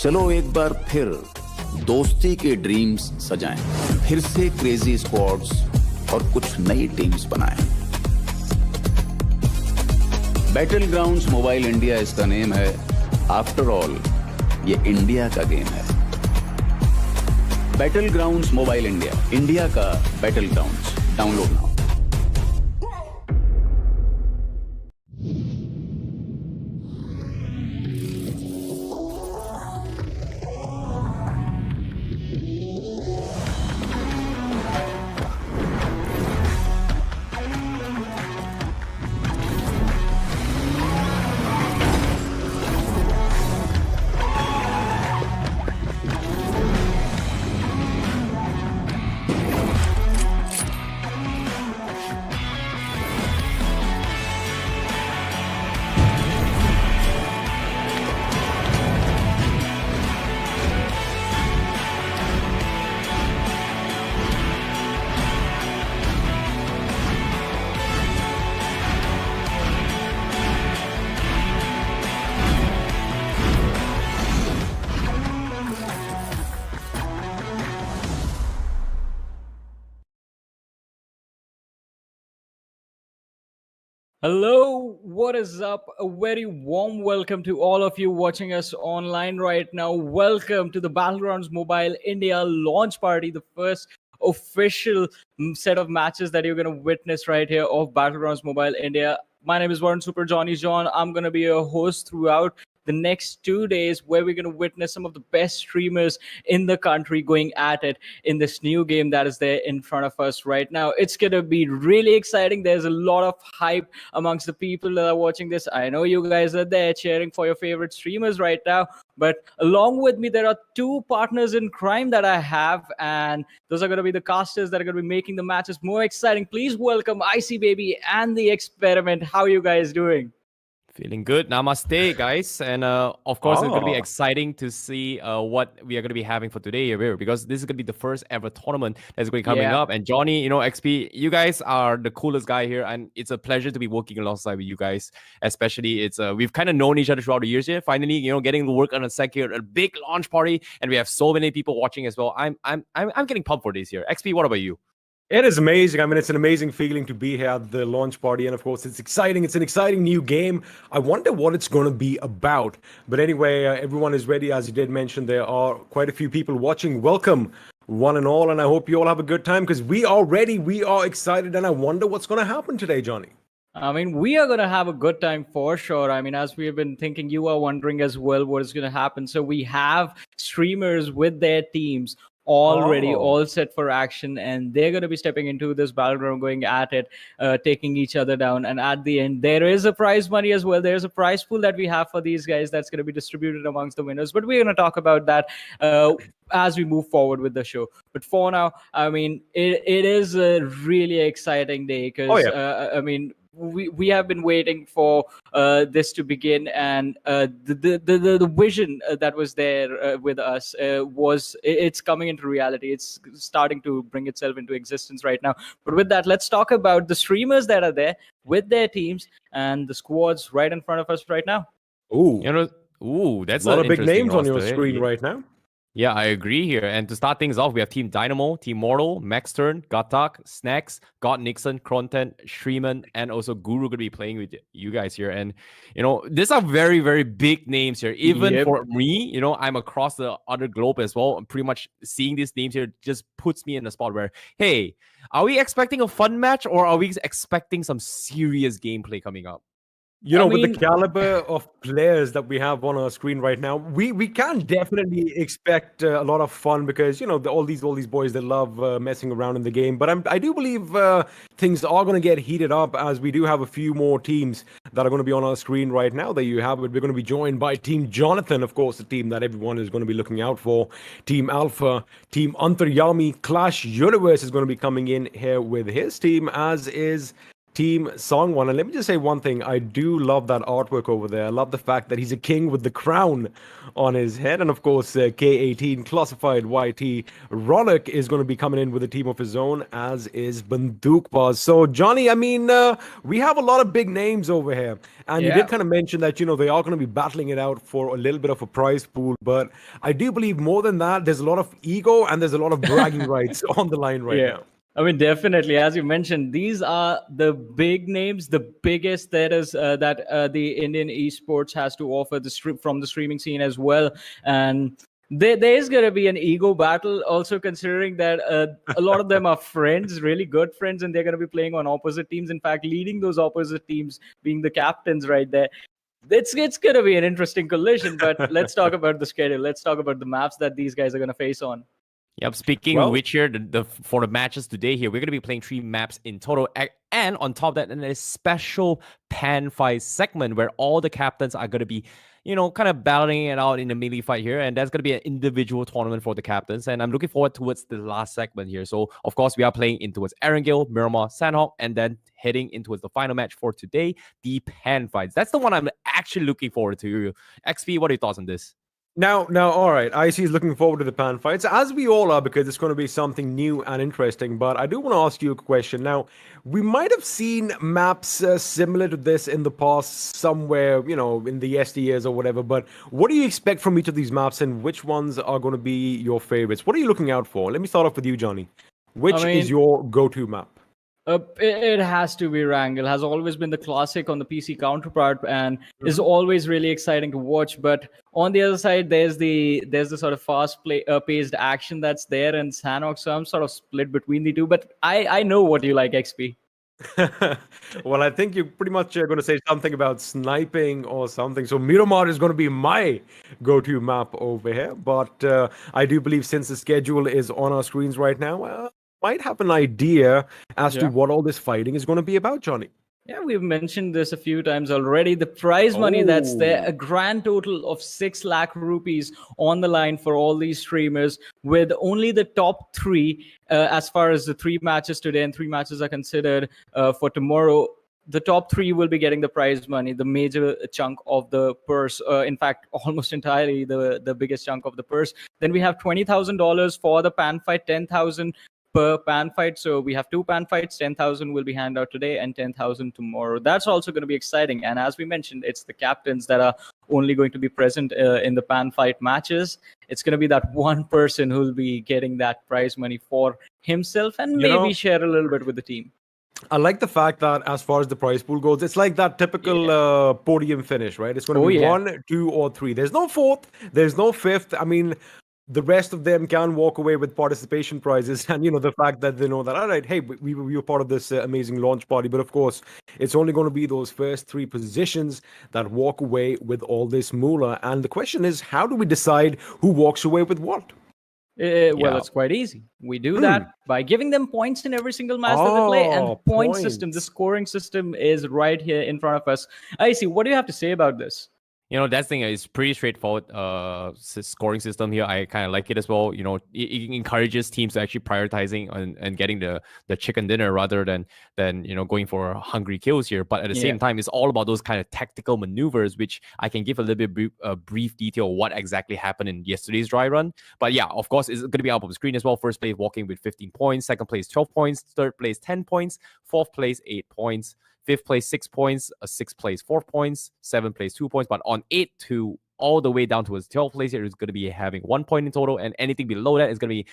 चलो एक बार फिर दोस्ती के ड्रीम्स सजाएं, फिर से क्रेजी स्क्वाड्स और कुछ नई टीम्स बनाएं। बैटल ग्राउंड्स मोबाइल इंडिया इसका नेम है। आफ्टर ऑल ये इंडिया का गेम है। Battlegrounds Mobile India, India का Battlegrounds. Download now. Hello, what is up? A very warm welcome to all of you watching us online right now. Welcome to the Battlegrounds Mobile India launch party, the first official set of matches that you're going to witness right here of Battlegrounds Mobile India. My name is Warren Super Johnny John. I'm going to be your host throughout the next 2 days where we're going to witness some of the best streamers in the country going at it in this new game that is there in front of us right now. It's going to be really exciting. There's a lot of hype amongst the people that are watching this. I know you guys are there cheering for your favorite streamers right now, but along with me, there are two partners in crime that I have, and those are going to be the casters that are going to be making the matches more exciting. Please welcome Icy Baby and the Experiment. How are you guys doing? Feeling good. Namaste, guys. And of course, it's going to be exciting to see what we are going to be having for today here because this is going to be the first ever tournament that's going to be coming Yeah. up. And Johnny, XP, you guys are the coolest guy here. And it's a pleasure to be working alongside with you guys. Especially, we've kind of known each other throughout the years here. Finally, getting to work on a big launch party. And we have so many people watching as well. I'm getting pumped for this year. XP, what about you? It is amazing. I mean, it's an amazing feeling to be here at the launch party. And of course, it's exciting. It's an exciting new game. I wonder what it's going to be about. But anyway, everyone is ready. As you did mention, there are quite a few people watching. Welcome, one and all. And I hope you all have a good time because we are ready. We are excited. And I wonder what's going to happen today, Johnny. I mean, we are going to have a good time for sure. I mean, as we have been thinking, you are wondering as well what is going to happen. So we have streamers with their teams already all set for action, and they're going to be stepping into this battleground, going at it, taking each other down. And at the end, there is a prize money as well. There's a prize pool that we have for these guys that's going to be distributed amongst the winners. But we're going to talk about that as we move forward with the show. But for now, I mean, it is a really exciting day because, I mean, we have been waiting for this to begin, and the vision that was there with us it's coming into reality. It's starting to bring itself into existence right now. But with that, let's talk about the streamers that are there with their teams and the squads right in front of us right now. That's a lot of big names on your roster, screen right now. Yeah, I agree here. And to start things off, we have Team Dynamo, Team Mortal, Max Turn, Gatak, Snacks, God Nixon, Kronten, Shreeman, and also Guru going to be playing with you guys here. And, these are very, very big names here. Even for me, I'm across the other globe as well. Pretty much seeing these names here just puts me in a spot where, hey, are we expecting a fun match or are we expecting some serious gameplay coming up? With the caliber of players that we have on our screen right now, we can definitely expect a lot of fun because all these boys, they love messing around in the game. But I do believe things are going to get heated up as we do have a few more teams that are going to be on our screen right now. There you have it. We're going to be joined by Team Jonathan, of course, the team that everyone is going to be looking out for. Team Alpha, Team Antaryami, Clash Universe is going to be coming in here with his team, as is Team Songwon. And let me just say one thing. I do love that artwork over there. I love the fact that he's a king with the crown on his head. And of course, K18 Classified YT Ronak is going to be coming in with a team of his own, as is Bandukbaz. So, Johnny, I mean, we have a lot of big names over here. And you did kind of mention that, they are going to be battling it out for a little bit of a prize pool. But I do believe more than that, there's a lot of ego and there's a lot of bragging rights on the line right now. I mean, definitely, as you mentioned, these are the big names, the biggest that the Indian esports has to offer from the streaming scene as well. And there is going to be an ego battle, also considering that a lot of them are friends, really good friends, and they're going to be playing on opposite teams. In fact, leading those opposite teams, being the captains right there. It's going to be an interesting collision, but let's talk about the schedule. Let's talk about the maps that these guys are going to face on. Yep. Speaking of which, here for the matches today, here we're going to be playing 3 maps in total, and on top of that, in a special pan fight segment where all the captains are going to be, kind of battling it out in a melee fight here, and that's going to be an individual tournament for the captains. And I'm looking forward towards the last segment here. So of course, we are playing in towards Erangel, Miramar, Sandhawk, and then heading into the final match for today, the pan fights. That's the one I'm actually looking forward to. XP, what are your thoughts on this? Now, all right. IC is looking forward to the pan fights, as we all are, because it's going to be something new and interesting. But I do want to ask you a question. Now, we might have seen maps similar to this in the past somewhere, in the yesteryears or whatever. But what do you expect from each of these maps, and which ones are going to be your favorites? What are you looking out for? Let me start off with you, Johnny. Which is your go-to map? It has to be Wrangle. Has always been the classic on the PC counterpart, and is always really exciting to watch. But on the other side, there's the sort of paced action that's there in Sanhok. So I'm sort of split between the two. But I know what you like, XP. Well, I think you pretty much are going to say something about sniping or something. So Miramar is going to be my go-to map over here. But I do believe since the schedule is on our screens right now, might have an idea as to what all this fighting is going to be about, Johnny. Yeah, we've mentioned this a few times already. The prize money that's there, a grand total of 6 lakh rupees on the line for all these streamers, with only the top 3, as far as the 3 matches today and 3 matches are considered for tomorrow. The top 3 will be getting the prize money, the major chunk of the purse. In fact, almost entirely the biggest chunk of the purse. Then we have $20,000 for the pan fight, 10,000 per pan fight. So we have 2 pan fights, 10,000 will be handed out today and 10,000 tomorrow. That's also going to be exciting. And as we mentioned, it's the captains that are only going to be present in the pan fight matches. It's going to be that one person who will be getting that prize money for himself and maybe share a little bit with the team. I like the fact that as far as the prize pool goes, it's like that typical podium finish, right? It's going to be 1, 2, or 3. There's no 4th. There's no 5th. I mean, the rest of them can walk away with participation prizes, and the fact that they know that, all right, hey, we were part of this amazing launch party. But of course, it's only going to be those first 3 positions that walk away with all this moolah. And the question is, how do we decide who walks away with what? Well, it's quite easy. We do that by giving them points in every single match that they play. And point system, the scoring system is right here in front of us. I see. What do you have to say about this? That thing is pretty straightforward scoring system here. I kind of like it as well. It encourages teams to actually prioritizing and getting the chicken dinner rather than going for hungry kills here. But at the same time, it's all about those kind of tactical maneuvers, which I can give a little bit brief detail of what exactly happened in yesterday's dry run. But yeah, of course, it's going to be up on the screen as well. First place walking with 15 points, second place 12 points, third place 10 points, fourth place 8 points. 5th place 6 points, 6th place 4 points, 7th place 2 points. But on 8 to all the way down towards 12th place here is going to be having 1 point in total, and anything below that is going to be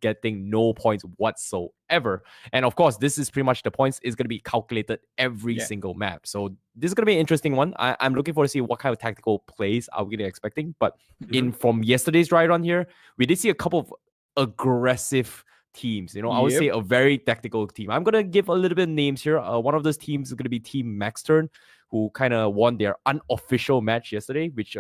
getting no points whatsoever. And of course, this is pretty much the points is going to be calculated every single map. So this is going to be an interesting one. I'm looking forward to see what kind of tactical plays are we going to be expecting. But from yesterday's dry run here, we did see a couple of aggressive teams. I would say a very tactical team. I'm gonna give a little bit of names here. One of those teams is gonna be Team Maxturn, who kind of won their unofficial match yesterday, which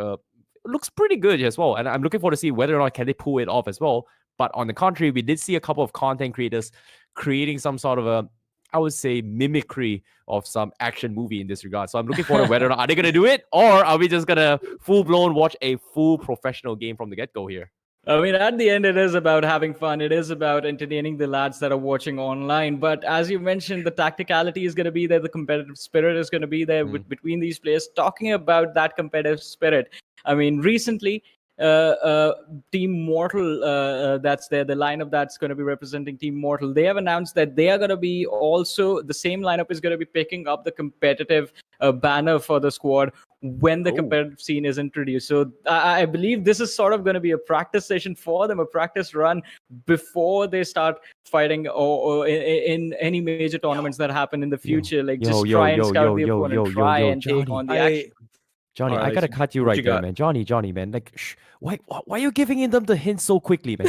looks pretty good as well. And I'm looking forward to see whether or not can they pull it off as well. But on the contrary, we did see a couple of content creators creating some sort of I would say mimicry of some action movie in this regard. So I'm looking forward to whether or not are they gonna do it, or are we just gonna full blown watch a full professional game from the get go here? I mean, at the end, it is about having fun. It is about entertaining the lads that are watching online. But as you mentioned, the tacticality is going to be there. The competitive spirit is going to be there between these players. Talking about that competitive spirit, I mean, recently, Team Mortal, that's there, the lineup that's going to be representing Team Mortal, they have announced that they are going to be also, the same lineup is going to be picking up the competitive banner for the squad when the competitive scene is introduced. So I believe this is sort of going to be a practice session for them, a practice run before they start fighting or in any major tournaments that happen in the future. Try and scout the opponent, try and take on the action. Johnny, I gotta cut you right there, man. Johnny, man. Like, why are you giving them the hint so quickly, man?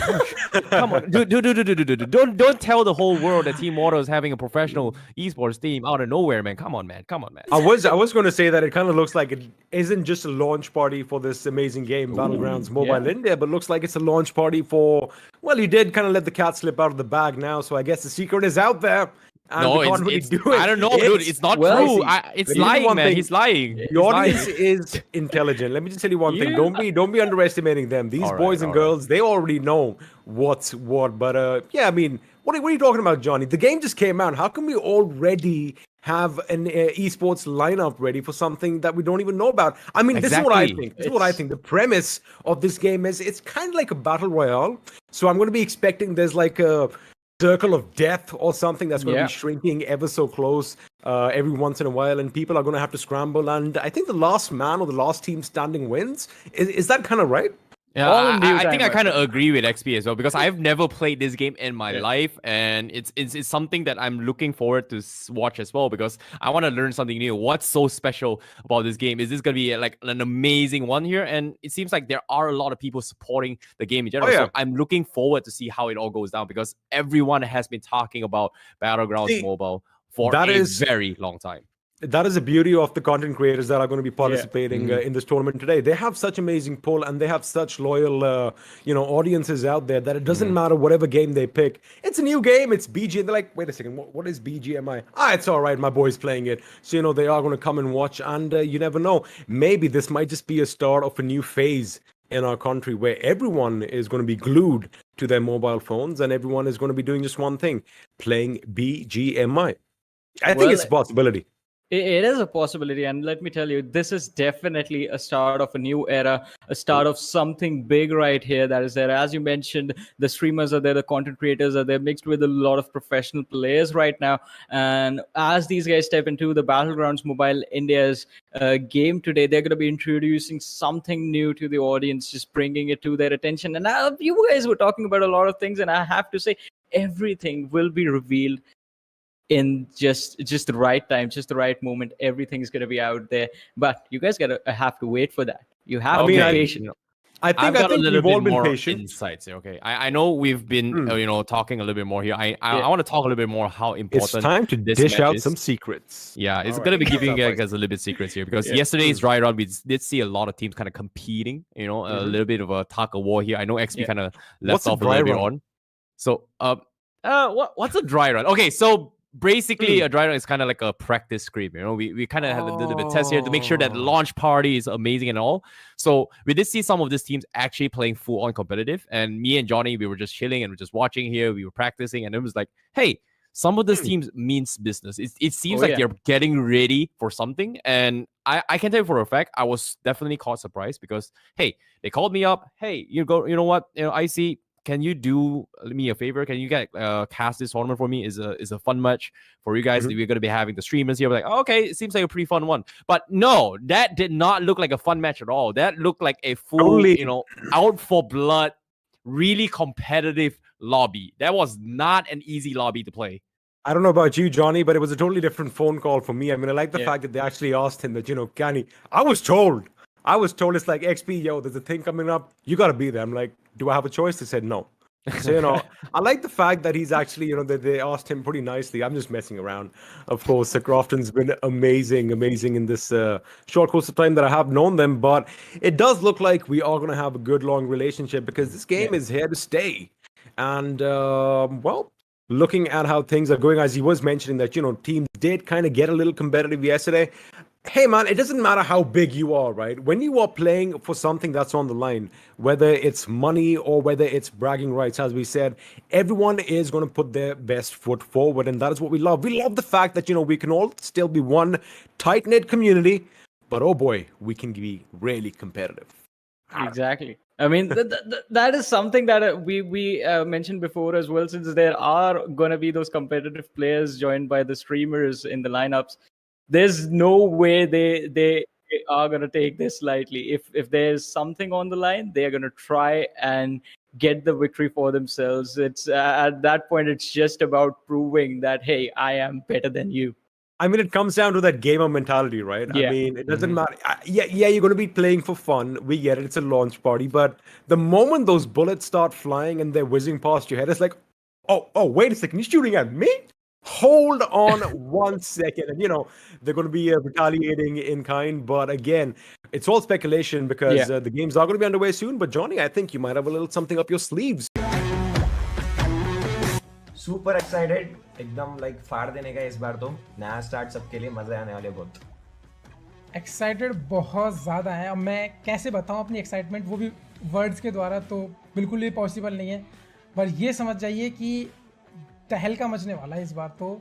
Come on, don't tell the whole world that Team Mortal is having a professional esports team out of nowhere, man. Come on, man. I was going to say that it kind of looks like it isn't just a launch party for this amazing game, Battlegrounds Mobile India, but looks like it's a launch party for. Well, he did kind of let the cat slip out of the bag now, so I guess the secret is out there. No, I don't know, dude. It's not true. It's lying, man. He's lying. The audience is intelligent. Let me just tell you one thing. Don't be underestimating them. These boys and girls, they already know what's what. But I mean, what are you talking about, Johnny? The game just came out. How can we already have an esports lineup ready for something that we don't even know about? I mean, This is what I think. This is what I think. The premise of this game is it's kind of like a battle royale. So I'm going to be expecting there's like a circle of death or something that's going to be shrinking ever so close every once in a while, and people are going to have to scramble, and I think the last man or the last team standing wins. Is that kind of right? Yeah, All in due I think time, I my kind of friend. agree with XP as well because I've never played this game in my Yeah. life, and it's something that I'm looking forward to watch as well because I want to learn something new. What's so special about this game? Is this gonna be like an amazing one here? And it seems like there are a lot of people supporting the game in Oh general. yeah. So I'm looking forward to see how it all goes down because everyone has been talking about Battlegrounds See, Mobile for that a is very long time. that is the beauty of the content creators that are going to be participating Mhm. in this tournament today. They have such amazing pull and they have such loyal, audiences out there that it doesn't matter whatever game they pick. It's a new game. It's BG. And they're like, wait a second, what is BGMI? It's all right. My boy's playing it. So, they are going to come and watch. And you never know. Maybe this might just be a start of a new phase in our country where everyone is going to be glued to their mobile phones and everyone is going to be doing just one thing, playing BGMI. I think Well, it's a possibility. It is a possibility, and let me tell you, this is definitely a start of a new era, a start of something big right here that is there. As you mentioned, the streamers are there, the content creators are there, mixed with a lot of professional players right now. And as these guys step into the Battlegrounds Mobile India's game today, they're going to be introducing something new to the audience, just bringing it to their attention. And you guys were talking about a lot of things, and I have to say, everything will be revealed in just the right time, just the right moment. Everything's going to be out there, but you guys gotta have to wait for that. You have to be patient. I've I got a think little we've all bit been more patient. insights here. Okay, I know we've been talking a little bit more here. I want to talk a little bit more how important It's time to this dish match out is. some secrets. Yeah, it's All gonna right. be giving What's you up, guys a little bit secrets here because Yeah. yesterday's dry run we did see a lot of teams kind of competing. A little bit of a tug of war here. I know XP Yeah. kind of What's left a off a dry little bit run? on. So what's a dry run? Okay, so basically a dry run is kind of like a practice screen. We kind of had a little bit of test here to make sure that launch party is amazing and all. So we did see some of these teams actually playing full on competitive, and me and Johnny, we were just chilling and we're just watching here. We were practicing, and it was like, hey, some of these teams means business. It seems like they're getting ready for something, and I can tell you for a fact, I was definitely caught surprised because hey, they called me up. Hey, you know what, IC, can you do me a favor? Can you get cast this tournament for me? Is a fun match for you guys. We're going to be having the streamers here. We're like, oh, okay, it seems like a pretty fun one. But no, that did not look like a fun match at all. That looked like a full, out for blood, really competitive lobby. That was not an easy lobby to play. I don't know about you, Johnny, but it was a totally different phone call for me. I mean, I like the fact that they actually asked him that, Kenny, I was told it's like, XP, yo, there's a thing coming up. You got to be there. I'm like, do I have a choice? They said no. So, I like the fact that he's actually, that they asked him pretty nicely. I'm just messing around. Of course, Crofton's been amazing in this short course of time that I have known them. But it does look like we are going to have a good, long relationship because this game is here to stay. And, looking at how things are going, as he was mentioning that, teams did kind of get a little competitive yesterday. Hey, man, it doesn't matter how big you are, right? When you are playing for something that's on the line, whether it's money or whether it's bragging rights, as we said, everyone is going to put their best foot forward. And that is what we love. We love the fact that, we can all still be one tight-knit community, but oh boy, we can be really competitive. Exactly. I mean, that is something that we mentioned before as well, since there are going to be those competitive players joined by the streamers in the lineups. There's no way they are going to take this lightly. If there's something on the line, they're going to try and get the victory for themselves. It's at that point, it's just about proving that, hey, I am better than you. I mean, it comes down to that gamer mentality, right? Yeah. I mean, it doesn't matter. Yeah, you're going to be playing for fun. We get it. It's a launch party. But the moment those bullets start flying and they're whizzing past your head, it's like, oh, wait a second. You're shooting at me? Hold on 1 second. And, they're going to be retaliating in kind. But again, it's all speculation because the games are going to be underway soon. But Johnny, I think you might have a little something up your sleeves. Super excited, एकदम like फाड़ देने का इस बार तो नया start सबके लिए मजा आने वाले बहुत एक्साइटेड बहुत ज़्यादा है। अब मैं कैसे बताऊं अपनी एक्साइटमेंट, वो भी वर्ड्स के द्वारा तो बिल्कुल ही पॉसिबल नहीं है। पर ये समझ जाइए कि तहलका मचने वाला है इस बार, तो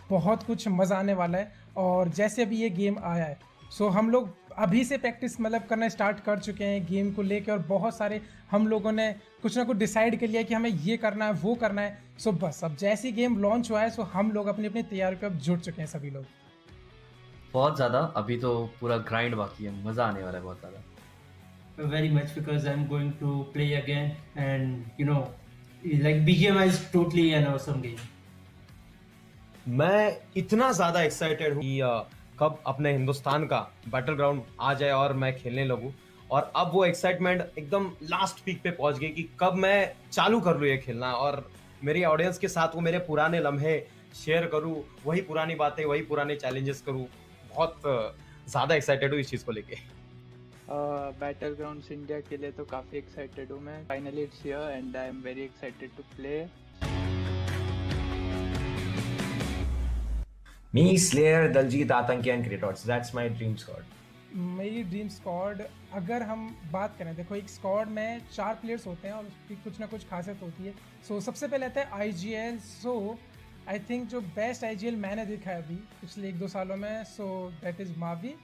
बहुत कुछ मज़ा आने वाला है। और जैसे अभी ये गेम आया है, सो हम लोग अभी से प्रैक्टिस करना स्टार्ट कर चुके हैं गेम को लेके, और बहुत सारे हम लोगों ने कुछ ना कुछ डिसाइड कर लिया कि हमें ये करना है, वो करना है। सो बस अब जैसे ही गेम लॉन्च हुआ है, सो हम लोग अपनी अपनी तैयारी पे अब जुट चुके हैं सभी लोग। बहुत ज़्यादा, अभी तो पूरा ग्राइंड बाकी है, मज़ा आने वाला है बहुत ज़्यादा। very much because I'm going to play again, and like BGMI is totally an awesome game. मैं इतना ज्यादा एक्साइटेड हूँ कि कब अपने हिंदुस्तान का बैटल ग्राउंड आ जाए और मैं खेलने लगूं। और अब वो एक्साइटमेंट एकदम लास्ट पीक पे पहुंच गई कि कब मैं चालू कर लूँ ये खेलना और मेरी ऑडियंस के साथ वो मेरे पुराने लम्हे शेयर करूँ, वही पुरानी बातें, वही पुराने चैलेंजेस करूँ। बहुत ज्यादा एक्साइटेड हूँ इस चीज को लेके। बैटल ग्राउंड्स इंडिया के लिए तो काफ़ी एक्साइटेड हूँ मैं। Finally it's here and I am very excited to play. Me, Slayer, Daljit, Atanki and Kratos. That's my dream squad. मेरी ड्रीम स्क्वाड अगर हम बात करें, देखो एक स्क्वाड में 4 प्लेयर्स होते हैं और उसकी कुछ ना कुछ खासियत होती है। सो सबसे पहले आता है आईजीएल। सो आई थिंक जो बेस्ट आईजीएल मैंने देखा है अभी पिछले 1-2 सालों में, सो दैट इज़ मावी।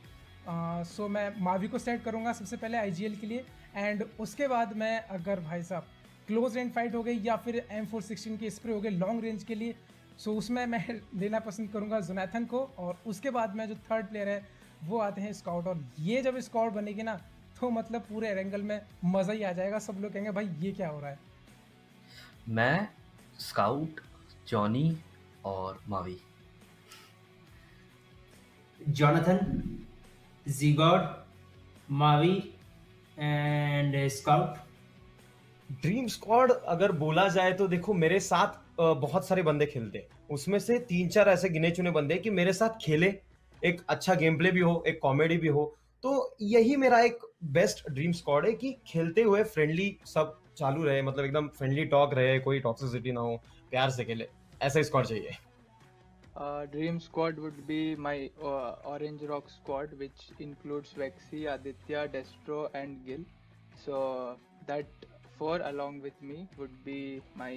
सो मैं मावी को सेट करूँगा सबसे पहले आईजीएल के लिए। एंड उसके बाद मैं अगर भाई साहब क्लोज रेंज फाइट हो गई या फिर M416 की स्प्रे हो गई लॉन्ग रेंज के लिए, सो उसमें मैं लेना पसंद करूँगा जोनाथन को। और उसके बाद में जो थर्ड प्लेयर है वो आते हैं स्काउट। और ये जब स्काउट बनेगी ना तो मतलब पूरे एंगल में मज़ा ही आ जाएगा। सब लोग कहेंगे भाई ये क्या हो रहा है। मैं स्काउट, जॉनी और Mavi. Jonathan, Zigord, Mavi and Scout. Dream squad अगर बोला जाए तो देखो मेरे साथ बहुत सारे बंदे खेलते हैं, उसमें से 3-4 ऐसे गिने चुने बंदे हैं कि मेरे साथ खेले, एक अच्छा गेम प्ले भी हो, एक कॉमेडी भी हो। तो यही मेरा एक बेस्ट ड्रीम स्क्वाड है कि खेलते हुए फ्रेंडली सब चालू रहे, मतलब एकदम फ्रेंडली टॉक रहे, कोई टॉक्सिसिटी ना हो, प्यार से खेले, ऐसा स्क्वाड चाहिए। Dream squad would be my Orange Rock squad, which includes Vexy, Aditya, Destro, and Gil. So that 4 along with me would be my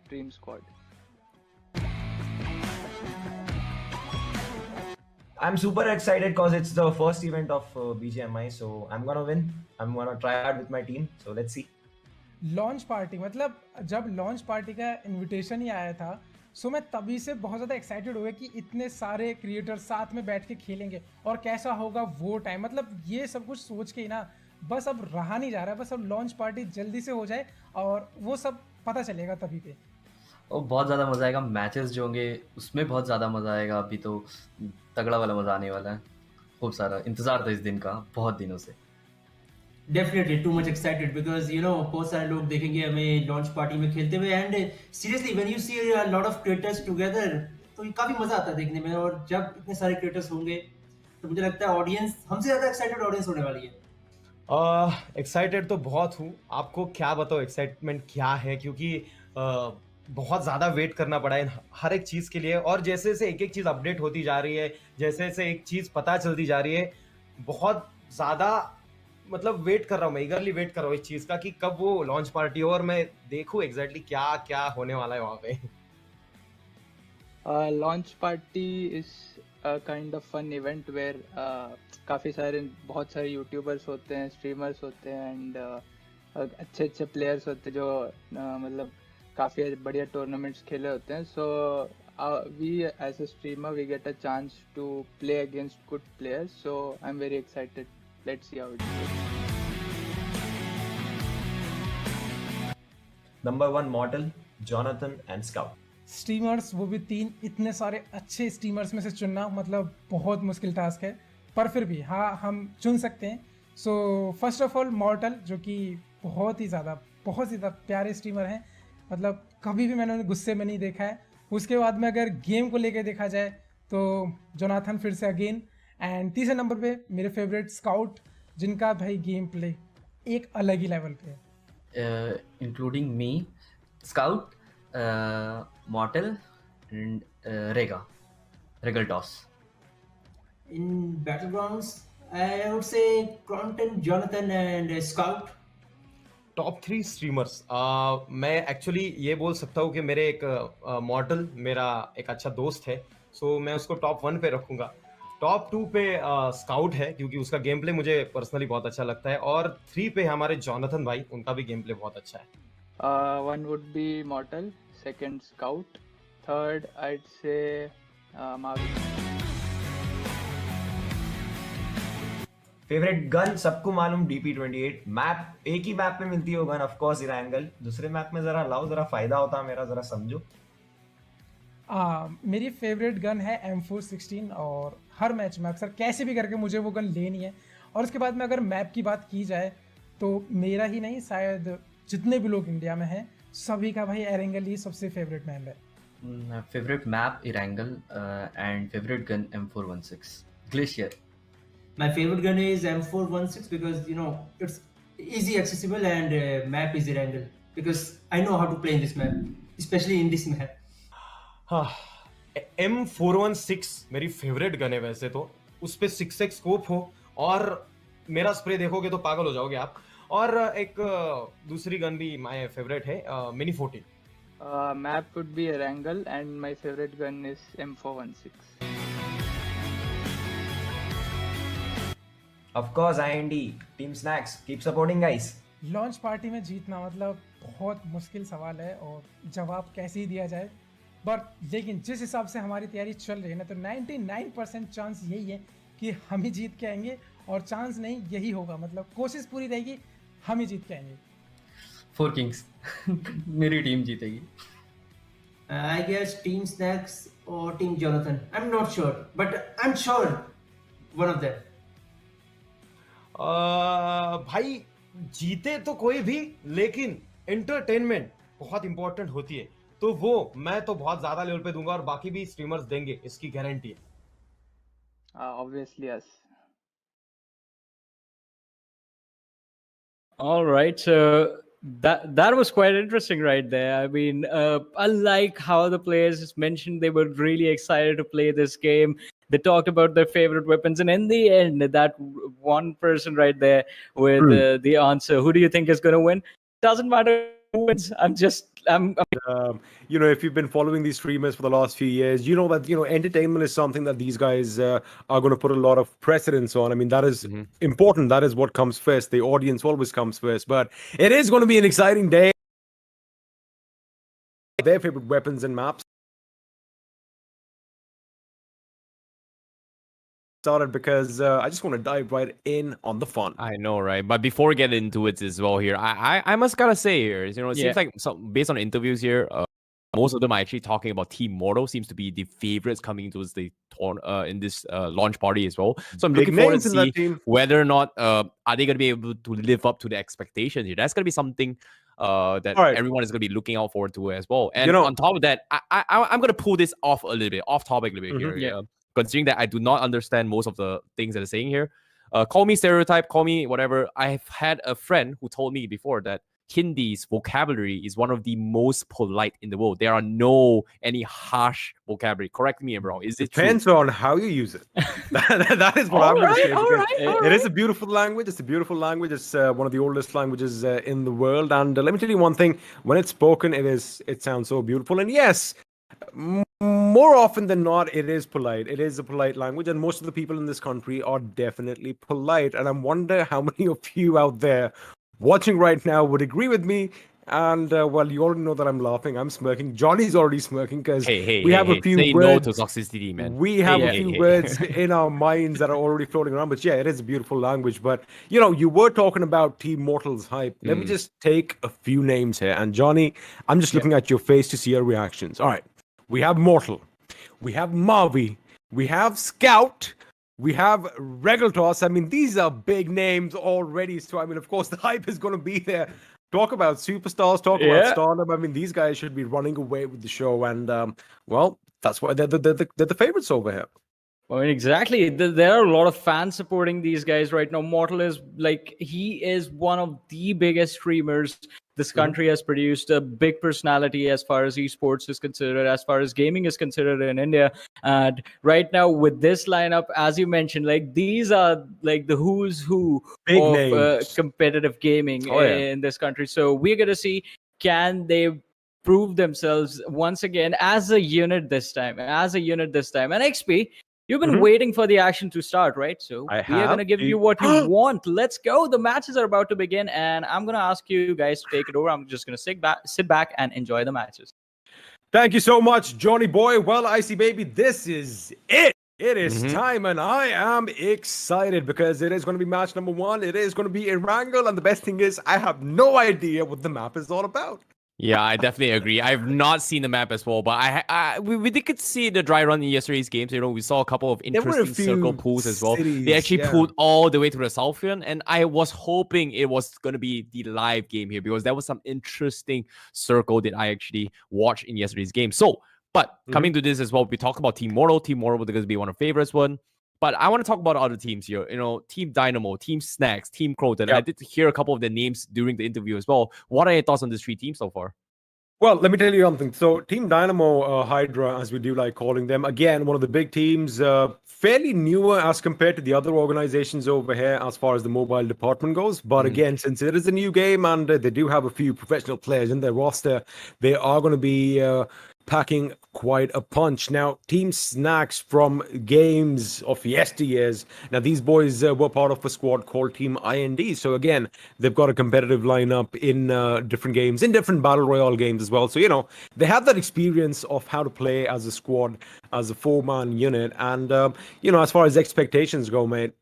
dream squad. I'm super excited because it's the first event of BGMI, so I'm gonna win. I'm gonna try hard with my team. So let's see. Launch party, मतलब जब launch party का invitation ही आया था, सो मैं तभी से बहुत ज़्यादा एक्साइटेड हुए कि इतने सारे क्रिएटर साथ में बैठ के खेलेंगे और कैसा होगा वो टाइम। मतलब ये सब कुछ सोच के ही ना बस अब रहा नहीं जा रहा है, बस अब लॉन्च पार्टी जल्दी से हो जाए और वो सब पता चलेगा तभी पे। और बहुत ज़्यादा मज़ा आएगा, मैचेस जो होंगे उसमें बहुत ज़्यादा मज़ा आएगा। अभी तो तगड़ा वाला मज़ा आने वाला है, खूब सारा इंतज़ार था इस दिन का बहुत दिनों से। Definitely too much excited because बहुत सारे लोग देखेंगे हमें लॉन्च पार्टी में खेलते हुए, and seriously when you see a lot of creators together तो ये काफी मजा आता है देखने में। और जब इतने सारे क्रिएटर्स होंगे तो मुझे लगता है ऑडियंस हमसे ज्यादा एक्साइटेड ऑडियंस होने वाली है। एक्साइटेड तो बहुत हूँ, आपको क्या बताओ एक्साइटमेंट क्या है, क्योंकि बहुत ज़्यादा वेट करना पड़ा है हर एक चीज़ के लिए। और जैसे जैसे एक एक चीज़ अपडेट होती जा रही है, जैसे जैसे एक चीज़ पता चलती जा रही है, बहुत ज़्यादा मतलब वेट कर रहा हूँ मैं, ईगरली वेट कर रहा हूँ इस चीज़ का कि कब वो लॉन्च पार्टी हो और मैं देखूँ एग्जैक्टली क्या क्या होने वाला है वहाँ पे। Launch party is a kind of fun event where काफ़ी सारे बहुत सारे यूट्यूबर्स होते हैं, स्ट्रीमर्स होते हैं एंड अच्छे अच्छे प्लेयर्स होते हैं जो मतलब काफ़ी बढ़िया टूर्नामेंट्स खेले होते हैं। So we as a streamer we get a chance to play against good players, so I am very excited. Let's see how it goes. Number 1 Mortal, Jonathan and Scout. Streamers, वो भी 3 इतने सारे अच्छे streamers में से चुनना मतलब बहुत मुश्किल टास्क है, पर फिर भी हाँ हम चुन सकते हैं। सो फर्स्ट ऑफ ऑल मॉर्टल, जो कि बहुत ही ज़्यादा प्यारे स्ट्रीमर हैं, मतलब कभी भी मैंने उन्हें गुस्से में नहीं देखा है। उसके बाद में अगर गेम को लेकर देखा जाए तो जोनाथन फिर से अगेन। एंड तीसरे नंबर पे मेरे फेवरेट स्काउट, जिनका भाई गेम प्ले एक अलग ही लेवल पे है। Including me, scout, मॉर्टल and regal toss. In Battlegrounds, I would say Cronton, Jonathan and Scout. Top 3 streamers, मैं एक्चुअली ये बोल सकता हूँ कि मेरे एक मॉर्टल मेरा एक अच्छा दोस्त है, सो मैं उसको टॉप 1 पे रखूँगा। टॉप 2 पे स्काउट है क्योंकि उसका गेम प्ले मुझे पर्सनली बहुत अच्छा लगता है, और 3 पे हमारे जॉनथन भाई, उनका भी गेम प्ले बहुत अच्छा है। One would be Mortal, second Scout, third I'd say Mavi. Favourite gun सबको मालूम DP28 मैप एक ही मैप में मिलती है वो गन ऑफ कोर्स इरेंगल दूसरे मैप में जरा लाओ जरा फायदा होता मेरा जरा समझो मेरी फेवरेट गन है M416 और हर मैच में अक्सर कैसे भी करके मुझे वो गन लेनी है और उसके बाद में अगर मैप की बात की जाए तो मेरा ही नहीं शायद जितने भी लोग इंडिया में हैं सभी का भाई एरेंगल ही सबसे फेवरेट मैप है favourite map Erangel and favourite gun M416 glacier My favorite gun is M416 because it's easy accessible and map is Erangel because I know how to play in this map, especially in this map. हाँ M416 मेरी favourite gun है वैसे तो उस पे 6x scope हो और मेरा स्प्रे देखोगे तो पागल हो जाओगे आप और एक दूसरी गन भी माय फेवरेट है mini 14 Map would be Erangel and my favorite gun is M416. Of course, IND, Team Snacks, keep supporting guys. Launch party में जीतना मतलब बहुत मुश्किल सवाल है और जवाब कैसे ही दिया जाए बट लेकिन जिस हिसाब से हमारी तैयारी चल रही है ना तो 99% चांस यही है कि हम ही जीत के आएंगे और चांस नहीं यही होगा मतलब कोशिश पूरी रहेगी हम ही जीत के आएंगे 4 किंग्स मेरी टीम जीतेगी I guess Team Snacks or Team Jonathan. I'm not sure, but I'm sure one of them. भाई जीते तो कोई भी लेकिन एंटरटेनमेंट बहुत इंपॉर्टेंट होती है तो वो मैं तो बहुत ज्यादा लेवल पे दूंगा और बाकी भी स्ट्रीमर्स देंगे इसकी गारंटी है Obviously us. All right, so that was quite interesting right there. I mean, I like how the players mentioned they were really excited to play this game. They talked about their favorite weapons, and in the end, that one person right there with the answer, who do you think is going to win? Doesn't matter who wins. I'm if you've been following these streamers for the last few years, you know that entertainment is something that these guys are going to put a lot of precedence on. I mean, that is important. That is what comes first. The audience always comes first. But it is going to be an exciting day. Their favorite weapons and maps. Started because I just want to dive right in on the fun. I know, right? But before we get into it as well here, I must gotta say here, it seems like based on interviews here, most of them are actually talking about Team Mortal seems to be the favorites coming into the in this launch party as well. So I'm looking forward to see whether or not are they going to be able to live up to the expectations here. That's going to be something that everyone is going to be looking out forward to as well. And on top of that, I'm going to pull this off a little bit, off topic a little bit here. Considering that I do not understand most of the things that they're saying here. Call me stereotype, call me whatever. I've had a friend who told me before that Hindi's vocabulary is one of the most polite in the world. There are any harsh vocabulary. Correct me if I'm wrong. Is it Depends true? on how you use it. that is what I'm going to say. It is a beautiful language. It's a beautiful language. It's one of the oldest languages in the world. And let me tell you one thing. When it's spoken, it sounds so beautiful. And yes, more often than not, it is polite. It is a polite language, and most of the people in this country are definitely polite. And I wonder how many of you out there watching right now would agree with me. And well, you already know that I'm laughing. I'm smirking. Johnny's already smirking because we have a few say words. No to toxicity, man. We have a few words in our minds that are already floating around. But yeah, it is a beautiful language. But you were talking about Team Mortal's hype. Let me just take a few names here. And Johnny, I'm just looking at your face to see your reactions. All right. We have Mortal, we have Mavi, we have Scout, we have Regaltos. I mean, these are big names already. So, I mean, of course, the hype is going to be there. Talk about superstars, talk about stardom. I mean, these guys should be running away with the show. And, well, that's why they're the favorites over here. I mean, exactly. There are a lot of fans supporting these guys right now. Mortal is he is one of the biggest streamers this country has produced, a big personality as far as esports is considered, as far as gaming is considered in India. And right now with this lineup, as you mentioned, these are the who's who of competitive gaming in this country. So we're going to see, can they prove themselves once again as a unit this time? And XP, you've been waiting for the action to start, right? So we are going to give you what you want. Let's go. The matches are about to begin, and I'm going to ask you guys to take it over. I'm just going to sit back and enjoy the matches. Thank you so much, Johnny boy. Well, Icy baby, this is it. It is time, and I am excited because it is going to be match number 1. It is going to be a wrangle, and the best thing is, I have no idea what the map is all about. Yeah, I definitely agree. I've not seen the map as well, but we did see the dry run in yesterday's games. You know, we saw a couple of interesting circle pools as well. They actually pulled all the way to the Southern, and I was hoping it was going to be the live game here because there was some interesting circle that I actually watched in yesterday's game. So, but coming to this as well, we talked about Team Mortal. Team Mortal was going to be one of favorites one. But I want to talk about other teams here. You know, Team Dynamo, Team Snacks, Team Croton. I did hear a couple of their names during the interview as well. What are your thoughts on these 3 teams so far? Well, let me tell you something. So, Team Dynamo, Hydra, as we do like calling them, again, one of the big teams, fairly newer as compared to the other organizations over here as far as the mobile department goes. But again, since it is a new game and they do have a few professional players in their roster, they are going to be packing quite a punch. Now, Team Snacks from games of yesteryears. Now, these boys were part of a squad called Team IND. So again, they've got a competitive lineup in different games, in different Battle Royale games as well. So, you know, they have that experience of how to play as a squad, as a 4-man unit. And, you know, as far as expectations go, mate,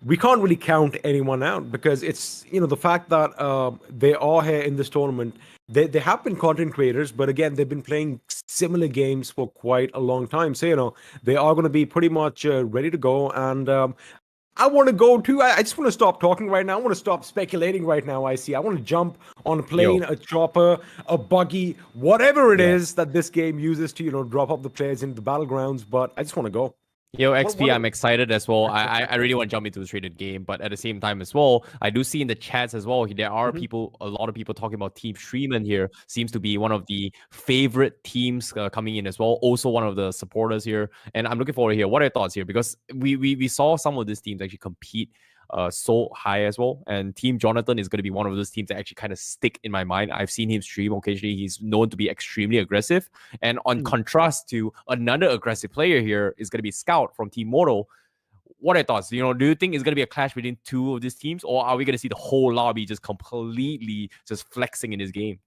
we can't really count anyone out because it's, you know, the fact that they are here in this tournament. They have been content creators, but again, they've been playing similar games for quite a long time. So, you know, they are going to be pretty much ready to go. And I want to go too. I just want to stop talking right now. I want to stop speculating right now, I want to jump on a plane, a chopper, a buggy, whatever it is that this game uses to, you know, drop up the players into the battlegrounds. But I just want to go. Yo, XP, I'm excited as well. I really want to jump into the traded game, but at the same time as well, I do see in the chats as well, there are people, a lot of people talking about Team Streaman here. Seems to be one of the favorite teams coming in as well. Also one of the supporters here. And I'm looking forward here. What are your thoughts here? Because we saw some of these teams actually compete so high as well. And Team Jonathan is going to be one of those teams that actually kind of stick in my mind. I've seen him stream occasionally. He's known to be extremely aggressive. And on contrast to another aggressive player here is going to be Scout from Team Mortal. What are your thoughts? You know, do you think it's going to be a clash between 2 of these teams, or are we going to see the whole lobby just completely just flexing in this game?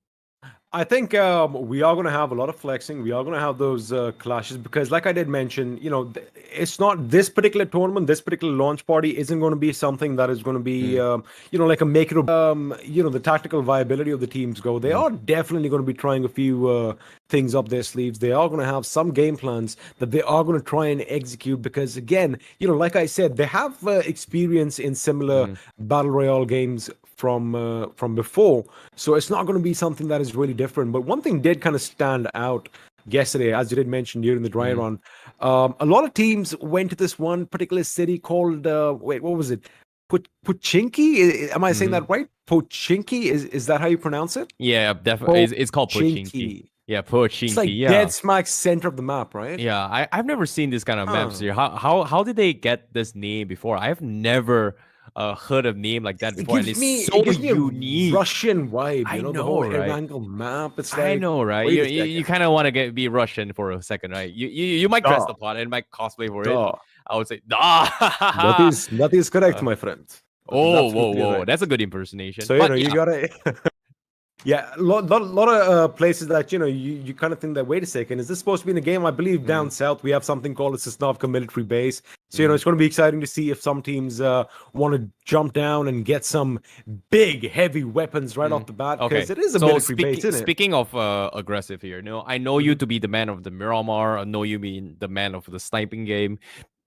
I think we are going to have a lot of flexing. We are going to have those clashes because, like I did mention, you know, it's not this particular tournament, this particular launch party isn't going to be something that is going to be, you know, like a make it, you know, the tactical viability of the teams go. They are definitely going to be trying a few things up their sleeves. They are going to have some game plans that they are going to try and execute because, again, you know, like I said, they have experience in similar Battle Royale games from before. So it's not going to be something that is really different. But one thing did kind of stand out yesterday, as you did mention during the dry run. A lot of teams went to this one particular city called, wait, what was it? Pochinki? Am I saying that right? Pochinki? Is that how you pronounce it? Yeah, definitely. It's called Pochinki. Yeah, Pochinki. It's like dead smack center of the map, right? Yeah, I've never seen this kind of maps here. How did they get this name before? I've never heard of name like that before. It gives me unique a Russian vibe. You know, the whole right? Erangel map. It's like, I know, right? You kind of want to be Russian for a second, right? You might dress the part and might cosplay for it. I would say, that is correct, my friend. Whoa! Right. That's a good impersonation. So, you know, you gotta. Yeah, a lot of places that, you know, you kind of think that, wait a second, is this supposed to be in a game? I believe down south we have something called a Sosnovka military base. So, you know, it's going to be exciting to see if some teams want to jump down and get some big, heavy weapons right off the bat, because it is a military base, isn't it? Speaking of aggressive here, you know, I know you to be the man of the Miramar. I know you being the man of the sniping game.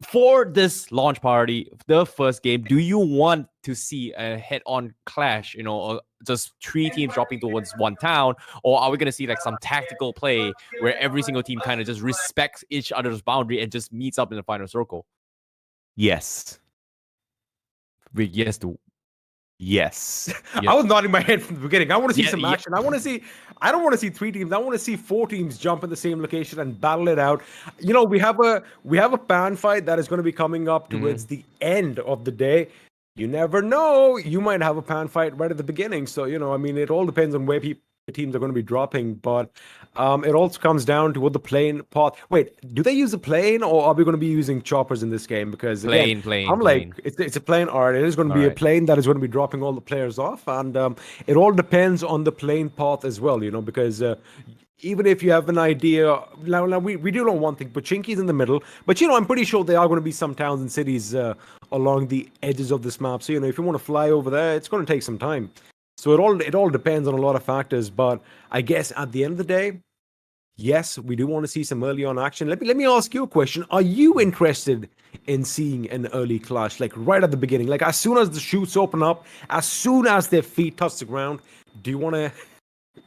For this launch party, the first game, do you want to see a head-on clash, you know, just 3 teams dropping towards one town, or are we going to see like some tactical play where every single team kind of just respects each other's boundary and just meets up in the final circle? Yes. Yes to Yes. I was nodding my head from the beginning. I want to see some action. I don't want to see 3 teams. I want to see 4 teams jump in the same location and battle it out. You know, we have a pan fight that is going to be coming up towards the end of the day. You never know. You might have a pan fight right at the beginning. So, you know, I mean, it all depends on where teams are going to be dropping, but it also comes down to what the plane path. Wait, do they use a plane, or are we going to be using choppers in this game? Because again, I'm like, it's a plane. All right, it is going to be a plane that is going to be dropping all the players off, and it all depends on the plane path as well. You know, because even if you have an idea, now we do know one thing, Pochinki's in the middle, but I'm pretty sure there are going to be some towns and cities along the edges of this map. So if you want to fly over there, it's going to take some time. So it all depends on a lot of factors. But I guess at the end of the day, yes, we do want to see some early on action. Let me ask you a question. Are you interested in seeing an early clash, like right at the beginning, like as soon as the chutes open up, as soon as their feet touch the ground? Do you want to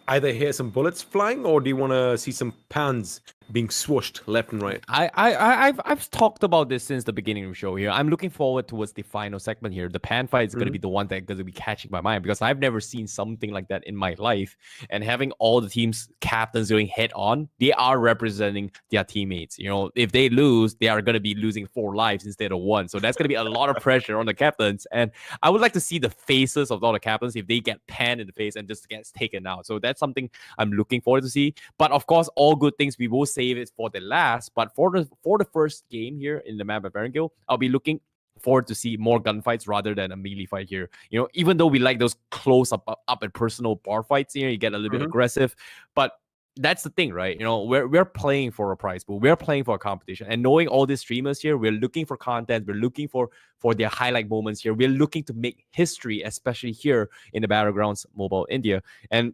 either hear some bullets flying, or do you want to see some pans being swooshed left and right? I've talked about this since the beginning of the show here. I'm looking forward towards the final segment here. The pan fight is going to be the one that's going to be catching my mind, because I've never seen something like that in my life. And having all the teams captains doing head on, they are representing their teammates. If they lose, they are going to be losing 4 lives instead of 1. So that's going to be a lot of pressure on the captains. And I would like to see the faces of all the captains if they get panned in the face and just gets taken out. So that's something I'm looking forward to see. But of course, all good things we will save it for the last. But for the first game here in the map of Erangel, I'll be looking forward to see more gunfights rather than a melee fight here. Even though we like those close up and personal bar fights here, you get a little bit aggressive, but that's the thing, right? We're playing for a prize pool. We're playing for a competition. And knowing all these streamers here, we're looking for content. We're looking for their highlight moments here. We're looking to make history, especially here in the Battlegrounds Mobile India. And,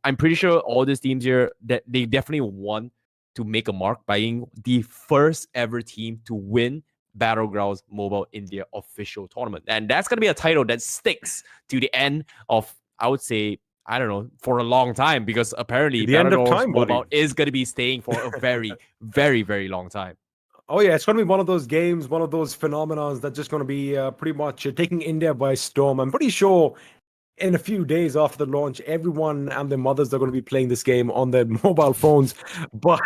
I'm pretty sure all these teams here, that they definitely want to make a mark by being the first ever team to win Battlegrounds Mobile India official tournament. And that's going to be a title that sticks to the end of, I would say, I don't know, for a long time, because apparently the end of time, Mobile is going to be staying for a very, very, very long time. Oh yeah, it's going to be one of those games, one of those phenomenons that's just going to be pretty much taking India by storm. I'm pretty sure in a few days after the launch, everyone and their mothers are going to be playing this game on their mobile phones. But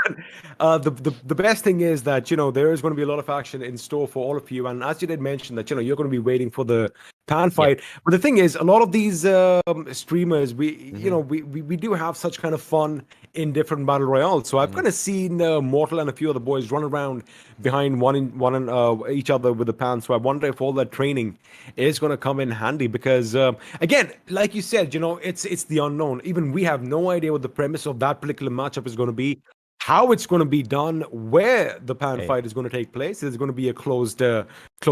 the best thing is that, there is going to be a lot of action in store for all of you. And as you did mention that, you're going to be waiting for the pan fight. Yep. But the thing is, a lot of these streamers, we do have such kind of fun in different battle royales. So I've kind of seen Mortal and a few other boys run around behind each other with the pan. So I wonder if all that training is going to come in handy, because again, like you said, it's the unknown. Even we have no idea what the premise of that particular matchup is going to be, how it's going to be done, where the pan fight is going to take place. Is it going to be a closed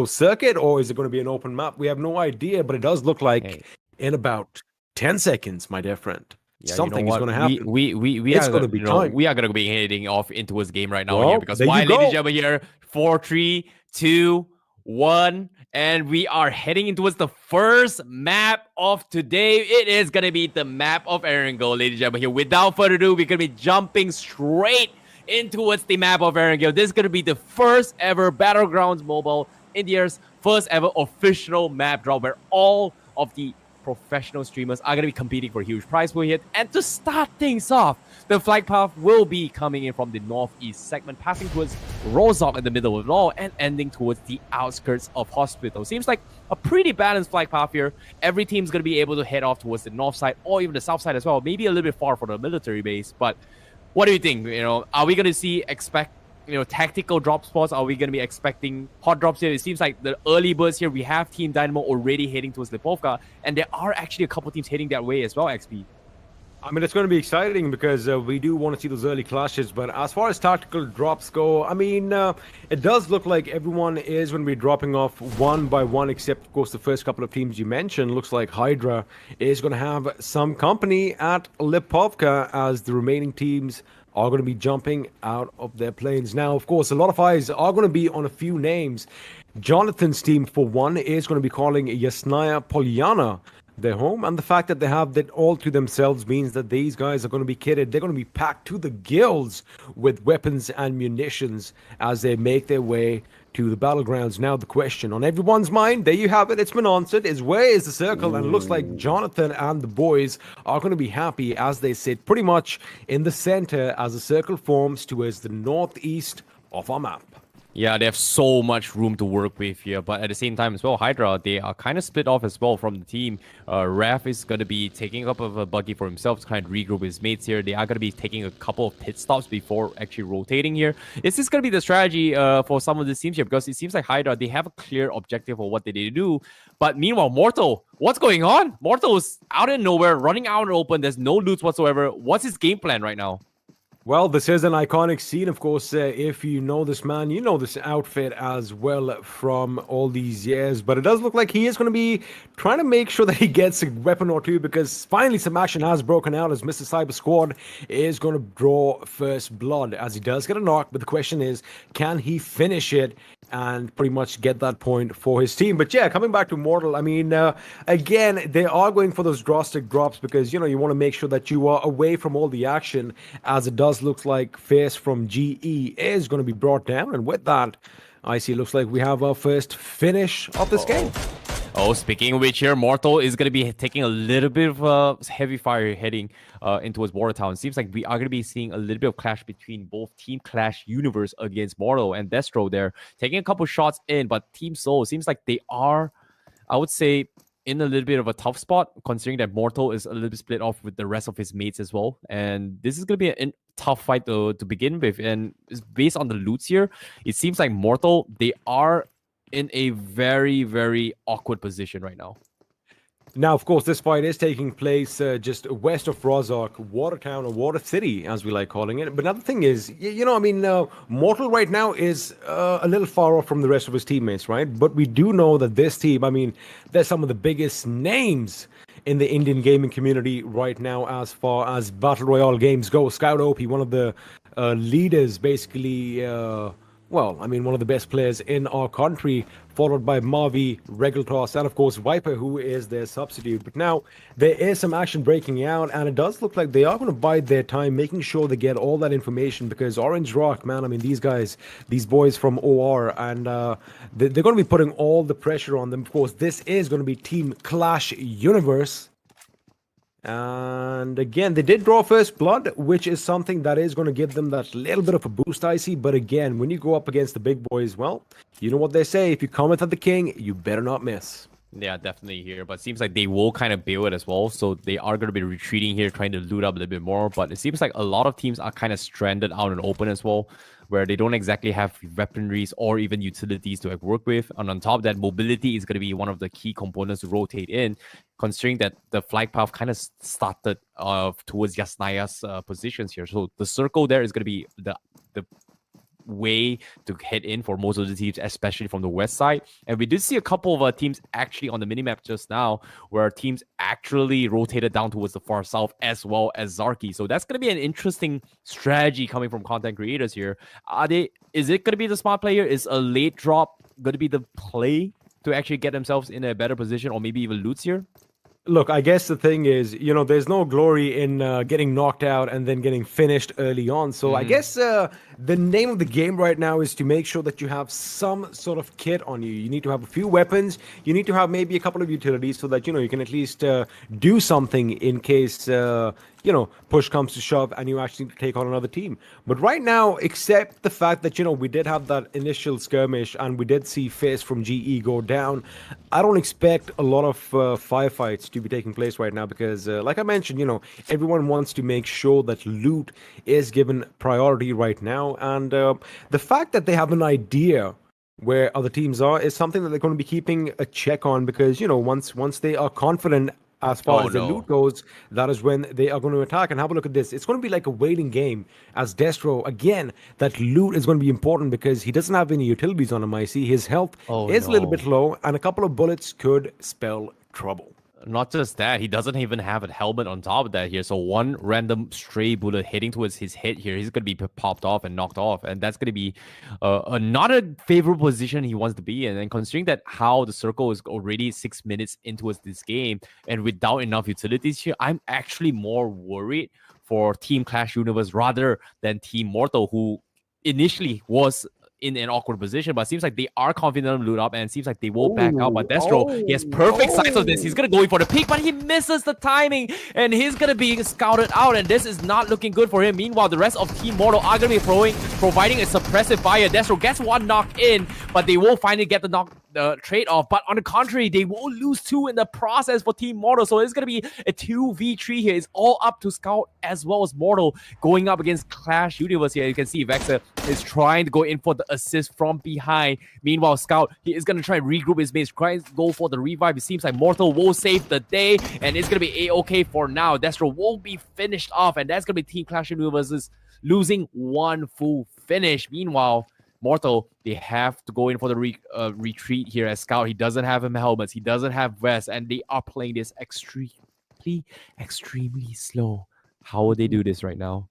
circuit, or is it going to be an open map? We have no idea, but it does look like in about 10 seconds, my dear friend, something is going to happen. It's going to be time. We are going to be heading off into his game right now here, because ladies and gentlemen, here 4, 3, 2, 1, and we are heading into the first map of today. It is going to be the map of Erangel, ladies and gentlemen. Here, without further ado, we're going to be jumping straight into the map of Erangel. This is going to be the first ever Battlegrounds Mobile India's first ever official map drop, where all of the professional streamers are going to be competing for a huge prize pool here. And to start things off, the flight path will be coming in from the northeast segment, passing towards Rozok in the middle of it all, and ending towards the outskirts of Hospital. Seems like a pretty balanced flight path here. Every team's going to be able to head off towards the north side, or even the south side as well. Maybe a little bit far for the military base, but what do you think? Are we going to expect tactical drop spots? Are we going to be expecting hot drops here? It seems like the early birds here, we have Team Dynamo already heading towards Lipovka, and there are actually a couple teams heading that way as well, XP. I mean, it's going to be exciting, because we do want to see those early clashes. But as far as tactical drops go, I mean, it does look like everyone is going to be dropping off one by one, except, of course, the first couple of teams you mentioned. Looks like Hydra is going to have some company at Lipovka, as the remaining teams are going to be jumping out of their planes. Now, of course, a lot of eyes are going to be on a few names. Jonathan's team, for one, is going to be calling Yasnaya Polyana their home, and the fact that they have that all to themselves means that these guys are going to be kitted. They're going to be packed to the gills with weapons and munitions as they make their way to the Battlegrounds. Now, the question on everyone's mind, there you have it, it's been answered, is where is the circle? And it looks like Jonathan and the boys are going to be happy as they sit pretty much in the center as the circle forms towards the northeast of our map. Yeah, they have so much room to work with here, but at the same time as well, Hydra, they are kind of split off as well from the team. Raf is going to be taking up of a buggy for himself to kind of regroup his mates here. They are going to be taking a couple of pit stops before actually rotating here. Is this going to be the strategy for some of the teams here? Because it seems like Hydra, they have a clear objective of what they need to do. But meanwhile, Mortal, what's going on? Mortal is out in nowhere, running out in the open. There's no loot whatsoever. What's his game plan right now? Well, this is an iconic scene, of course. If you know this man, you know this outfit as well from all these years. But it does look like he is going to be trying to make sure that he gets a weapon or two, because finally some action has broken out as Mr. Cyber Squad is going to draw first blood as he does get a knock. But the question is, can he finish it and pretty much get that point for his team? But yeah, coming back to Mortal, I mean, again, they are going for those drastic drops because, you want to make sure that you are away from all the action, as it does look like Face from GE is going to be brought down. And with that, I see it looks like we have our first finish of this game. Oh, speaking of which here, Mortal is going to be taking a little bit of heavy fire heading in towards Watertown. Seems like we are going to be seeing a little bit of clash between both Team Clash Universe against Mortal and Destro there. Taking a couple shots in, but Team Soul seems like they are, I would say, in a little bit of a tough spot, considering that Mortal is a little bit split off with the rest of his mates as well. And this is going to be a tough fight to begin with. And based on the loots here, it seems like Mortal, they are in a very, very awkward position right now. Now, of course, this fight is taking place just west of Rozhok, Watertown, or Water City, as we like calling it. But another thing is, Mortal right now is a little far off from the rest of his teammates, right? But we do know that this team, I mean, they're some of the biggest names in the Indian gaming community right now as far as Battle Royale games go. Scout OP, one of the leaders, basically... one of the best players in our country, followed by Mavi, Regaltoss, and of course Viper, who is their substitute. But now there is some action breaking out, and it does look like they are going to bide their time, making sure they get all that information, because Orange Rock, man, I mean, these guys, these boys from OR, and they're going to be putting all the pressure on them. Of course, this is going to be Team Clash Universe. And again, they did draw first blood, which is something that is going to give them that little bit of a boost, I see. But again, when you go up against the big boys, well, you know what they say. If you comment at the king, you better not miss. Yeah, definitely here. But it seems like they will kind of bail it as well. So they are going to be retreating here, trying to loot up a little bit more. But it seems like a lot of teams are kind of stranded out in open as well, where they don't exactly have weaponries or even utilities to work with. And on top of that, mobility is going to be one of the key components to rotate in, considering that the flight path kind of started towards Yasnaya's positions here. So the circle there is going to be the way to head in for most of the teams, especially from the west side. And we did see a couple of teams actually on the minimap just now, where teams actually rotated down towards the far south as well as Zarki. So that's going to be an interesting strategy coming from content creators here. Is it going to be the smart player? Is a late drop going to be the play to actually get themselves in a better position, or maybe even loots here? Look, I guess the thing is, there's no glory in getting knocked out and then getting finished early on. So I guess the name of the game right now is to make sure that you have some sort of kit on you. You need to have a few weapons. You need to have maybe a couple of utilities so that, you can at least do something in case, push comes to shove and you actually need to take on another team. But right now, except the fact that, we did have that initial skirmish and we did see Face from GE go down, I don't expect a lot of firefights to be taking place right now because, like I mentioned, everyone wants to make sure that loot is given priority right now. And the fact that they have an idea where other teams are is something that they're going to be keeping a check on because, once they are confident as far as the loot goes, that is when they are going to attack. And have a look at this. It's going to be like a waiting game as Destro. Again, that loot is going to be important because he doesn't have any utilities on him, I see. His health is a little bit low, and a couple of bullets could spell trouble. Not just that, he doesn't even have a helmet on top of that here. So one random stray bullet hitting towards his head here, he's going to be popped off and knocked off. And that's going to be not a favorable position he wants to be in. And considering that how the circle is already 6 minutes into this game and without enough utilities here, I'm actually more worried for Team Clash Universe rather than Team Mortal, who initially was in an awkward position, but it seems like they are confident to loot up, and it seems like they will back out. But Destro, he has perfect sights of this. He's going to go in for the peak, but he misses the timing, and he's going to be scouted out, and this is not looking good for him. Meanwhile, the rest of Team Mortal are going to be providing a suppressive fire. Destro gets one knock in, but they will finally get the trade-off. But on the contrary, they will lose 2 in the process for Team Mortal. So it's going to be a 2v3 here. It's all up to Scout as well as Mortal going up against Clash Universe here. You can see Vexer is trying to go in for the assist from behind. Meanwhile, Scout, he is going to try and regroup his mates, try to go for the revive. It seems like Mortal will save the day, and it's going to be A-okay for now. Destro won't be finished off, and that's going to be Team Clash Universe's losing one full finish. Meanwhile, Mortal, they have to go in for the retreat here as Scout. He doesn't have him helmets. He doesn't have vests. And they are playing this extremely slow. How would they do this right now?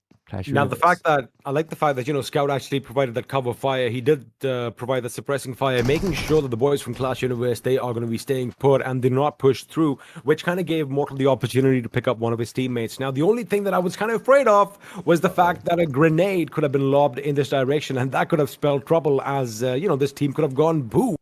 Now, the fact that I like the fact that Scout actually provided that cover fire. He did provide the suppressing fire, making sure that the boys from Clash Universe, they are going to be staying put and did not push through, which kind of gave Mortal the opportunity to pick up one of his teammates. Now, the only thing that I was kind of afraid of was the fact that a grenade could have been lobbed in this direction, and that could have spelled trouble, as this team could have gone boo.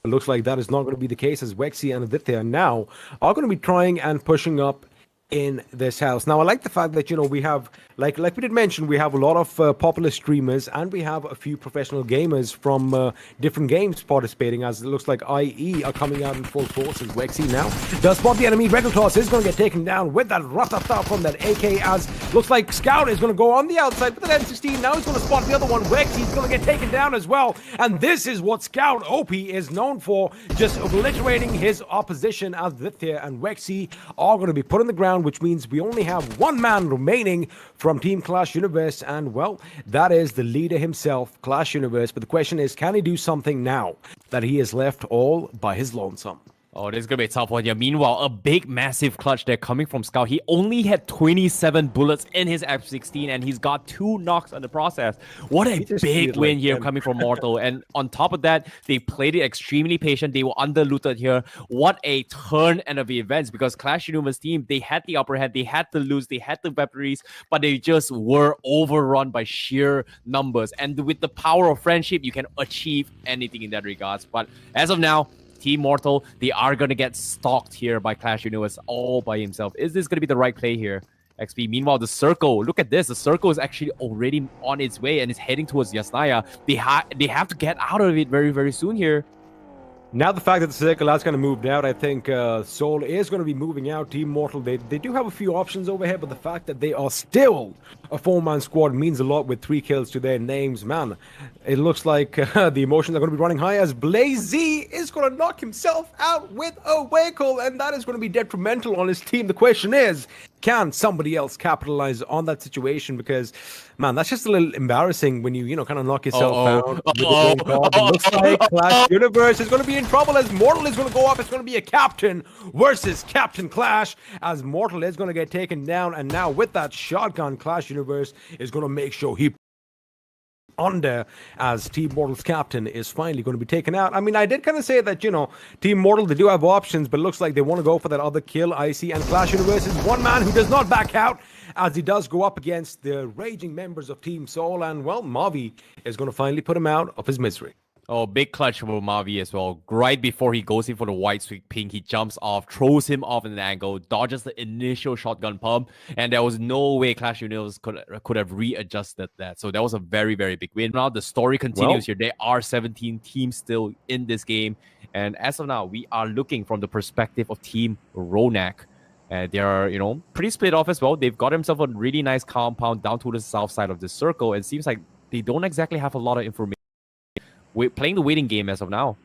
It looks like that is not going to be the case, as Wexy and Aditya now are going to be trying and pushing up in this house. Now, I like the fact that we have, like we did mention, we have a lot of popular streamers, and we have a few professional gamers from different games participating, as it looks like IE are coming out in full force. As Wexy now does spot the enemy. Regulatoss is going to get taken down with that ratata from that AK, as looks like Scout is going to go on the outside with an M16. Now he's going to spot the other one. Wexy is going to get taken down as well, and this is what Scout OP is known for, just obliterating his opposition, as Aditya and Wexy are going to be put on the ground, which means we only have one man remaining from Team Clash Universe, and well, that is the leader himself, Clash Universe. But the question is, can he do something now that he is left all by his lonesome? Oh, this is going to be a tough one here. Meanwhile, a big, massive clutch there coming from Scout. He only had 27 bullets in his F-16, and he's got 2 knocks on the process. What a big win here coming from Mortal. And on top of that, they played it extremely patient. They were under-looted here. What a turn end of the events, because Clash Universe team, they had the upper hand. They had to lose. They had the weaponries, but they just were overrun by sheer numbers. And with the power of friendship, you can achieve anything in that regards. But as of now, Team Mortal, they are going to get stalked here by Clash Universe all by himself. Is this going to be the right play here, XP? Meanwhile, the circle, look at this. The circle is actually already on its way and is heading towards Yasnaya. They have to get out of it very, very soon here. Now, the fact that the circle has kind of moved out, I think Soul is going to be moving out. Team Mortal, they do have a few options over here, but the fact that they are still a 4-man squad means a lot with 3 kills to their names. Man, it looks like the emotions are going to be running high, as Blazy is going to knock himself out with a vehicle, and that is going to be detrimental on his team. The question is, can somebody else capitalize on that situation? Because, man, that's just a little embarrassing when you kind of knock yourself out. It looks like Clash Universe is going to be in trouble, as Mortal is going to go up. It's going to be a captain versus Captain Clash, as Mortal is going to get taken down. And now with that shotgun, Clash Universe is going to make sure he under, as Team Mortal's captain is finally going to be taken out. I mean, I did kind of say that, Team Mortal, they do have options, but it looks like they want to go for that other kill. I see, and Clash Universe is one man who does not back out, as he does go up against the raging members of Team Soul, and well, Mavi is going to finally put him out of his misery. Oh, big clutch for Mavi as well. Right before he goes in for the white sweep ping, he jumps off, throws him off in an angle, dodges the initial shotgun pump, and there was no way Clash Universe could have readjusted that. So that was a very, very big win. Now the story continues here. There are 17 teams still in this game, and as of now, we are looking from the perspective of Team Ronak. They are, pretty split off as well. They've got themselves a really nice compound down to the south side of the circle. It seems like they don't exactly have a lot of information. We're playing the waiting game as of now.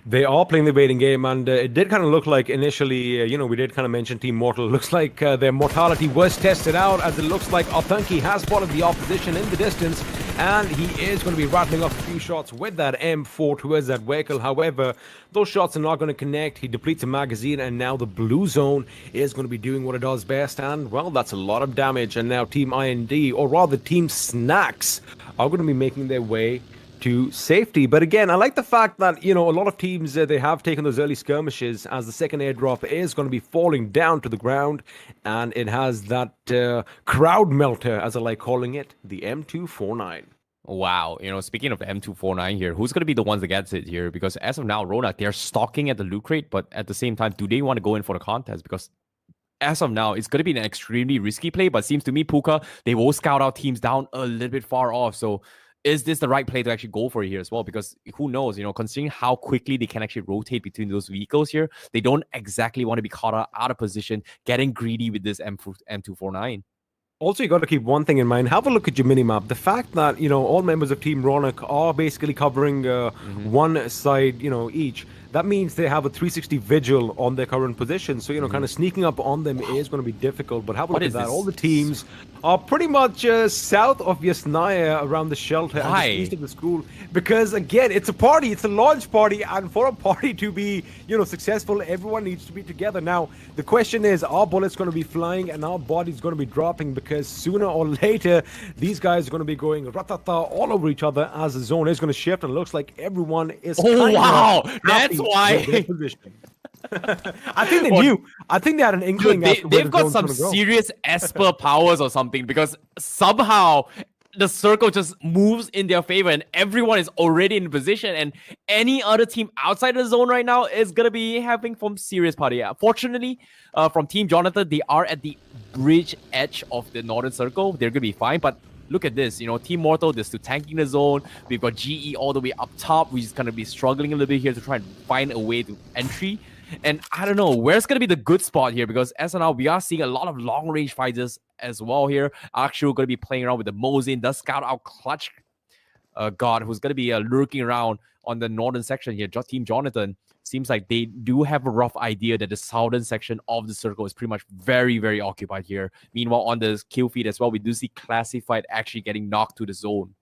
They are playing the waiting game, and it did kind of look like initially, we did kind of mention Team Mortal. Looks like their mortality was tested out, as it looks like Authenki has spotted the opposition in the distance, and he is going to be rattling off a few shots with that M4 towards that vehicle. However, those shots are not going to connect. He depletes a magazine, and now the blue zone is going to be doing what it does best, and well, that's a lot of damage. And now Team IND, or rather Team Snacks, are going to be making their way to safety. But again, I like the fact that, a lot of teams, they have taken those early skirmishes, as the second airdrop is going to be falling down to the ground, and it has that crowd melter, as I like calling it, the M249. Wow, speaking of M249 here, who's going to be the ones that gets it here? Because as of now, Ronak, they're stalking at the loot crate, but at the same time, do they want to go in for the contest? Because as of now, it's going to be an extremely risky play, but it seems to me, Puka, they will scout out teams down a little bit far off. So is this the right play to actually go for here as well? Because who knows, considering how quickly they can actually rotate between those vehicles here, they don't exactly want to be caught out of position, getting greedy with this M249. Also, you got to keep one thing in mind. Have a look at your minimap. The fact that, all members of Team Ronak are basically covering one side, each. that means they have a 360 vigil on their current position. So, kind of sneaking up on them is going to be difficult. But have a look at that. All the teams are pretty much south of Yasnaya around the shelter and just east of the school. Because, again, it's a party. It's a launch party. And for a party to be, successful, everyone needs to be together. Now, the question is, are bullets going to be flying and our bodies going to be dropping? Because sooner or later, these guys are going to be going ratata all over each other as the zone is going to shift. And it looks like everyone is that's why. I think they knew. I think they had an inkling. They've got some serious Esper powers or something, because somehow the circle just moves in their favor and everyone is already in position, and any other team outside the zone right now is going to be having some serious party. Fortunately, from Team Jonathan, they are at the bridge edge of the northern circle. They're going to be fine, but look at this, Team Mortal, they're still tanking the zone. We've got GE all the way up top. We're just going to be struggling a little bit here to try and find a way to entry. And I don't know, where's going to be the good spot here? Because as of now, we are seeing a lot of long-range fighters as well here. Actually, we're going to be playing around with the Mosin, the scout out Clutch God, who's going to be lurking around on the northern section here. Team Jonathan seems like they do have a rough idea that the southern section of the circle is pretty much very, very occupied here. Meanwhile, on the kill feed as well, we do see Classified actually getting knocked to the zone.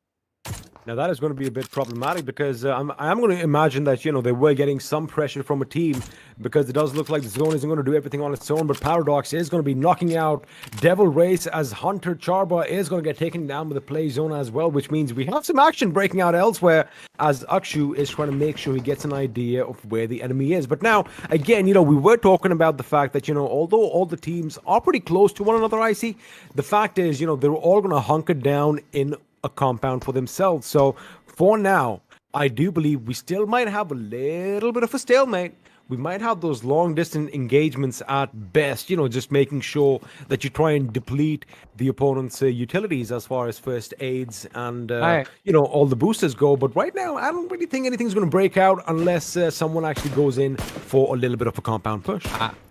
Now, that is going to be a bit problematic because I'm going to imagine that, they were getting some pressure from a team, because it does look like the zone isn't going to do everything on its own. But Paradox is going to be knocking out Devil Race as Hunter Charba is going to get taken down with the play zone as well, which means we have some action breaking out elsewhere as Akshu is trying to make sure he gets an idea of where the enemy is. But now, again, we were talking about the fact that, although all the teams are pretty close to one another, IC, the fact is, they're all going to hunker down in a compound for themselves. So for now, I do believe we still might have a little bit of a stalemate. We might have those long distance engagements at best, just making sure that you try and deplete the opponent's utilities as far as first aids and, all the boosters go. But right now, I don't really think anything's going to break out unless someone actually goes in for a little bit of a compound push.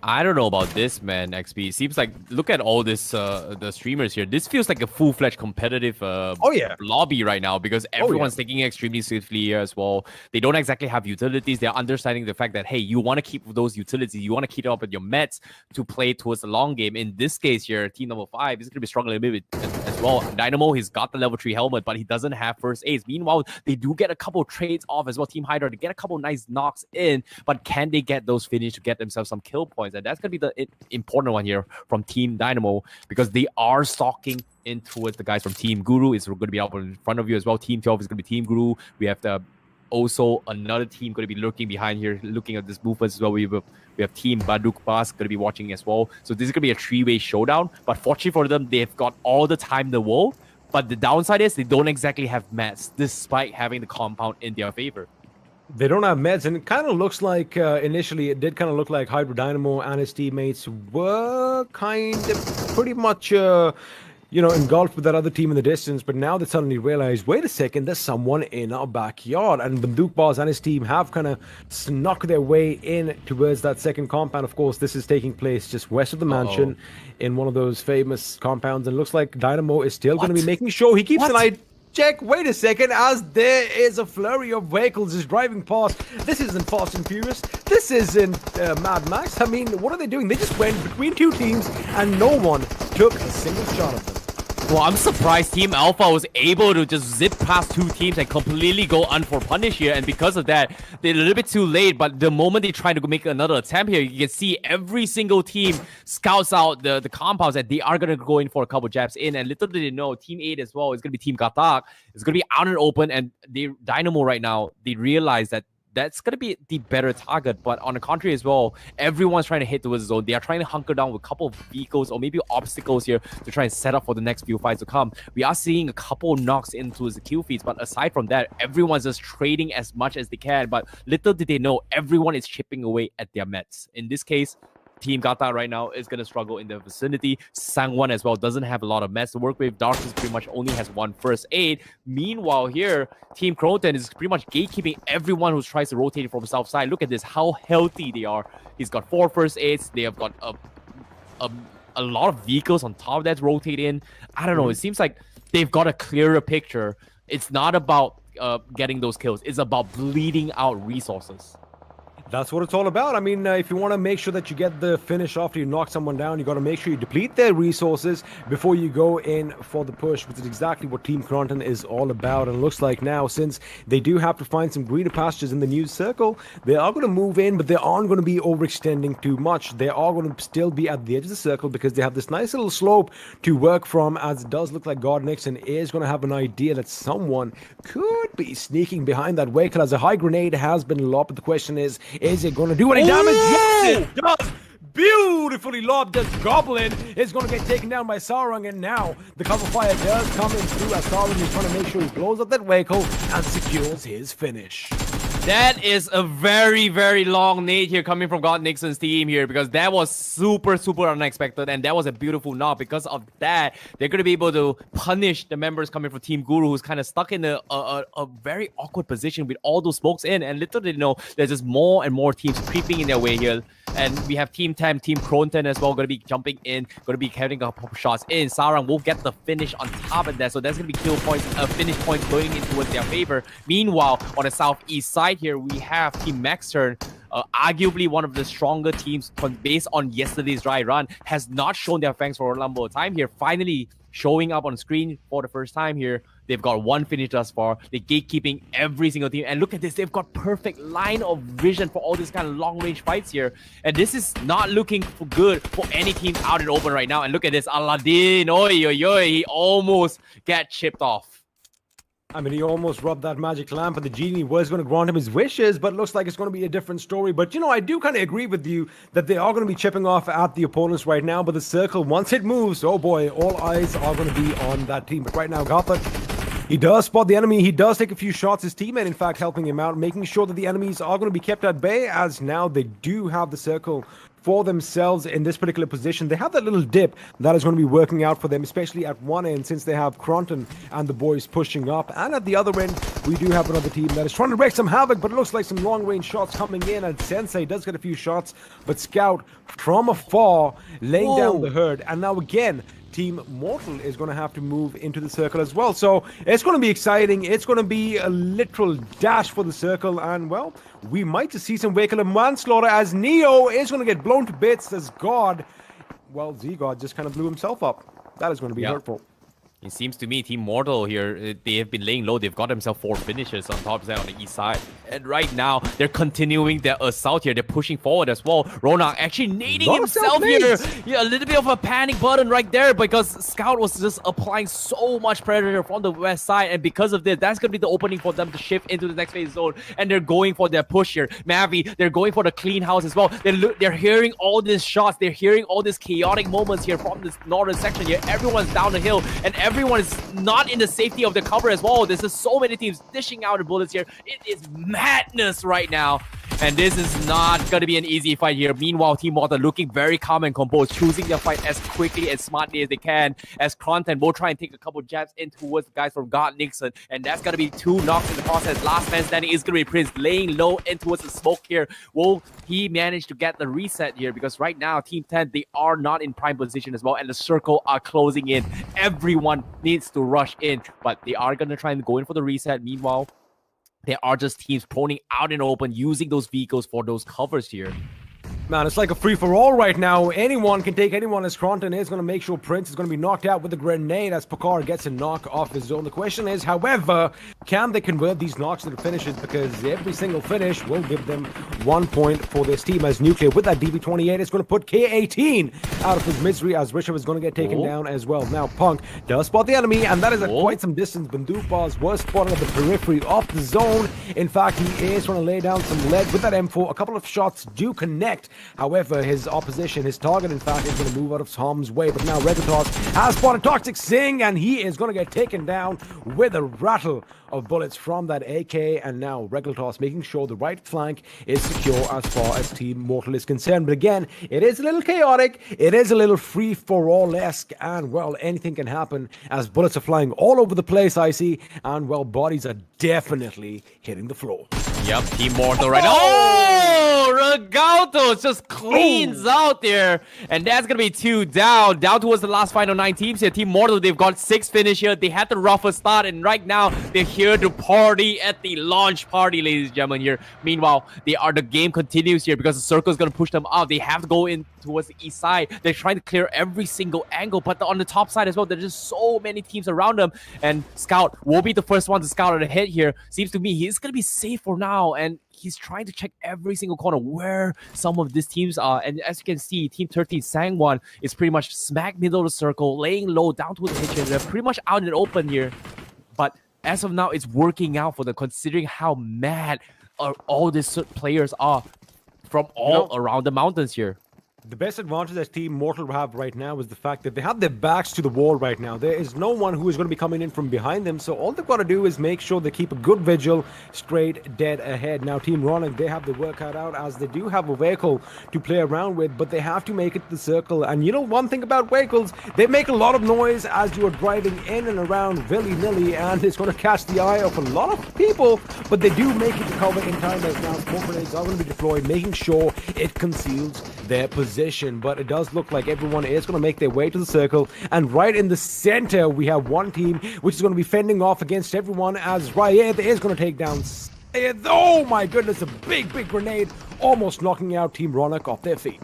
I don't know about this, man, XP. It seems like, look at all this, the streamers here. This feels like a full-fledged competitive lobby right now, because everyone's taking it extremely swiftly here as well. They don't exactly have utilities. They're understanding the fact that, hey, you want to keep those utilities, you want to keep it up with your mets to play towards the long game. In this case here, team number 5 is going to be struggling a bit as well. Dynamo, he's got the level 3 helmet, but he doesn't have first aids. Meanwhile, they do get a couple trades off as well. Team Hydra, they get a couple nice knocks in, but can they get those finished to get themselves some kill points? And that's going to be the important one here from Team Dynamo, because they are stalking in towards the guys from Team Guru. Is going to be up in front of you as well. Team 12 is going to be Team Guru. We have also another team going to be lurking behind here, looking at this movement as well. We have Team Baduk Bas going to be watching as well. So this is going to be a 3-way showdown. But fortunately for them, they've got all the time in the world. But the downside is they don't exactly have mats, despite having the compound in their favor. They don't have meds, and it kind of looks like, initially, it did kind of look like Hydro Dynamo and his teammates were kind of pretty much, engulfed with that other team in the distance. But now they suddenly realize, wait a second, there's someone in our backyard. And Banduk Baz and his team have kind of snuck their way in towards that second compound. Of course, this is taking place just west of the mansion in one of those famous compounds. And it looks like Dynamo is still going to be making sure he keeps an eye. Check, wait a second, as there is a flurry of vehicles just driving past. This isn't Fast and Furious. This isn't Mad Max. I mean, what are they doing? They just went between two teams and no one took a single shot of them. Well, I'm surprised Team Alpha was able to just zip past 2 teams and completely go unpunished here. And because of that, they're a little bit too late. But the moment they try to make another attempt here, you can see every single team scouts out the compounds that they are going to go in for a couple jabs in. And little did they know, Team 8 as well is going to be Team Gatak. It's going to be out and open. And Dynamo right now, they realize that that's going to be the better target. But on the contrary as well, everyone's trying to hit towards the zone. They are trying to hunker down with a couple of vehicles or maybe obstacles here to try and set up for the next few fights to come. We are seeing a couple knocks into the kill feeds, but aside from that, everyone's just trading as much as they can. But little did they know, everyone is chipping away at their mets. In this case, Team Gata right now is going to struggle in the vicinity. Sangwon as well doesn't have a lot of mess to work with. Darkness pretty much only has 1 first aid. Meanwhile here, Team Croton is pretty much gatekeeping everyone who tries to rotate from south side. Look at this, how healthy they are. He's got 4 first aids. They have got a lot of vehicles on top of that rotate in. I don't know, it seems like they've got a clearer picture. It's not about getting those kills. It's about bleeding out resources. That's what it's all about. I mean, if you want to make sure that you get the finish after you knock someone down, you got to make sure you deplete their resources before you go in for the push, which is exactly what Team Cronton is all about. And it looks like now, since they do have to find some greener pastures in the new circle, they are going to move in, but they aren't going to be overextending too much. They are going to still be at the edge of the circle because they have this nice little slope to work from, as it does look like God Nixon is going to have an idea that someone could be sneaking behind that vehicle as a high grenade has been lobbed. But the question is it going to do any damage? Yes, it does. Beautifully lobbed as Goblin is going to get taken down by Sarang, and now the cover fire does come in through as Sarang is trying to make sure he blows up that vehicle and secures his finish. That is a very, very long nade here coming from God Nixon's team here, because that was super, super unexpected, and that was a beautiful knock. Because of that, they're going to be able to punish the members coming from Team Guru, who's kind of stuck in a very awkward position with all those smokes in, and little did they know there's just more and more teams creeping in their way here. And we have Team Tam, Team Cronton as well, going to be jumping in, going to be having a couple shots in. Sarang will get the finish on top of that, so that's going to be kill points, finish points going in towards their favor. Meanwhile, on the southeast side here, we have Team Maxturn, arguably one of the stronger teams based on yesterday's dry run, has not shown their fangs for a number of time here. Finally showing up on screen for the first time here. They've got one finish thus far. They're gatekeeping every single team. And look at this. They've got perfect line of vision for all these kind of long-range fights here. And this is not looking good for any team out in the open right now. And look at this. Aladdin. Oi, oi, oi. He almost got chipped off. I mean, he almost rubbed that magic lamp, and the genie was going to grant him his wishes, but it looks like it's going to be a different story. But, you know, I do kind of agree with you that they are going to be chipping off at the opponents right now, but the circle, once it moves, oh boy, all eyes are going to be on that team. But right now, Garthak, he does spot the enemy. He does take a few shots. His teammate, in fact, helping him out, making sure that the enemies are going to be kept at bay, as now they do have the circle for themselves in this particular position. They have that little dip that is going to be working out for them, especially at one end, since they have Cronton and the boys pushing up. And at the other end, we do have another team that is trying to wreak some havoc, but it looks like some long-range shots coming in, and Sensei does get a few shots, but Scout from afar laying down the herd. And now again, Team Mortal is going to have to move into the circle as well. So it's going to be exciting. It's going to be a literal dash for the circle. And, well, we might just see some vehicular manslaughter as Neo is going to get blown to bits as God. Well, Z-God just kind of blew himself up. That is going to be hurtful. It seems to me Team Mortal here, they have been laying low. They've got themselves 4 finishes on top of that on the east side. And right now, they're continuing their assault here. They're pushing forward as well. Ronak actually nading himself here. Yeah, a little bit of a panic button right there, because Scout was just applying so much pressure from the west side. And because of this, that's going to be the opening for them to shift into the next phase zone. And they're going for their push here. Mavi, they're going for the clean house as well. They're hearing all these shots. They're hearing all these chaotic moments here from this northern section here. Everyone's down the hill, and everyone is not in the safety of the cover as well. There's just so many teams dishing out the bullets here. It is madness right now. And this is not going to be an easy fight here. Meanwhile, Team Mortal looking very calm and composed, choosing their fight as quickly and smartly as they can. As Cronton will try and take a couple jabs in towards the guys from God Nixon. And that's going to be 2 knocks in the process. Last man standing is going to be Prince, laying low in towards the smoke here. Will he manage to get the reset here? Because right now, Team 10, they are not in prime position as well. And the circle are closing in. Everyone needs to rush in. But they are going to try and go in for the reset. Meanwhile, there are just teams proning out in the open, using those vehicles for those covers here. Man, it's like a free-for-all right now. Anyone can take anyone, as Cronton is going to make sure Prince is going to be knocked out with a grenade as Pakar gets a knock off his own. The question is, however, can they convert these knocks into finishes? Because every single finish will give them 1 point for this team, as Nuclear with that DB28 is going to put K18 out of his misery, as Rishabh is going to get taken down as well. Now, Punk does spot the enemy, and that is at quite some distance. Bandupaz was spotted at the periphery of the zone. In fact, he is trying to lay down some lead with that M4. A couple of shots do connect. However, his opposition, his target, in fact, is going to move out of harm's way. But now Regatos has spotted Toxic Singh, and he is going to get taken down with a rattle of bullets from that AK. And now Regatos making sure the right flank is secure as far as Team Mortal is concerned. But again, it is a little chaotic. It is a little free-for-all-esque. And, well, anything can happen as bullets are flying all over the place, I see. And, well, bodies are definitely hitting the floor. Yep, Team Mortal right now. Oh! Regaltos just cleans out there. And that's going to be 2 down. Down towards the last final 9 teams here. Team Mortal, they've got 6 finish here. They had the rougher start. And right now, they're here to party at the launch party, ladies and gentlemen here. Meanwhile, the game continues here because the circle is going to push them out. They have to go in towards the east side. They're trying to clear every single angle. But on the top side as well, there's just so many teams around them. And Scout will be the first one to scout ahead here. Seems to me he's going to be safe for now. And he's trying to check every single corner where some of these teams are. And as you can see, Team 13 Sangwon is pretty much smack middle of the circle, laying low down to the kitchen. They're pretty much out in the open here. But as of now, it's working out for them, considering how mad all these players are from all around the mountains here. The best advantage that Team Mortal have right now is the fact that they have their backs to the wall right now. There is no one who is going to be coming in from behind them, so all they've got to do is make sure they keep a good vigil straight dead ahead. Now, Team Ronak, they have the workout out as they do have a vehicle to play around with, but they have to make it to the circle. And you know one thing about vehicles, they make a lot of noise as you are driving in and around willy-nilly, and it's going to catch the eye of a lot of people, but they do make it to cover in time as now smoke grenades are going to be deployed, making sure it conceals their position. But it does look like everyone is going to make their way to the circle, and right in the center we have one team which is going to be fending off against everyone as Ryed is going to take down Syed. Oh my goodness, a big grenade almost knocking out Team Ronak off their feet.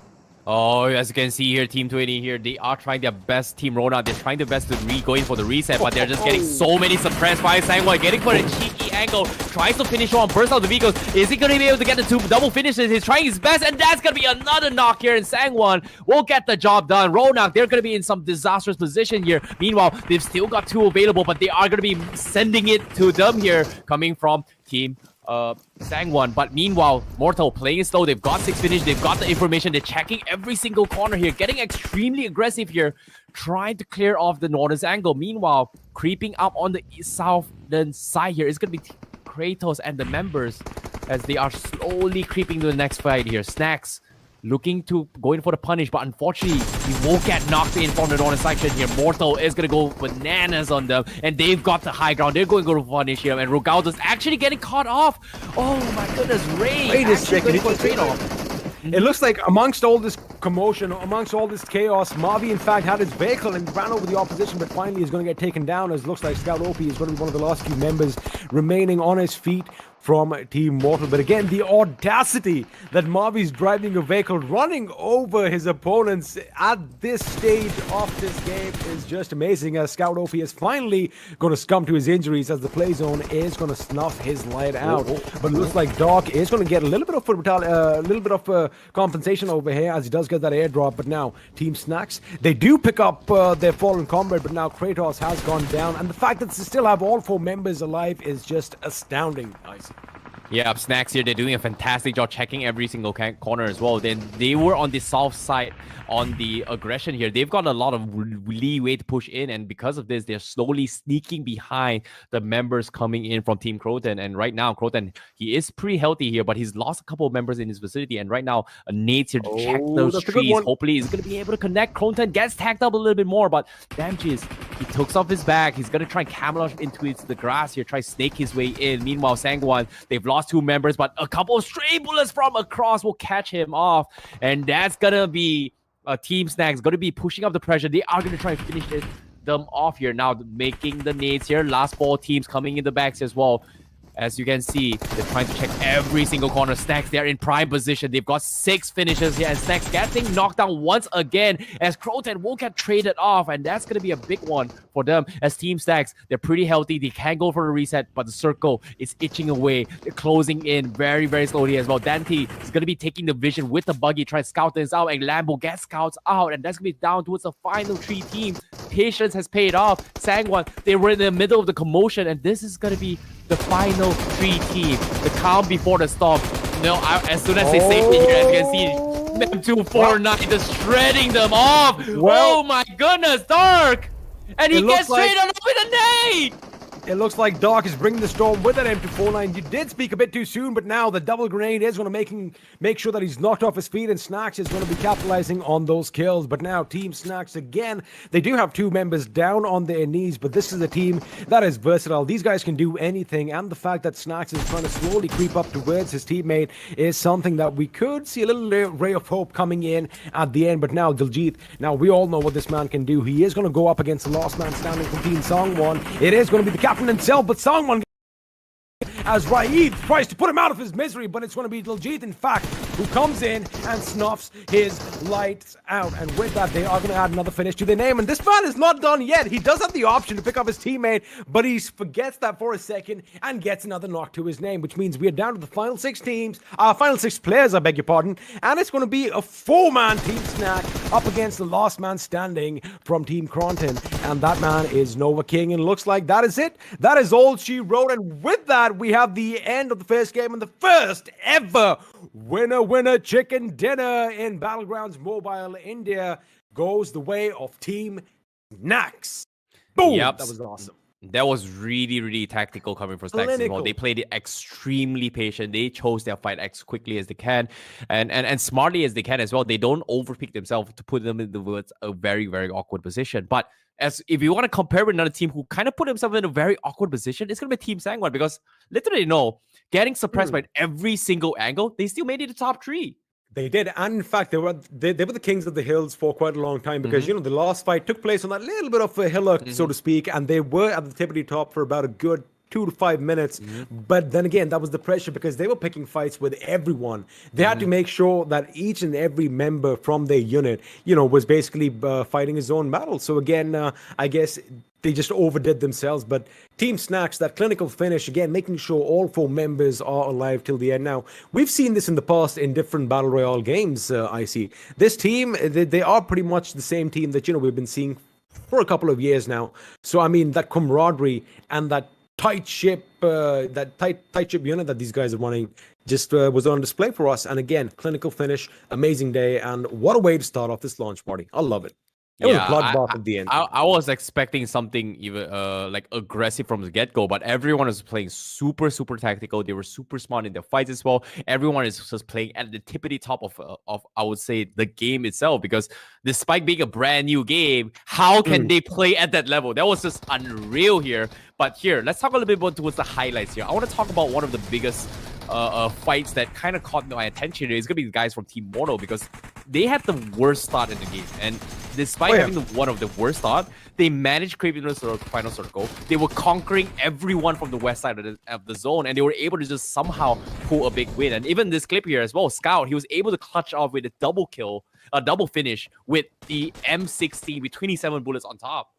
Oh, as you can see here, Team 20 here, they are trying their best. Team Rona, they're trying their best to go in for the reset, but they're just getting so many suppressed by Sangwon, getting for a cheeky angle, tries to finish on, burst out the vehicles. Is he going to be able to get the 2 double finishes? He's trying his best, and that's going to be another knock here, and Sangwon will get the job done. Ronak, they're going to be in some disastrous position here. Meanwhile, they've still got 2 available, but they are going to be sending it to them here, coming from Team Sangwon. But meanwhile, Mortal playing it slow. They've got 6 finish. They've got the information. They're checking every single corner here, getting extremely aggressive here, trying to clear off the northern angle. Meanwhile, creeping up on the southern side here is going to be Kratos and the members as they are slowly creeping to the next fight here. Snacks looking to go in for the punish, but unfortunately, he won't get knocked in from the northern section here. Mortal is going to go bananas on them, and they've got the high ground. They're going to go to punish here, and Rogaldo's actually getting caught off. Oh my goodness, Ray! Wait a second, it looks like amongst all this commotion, amongst all this chaos, Mavi in fact had his vehicle and ran over the opposition, but finally is going to get taken down, as it looks like Scout OP is going to be one of the last few members remaining on his feet from Team Mortal. But again, the audacity that Mavi's driving a vehicle, running over his opponents at this stage of this game is just amazing, as Scout OP is finally going to succumb to his injuries as the play zone is going to snuff his light out. But it looks like Doc is going to get a little bit of compensation over here as he does get that airdrop. But now Team Snacks, they do pick up their fallen comrade, but now Kratos has gone down, and the fact that they still have all 4 members alive is just astounding. Nice. Yeah, Snacks here, they're doing a fantastic job checking every single corner as well. Then they were on the south side on the aggression here. They've got a lot of leeway to push in, and because of this, they're slowly sneaking behind the members coming in from Team Croton. And right now, Croton, he is pretty healthy here, but he's lost a couple of members in his vicinity. And right now, Nate's here to check those trees. Hopefully, he's going to be able to connect. Croton gets tagged up a little bit more, but damages. He takes off his back. He's going to try and camouflage into the grass here, try to snake his way in. Meanwhile, Sangwon, they've lost 2 members, but a couple of stray bullets from across will catch him off. And that's going to be Team Snacks going to be pushing up the pressure. They are going to try and finish them off here. Now making the nades here. Last 4 teams coming in the backs as well. As you can see, they're trying to check every single corner. Snacks, they're in prime position. They've got 6 finishes here, and Snacks getting knocked down once again as Croton will get traded off, and that's going to be a big one for them. As Team Snacks, they're pretty healthy. They can go for a reset, but the circle is itching away. They're closing in very, very slowly as well. Dante is going to be taking the vision with the buggy, trying to scout this out, and Lambo gets scouts out, and that's going to be down towards the final 3 teams. Patience has paid off. Sangwon, they were in the middle of the commotion, and this is going to be the final 3 teams. The calm before the storm. As soon as they safely here, as you can see, Mem 249 just shredding them off. Oh my goodness, Dark! And he gets straight on with a nade! It looks like Dark is bringing the storm with that M249. You did speak a bit too soon, but now the double grenade is going to make sure that he's knocked off his feet, and Snacks is going to be capitalizing on those kills. But now Team Snacks again, they do have 2 members down on their knees, but this is a team that is versatile. These guys can do anything, and the fact that Snacks is trying to slowly creep up towards his teammate is something that we could see a little ray of hope coming in at the end. But now Diljit, now we all know what this man can do. He is going to go up against the last man standing from Team Sangwon. It is going to be the captain himself, but Sangwon, as Raid tries to put him out of his misery, but it's going to be Diljit, in fact, who comes in and snuffs his lights out. And with that, they are going to add another finish to their name. And this man is not done yet. He does have the option to pick up his teammate, but he forgets that for a second and gets another knock to his name, which means we are down to the final 6 players, I beg your pardon. And it's going to be a 4-man Team Snack up against the last man standing from Team Cronton. And that man is Nova King. And looks like that is it. That is all she wrote. And with that, we have the end of the first game and the first ever winner chicken dinner in Battlegrounds Mobile India goes the way of Team Nax. Boom! Yep. That was awesome. That was really, really tactical coming from Stacks as well. They played it extremely patient. They chose their fight as quickly as they can and smartly as they can as well. They don't overpick themselves to put them in a very, very awkward position. But as if you want to compare with another team who kind of put themselves in a very awkward position, it's going to be Team Sangwon, because literally, getting suppressed by every single angle, they still made it to top 3. They did, and in fact, they were the kings of the hills for quite a long time, because the last fight took place on that little bit of a hillock, so to speak, and they were at the tippity top for about a good 2 to 5 minutes. But then again, that was the pressure, because they were picking fights with everyone. They had to make sure that each and every member from their unit, was basically fighting his own battle. So again, I guess they just overdid themselves. But Team Snacks, that clinical finish, again, making sure all 4 members are alive till the end. Now, we've seen this in the past in different Battle Royale games, I see. This team, they are pretty much the same team that, we've been seeing for a couple of years now. So, I mean, that camaraderie and that tight ship unit that these guys are running just was on display for us. And again, clinical finish, amazing day, and what a way to start off this launch party. I love it. It was a bloodbath at the end. I was expecting something even like aggressive from the get-go, but everyone was playing super, super tactical. They were super smart in their fights as well. Everyone is just playing at the tippity top of I would say, the game itself, because despite being a brand new game, how can they play at that level? That was just unreal here. But here, let's talk a little bit about towards the highlights here. I want to talk about one of the biggest fights that kind of caught my attention. It's going to be the guys from Team Mono, because they had the worst start in the game. And despite having one of the worst start, they managed creeping into the final circle. They were conquering everyone from the west side of the zone, and they were able to just somehow pull a big win. And even this clip here as well, Scout, he was able to clutch off with a double kill, a double finish with the M16 with 27 bullets on top.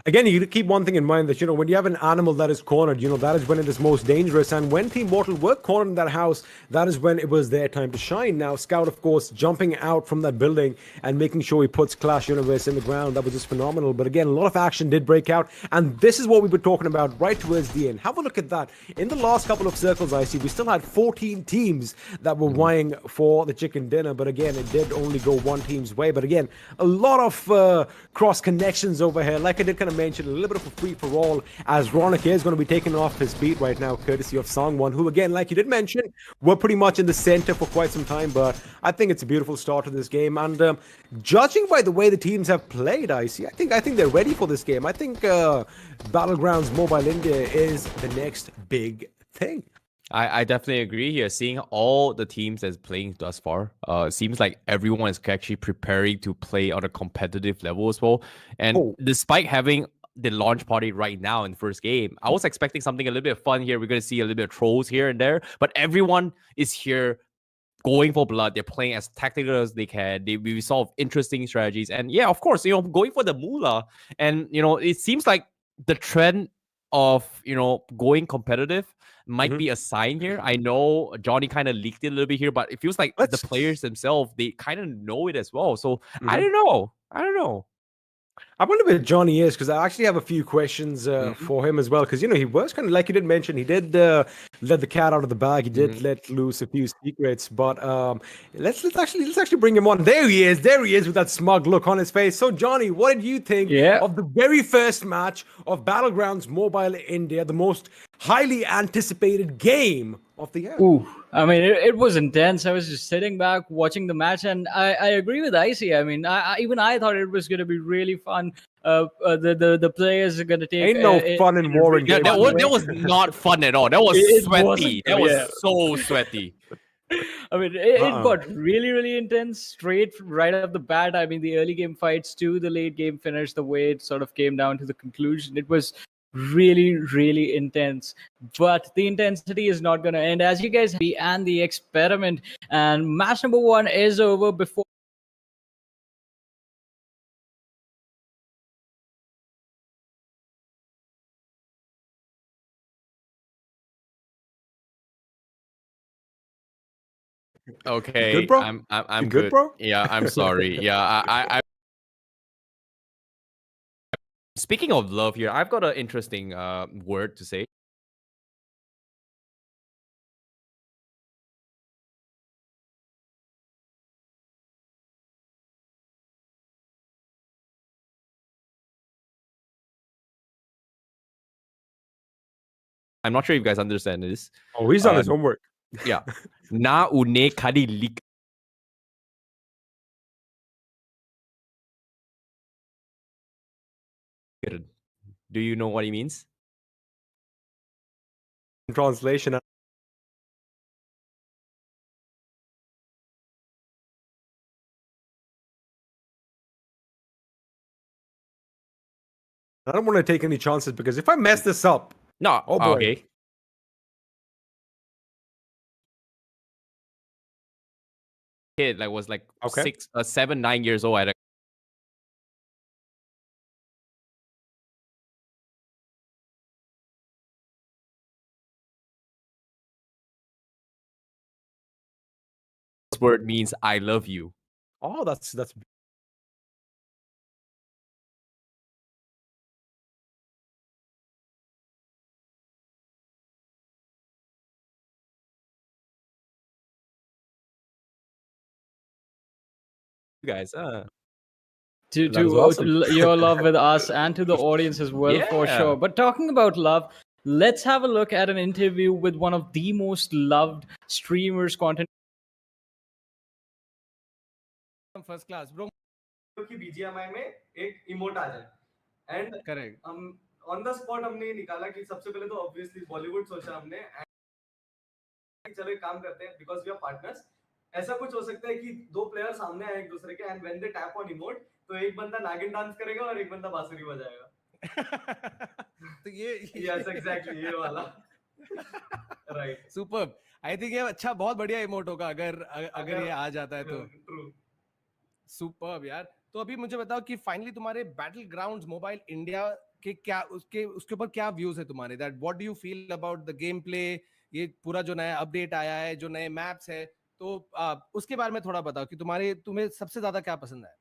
Again, you keep one thing in mind, that, when you have an animal that is cornered, that is when it is most dangerous. And when Team Mortal were cornered in that house, that is when it was their time to shine. Now, Scout, of course, jumping out from that building and making sure he puts Clash Universe in the ground, that was just phenomenal. But again, a lot of action did break out. And this is what we were talking about right towards the end. Have a look at that. In the last couple of circles, I see, we still had 14 teams that were vying for the chicken dinner. But again, it did only go one team's way. But again, a lot of cross connections over here. Like I did kind of mention, a little bit of a free-for-all, as Ronak is going to be taken off his feet right now, courtesy of Sangwon, who, again, like you did mention, were pretty much in the center for quite some time. But I think it's a beautiful start to this game. And judging by the way the teams have played, I think they're ready for this game. I think Battlegrounds Mobile India is the next big thing. I definitely agree here. Seeing all the teams that's playing thus far, seems like everyone is actually preparing to play on a competitive level as well. And despite having the launch party right now in the first game, I was expecting something a little bit fun here. We're going to see a little bit of trolls here and there, but everyone is here going for blood. They're playing as tactical as they can. We saw interesting strategies. And yeah, of course, going for the moolah. And, it seems like the trend of, going competitive might be a sign here. I know Johnny kind of leaked it a little bit here, but it feels like the players themselves, they kind of know it as well. So I don't know. I wonder where Johnny is because I actually have a few questions for him as well. Because he was kind of like you did mention, he did let the cat out of the bag. He did let loose a few secrets. But let's actually bring him on. There he is. There he is with that smug look on his face. So Johnny, what did you think of the very first match of Battlegrounds Mobile India, the most highly anticipated game of the year? Ooh, I mean, it was intense. I was just sitting back watching the match, and I agree with Icy. I mean, even I thought it was going to be really fun. The players are going to take. Ain't no fun in war and Yeah, games. that was not fun at all. That was It sweaty. wasn't, That was yeah. so sweaty. I mean, it got really, really intense straight right off the bat. I mean, the early game fights to the late game finish, the way it sort of came down to the conclusion, it was really, really intense. But the intensity is not going to end. As you guys be and the experiment, and match number 1 is over before. Okay, good, bro? I'm You good, good, bro? Yeah, I'm sorry. Yeah, I. Speaking of love here, I've got an interesting word to say. I'm not sure if you guys understand this. Oh, he's on his homework. Yeah. Na une khadi lik. Do you know what he means? Translation. I don't want to take any chances because if I mess this up, No. oh boy. Okay. Kid was like Okay. 6, 7, 9 years old. This word means I love you. Oh, that's You guys. To That is awesome. your love with us and to the audience as well, for Yeah. sure. But talking about love, let's have a look at an interview with one of the most loved streamers, content. First class bro कि BGMI में एक emote आ जाए and correct हम on the spot हमने ये निकाला कि सबसे पहले तो ऑब्वियसली बॉलीवुड सोचा हमने and चलो एक काम करते हैं बिकॉज वी आर पार्टनर्स ऐसा कुछ हो सकता है कि दो प्लेयर सामने आए एक दूसरे के and when they tap on emote तो एक बंदा नागिन डांस करेगा और एक बंदा बांसुरी बजाएगा तो ये यस एग्जैक्टली ये वाला राइट सुपर्ब आई थिंक ये अच्छा बहुत बढ़िया इमोट होगा अगर ये आ जाता है तो ट्रू सुपर्ब यार तो अभी मुझे बताओ कि फाइनली तुम्हारे बैटल ग्राउंड्स मोबाइल इंडिया के क्या उसके ऊपर क्या व्यूज है तुम्हारे that what do you feel about the game play ये पूरा जो नया अपडेट आया है जो नए मैप्स है तो उसके बारे में थोड़ा बताओ कि तुम्हें सबसे ज्यादा क्या पसंद है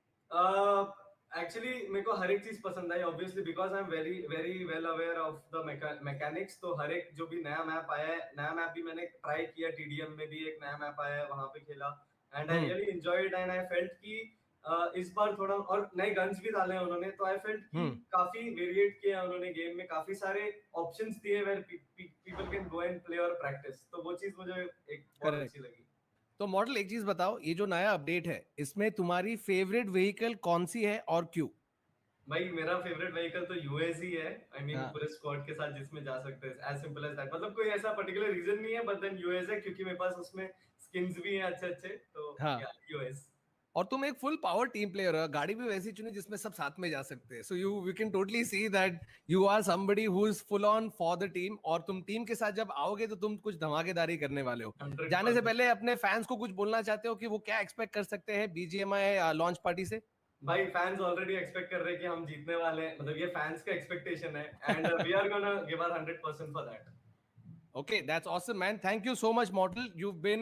एक्चुअली मेरे को हर एक चीज पसंद I obviously because I am very very well aware of the mechanics तो हर एक जो भी नया मैप आया है नया मैप भी मैंने ट्राई किया टीडीएम में भी एक नया मैप आया है वहां पे खेला and I really enjoyed and I felt कि इस बार थोड़ा और नए गन्स भी डाले हैं उन्होंने तो आई फेल्ट कि काफी वेरिएट किया है उन्होंने गेम में काफी सारे ऑप्शंस दिए where people can go and play और प्रैक्टिस तो वो चीज मुझे एक बहुत अच्छी लगी तो मॉडल एक चीज बताओ ये जो नया अपडेट है इसमें तुम्हारी फेवरेट व्हीकल कौन सी है और क्यों भाई मेरा फेवरेट व्हीकल तो यूएस ही है आई मीन पूरे स्क्वाड के साथ जिसमें जा सकते हैं एज सिंपल एज दैट मतलब कोई ऐसा पर्टिकुलर रीजन नहीं है बट देन यूएस है क्योंकि मेरे पास उसमें स्किन्स भी हैं अच्छे अच्छे तो यूएस और तुम एक फुल पावर टीम प्लेयर हो गाड़ी भी वैसी चुनी जिसमें सब साथ में जा सकते हैं so you can totally see that you are somebody who is full on for the team और तुम टीम के साथ जब आओगे तो तुम कुछ धमाकेदारी करने वाले हो 100%. जाने से पहले अपने फैंस को कुछ बोलना चाहते हो कि वो क्या एक्सपेक्ट कर सकते हैं बीजीएमआई लॉन्च पार्टी से भाई फैंस ऑलरेडी एक्सपेक्ट कर रहे हैं कि हम जीतने वाले हैं मतलब ये फैंस का एक्सपेक्टेशन है and we are gonna give our 100% for that Okay, that's awesome, man. Thank you so much, Mortal. You've been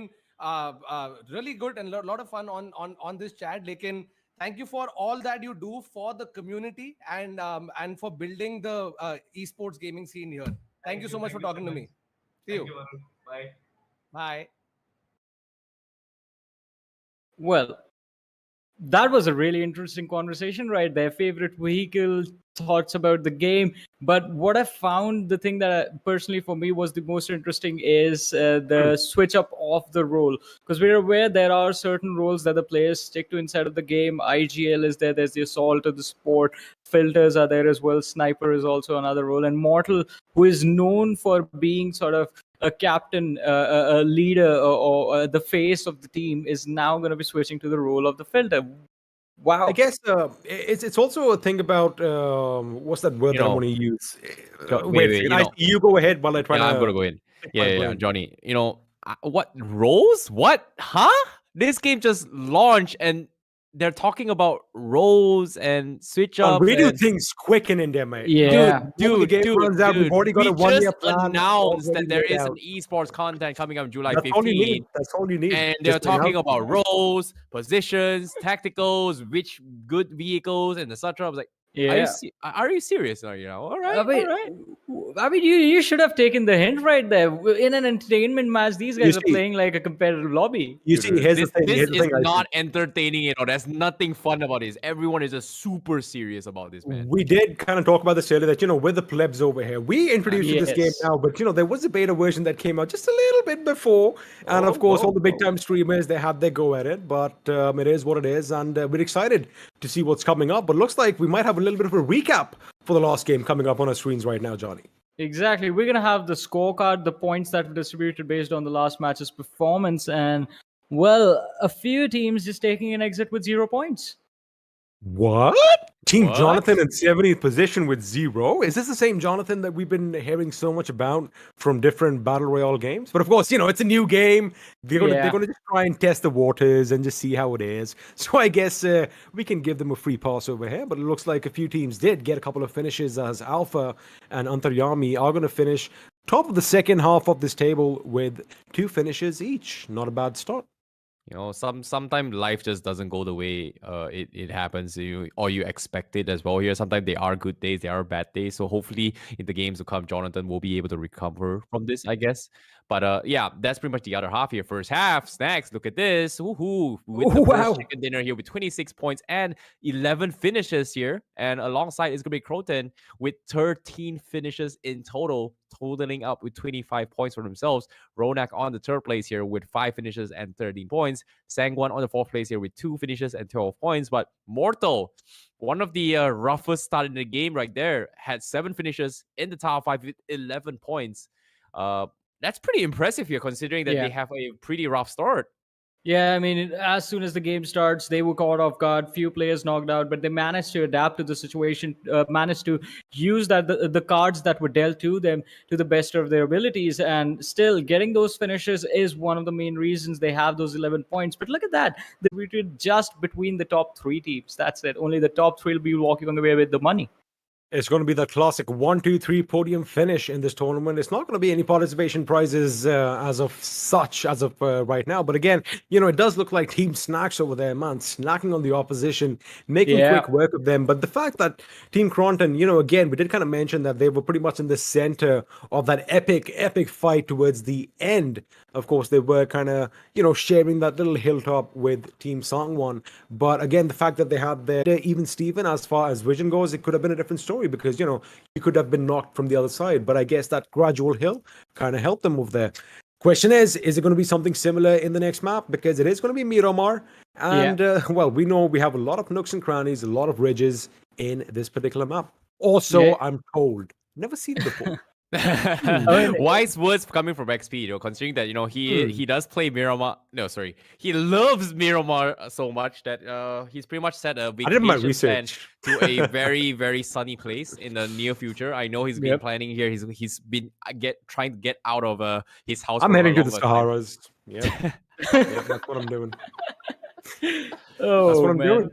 really good and lot of fun on this chat. लेकिन Thank you for all that you do for the community and for building the esports gaming scene here. Thank you so much for talking to me. See Thank you. you, Varun. Bye. Bye. Well, that was a really interesting conversation right there. Favorite vehicle, thoughts about the game. But what I found, the thing that personally for me was the most interesting is the switch up of the role. Because we're aware there are certain roles that the players stick to inside of the game. IGL is there, there's the assault of the sport, filters are there as well, sniper is also another role, and Mortal, who is known for being sort of a captain, a leader, or the face of the team, is now going to be switching to the role of the filter. Wow. I guess it's also a thing about what's that word You that I know, want to use? wait, Wait a second. you know, You go ahead while I try yeah, I'm gonna to go in. pick Yeah, my yeah, yeah, brain. Johnny. You know, what roles? What? Huh? This game just launched, and they're talking about roles and switch John, ups we do and things quick in India, mate. Yeah. Before the game runs out, we've already got We a 1 year just plan announced already that there laid is out. an esports content coming up July That's all you 15. need. That's all you need. And Just they're talking announce about roles, positions, tacticals, which good vehicles, and etc. I was like, Yeah. are you serious? Are you know? All right, I mean, all right. you should have taken the hint right there. In an entertainment match, these You guys are see- playing like a competitive lobby. You see, here's the thing. This Here's the is thing. I not entertaining at all. There's nothing fun about this. Everyone is just super serious about this, man. We did kind of talk about this earlier that, we're the plebs over here. We introduced you to this game Yes. now, but, there was a beta version that came out just a little bit before. And of course, all the big time streamers, they had their go at it, but it is what it is. And we're excited to see what's coming up. But looks like we might have a little bit of a recap for the last game coming up on our screens right now, Johnny. Exactly. We're going to have the scorecard, the points that were distributed based on the last match's performance. And, well, a few teams just taking an exit with 0 points. What? Team What? Jonathan in 70th position with 0? Is this the same Jonathan that we've been hearing so much about from different Battle Royale games? But of course, it's a new game. They're going to just try and test the waters and just see how it is. So I guess we can give them a free pass over here. But it looks like a few teams did get a couple of finishes, as Alpha and Antaryami are going to finish top of the second half of this table with 2 finishes each. Not a bad start. You know, sometimes life just doesn't go the way it happens or you expect it as well. Here, sometimes there are good days, there are bad days. So hopefully, in the games to come, Jonathan will be able to recover from this, I guess. But yeah, that's pretty much the other half here. First half, Snacks, look at this. Woohoo! With the first chicken dinner here with 26 points and 11 finishes here. And alongside is going to be Croton with 13 finishes in total, totaling up with 25 points for themselves. Ronak on the third place here with 5 finishes and 13 points. Sangwon on the fourth place here with 2 finishes and 12 points. But Mortal, one of the roughest start in the game right there, had 7 finishes in the top 5 with 11 points. That's pretty impressive here, considering that they have a pretty rough start. Yeah, I mean, as soon as the game starts, they were caught off guard. Few players knocked out, but they managed to adapt to the situation. Managed to use the cards that were dealt to them to the best of their abilities, and still getting those finishes is one of the main reasons they have those 11 points. But look at that, they were just between the top 3 teams. That's it. Only the top 3 will be walking away with the money. It's going to be the classic 1, 2, 3 podium finish in this tournament. It's not going to be any participation prizes as of right now. But again, it does look like Team Snacks over there, man, snacking on the opposition, making quick work of them. But the fact that Team Croton, again, we did kind of mention that they were pretty much in the center of that epic fight towards the end. Of course, they were kind of, sharing that little hilltop with Team Sangwon. But again, the fact that they had their even Steven, as far as vision goes, it could have been a different story because, you could have been knocked from the other side. But I guess that gradual hill kind of helped them move there. Question is it going to be something similar in the next map? Because it is going to be Miramar. And, well, we know we have a lot of nooks and crannies, a lot of ridges in this particular map. Also, I'm told, never seen it before. Wise words coming from XP, considering that he does play Miramar. No, sorry, he loves Miramar so much that he's pretty much set a vacation plan to a very, very sunny place in the near future. I know he's been planning here. He's been trying to get out of his house. I'm heading to the Saharas. Yeah, that's what I'm doing. Oh, that's what I'm man. doing.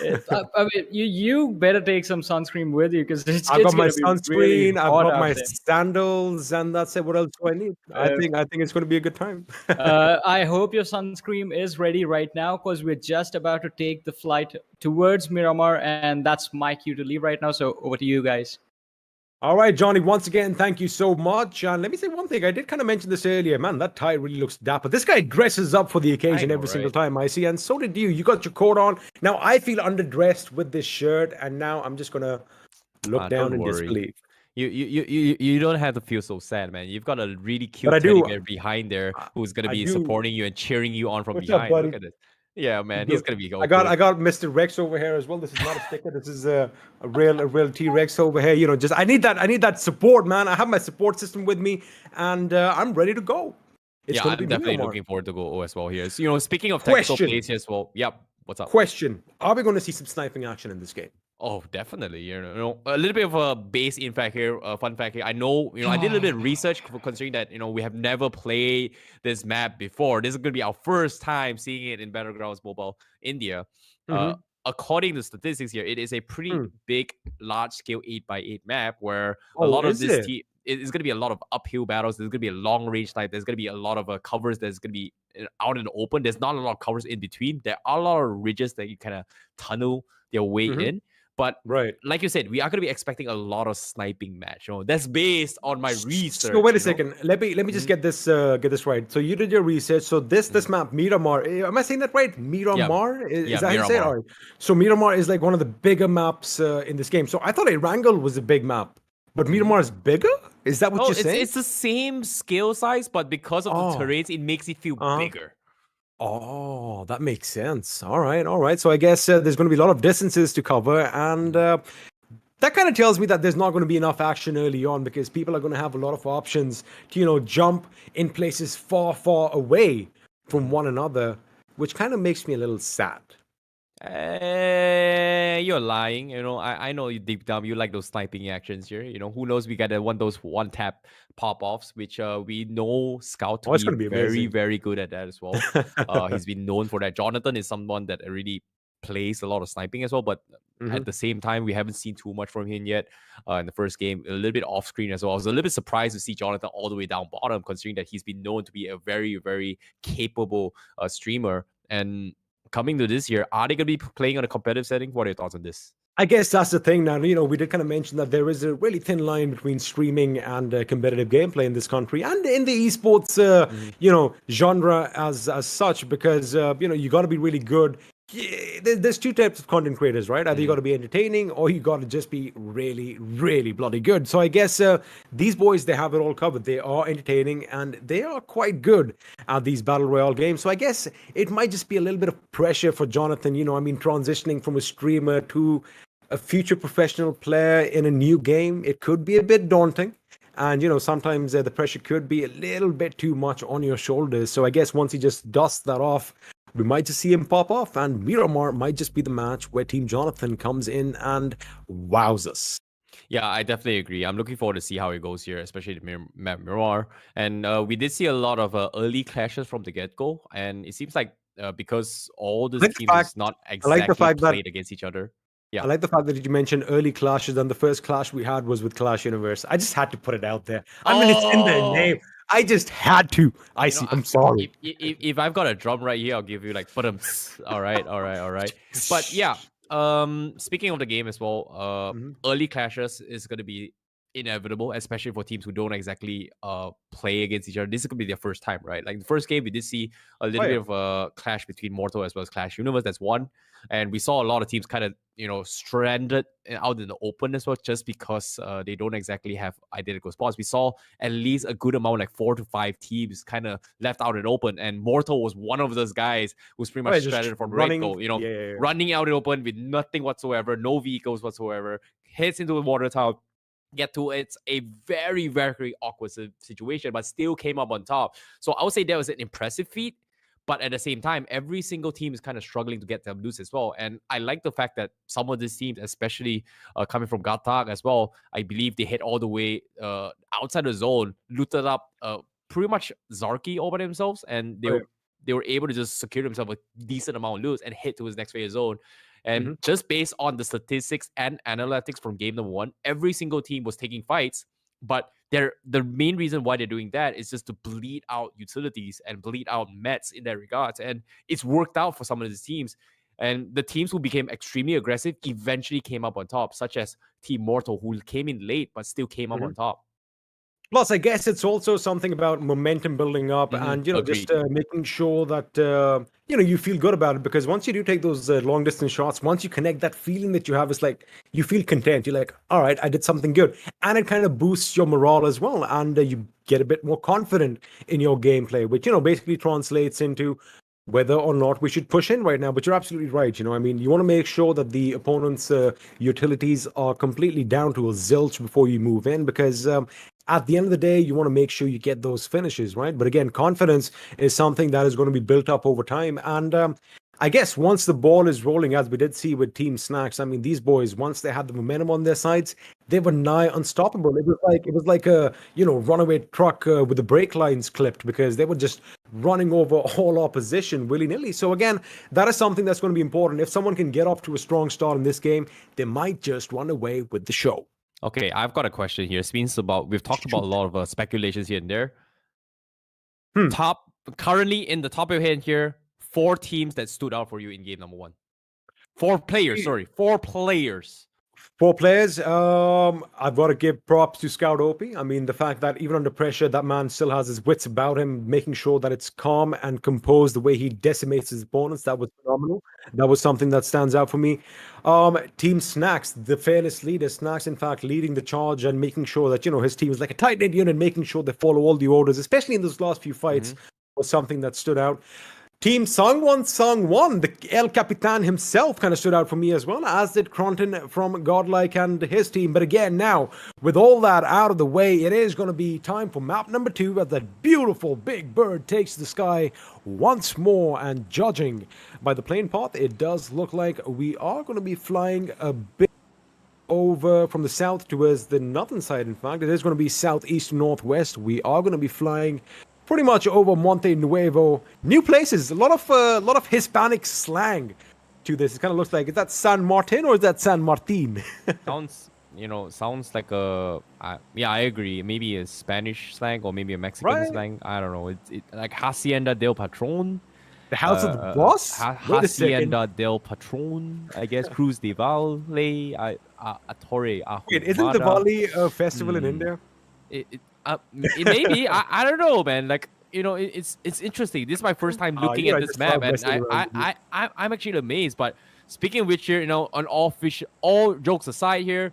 I mean, you better take some sunscreen with you because it's I've got my gonna be really sunscreen, I've hot got out my there. sandals, and that's it. What else do I need? I Uh, think it's going to be a good time. I hope your sunscreen is ready right now because we're just about to take the flight towards Miramar, and that's my cue to leave right now. So over to you guys. All right, Johnny, once again, thank you so much. And let me say one thing. I did kind of mention this earlier. Man, that tie really looks dapper. This guy dresses up for the occasion know, every single right? time I see. And so did you. You got your coat on. Now, I feel underdressed with this shirt. And now I'm just going to look down Don't in worry. disbelief. You don't have to feel so sad, man. You've got a really But I cute teddy do. bear behind there who's gonna I be do. supporting you and cheering you on from What's up, behind. Look buddy? at this. Yeah, man, he's gonna be all I got good. Mr. Rex over here as well. This is not a sticker. This is a real T-Rex over here. You know, just I need that support, man. I have my support system with me, and I'm ready to go. It's Yeah, going to I'm be definitely Miramar. looking forward to go as well here. So, speaking of tactical Question. plays here as well. Yep. What's up? Question: are we going to see some sniping action in this game? Oh, definitely. A little bit of a base in fact here, fun fact here. I know, I did a little bit of research considering that, we have never played this map before. This is going to be our first time seeing it in Battlegrounds Mobile India. Mhm. According to statistics here, it is a pretty big, large-scale 8x8 map where a Oh, lot of is this it? it's going to be a lot of uphill battles. There's going to be a long-range type. There's going to be a lot of covers. There's going to be out in the open. There's not a lot of covers in between. There are a lot of ridges that you kind of tunnel their way Mhm. in. But Right. like you said, we are going to be expecting a lot of sniping match. That's based on my research. So wait a second. Let me just get this right. So you did your research. So this map Miramar. Am I saying that right? Miramar. Is that how you say it? Miramar. All right. So Miramar is like one of the bigger maps in this game. So I thought Erangel was a big map, but Miramar is bigger. Is that what Oh, you're saying? it's the same scale size, but because of the terrains, it makes it feel bigger. Oh, that makes sense. All right. So I guess there's going to be a lot of distances to cover, and that kind of tells me that there's not going to be enough action early on because people are going to have a lot of options to, jump in places far, far away from one another, which kind of makes me a little sad. You're lying. I know you deep down you like those sniping actions here. Who knows? We got those one tap pop offs, which we know Scout to it's be gonna be very, amazing. very good at that as well. He's been known for that. Jonathan is someone that really plays a lot of sniping as well, but at the same time, we haven't seen too much from him yet. In the first game, a little bit off screen as well. I was a little bit surprised to see Jonathan all the way down bottom, considering that he's been known to be a very, very capable streamer. And coming to this year, are they going to be playing on a competitive setting? What are your thoughts on this? I guess that's the thing now. We did kind of mention that there is a really thin line between streaming and competitive gameplay in this country and in the esports, genre as such, because you got to be really good. There's two types of content creators, right? Either you got to be entertaining or you got to just be really, really bloody good. So I guess these boys, they have it all covered. They are entertaining and they are quite good at these battle royale games. So I guess it might just be a little bit of pressure for Jonathan, transitioning from a streamer to a future professional player in a new game. It could be a bit daunting. And, sometimes the pressure could be a little bit too much on your shoulders. So I guess once he just dusts that off, we might just see him pop off, and Miramar might just be the match where Team Jonathan comes in and wows us. Yeah, I definitely agree. I'm looking forward to see how it goes here, especially the map Miramar. And we did see a lot of early clashes from the get-go, and it seems like because all these teams is not exactly played against each other. Yeah. I like the fact that you mentioned early clashes, and the first clash we had was with Clash Universe. I just had to put it out there. I mean, it's in their name. I just had to. I'm sorry. If I've got a drum right here, I'll give you like all right. But yeah, speaking of the game as well, early clashes is going to be inevitable, especially for teams who don't exactly play against each other. This is going to be their first time, right? Like the first game, we did see a little bit of a clash between Mortal as well as Clash Universe. That's one. And we saw a lot of teams kind of, stranded out in the open as well, just because they don't exactly have identical spots. We saw at least a good amount, like 4 to 5 teams kind of left out in open. And Mortal was one of those guys who's pretty much stranded from running, Red-Go, running out in open with nothing whatsoever, no vehicles whatsoever, hits into the water tower. It's a very, very awkward situation, but still came up on top. So I would say that was an impressive feat. But at the same time, every single team is kind of struggling to get them loose as well. And I like the fact that some of these teams, especially coming from Gatak as well, I believe they hit all the way outside the zone, looted up pretty much Zarki over themselves, and they were able to just secure themselves a decent amount of loot and hit to his next phase zone. And just based on the statistics and analytics from game number 1, every single team was taking fights. But the main reason why they're doing that is just to bleed out utilities and bleed out mets in that regards. And it's worked out for some of these teams. And the teams who became extremely aggressive eventually came up on top, such as Team Mortal, who came in late but still came up on top. Plus, I guess it's also something about momentum building up and, just making sure that, you feel good about it. Because once you do take those long distance shots, once you connect, that feeling that you have is like, you feel content. You're like, all right, I did something good. And it kind of boosts your morale as well. And you get a bit more confident in your gameplay, which, basically translates into whether or not we should push in right now. But you're absolutely right. You want to make sure that the opponent's utilities are completely down to a zilch before you move in, because at the end of the day, you want to make sure you get those finishes, right? But again, confidence is something that is going to be built up over time. And I guess once the ball is rolling, as we did see with Team Snacks, I mean, these boys, once they had the momentum on their sides, they were nigh unstoppable. It was like a runaway truck with the brake lines clipped, because they were just running over all opposition willy-nilly. So again, that is something that's going to be important. If someone can get off to a strong start in this game, they might just run away with the show. Okay, I've got a question here. We've talked about a lot of speculations here and there. Currently in the top of your head here, 4 teams that stood out for you in game number 1. 4 players, sorry. 4 players. 4 players. I've got to give props to Scout OP. I mean, the fact that even under pressure, that man still has his wits about him, making sure that it's calm and composed, the way he decimates his opponents, that was phenomenal. That was something that stands out for me. Team Snacks, the fearless leader. Snacks, in fact, leading the charge and making sure that, his team is like a tight-knit unit, making sure they follow all the orders, especially in those last few fights, was something that stood out. Team Sangwon, the El Capitan himself kind of stood out for me as well, as did Cronton from Godlike and his team. But again, now, with all that out of the way, it is going to be time for map number 2, as that beautiful big bird takes the sky once more. And judging by the plane path, it does look like we are going to be flying a bit over from the south towards the northern side. In fact, it is going to be southeast northwest. We are going to be flying pretty much over Monte Nuevo. New places, a lot of Hispanic slang to this. It kind of looks like, is that San Martin or is that San Martin? Sounds like a I agree. Maybe a Spanish slang or maybe a Mexican slang. I don't know. It's like Hacienda del Patron. The house of the boss? Hacienda del Patron, I guess. Cruz de Valle, Torre. Wait, isn't Diwali a festival in India? It maybe. I don't know, man. Like, it's interesting. This is my first time looking at this map, and I'm actually amazed. But speaking of which, here, on all jokes aside, here,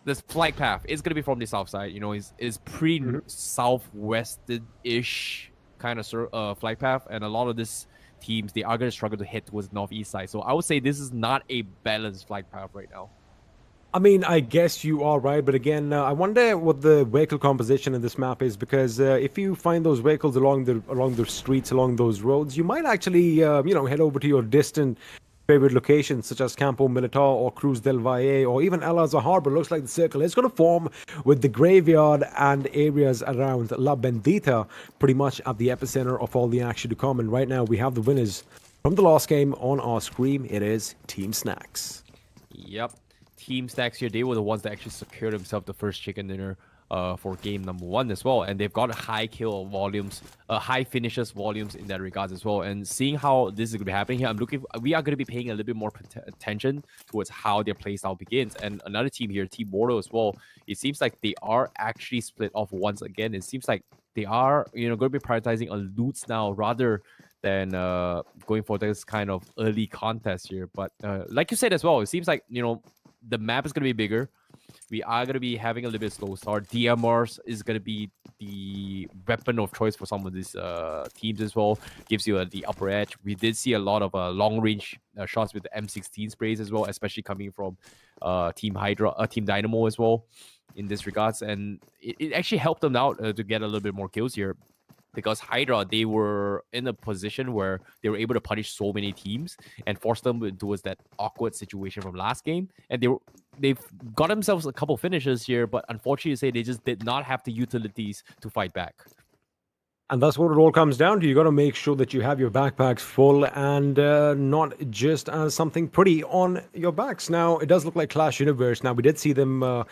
this flight path is gonna be from the south side. Is pretty southwestern-ish kind of flight path, and a lot of these teams, they are gonna struggle to hit towards the northeast side. So I would say this is not a balanced flight path right now. I mean, I guess you are right, but again, I wonder what the vehicle composition in this map is, because if you find those vehicles along the streets, along those roads, you might actually, head over to your distant favorite locations, such as Campo Militar or Cruz del Valle or even El Azhar Harbor. Looks like the circle is going to form with the graveyard and areas around La Bendita, pretty much at the epicenter of all the action to come. And right now, we have the winners from the last game on our screen. It is Team Snacks. Yep. Team Snacks here, they were the ones that actually secured themselves the first chicken dinner for game number 1 as well. And they've got high kill volumes, high finishes volumes in that regards as well. And seeing how this is going to be happening here, we are going to be paying a little bit more attention towards how their playstyle begins. And another team here, Team Mortal as well, it seems like they are actually split off once again. It seems like they are, going to be prioritizing on loots now rather than going for this kind of early contest here. But like you said as well, it seems like, the map is going to be bigger. We are going to be having a little bit slow start. DMRs is going to be the weapon of choice for some of these teams as well. Gives you the upper edge. We did see a lot of long-range shots with the M16 sprays as well, especially coming from Team Dynamo as well in this regards. And it actually helped them out to get a little bit more kills here, because Hydra, they were in a position where they were able to punish so many teams and force them towards that awkward situation from last game. And they've got themselves a couple finishes here, but unfortunately, they just did not have the utilities to fight back. And that's what it all comes down to. You got to make sure that you have your backpacks full and not just as something pretty on your backs. Now, it does look like Clash Universe. Now, we did see them,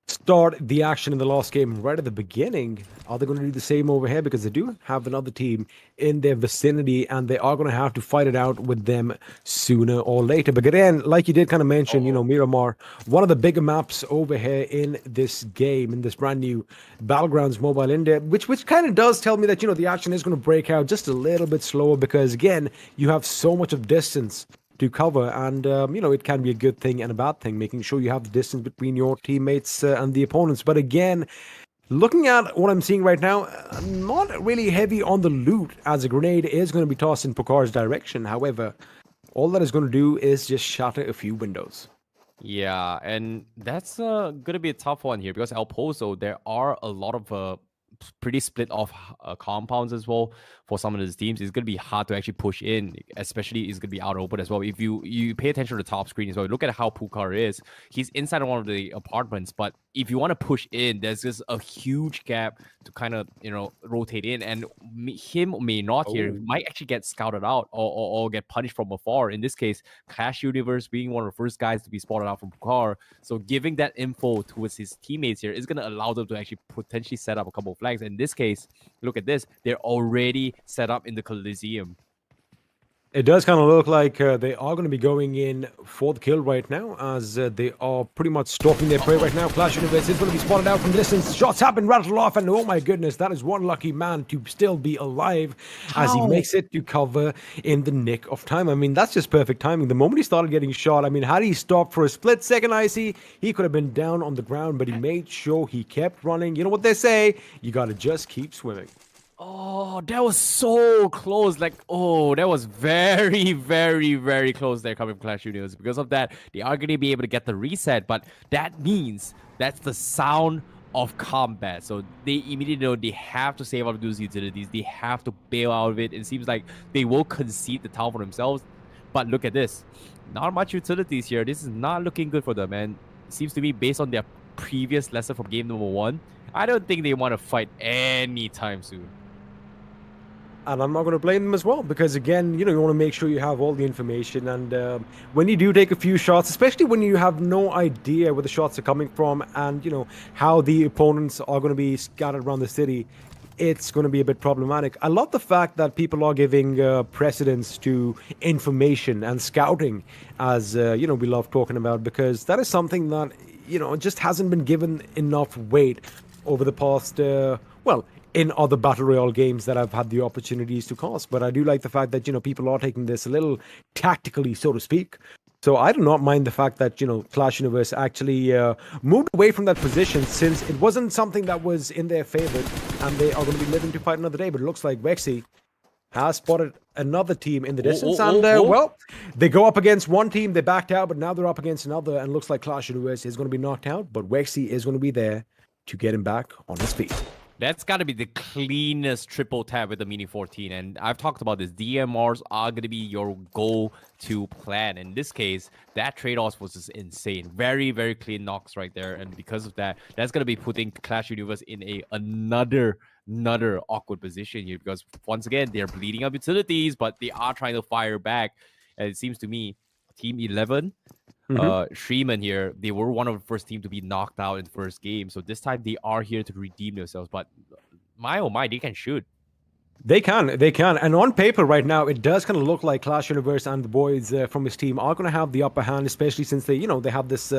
start the action in the last game right at the beginning. Are they going to do the same over here? Because they do have another team in their vicinity, and they are going to have to fight it out with them sooner or later. But again, like you did kind of mention, Miramar, one of the bigger maps over here in this game, in this brand new Battlegrounds Mobile India, which kind of does tell me that, the action is going to break out just a little bit slower because, again, you have so much of distance to cover, and it can be a good thing and a bad thing, making sure you have the distance between your teammates and the opponents. But again, looking at what I'm seeing right now, not really heavy on the loot, as a grenade is going to be tossed in Pukar's direction. However, all that is going to do is just shatter a few windows. Yeah, and that's going to be a tough one here because El Pozo, there are a lot of pretty split off compounds as well for some of these teams. It's going to be hard to actually push in, especially it's going to be out open as well. If you pay attention to the top screen as well, look at how Pukar is. He's inside of one of the apartments, but if you want to push in, there's just a huge gap to kind of, rotate in, and him may not here might actually get scouted out or get punished from afar. In this case, Clash Universe being one of the first guys to be spotted out from Pukar, so giving that info towards his teammates here is going to allow them to actually potentially set up a couple of flags. In this case, look at this. They're already set up in the Coliseum. It does kind of look like they are going to be going in for the kill right now, as they are pretty much stalking their prey right now. Clash Universe is going to be spotted out from distance. Shots have been rattled off, and oh my goodness, that is one lucky man to still be alive as he makes it to cover in the nick of time. I mean, that's just perfect timing. The moment he started getting shot, I mean, had he stopped for a split second, Icy, he could have been down on the ground, but he made sure he kept running. You know what they say? You got to just keep swimming. Oh, that was so close. That was very, very, very close there coming from Clash Universe. Because of that, they are going to be able to get the reset, but that means that's the sound of combat. So they immediately know they have to save out of those utilities. They have to bail out of it. It seems like they will concede the town for themselves. But look at this. Not much utilities here. This is not looking good for them. And it seems to me, based on their previous lesson from game number 1, I don't think they want to fight anytime soon. And I'm not going to blame them as well, because again, you want to make sure you have all the information. And when you do take a few shots, especially when you have no idea where the shots are coming from and, how the opponents are going to be scattered around the city, it's going to be a bit problematic. I love the fact that people are giving precedence to information and scouting, as, we love talking about, because that is something that, just hasn't been given enough weight over the past, in other Battle Royale games that I've had the opportunities to cast. But I do like the fact that, people are taking this a little tactically, so to speak. So I do not mind the fact that, Clash Universe actually moved away from that position, since it wasn't something that was in their favor, and they are going to be living to fight another day. But it looks like Vexy has spotted another team in the distance. They go up against one team, they backed out, but now they're up against another, and it looks like Clash Universe is going to be knocked out, but Vexy is going to be there to get him back on his feet. That's got to be the cleanest triple tap with the Mini 14. And I've talked about this. DMRs are going to be your go-to plan. In this case, that trade-off was just insane. Very, very clean knocks right there. And because of that, that's going to be putting Clash Universe in another awkward position here. Because once again, they're bleeding up utilities, but they are trying to fire back. And it seems to me, Team 11... Shreeman here, they were one of the first team to be knocked out in the first game. So this time they are here to redeem themselves. But oh my, they can shoot. They can. And on paper right now, it does kind of look like Clash Universe and the boys from his team are going to have the upper hand, especially since they have this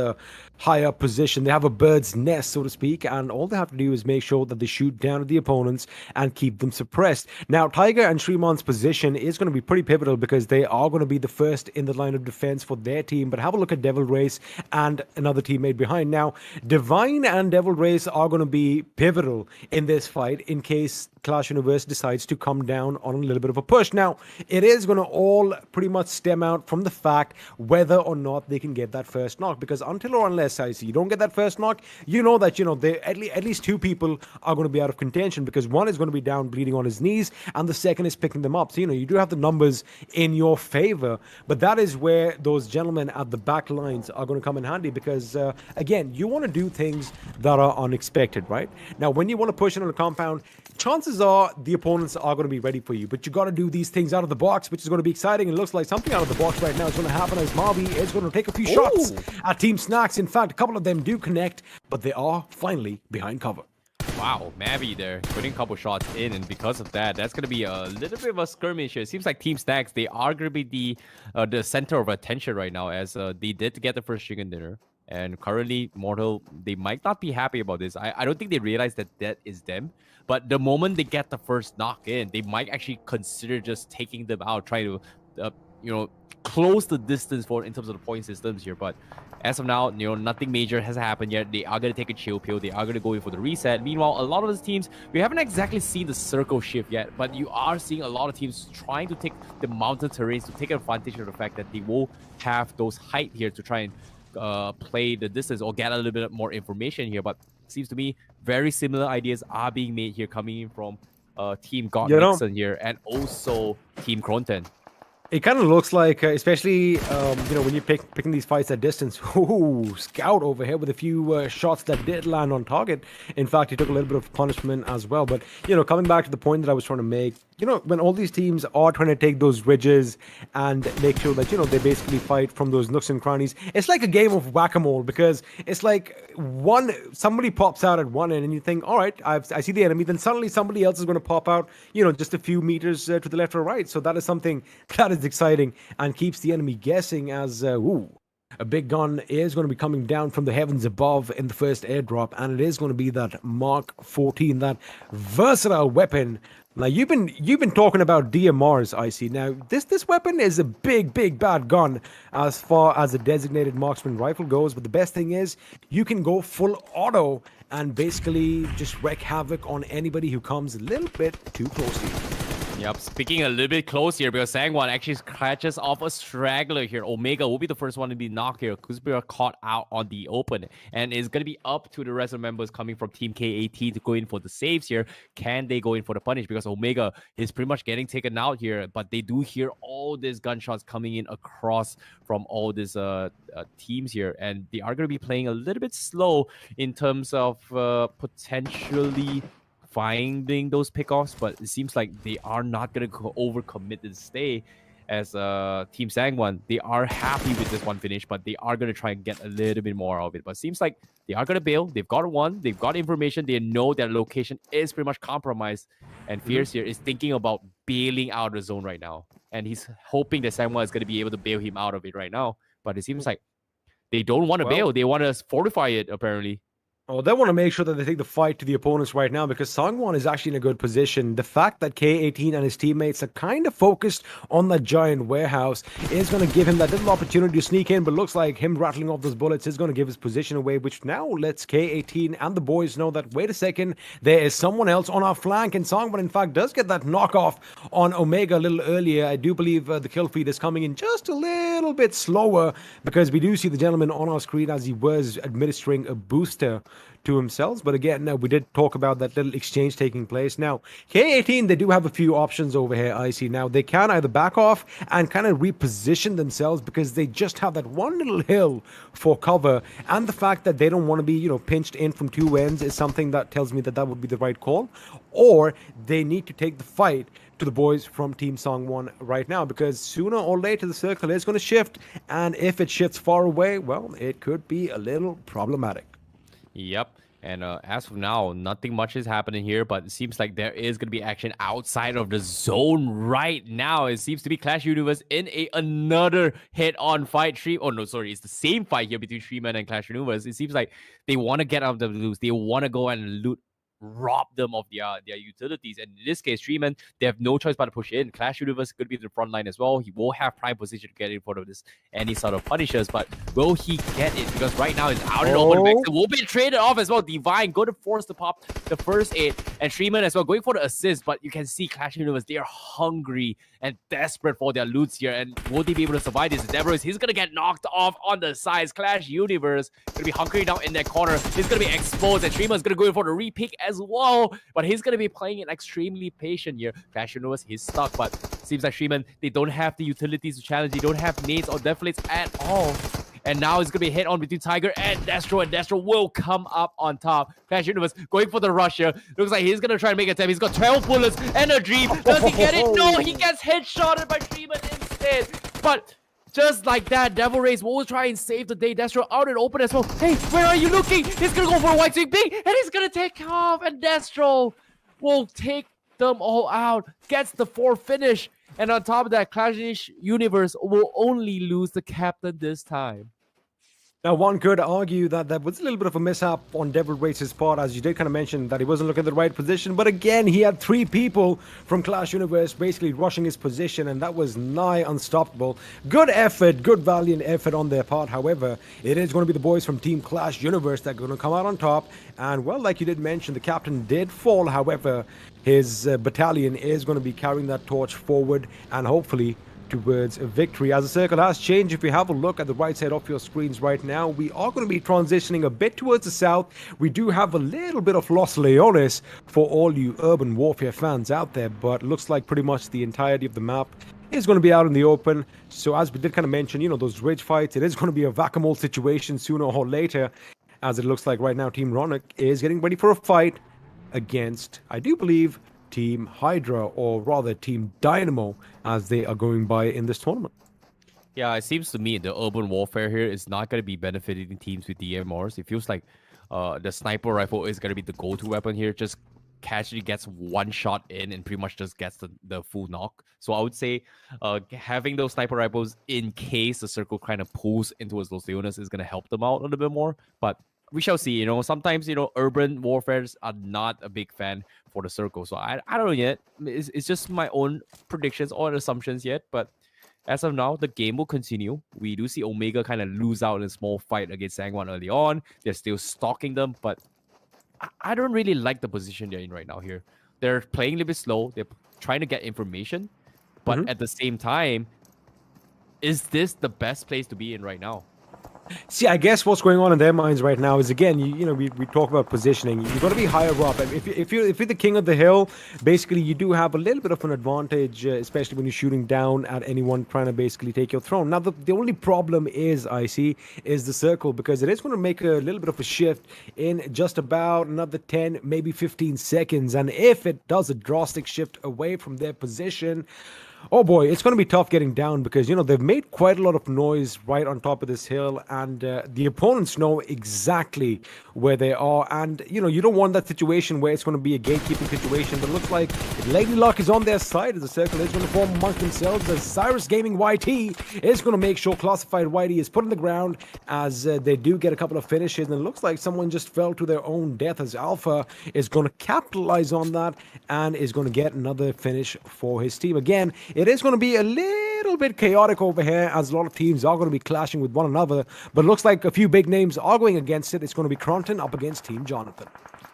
high up position. They have a bird's nest, so to speak, and all they have to do is make sure that they shoot down at the opponents and keep them suppressed. Now, Tiger and Shriman's position is going to be pretty pivotal, because they are going to be the first in the line of defense for their team. But have a look at Devil Race and another teammate behind. Now, Divine and Devil Race are going to be pivotal in this fight in case Clash Universe decides to come down on a little bit of a push. Now, it is going to all pretty much stem out from the fact whether or not they can get that first knock, because until or unless you don't get that first knock, that at least two people are going to be out of contention, because one is going to be down bleeding on his knees and the second is picking them up. So you do have the numbers in your favor, but that is where those gentlemen at the back lines are going to come in handy, because again, you want to do things that are unexpected, right? Now, when you want to push in on a compound, chances are the opponents are going to be ready for you, but you got to do these things out of the box, which is going to be exciting. It looks like something out of the box right now is going to happen as Marvi is going to take a few shots at Team Snacks. In fact, a couple of them do connect, but they are finally behind cover. Wow, Mavi there putting a couple shots in, and because of that, that's going to be a little bit of a skirmish here. It seems like Team Snacks, they are going to be the center of attention right now, as they did get the first chicken dinner. And currently, Mortal, they might not be happy about this. I don't think they realize that is them. But the moment they get the first knock in, they might actually consider just taking them out, trying to, close the distance in terms of the point systems here. But as of now, nothing major has happened yet. They are going to take a chill pill. They are going to go in for the reset. Meanwhile, a lot of these teams, we haven't exactly seen the circle shift yet, but you are seeing a lot of teams trying to take the mountain terrains to take advantage of the fact that they will have those height here to try and play the distance or get a little bit more information here. But it seems to me very similar ideas are being made here, coming in from Team God Nixon here and also Team Kronten. It kind of looks like, especially, when you're picking these fights at distance. Ooh, Scout over here with a few shots that did land on target. In fact, he took a little bit of punishment as well. But, coming back to the point that I was trying to make, when all these teams are trying to take those ridges and make sure that, they basically fight from those nooks and crannies, it's like a game of whack-a-mole, because it's like somebody pops out at one end and you think, all right, I see the enemy, then suddenly somebody else is going to pop out, just a few meters to the left or right. So that is something that is exciting and keeps the enemy guessing as, a big gun is going to be coming down from the heavens above in the first airdrop, and it is going to be that Mark 14, that versatile weapon. Now, you've been talking about DMRs, I see. Now, this weapon is a big bad gun as far as a designated marksman rifle goes, but the best thing is you can go full auto and basically just wreak havoc on anybody who comes a little bit too close to you. Yep, speaking a little bit close here, because Sangwon actually catches off a straggler here. Omega will be the first one to be knocked here. Kuzbira caught out on the open, and it's going to be up to the rest of the members coming from Team K18 to go in for the saves here. Can they go in for the punish? Because Omega is pretty much getting taken out here, but they do hear all these gunshots coming in across from all these teams here, and they are going to be playing a little bit slow in terms of potentially finding those pickoffs, but it seems like they are not going to overcommit and stay as Team Sangwon. They are happy with this one finish, but they are going to try and get a little bit more of it. But it seems like they are going to bail. They've got one. They've got information. They know their location is pretty much compromised. And Fierce here is thinking about bailing out of the zone right now. And he's hoping that Sangwon is going to be able to bail him out of it right now. But it seems like they don't want to bail. They want to fortify it, apparently. Oh, they want to make sure that they take the fight to the opponents right now, because Sangwon is actually in a good position. The fact that K18 and his teammates are kind of focused on that giant warehouse is going to give him that little opportunity to sneak in, but looks like him rattling off those bullets is going to give his position away, which now lets K18 and the boys know that, wait a second, there is someone else on our flank, and Sangwon, in fact, does get that knockoff on Omega a little earlier. I do believe the kill feed is coming in just a little bit slower, because we do see the gentleman on our screen as he was administering a booster to himself. But again, we did talk about that little exchange taking place. Now, K18, they do have a few options over here, I see. Now, they can either back off and kind of reposition themselves, because they just have that one little hill for cover, and the fact that they don't want to be, pinched in from two ends is something that tells me that that would be the right call. Or they need to take the fight to the boys from Team Sangwon right now, because sooner or later the circle is going to shift, and if it shifts far away, well, it could be a little problematic. Yep. And as of now, nothing much is happening here, but it seems like there is going to be action outside of the zone right now. It seems to be Clash Universe in another head-on fight. It's the same fight here between Shreeman and Clash Universe. It seems like they want to get out of the loose. They want to go and rob them of their utilities. And in this case, Shreeman, they have no choice but to push in. Clash Universe could be the front line as well. He will have prime position to get in front of this any sort of punishers, but will he get it? Because right now it's out in open. Vexen will be traded off as well. Divine going to force to pop the first aid, and Shreeman as well going for the assist. But you can see Clash Universe, they are hungry and desperate for their loots here. And will they be able to survive this? Devereaux, he's going to get knocked off on the sides. Clash Universe going to be hunkering down in that corner. He's going to be exposed, and Shreeman's going to go in for the repick as well, but he's going to be playing it extremely patient here. Clash Universe, he's stuck, but seems like Shreeman, they don't have the utilities to challenge. They don't have nades or deflates at all. And now it's going to be a hit on between Tiger and Destro will come up on top. Clash Universe going for the rush here. Looks like he's going to try and make a attempt. He's got 12 bullets and a Dream. Does he get it? No, he gets headshotted by Dreamer instead. But just like that, Devil Rays will try and save the day. Destro out and open as well. Hey, where are you looking? He's going to go for a white swing big, and he's going to take off. And Destro will take them all out. Gets the 4 finish. And on top of that, Clash Universe will only lose the captain this time. Now, one could argue that there was a little bit of a mishap on Devil Race's part, as you did kind of mention that he wasn't looking at the right position. But again, he had 3 people from Clash Universe basically rushing his position, and that was nigh unstoppable. Good effort, good valiant effort on their part. However, it is going to be the boys from Team Clash Universe that are going to come out on top. And, well, like you did mention, the captain did fall. However, his battalion is going to be carrying that torch forward and hopefully towards a victory. As the circle has changed, if you have a look at the right side of your screens right now, we are going to be transitioning a bit towards the south. We do have a little bit of Los Leones for all you Urban Warfare fans out there, but looks like pretty much the entirety of the map is going to be out in the open. So as we did kind of mention, you know, those ridge fights, it is going to be a whack-a-mole situation sooner or later, as it looks like right now Team Ronak is getting ready for a fight against, I do believe, Team Hydra, or rather Team Dynamo, as they are going by in this tournament. Yeah, it seems to me the urban warfare here is not going to be benefiting teams with DMRs. It feels like the sniper rifle is going to be the go-to weapon here. Just casually gets one shot in and pretty much just gets the full knock. So I would say having those sniper rifles in case the circle kind of pulls into Los Leones is going to help them out a little bit more. But we shall see. You know, sometimes, you know, urban warfares are not a big fan for the circle. So I don't know yet. It's just my own predictions or assumptions yet. But as of now, the game will continue. We do see Omega kind of lose out in a small fight against Sangwon early on. They're still stalking them, but I don't really like the position they're in right now here. They're playing a little bit slow. They're trying to get information. But at the same time, is this the best place to be in right now? See, I guess what's going on in their minds right now is, again, you know, we talk about positioning. You've got to be higher up. If you're the king of the hill, basically you do have a little bit of an advantage, especially when you're shooting down at anyone trying to basically take your throne. Now, the only problem is, I see, is the circle, because it is going to make a little bit of a shift in just about another 10, maybe 15 seconds. And if it does a drastic shift away from their position, oh boy, it's going to be tough getting down, because, you know, they've made quite a lot of noise right on top of this hill, and the opponents know exactly where they are. And, you know, you don't want that situation where it's going to be a gatekeeping situation. But it looks like Lady Luck is on their side, as the circle is going to form amongst themselves, as Cyrus Gaming YT is going to make sure Classified YT is put on the ground, as they do get a couple of finishes. And it looks like someone just fell to their own death, as Alpha is going to capitalize on that and is going to get another finish for his team. Again, it is going to be a little bit chaotic over here, as a lot of teams are going to be clashing with one another. But it looks like a few big names are going against it. It's going to be Cronton up against Team Jonathan.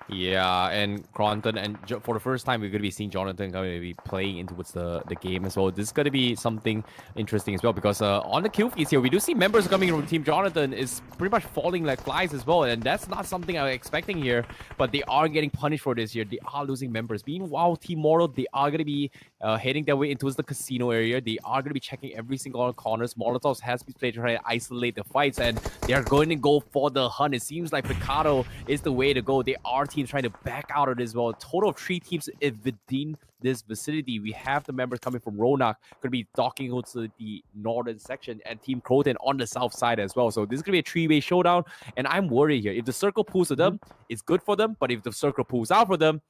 Yeah, and Cronton, and for the first time, we're going to be seeing Jonathan going to be playing into the game as well. This is going to be something interesting as well, because on the kill feeds here, we do see members coming from Team Jonathan is pretty much falling like flies as well, and that's not something I was expecting here, but they are getting punished for this here. They are losing members. Meanwhile, Team Mortal, they are going to be heading their way into the casino area. They are going to be checking every single corners. Molotovs has been played to try to isolate the fights, and they are going to go for the hunt. It seems like Picado is the way to go. They are teams trying to back out of this. Well, a total of 3 teams within this vicinity. We have the members coming from Ronak, going to be docking to the northern section, and Team Croton on the south side as well. So this is going to be a 3-way showdown, and I'm worried here. If the circle pulls to them, it's good for them, but if the circle pulls out for them,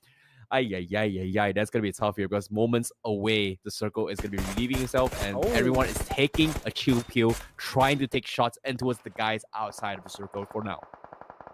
that's going to be tough here, because moments away, the circle is going to be relieving itself, and everyone is taking a chill pill, trying to take shots and towards the guys outside of the circle for now.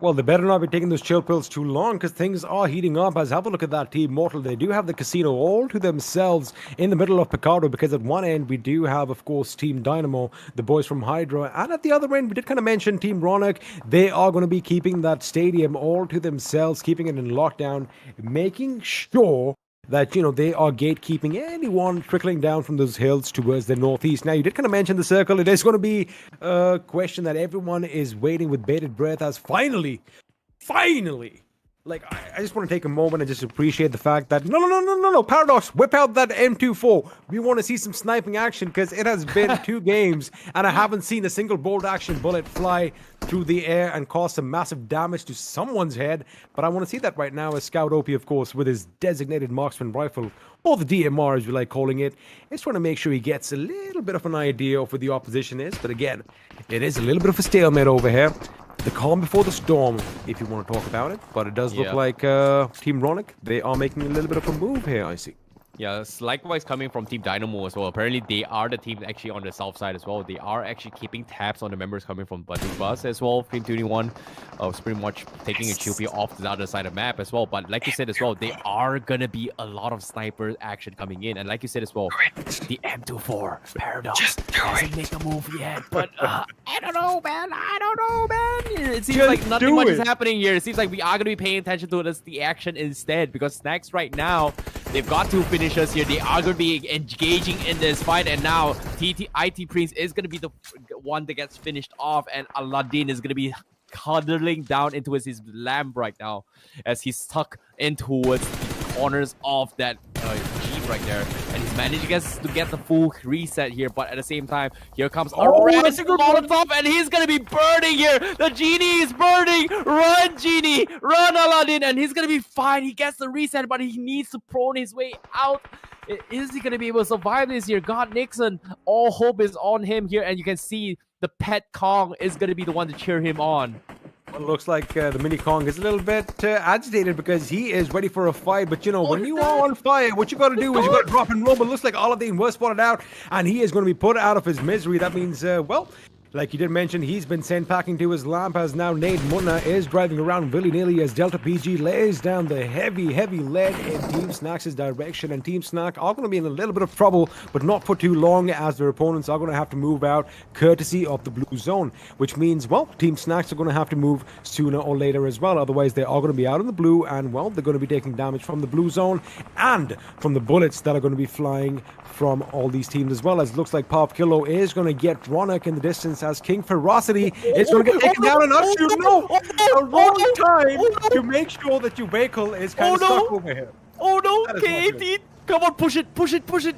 Well, they better not be taking those chill pills too long, because things are heating up. As have a look at that Team Mortal. They do have the casino all to themselves in the middle of Picado, because at one end we do have, of course, Team Dynamo, the boys from Hydra, and at the other end we did kind of mention Team Ronak. They are going to be keeping that stadium all to themselves, keeping it in lockdown, making sure that, you know, they are gatekeeping anyone trickling down from those hills towards the northeast. Now, you did kind of mention the circle. It is going to be a question that everyone is waiting with bated breath, as finally, Like, I just want to take a moment and just appreciate the fact that no, Paradox, whip out that M24. We want to see some sniping action because it has been 2 games and I haven't seen a single bolt action bullet fly through the air and cause some massive damage to someone's head. But I want to see that right now as Scout OP, of course, with his designated marksman rifle, or the DMR as we like calling it, is trying to make sure he gets a little bit of an idea of where the opposition is. But again, it is a little bit of a stalemate over here. The calm before the storm, if you want to talk about it. But it does look like Team Ronick, they are making a little bit of a move here, I see. Yeah, it's likewise coming from Team Dynamo as well. Apparently, they are the team actually on the south side as well. They are actually keeping tabs on the members coming from Bus as well. Team 21 was pretty much taking a QP off to the other side of the map as well. But like you said as well, they are going to be a lot of sniper action coming in. And like you said as well, the M24 Paradox doesn't make a move yet. But I don't know, man. It seems like nothing much is happening here. It seems like we are going to be paying attention to the action instead. Because Snacks right now, they've got 2 finishers here. They are going to be engaging in this fight. And now IT Prince is going to be the one that gets finished off. And Aladdin is going to be cuddling down into his lamp right now as he's stuck in towards the corners of that Jeep right there. And he's managing to get the full reset here. But at the same time, here comes a red Molotov and he's going to be burning here. The Genie is burning. Run, Genie. Run, Aladdin. And he's going to be fine. He gets the reset, but he needs to prone his way out. Is he going to be able to survive this here? God, Nixon, all hope is on him here. And you can see the pet Kong is going to be the one to cheer him on. Well, it looks like the mini Kong is a little bit agitated because he is ready for a fight. But, you know, when you are on fire, what you got to do is you got to drop and roll. But it looks like Aladdin was spotted out and he is going to be put out of his misery. That means, well, like you did mention, he's been sent packing to his lamp as now Nate Munna is driving around willy-nilly as Delta PG lays down the heavy lead in Team Snacks' direction. And Team Snack are going to be in a little bit of trouble, but not for too long as their opponents are going to have to move out courtesy of the blue zone, which means, well, Team Snacks are going to have to move sooner or later as well. Otherwise, they are going to be out in the blue and, well, they're going to be taking damage from the blue zone and from the bullets that are going to be flying from all these teams as well. As it looks like Pop Kilo is going to get Ronick in the distance as King Ferocity is going to get taken down and us. You know, a wrong time to make sure that your vehicle is kind of stuck over here. Oh no, K18. Come on, push it.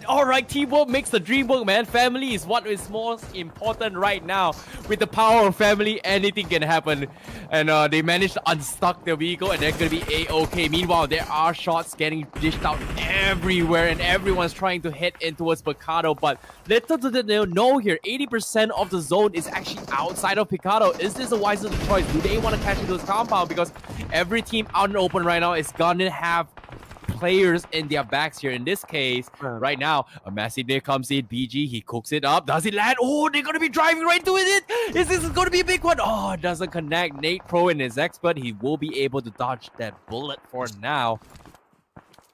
All right, teamwork makes the dream work, man. Family is what is most important right now. With the power of family, anything can happen. And they managed to unstuck their vehicle and they're going to be A-okay. Meanwhile, there are shots getting dished out everywhere and everyone's trying to head in towards Picado. But little do they know here, 80% of the zone is actually outside of Picado. Is this a wiser choice? Do they want to catch into this compound? Because every team out in the open right now is going to have players in their backs here. In this case, right now, a massive nade comes in. BG, he cooks it up. Does it land? Oh, they're going to be driving right into it. Is this going to be a big one? Oh, it doesn't connect. Nate Pro and his expert, he will be able to dodge that bullet for now.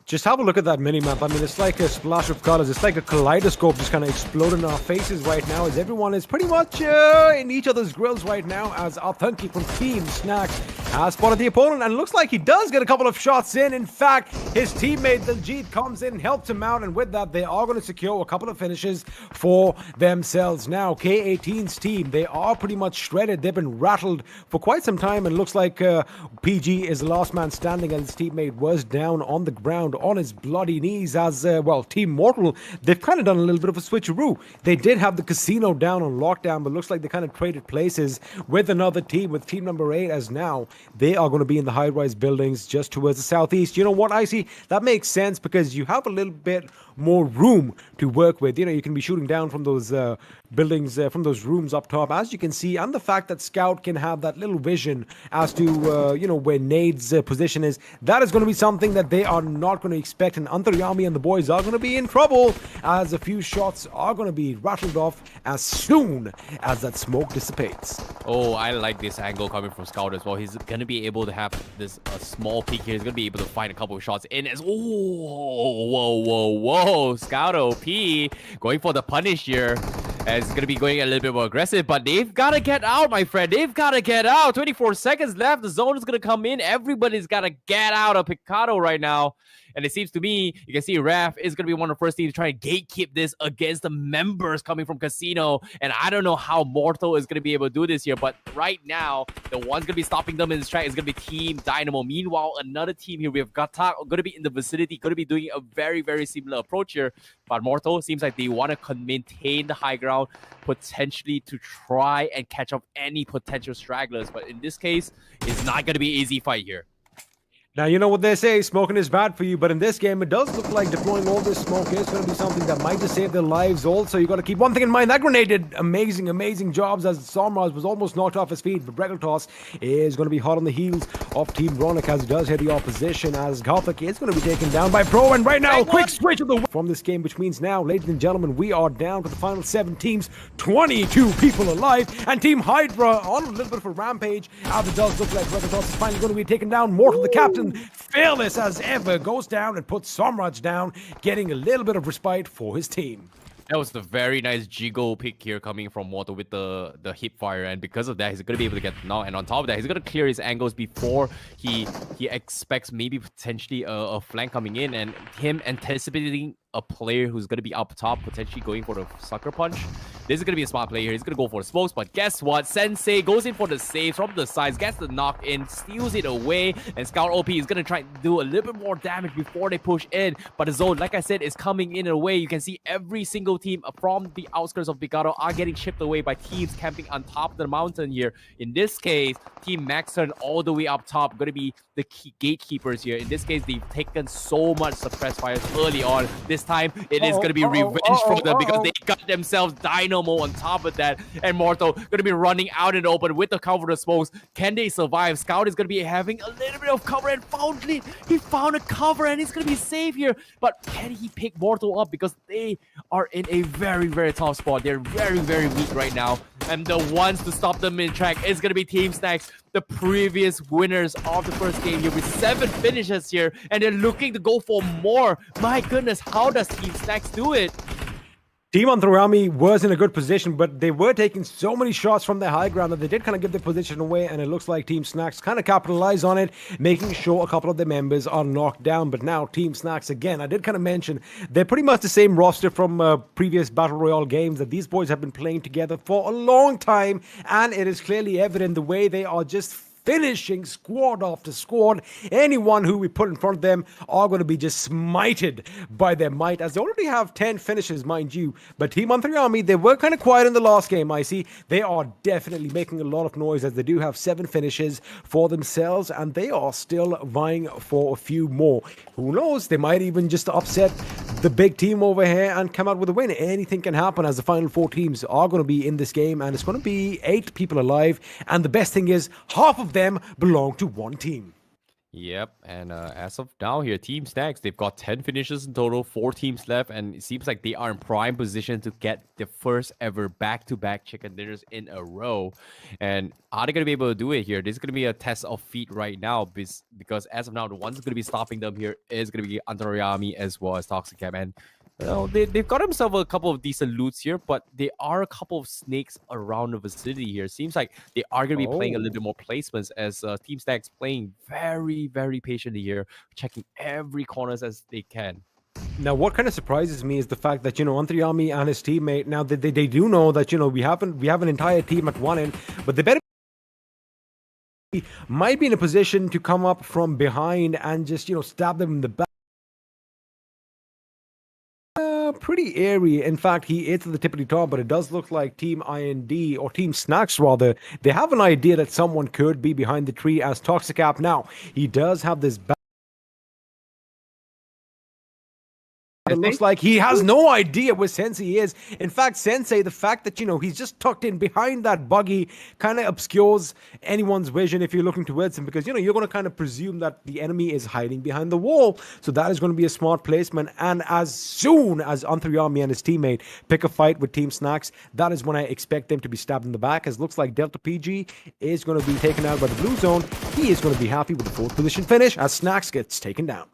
Just have a look at that mini-map. I mean, it's like a splash of colors. It's like a kaleidoscope just kind of exploding in our faces right now as everyone is pretty much in each other's grills right now as Authentic from Team Snack has spotted the opponent and looks like he does get a couple of shots in. In fact, his teammate Diljit comes in, helps him out, and with that, they are going to secure a couple of finishes for themselves. Now, K18's team, they are pretty much shredded. They've been rattled for quite some time and looks like PG is the last man standing and his teammate was down on the ground on his bloody knees as, well, Team Mortal, they've kind of done a little bit of a switcheroo. They did have the casino down on lockdown, but looks like they kind of traded places with another team, with team number 8, as now they are going to be in the high-rise buildings just towards the southeast. You know what, Icy? That makes sense because you have a little bit more room to work with. You know, you can be shooting down from those buildings, from those rooms up top, as you can see, and the fact that Scout can have that little vision as to, you know, where Nade's position is, that is going to be something that they are not going to expect, and Antaryami and the boys are going to be in trouble as a few shots are going to be rattled off as soon as that smoke dissipates. Oh, I like this angle coming from Scout as well. He's going to be able to have this small peek here. He's going to be able to find a couple of shots in as, whoa, Scout OP going for the punish here. And it's going to be going a little bit more aggressive, but they've got to get out, my friend. They've got to get out. 24 seconds left. The zone is going to come in. Everybody's got to get out of Picado right now. And it seems to me, you can see Raf is going to be one of the first teams to try and gatekeep this against the members coming from Casino. And I don't know how Mortal is going to be able to do this here, but right now, the one's going to be stopping them in this track is going to be Team Dynamo. Meanwhile, another team here, we have Gata going to be in the vicinity, going to be doing a very, very similar approach here. But Mortal seems like they want to maintain the high ground, potentially to try and catch up any potential stragglers. But in this case, it's not going to be an easy fight here. Now, you know what they say, smoking is bad for you, but in this game, it does look like deploying all this smoke is going to be something that might just save their lives also. You got to keep one thing in mind, that grenade did amazing jobs as Somraz was almost knocked off his feet, but Bregeltos is going to be hot on the heels of Team Ronick as he does hit the opposition, as Gothic is going to be taken down by Pro, and right now, quick switch of the from this game, which means now, ladies and gentlemen, we are down to the final 7 teams, 22 people alive, and Team Hydra on a little bit of a rampage, as it does look like Bregeltos is finally going to be taken down. Mortal, the captain, fearless as ever, goes down and puts Somraj down, getting a little bit of respite for his team. That was a very nice jiggle pick here coming from Mortal with the hip fire, and because of that, he's going to be able to get now. And on top of that, he's going to clear his angles before he expects maybe potentially a flank coming in, and him anticipating a player who's going to be up top, potentially going for the sucker punch. This is going to be a smart play here. He's going to go for the smokes, but guess what? Sensei goes in for the save from the sides, gets the knock in, steals it away, and Scout OP is going to try and do a little bit more damage before they push in. But the zone, like I said, is coming in a way. You can see every single team from the outskirts of Bigado are getting chipped away by teams camping on top of the mountain here. In this case, Team Maxton all the way up top, going to be the key gatekeepers here. In this case, they've taken so much suppressed fires early on. This time, it is going to be revenge for them because they got themselves Dynamo on top of that. And Mortal going to be running out in the open with the cover of smokes. Can they survive? Scout is going to be having a little bit of cover, and he found a cover and he's going to be safe here. But can he pick Mortal up? Because they are in a very, very tough spot. They're very, very weak right now. And the ones to stop them in track is going to be Team Snacks, the previous winners of the first game here with 7 finishes here, and they're looking to go for more. My goodness, how does Team Snacks do it? Team Anthrami was in a good position, but they were taking so many shots from their high ground that they did kind of give their position away, and it looks like Team Snacks kind of capitalized on it, making sure a couple of their members are knocked down. But now Team Snacks, again, I did kind of mention, they're pretty much the same roster from previous Battle Royale games, that these boys have been playing together for a long time, and it is clearly evident the way they are just finishing squad after squad. Anyone who we put in front of them are going to be just smited by their might, as they already have 10 finishes, mind you. But Team Anthrami, they were kind of quiet in the last game, I see. They are definitely making a lot of noise, as they do have 7 finishes for themselves, and they are still vying for a few more. Who knows, they might even just upset the big team over here and come out with a win. Anything can happen, as the final 4 teams are going to be in this game, and it's going to be 8 people alive. And the best thing is, half of them belong to one team. Yep, and as of now here, Team Snacks, they've got 10 finishes in total, 4 teams left, and it seems like they are in prime position to get the first ever back-to-back chicken dinners in a row. And are they going to be able to do it here? This is going to be a test of feet right now, because as of now, the ones going to be stopping them here is going to be Antarami as well as Toxic Cam. And they've got themselves a couple of decent loots here, but there are a couple of snakes around the vicinity here. Seems like they are going to be playing a little bit more placements, as Team Stacks playing very, very patiently here, checking every corners as they can. Now, what kind of surprises me is the fact that, Anthriyami and his teammate, now they do know that, we have an entire team at one end, but they better might be in a position to come up from behind and just, stab them in the back. Pretty airy. In fact, he is at the tippity top, but it does look like Team IND, or Team Snacks rather, they have an idea that someone could be behind the tree, as Toxic App now. He does have this it looks like he has no idea where Sensei is. In fact, Sensei, the fact that, he's just tucked in behind that buggy kind of obscures anyone's vision if you're looking towards him, because, you're going to kind of presume that the enemy is hiding behind the wall. So that is going to be a smart placement. And as soon as Anthriyami and his teammate pick a fight with Team Snacks, that is when I expect them to be stabbed in the back, as looks like Delta PG is going to be taken out by the blue zone. He is going to be happy with the 4th position finish as Snacks gets taken down.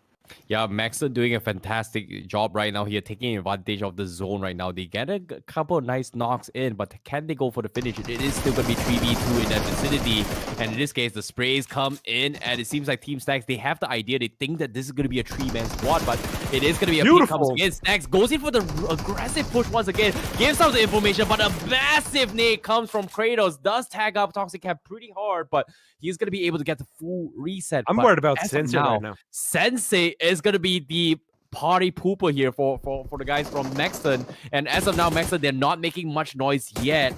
Yeah, Max are doing a fantastic job right now here, taking advantage of the zone right now. They get a couple of nice knocks in, but can they go for the finish? It is still going to be 3v2 in that vicinity. And in this case, the sprays come in, and it seems like Team Snacks, they have the idea. They think that this is going to be a 3-man squad, but it is going to be a pick comes again. Snacks goes in for the aggressive push once again, gives out the information, but a massive nade comes from Kratos, does tag up Toxic Cap pretty hard, but he's going to be able to get the full reset. I'm worried about Sensei right now. Sensei is going to be the party pooper here for the guys from Maxton. And as of now, Maxton, they're not making much noise yet.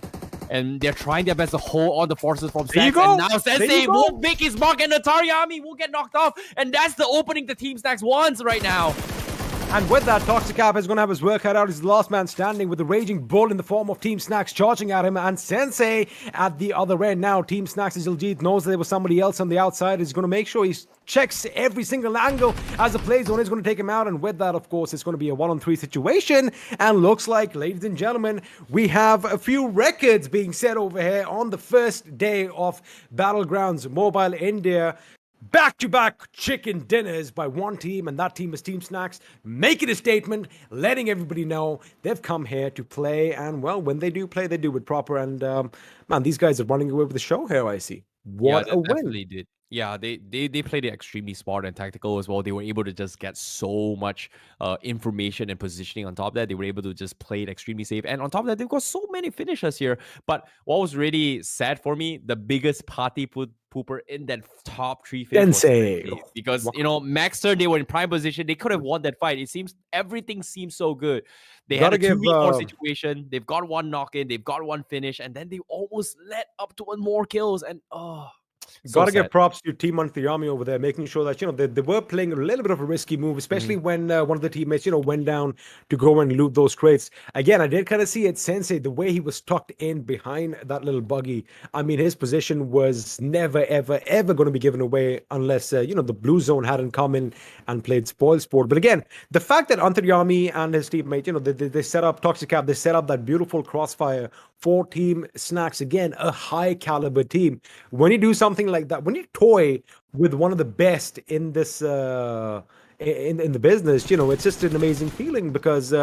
And they're trying their best to hold on the forces from Stacks. And now Sensei won't make his mark, and Atari Army will get knocked off. And that's the opening the Team Stacks wants right now. And with that, Toxic Cap is going to have his work cut out. He's the last man standing with the Raging Bull in the form of Team Snacks charging at him. And Sensei at the other end now. Team Snacks' Jiljit knows that there was somebody else on the outside. He's going to make sure he checks every single angle as the play zone is going to take him out. And with that, of course, it's going to be a 1-on-3 situation. And looks like, ladies and gentlemen, we have a few records being set over here on the first day of Battlegrounds Mobile India. Back-to-back chicken dinners by one team, and that team is Team Snacks, making a statement, letting everybody know they've come here to play, and well, when they do play, they do it proper, and man, these guys are running away with the show here, I see. What a win. Definitely did. Yeah, they played it extremely smart and tactical as well. They were able to just get so much information and positioning on top of that. They were able to just play it extremely safe. And on top of that, they've got so many finishers here. But what was really sad for me, the biggest party pooper in that top 3 Sensei. Because, you know, Maxter, they were in prime position. They could have won that fight. It seems everything seems so good. They had a 2v4 situation. They've got one knock in. They've got one finish. And then they almost led up to 1 more kills. And, Gotta give props to Team Army over there, making sure that, you know, they were playing a little bit of a risky move, especially when one of the teammates, you know, went down to go and loot those crates. Again, I did kind of see it, Sensei, the way he was tucked in behind that little buggy. I mean, his position was never, ever, ever going to be given away unless, you know, the blue zone hadn't come in and played spoil sport. But again, the fact that Antaryami and his teammate, you know, they set up Toxic Cap, they set up that beautiful crossfire for Team Snacks. Again, a high caliber team. When you do something like that, when you toy with one of the best in this in the business, you know, it's just an amazing feeling because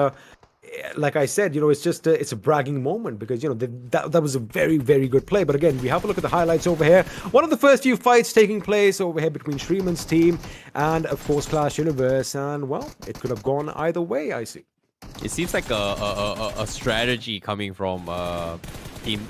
like I said, you know, it's just it's a bragging moment because, you know, that was a very, very good play. But again, we have a look at the highlights over here. One of the first few fights taking place over here between Shreeman's team and, of course, Clash Universe. And, well, it could have gone either way, I see. It seems like a strategy coming from Team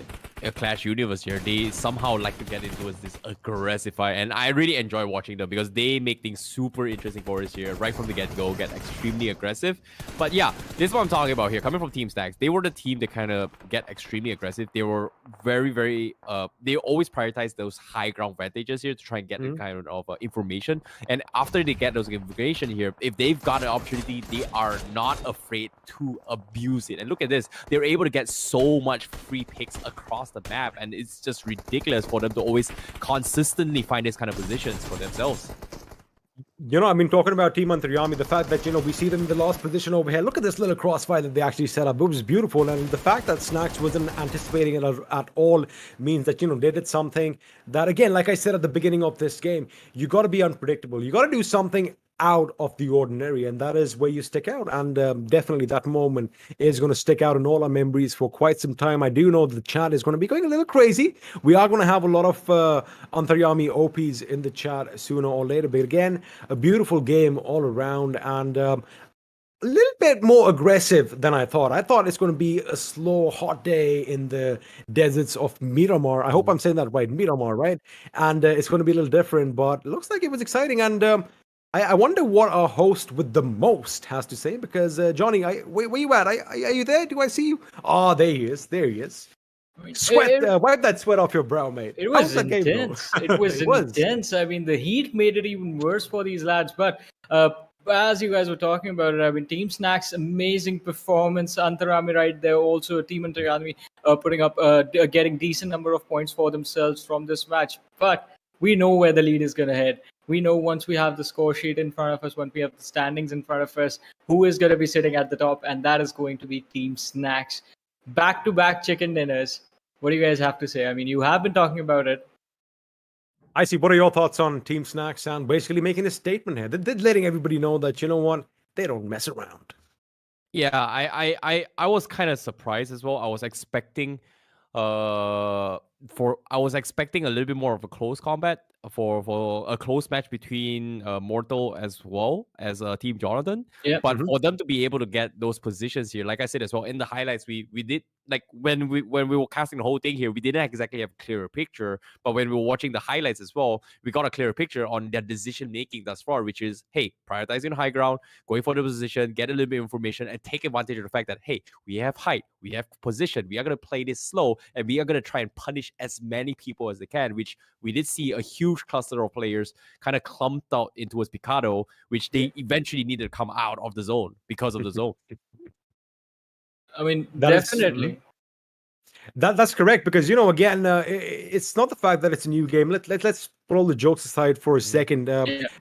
Clash Universe here. They somehow like to get into this aggressive fight, and I really enjoy watching them because they make things super interesting for us here. Right from the get-go, get extremely aggressive. But yeah, this is what I'm talking about here. Coming from Team Stacks, they were the team that kind of get extremely aggressive. They were very, very, they always prioritize those high ground advantages here to try and get kind of information. And after they get those information here, if they've got an opportunity, they are not afraid to abuse it. And look at this. They're able to get so much free picks across the map, and it's just ridiculous for them to always consistently find these kind of positions for themselves. You know, I mean, talking about Team Antaryami, the fact that, you know, we see them in the last position over here. Look at this little crossfire that they actually set up. It was beautiful. And the fact that Snacks wasn't anticipating it at all means that, you know, they did something that, again, like I said at the beginning of this game, you got to be unpredictable. You got to do something out of the ordinary, and that is where you stick out. And definitely that moment is going to stick out in all our memories for quite some time. I do know that the chat is going to be going a little crazy. We are going to have a lot of Antaryami OPs in the chat sooner or later, but again, a beautiful game all around, and a little bit more aggressive than I thought. I thought it's going to be a slow, hot day in the deserts of Miramar. I hope I'm saying that right, Miramar, right? And it's going to be a little different, but it looks like it was exciting. And I wonder what our host with the most has to say, because Johnny, where you at? Are you there? Do I see you? Oh, there he is. There he is. Sweat, wipe that sweat off your brow, mate. It was intense. It was intense. I mean, the heat made it even worse for these lads. But as you guys were talking about it, I mean, Team Snacks, amazing performance. Antarami right there, also Team Antarami putting up, getting decent number of points for themselves from this match. But we know where the lead is going to head. We know once we have the score sheet in front of us, once we have the standings in front of us, who is going to be sitting at the top, and that is going to be Team Snacks. Back-to-back chicken dinners. What do you guys have to say? I mean, you have been talking about it. I see. What are your thoughts on Team Snack Sound basically making a statement here? They're letting everybody know that, you know what, they don't mess around. Yeah, I was kind of surprised as well. I was expecting I was expecting a little bit more of a close combat for a close match between Mortal as well as Team Jonathan. Yeah. But for them to be able to get those positions here, like I said as well, in the highlights, we did, like when we were casting the whole thing here, we didn't exactly have a clearer picture. But when we were watching the highlights as well, we got a clearer picture on their decision making thus far, which is, hey, prioritizing the high ground, going for the position, get a little bit of information, and take advantage of the fact that, hey, we have height, we have position, we are going to play this slow, and we are going to try and punish as many people as they can, which we did see a huge cluster of players kind of clumped out into towards Picado, which they eventually needed to come out of the zone because of the zone. I mean, That definitely. is, that's correct, because, you know, again, it's not the fact that it's a new game. Let's put all the jokes aside for a second.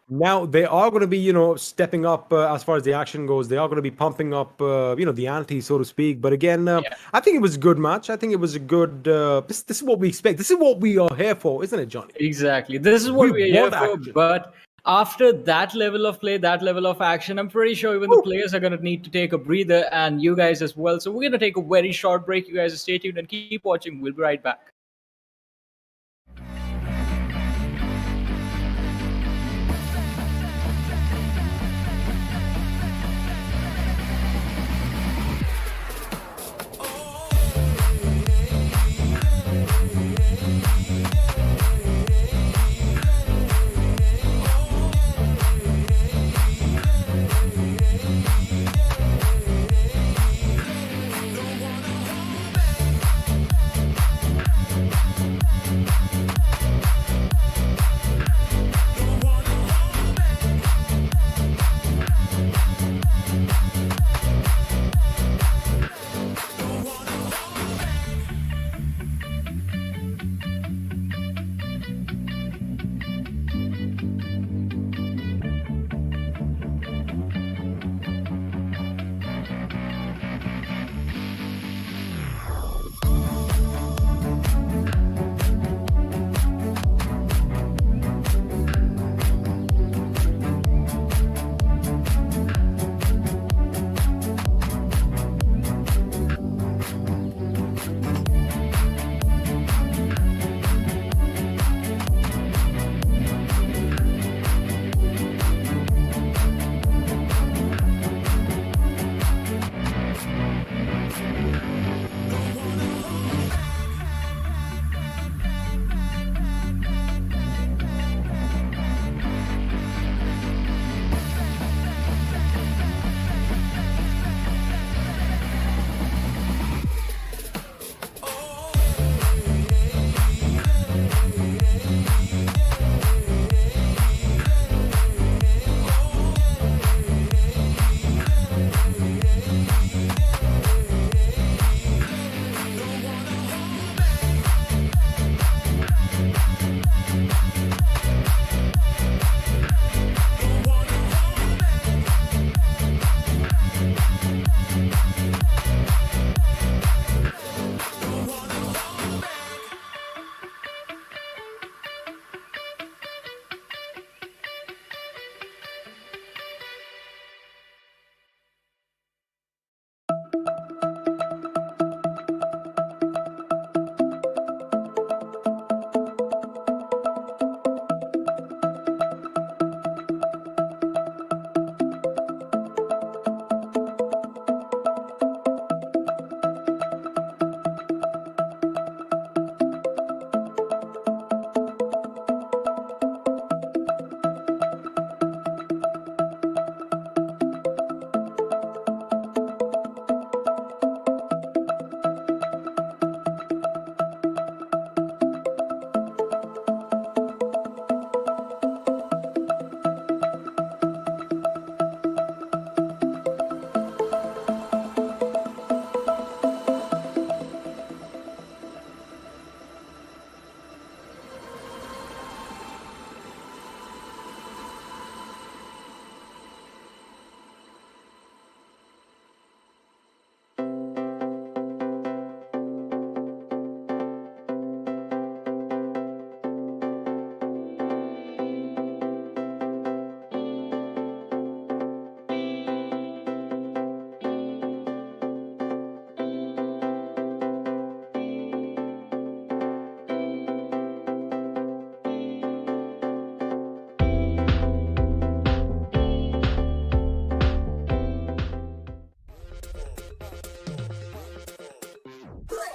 Now they are going to be, you know, stepping up as far as the action goes. They are going to be pumping up, you know, the ante, so to speak. But again, I think it was a good match. I think it was a good. This is what we expect. This is what we are here for, isn't it, Johnny? Exactly. This is what we're here want for. action. But after that level of play, that level of action, I'm pretty sure even the players are going to need to take a breather, and you guys as well. So we're going to take a very short break. You guys stay tuned and keep watching. We'll be right back.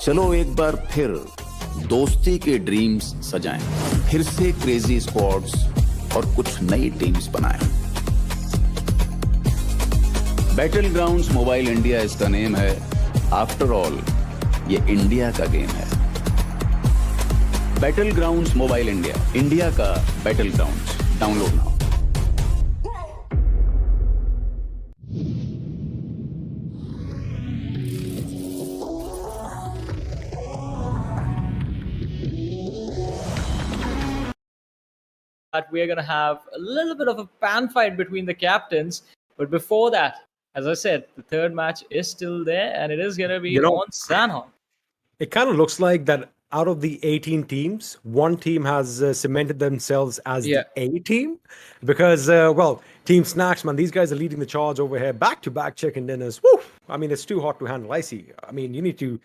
चलो एक बार फिर दोस्ती के dreams सजाएं, फिर से crazy squads और कुछ नई टीम्स बनाएं। बैटल ग्राउंड्स मोबाइल इंडिया इसका नेम है। आफ्टर ऑल ये इंडिया का गेम है। Battlegrounds Mobile India, India का Battlegrounds. Download now. That we are going to have a little bit of a pan fight between the captains. But before that, as I said, the third match is still there, and it is going to be on Sanhok. It kind of looks like that out of the 18 teams, one team has cemented themselves as the A team. Because, well, Team Snacks, man, these guys are leading the charge over here. Back-to-back chicken dinners. Woo! I mean, it's too hot to handle. I see. I mean, you need to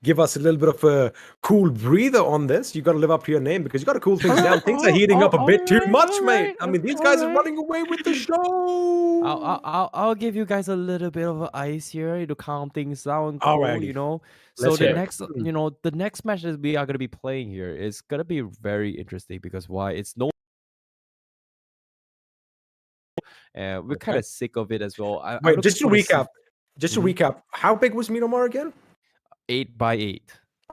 give us a little bit of a cool breather on this. You got to live up to your name because you got to cool things down. Things are heating up a bit too much, mate. I mean, these guys are running away with the show. I'll give you guys a little bit of ice here to calm things down. Cool, Alrighty. you know. So Let's the hear it. next, the next match that we are going to be playing here is going to be very interesting because why? It's no. We're kind of sick of it as well. Wait, just to recap. To recap, how big was Miramar again? 8x8.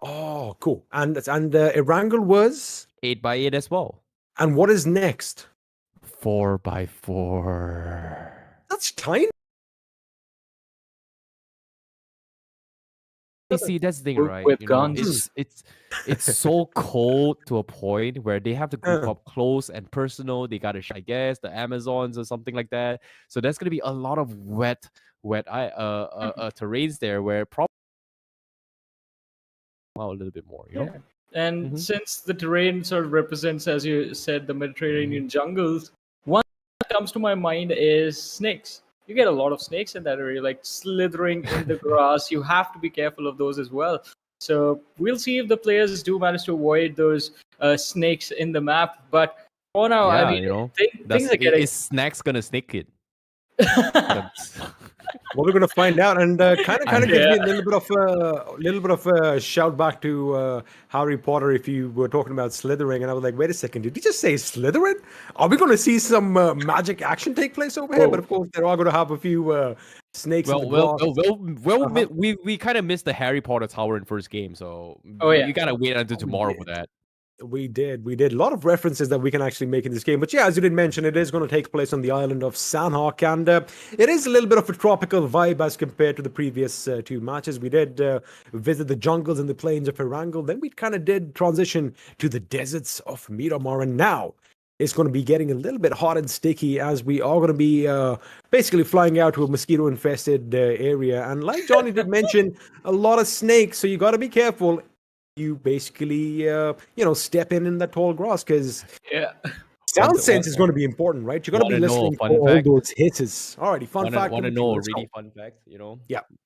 Oh, cool. And Erangel was 8x8 as well. And what is next? 4x4. That's tiny. See, that's the thing, right? With You know, guns. it's so cold to a point where they have to group up close and personal. They gotta, I guess, the Amazons or something like that. So there's gonna be a lot of wet terrains there where probably a little bit more, you know. And since the terrain sort of represents, as you said, the Mediterranean jungles, one that comes to my mind is snakes. You get a lot of snakes in that area, like slithering in the grass. You have to be careful of those as well. So we'll see if the players do manage to avoid those snakes in the map. But for now, I mean, you know, things are getting... Is Snacks gonna snake it? Well, we're going to find out, and kind of gives me a little bit of a shout back to Harry Potter. If you were talking about slithering, and I was like, wait a second, did you just say Slytherin? Are we going to see some magic action take place over here? But of course, they're all going to have a few snakes. We kind of missed the Harry Potter tower in first game, so you gotta wait until tomorrow for that. We did. A lot of references that we can actually make in this game. But yeah, as you did mention, it is going to take place on the island of Sanhok. And it is a little bit of a tropical vibe as compared to the previous two matches. We did visit the jungles and the plains of Erangel. Then we kind of did transition to the deserts of Miramar. And now it's going to be getting a little bit hot and sticky as we are going to be basically flying out to a mosquito-infested area. And like Johnny did mention, a lot of snakes. So you got to be careful. You basically, step in that tall grass because sound sense is going to be important, right? You're going to be listening for all those hits. Alrighty, fun fact. Want to know a really fun fact? You know,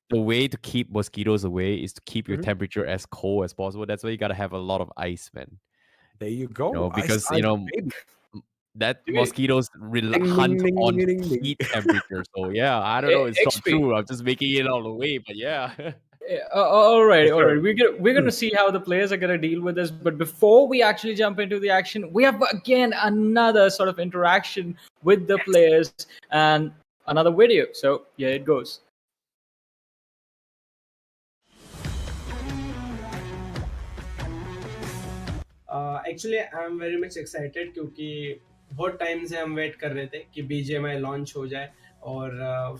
the way to keep mosquitoes away is to keep your temperature as cold as possible. That's why you got to have a lot of ice, man. There you go. You know, because that mosquitoes hunt on heat temperature. So yeah, I don't know. It's not true. I'm just making it all the way, but yeah. All right. We're gonna see how the players are gonna deal with this. But before we actually jump into the action, we have again another sort of interaction with the players and another video. So here it goes. Actually, I'm very much excited क्योंकि बहुत time से हम wait कर रहे थे कि BGMI launch हो जाए और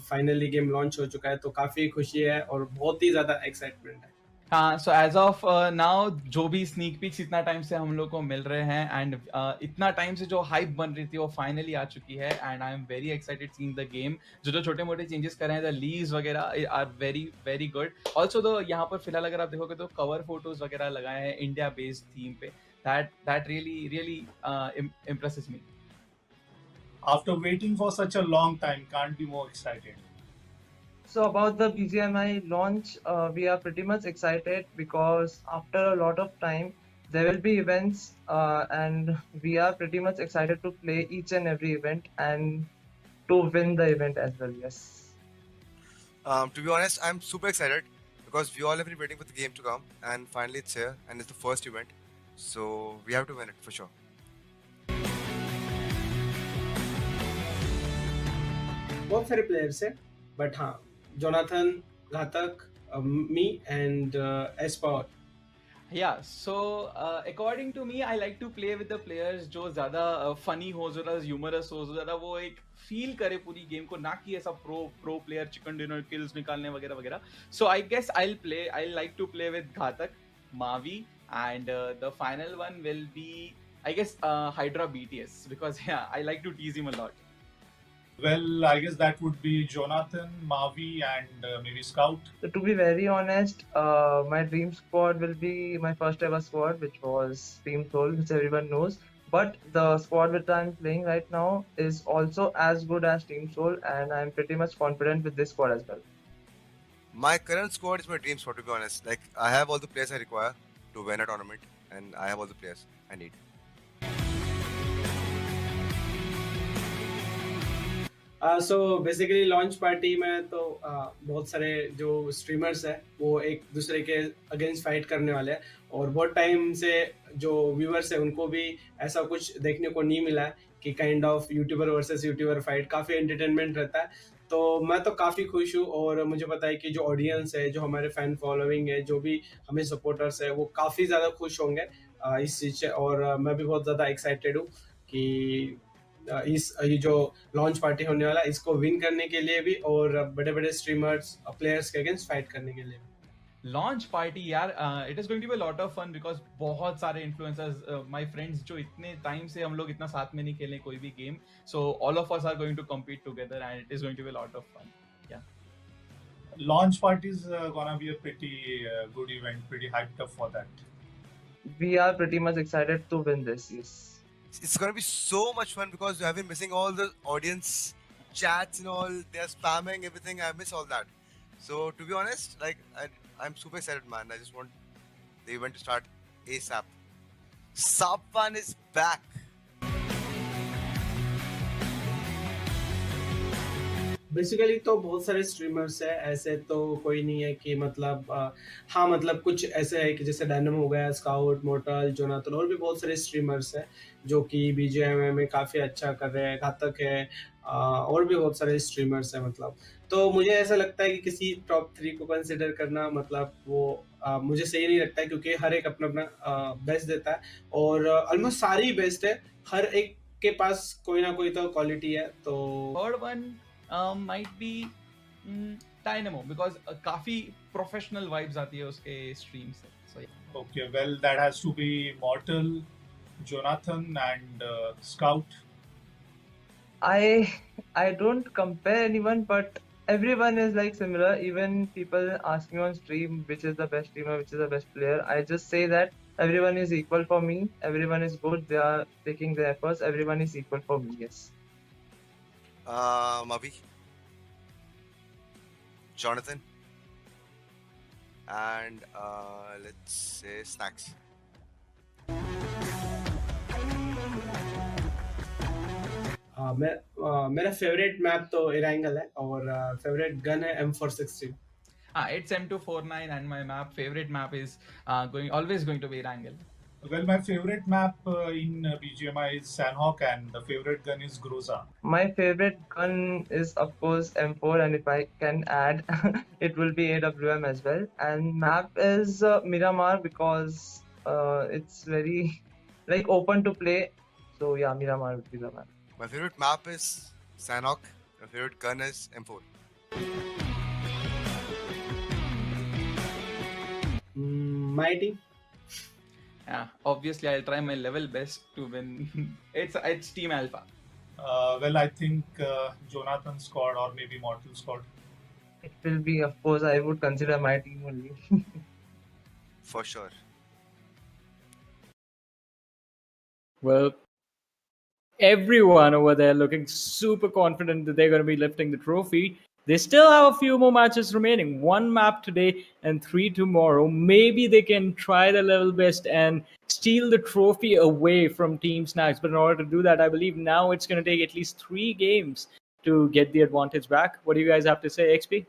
फाइनली गेम लॉन्च हो चुका है तो काफ़ी खुशी है और बहुत ही ज़्यादा एक्साइटमेंट है। हाँ, सो एज ऑफ नाउ जो भी स्नीक पीक्स इतना टाइम से हम लोग को मिल रहे हैं एंड इतना टाइम से जो हाइप बन रही थी वो फाइनली आ चुकी है and I am very excited seeing the game. जो छोटे मोटे चेंजेस कर रहे हैं, द लीव्स वगैरह are very very good. Also तो यहाँ पर फिलहाल अगर आप देखोगे तो कवर फोटोज वगैरह लगाए हैं इंडिया बेस्ड थीम पे, that really impresses me. After waiting for such a long time, can't be more excited. So about the BGMI launch, we are pretty much excited because after a lot of time, there will be events and we are pretty much excited to play each and every event and to win the event as well, yes. To be honest, I'm super excited because we all have been waiting for the game to come, and finally it's here, and it's the first event, so we have to win it for sure. बहुत सारे players हैं, but हाँ, Jonathan, Ghatak, me and एस्पावर. Yeah, so according to me, I like to play with the players जो ज़्यादा funny हो, ज़्यादा humorous हो, ज़्यादा वो एक feel करे पूरी गेम को, ना कि ऐसा pro player chicken dinner kills निकालने वगैरह वगैरह. So I guess I'll like to play with Ghatak, Mavi, and the final one will be, I guess, Hydra BTS, because yeah, I like to tease him a lot. Well, I guess that would be Jonathan, Mavi, and maybe Scout. So to be very honest, my dream squad will be my first ever squad, which was Team Soul, which everyone knows. But the squad which I'm playing right now is also as good as Team Soul, and I'm pretty much confident with this squad as well. My current squad is my dream squad, to be honest. Like, I have all the players I require to win a tournament, and I have all the players I need. So basically launch party में तो बहुत सारे जो streamers हैं वो एक दूसरे के अगेंस्ट फाइट करने वाले हैं, और बहुत टाइम से जो व्यूअर्स हैं उनको भी ऐसा कुछ देखने को नहीं मिला है कि kind of YouTuber versus YouTuber fight. काफ़ी एंटरटेनमेंट रहता है, तो मैं तो काफ़ी खुश हूँ. और मुझे पता है कि जो ऑडियंस है, जो हमारे फैन फॉलोइंग है, जो भी हमें सपोर्टर्स है, वो काफ़ी ज़्यादा खुश होंगे इस चीज़ से. और मैं भी बहुत ज़्यादा एक्साइटेड हूँ कि ये जो लॉन्च पार्टी होने वाला है इसको विन करने के लिए भी, और बड़े बड़े स्ट्रीमर्स प्लेयर्स के अगेंस्ट फाइट करने के लिए. लॉन्च पार्टी यार, it is going to be lot of fun, because बहुत सारे इन्फ्लुएंसर्स, माय फ्रेंड्स, जो इतने टाइम से हम लोग इतना साथ में नहीं खेले कोई भी game, so all of us are going to compete together and it is going to be lot of fun. या Launch party is gonna be a pretty good event, pretty hyped up for that. We are pretty much excited to win this. Yes. It's gonna be so much fun because I've been missing all the audience chats and all. They're spamming everything. I miss all that. So to be honest, like I'm super excited, man. I just want the event to start ASAP. Sappan is back. Basically तो बहुत सारे streamers है, ऐसे तो कोई नहीं है कि मतलब हाँ, मतलब कुछ ऐसे है कि जैसे डायनम हो गया, स्काउट, मोर्टल, जोनाथन, और भी बहुत सारे स्ट्रीमर्स हैं जो कि बीजीएमआई में काफ़ी अच्छा कर रहे हैं. घातक है, और भी बहुत सारे स्ट्रीमर्स हैं. मतलब तो मुझे ऐसा लगता है कि किसी टॉप 3 को कंसिडर करना मतलब वो मुझे सही नहीं लगता है, क्योंकि हर एक अपना अपना बेस्ट देता है, और ऑलमोस्ट सारी बेस्ट है. हर एक के पास कोई ना कोई तो क्वालिटी है. तो third one might be Dynamo, because काफी professional vibes आती है उसके stream से. So yeah. Okay, well, that has to be Mortal, Jonathan, and Scout. I don't compare anyone, but everyone is like similar. Even people ask me on stream which is the best streamer, which is the best player. I just say that everyone is equal for me. Everyone is good. They are taking their efforts. Everyone is equal for me. Yes. Mavi, Jonathan, and let's say Snacks. मेरा favourite map तो इरांगल है, और favourite gun है M416. It's M249 and my favorite map is always going to be Wrangle. Well, my favorite map in BGMI is Sandhawk, and the favorite gun is Groza. My favorite gun is of course M4, and if I can add, it will be AWM as well. And map is Miramar, because it's very like open to play. So yeah, Miramar would be the map. My favorite map is Sandhawk. My favorite gun is M4. My team. Yeah, obviously I'll try my level best to win. It's Team Alpha. Well, I think Jonathan squad or maybe Mortal squad. It will be, of course, I would consider my team only. For sure. Well, everyone over there looking super confident that they're going to be lifting the trophy. They still have a few more matches remaining. 1 map today and 3 tomorrow. Maybe they can try their level best and steal the trophy away from Team Snacks. But in order to do that, I believe now it's going to take at least 3 games to get the advantage back. What do you guys have to say, XP?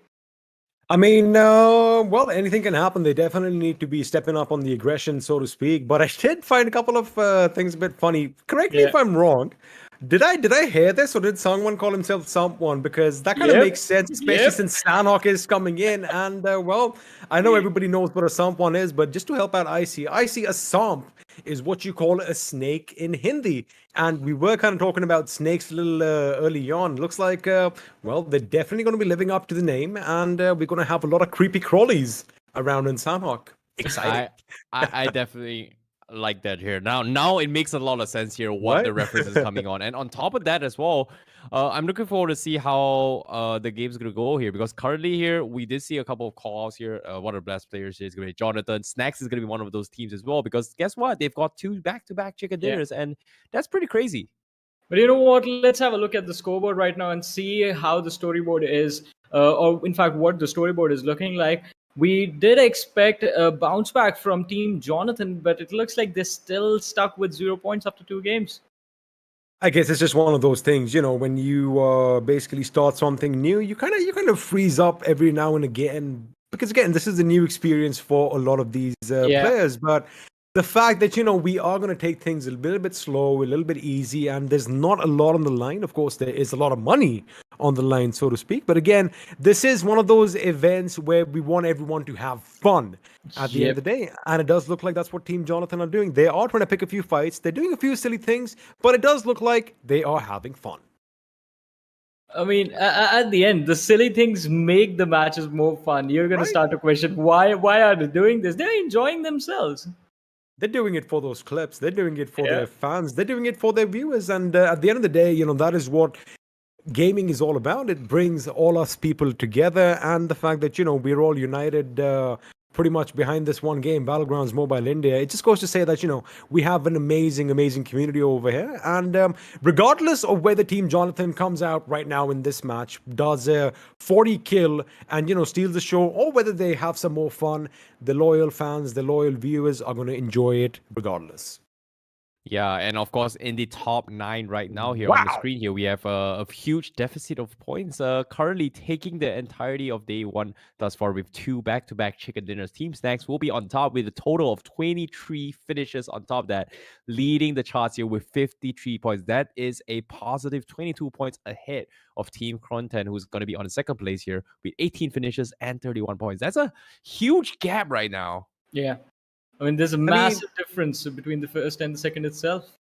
I mean, well, anything can happen. They definitely need to be stepping up on the aggression, so to speak. But I did find a couple of things a bit funny. Correct me if I'm wrong. Did I hear this, or did someone call himself someone? Because that kind of makes sense, especially since Sanhok is coming in. And well, I know everybody knows what a someone is, but just to help out Icy, a somp is what you call a snake in Hindi. And we were kind of talking about snakes a little early on. Looks like, well, they're definitely going to be living up to the name, and we're going to have a lot of creepy crawlies around in Sanhok. Exciting. I definitely like that here. Now it makes a lot of sense here what the reference is coming on. And on top of that as well, I'm looking forward to see how the game's gonna go here, because currently here we did see a couple of calls here. One of the best players here is gonna be Jonathan. Snacks is gonna be one of those teams as well, because guess what? They've got 2 back-to-back chicken dinners, and that's pretty crazy. But you know what? Let's have a look at the scoreboard right now and see how the storyboard is, or in fact, what the storyboard is looking like. We did expect a bounce back from Team Jonathan, but it looks like they're still stuck with 0 points after 2 games. I guess it's just one of those things, when you basically start something new, you kind of freeze up every now and again, because again, this is a new experience for a lot of these players. But the fact that we are going to take things a little bit slow, a little bit easy, and there's not a lot on the line. Of course, there is a lot of money on the line, so to speak. But again, this is one of those events where we want everyone to have fun at the end of the day. And it does look like that's what Team Jonathan are doing. They are trying to pick a few fights. They're doing a few silly things, but it does look like they are having fun. I mean, at the end, the silly things make the matches more fun. You're going to start to question, why are they doing this? They're enjoying themselves. They're doing it for those clips. They're doing it for their fans. They're doing it for their viewers. And at the end of the day, that is what gaming is all about. It brings all us people together. And the fact that, we're all united pretty much behind this one game, Battlegrounds Mobile India. It just goes to say that, we have an amazing, amazing community over here. And regardless of whether Team Jonathan comes out right now in this match, does a 40 kill and, steals the show, or whether they have some more fun, the loyal fans, the loyal viewers are going to enjoy it regardless. Yeah, and of course, in the top 9 right now here on the screen here, we have a huge deficit of points. Currently taking the entirety of day 1 thus far with 2 back-to-back chicken dinners. Team Snacks will be on top with a total of 23 finishes on top of that, leading the charts here with 53 points. That is a positive 22 points ahead of Team Content, who's going to be on the second place here with 18 finishes and 31 points. That's a huge gap right now. Yeah. I mean, there's a massive difference between the first and the second itself.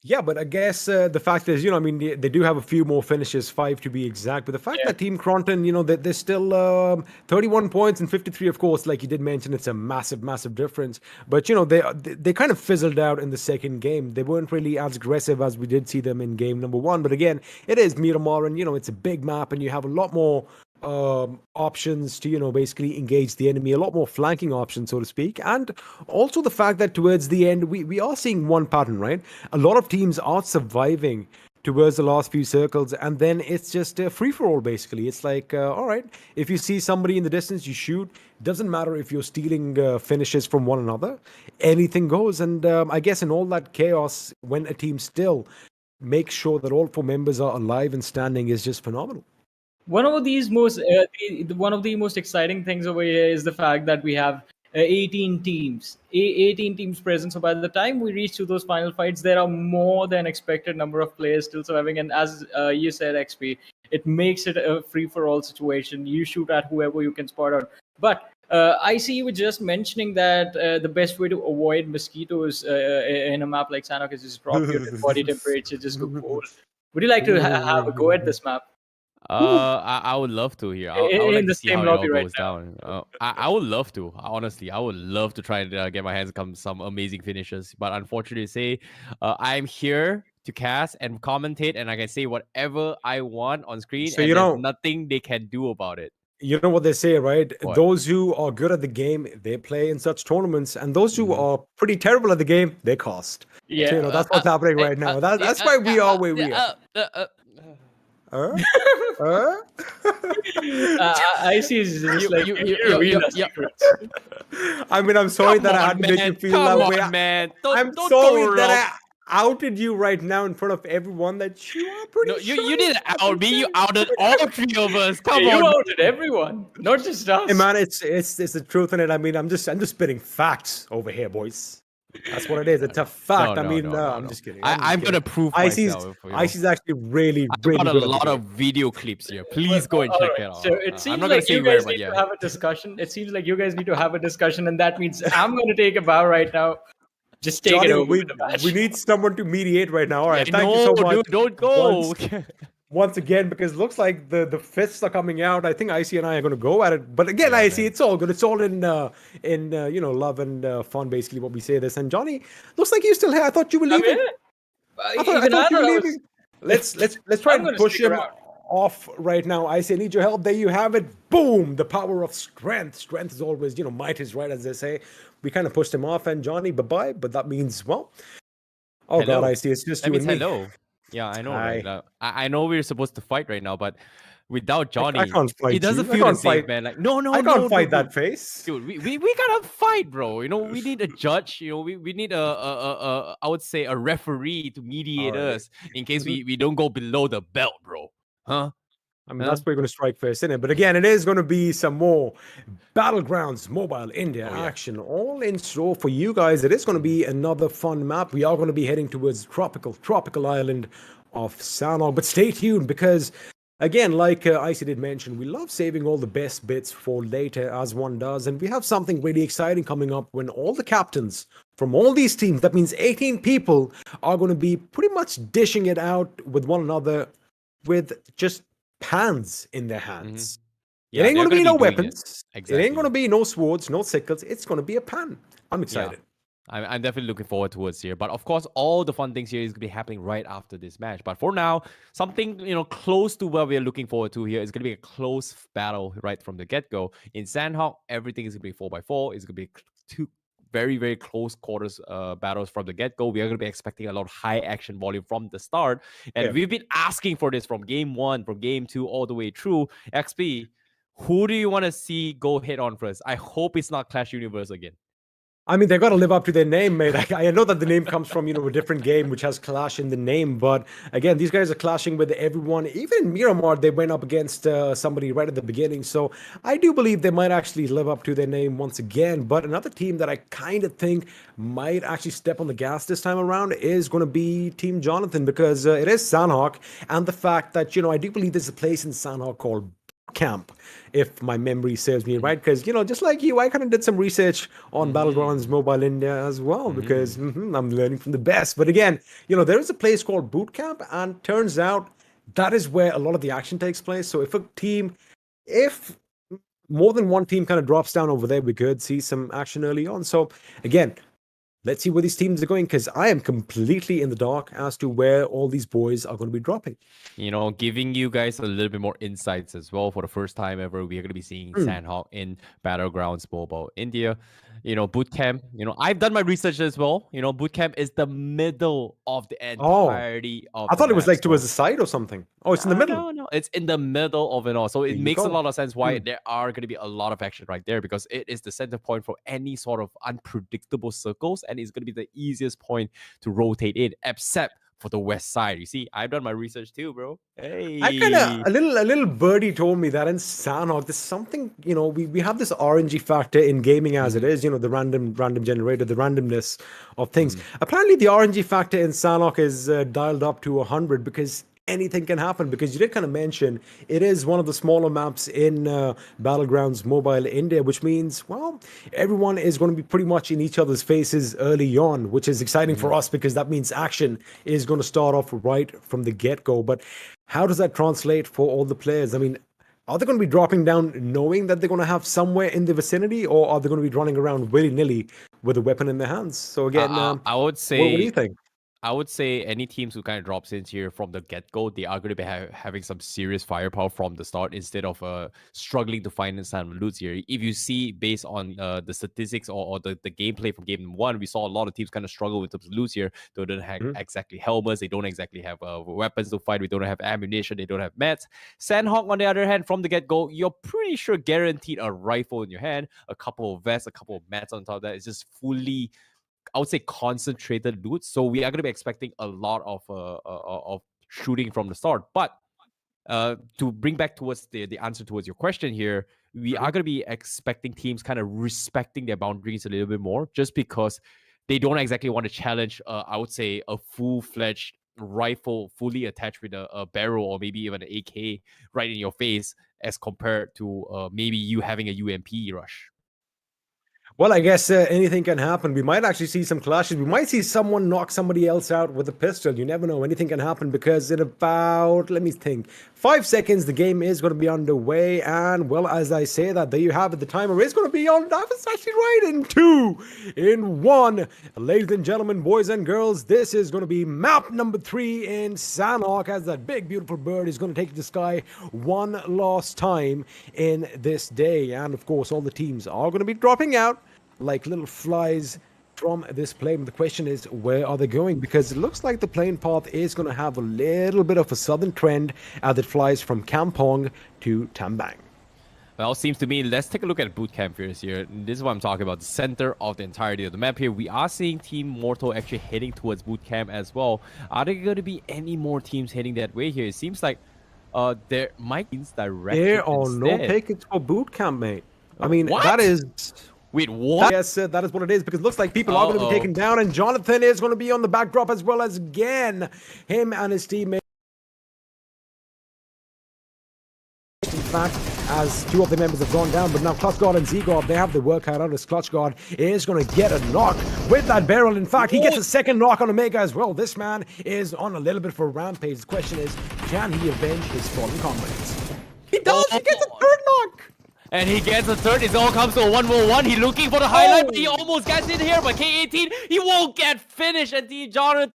Yeah, but I guess the fact is, they do have a few more finishes, 5 to be exact. But the fact that Team Cronton, they're still 31 points and 53, of course, like you did mention, it's a massive, massive difference. But, they kind of fizzled out in the second game. They weren't really as aggressive as we did see them in game number 1. But again, it is Miramar, and, it's a big map, and you have a lot more options to basically engage the enemy, a lot more flanking options, so to speak. And also the fact that towards the end we are seeing one pattern, right? A lot of teams are surviving towards the last few circles, and then it's just a free-for-all basically. It's like all right, if you see somebody in the distance, you shoot. Doesn't matter if you're stealing finishes from one another, anything goes. And I guess in all that chaos, when a team still makes sure that all 4 members are alive and standing, is just phenomenal. One of the most exciting things over here is the fact that we have 18 teams, 18 teams present. So by the time we reach to those final fights, there are more than expected number of players still surviving. And as you said, XP, it makes it a free-for-all situation. You shoot at whoever you can spot out. But I see you were just mentioning that the best way to avoid mosquitoes in a map like Sanhok is just drop your body temperature, just go cold. Would you like to have a go at this map? I would love to here. I would like to see how it all goes down. I would love to. Honestly, I would love to try and get my hands on some amazing finishes. But unfortunately, I'm here to cast and commentate, and I can say whatever I want on screen, so and there's nothing they can do about it. You know what they say, right? Those who are good at the game, they play in such tournaments, and those who are pretty terrible at the game, they cost. Yeah, so, that's what's happening right now. That's why we are where we are. I see. It's just like I mean, I'm sorry that I had to make you feel that way. Man, I'm sorry that outed you right now in front of everyone that you are pretty No, sure. you didn't out me. You outed all three of us. Come You on, bro. outed everyone, not just us. Hey man, it's the truth in it. I mean, I'm just spitting facts over here, boys. That's what it is. It's a fact. I'm just kidding. I'm gonna prove myself. IC's actually really, I've really got a good at the lot game. of video clips here. Please go and All check right, it out. so it seems I'm not gonna like say you where, guys but need yeah. to have a discussion. It seems like you guys need to have a discussion, and that means I'm going to take a bow right now. Just take Johnny, it over we with the match. we need someone to mediate right now. All right, Yeah, thank you no, so much. dude, don't go. Once again, because it looks like the fists are coming out. I think IC and I are going to go at it. But again, Yeah, IC, man. it's all good. It's all in love and fun. Basically, what we say this. And Johnny, looks like you're still here. I thought you were I'm leaving. here. I thought you were leaving. Let's try I'm and gonna push stick him around. off right now. I say, need your help. There you have it. Boom! The power of strength. Strength is always, might is right, as they say. We kind of pushed him off, and Johnny, bye bye. But that means, well, oh Hello. God, I see. It's just That you and means me. hello. Yeah, I know, Hi. right? I know we're supposed to fight right now, but without Johnny, I can't fight it doesn't you. I feel the can't same, fight. man. Like, no, I can't no, fight dude. that face. Dude, we gotta fight, bro. We need a judge. We need a I would say a referee to mediate Alright. us in case we don't go below the belt, bro. Huh? I mean, that's where you're going to strike first, isn't it? But again, it is going to be some more Battlegrounds Mobile India action all in store for you guys. It is going to be another fun map. We are going to be heading towards tropical island of Sanok. But stay tuned because, again, like Icy did mention, we love saving all the best bits for later, as one does. And we have something really exciting coming up when all the captains from all these teams, that means 18 people, are going to be pretty much dishing it out with one another with just pans in their hands. Yeah, it ain't they're going to be gonna no be doing it. weapons. It Exactly. ain't going to be no swords, no sickles. It's going to be a pan. I'm excited. I'm definitely looking forward towards here. But of course, all the fun things here is going to be happening right after this match. But for now, something, close to what we're looking forward to here is going to be a close battle right from the get-go. In Sandhawk, everything is going to be 4x4. It's going to be two very, very close quarters battles from the get-go. We are going to be expecting a lot of high action volume from the start. And we've been asking for this from game 1, from game 2, all the way through. XP, who do you want to see go hit on first? I hope it's not Clash Universe again. I mean, they've got to live up to their name, mate. I know that the name comes from, a different game which has Clash in the name. But again, these guys are clashing with everyone. Even in Miramar, they went up against somebody right at the beginning. So I do believe they might actually live up to their name once again. But another team that I kind of think might actually step on the gas this time around is going to be Team Jonathan, because it is Sanhawk. And the fact that, I do believe there's a place in Sanhawk called Camp, if my memory serves me right, because just like you, I kind of did some research on Battlegrounds Mobile India as well, because I'm learning from the best. But again, there is a place called Boot Camp, and turns out that is where a lot of the action takes place. So if more than one team kind of drops down over there, we could see some action early on. So again, let's see where these teams are going, because I am completely in the dark as to where all these boys are going to be dropping. Giving you guys a little bit more insights as well. For the first time ever, we are going to be seeing Sandhawk in Battlegrounds Mobile India. Bootcamp, I've done my research as well. Bootcamp is the middle of the entirety of I thought it was map, like towards the side or something. Oh, it's in the middle. No, it's in the middle of it all. So it makes a go. lot of sense why there are going to be a lot of action right there, because it is the center point for any sort of unpredictable circles, and it's going to be the easiest point to rotate in, except for the west side. You see, I've done my research too, bro. Hey, I kind of a little birdie told me that in Sanhok there's something, we have this RNG factor in gaming as it is, the random generator, the randomness of things. Apparently the RNG factor in Sanhok is dialed up to 100, because anything can happen, because you did kind of mention it is one of the smaller maps in Battlegrounds Mobile India, which means, well, everyone is going to be pretty much in each other's faces early on, which is exciting for us, because that means action is going to start off right from the get-go. But how does that translate for all the players? I mean, are they going to be dropping down knowing that they're going to have somewhere in the vicinity, or are they going to be running around willy-nilly with a weapon in their hands? So again, I would say, what do you think? I would say any teams who kind of drops in here from the get-go, they are going to be having some serious firepower from the start, instead of struggling to find some loot here. If you see, based on the statistics or the gameplay from game 1, we saw a lot of teams kind of struggle with the loot here. They don't have exactly helmets, they don't exactly have weapons to fight, we don't have ammunition, they don't have mats. Sandhawk, on the other hand, from the get-go, you're pretty sure guaranteed a rifle in your hand, a couple of vests, a couple of mats on top of that. It's just fully I would say, concentrated loot. So we are going to be expecting a lot of shooting from the start. But to bring back towards the answer towards your question here, we are going to be expecting teams kind of respecting their boundaries a little bit more, just because they don't exactly want to challenge, I would say, a full-fledged rifle fully attached with a barrel or maybe even an AK right in your face, as compared to maybe you having a UMP rush. Well, I guess anything can happen. We might actually see some clashes. We might see someone knock somebody else out with a pistol. You never know. Anything can happen because in about, let me think, 5 seconds, the game is going to be underway. And, well, as I say that, there you have it. The timer is going to be on. That was actually right in 2, in 1. Ladies and gentlemen, boys and girls, this is going to be map number 3 in Sanhok, as that big, beautiful bird is going to take the sky one last time in this day. And, of course, all the teams are going to be dropping out like little flies from this plane. The question is, where are they going? Because it looks like the plane path is going to have a little bit of a southern trend as it flies from Kampong to Tambang. Well, it seems to me, let's take a look at boot camp here. This is what I'm talking about, the center of the entirety of the map here. We are seeing Team Mortal actually heading towards boot camp as well. Are there going to be any more teams heading that way here? It seems like there might be direction There are no instead. tickets for boot camp, mate. I mean, What? that is... Wait, what? Yes, that is what it is, because it looks like people are going to be taken down, and Jonathan is going to be on the backdrop as well as, again, him and his teammates. In fact, as 2 of the members have gone down, but now Clutch Guard and Z-Guard, they have the work cut out as Clutch Guard is going to get a knock with that barrel. In fact, he gets a second knock on Omega as well. This man is on a little bit of a rampage. The question is, can he avenge his fallen comrades? He does! He gets a third knock! And he gets a third. It all comes to a 1v1. He's looking for the highlight, but he almost gets in here. But K18, he won't get finished. And Team Jonathan,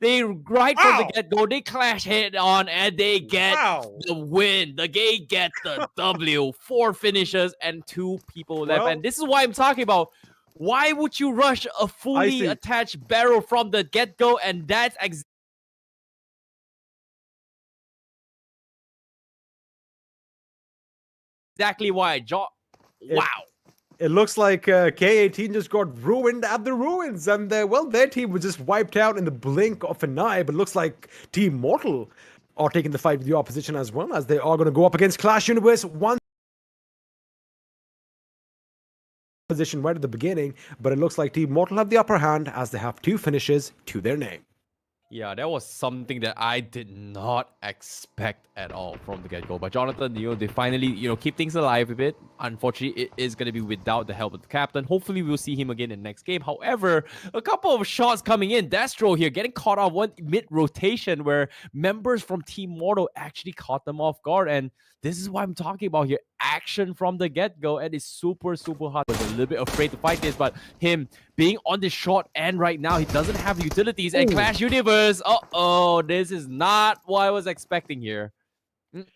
they right from the get-go, they clash head on and they get the win. The game gets the W. 4 finishes and 2 people left. And this is why I'm talking about. Why would you rush a fully attached barrel from the get-go? And that's exactly why. Wow. It looks like K18 just got ruined at the ruins, and well, their team was just wiped out in the blink of an eye. But it looks like Team Mortal are taking the fight with the opposition as well, as they are going to go up against Clash Universe. One position right at the beginning, but it looks like Team Mortal have the upper hand as they have 2 finishes to their name. Yeah, that was something that I did not expect at all from the get-go. But Jonathan, they finally, keep things alive a bit. Unfortunately, it is going to be without the help of the captain. Hopefully, we'll see him again in the next game. However, a couple of shots coming in. Destro here getting caught off one mid-rotation where members from Team Mortal actually caught them off guard. And this is what I'm talking about here. Action from the get-go, and it's super, super hard. I was a little bit afraid to fight this, but him being on the short end right now, he doesn't have utilities. And Clash Universe, this is not what I was expecting here.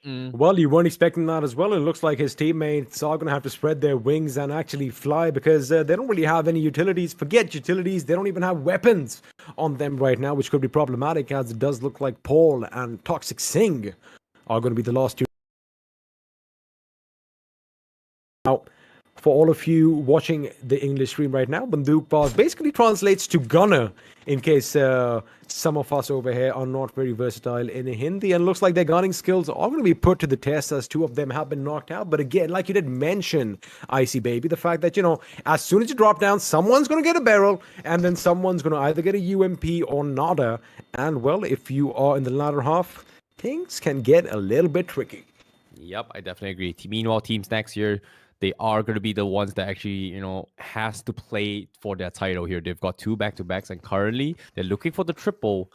Well, you weren't expecting that as well. It looks like his teammates are going to have to spread their wings and actually fly, because they don't really have any utilities. Forget utilities, they don't even have weapons on them right now, which could be problematic, as it does look like Paul and Toxic Singh are going to be the last 2. Now, for all of you watching the English stream right now, Banduk Bars basically translates to gunner, in case some of us over here are not very versatile in Hindi. And looks like their gunning skills are going to be put to the test, as 2 of them have been knocked out. But again, like you did mention, Icy Baby, the fact that, as soon as you drop down, someone's going to get a barrel, and then someone's going to either get a UMP or nada. And, well, if you are in the latter half, things can get a little bit tricky. Yep, I definitely agree. Meanwhile, teams next year, they are going to be the ones that actually, has to play for their title here. They've got 2 back-to-backs, and currently they're looking for the triple.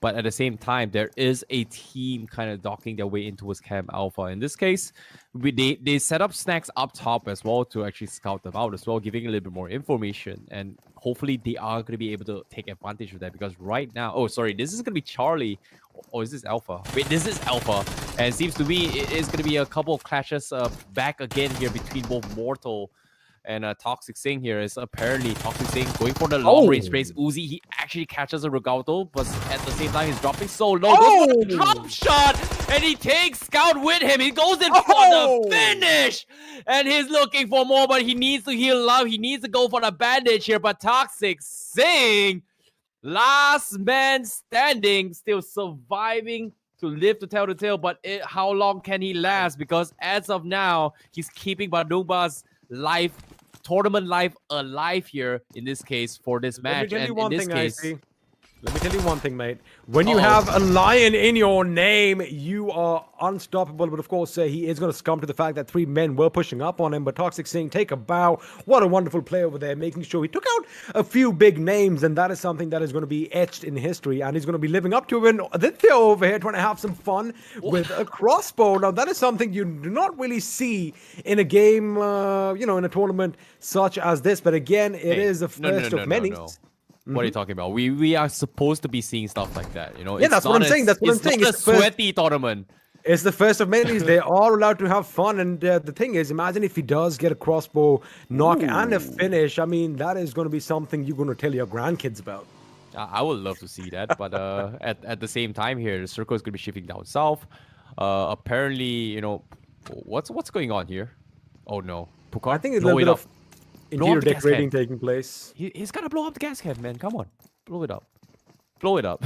But at the same time, there is a team kind of docking their way in towards Camp Alpha. In this case, they set up snacks up top as well to actually scout them out as well, giving a little bit more information. And hopefully they are going to be able to take advantage of that, because right now, oh, sorry, this is going to be Charlie. Or is this Alpha? Wait, this is Alpha. And it seems to me it is going to be a couple of clashes back again here between both Mortal and Toxic Sing here. Is apparently Toxic Sing going for the long range sprays. Uzi, he actually catches a Regalto, but at the same time, he's dropping so low. Goes for the drop shot, and he takes Scout with him. He goes in for the finish, and he's looking for more, but he needs to heal up. He needs to go for the bandage here, but Toxic Sing, last man standing, still surviving to live to tell the tale, but how long can he last? Because as of now, he's keeping Badungba's life, tournament life alive here in this case for this match. Let me tell you one thing, case, Icy. Let me tell you one thing, mate. When you have a lion in your name, you are unstoppable. But of course, he is going to succumb to the fact that 3 men were pushing up on him. But Toxic Sing, take a bow. What a wonderful play over there, making sure he took out a few big names. And that is something that is going to be etched in history. And he's going to be living up to it. And Aditya over here trying to have some fun with a crossbow. Now, that is something you do not really see in a game, in a tournament such as this. But again, it is the first of many. What are you talking about? We are supposed to be seeing stuff like that, you know? Yeah, that's what I'm saying. That's what I'm saying. It's not a sweaty tournament. It's the first of many. They are allowed to have fun. And the thing is, imagine if he does get a crossbow knock and a finish. I mean, that is going to be something you're going to tell your grandkids about. I would love to see that. But at the same time here, the circle is going to be shifting down south. Apparently, what's going on here? Oh, no. Pukar, I think it's a little bit of interior decorating taking place. He's got to blow up the gas can, man. Come on. Blow it up. Blow it up.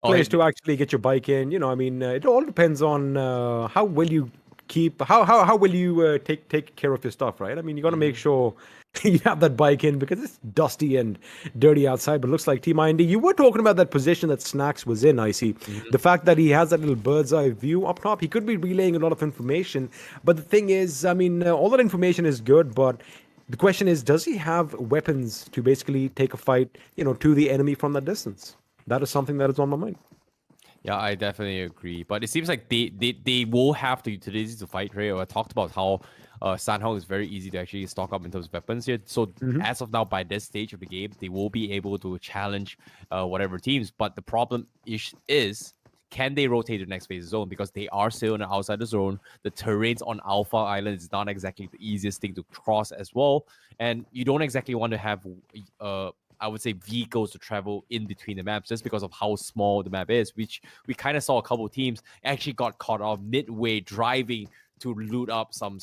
Place to actually get your bike in. It all depends on how will you keep how will you take care of your stuff, right? I mean, you got to make sure you have that bike in because it's dusty and dirty outside. But it looks like Team IND, you were talking about that position that Snacks was in. I see the fact that he has that little bird's eye view up top. He could be relaying a lot of information, but the thing is, I mean, all that information is good, but the question is, does he have weapons to basically take a fight, to the enemy from that distance? That is something that is on my mind. Yeah, I definitely agree. But it seems like they will have the utilities to fight, right? I talked about how Sanhok is very easy to actually stock up in terms of weapons here. So as of now, by this stage of the game, they will be able to challenge whatever teams. But the problem is, can they rotate to the next phase zone? Because they are still on the outside the zone. The terrains on Alpha Island is not exactly the easiest thing to cross as well. And you don't exactly want to have I would say vehicles to travel in between the maps just because of how small the map is, which we kind of saw a couple of teams actually got caught off midway driving to loot up some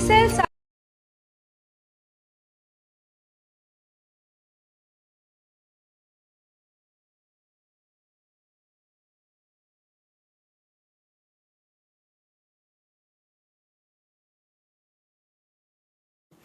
Cells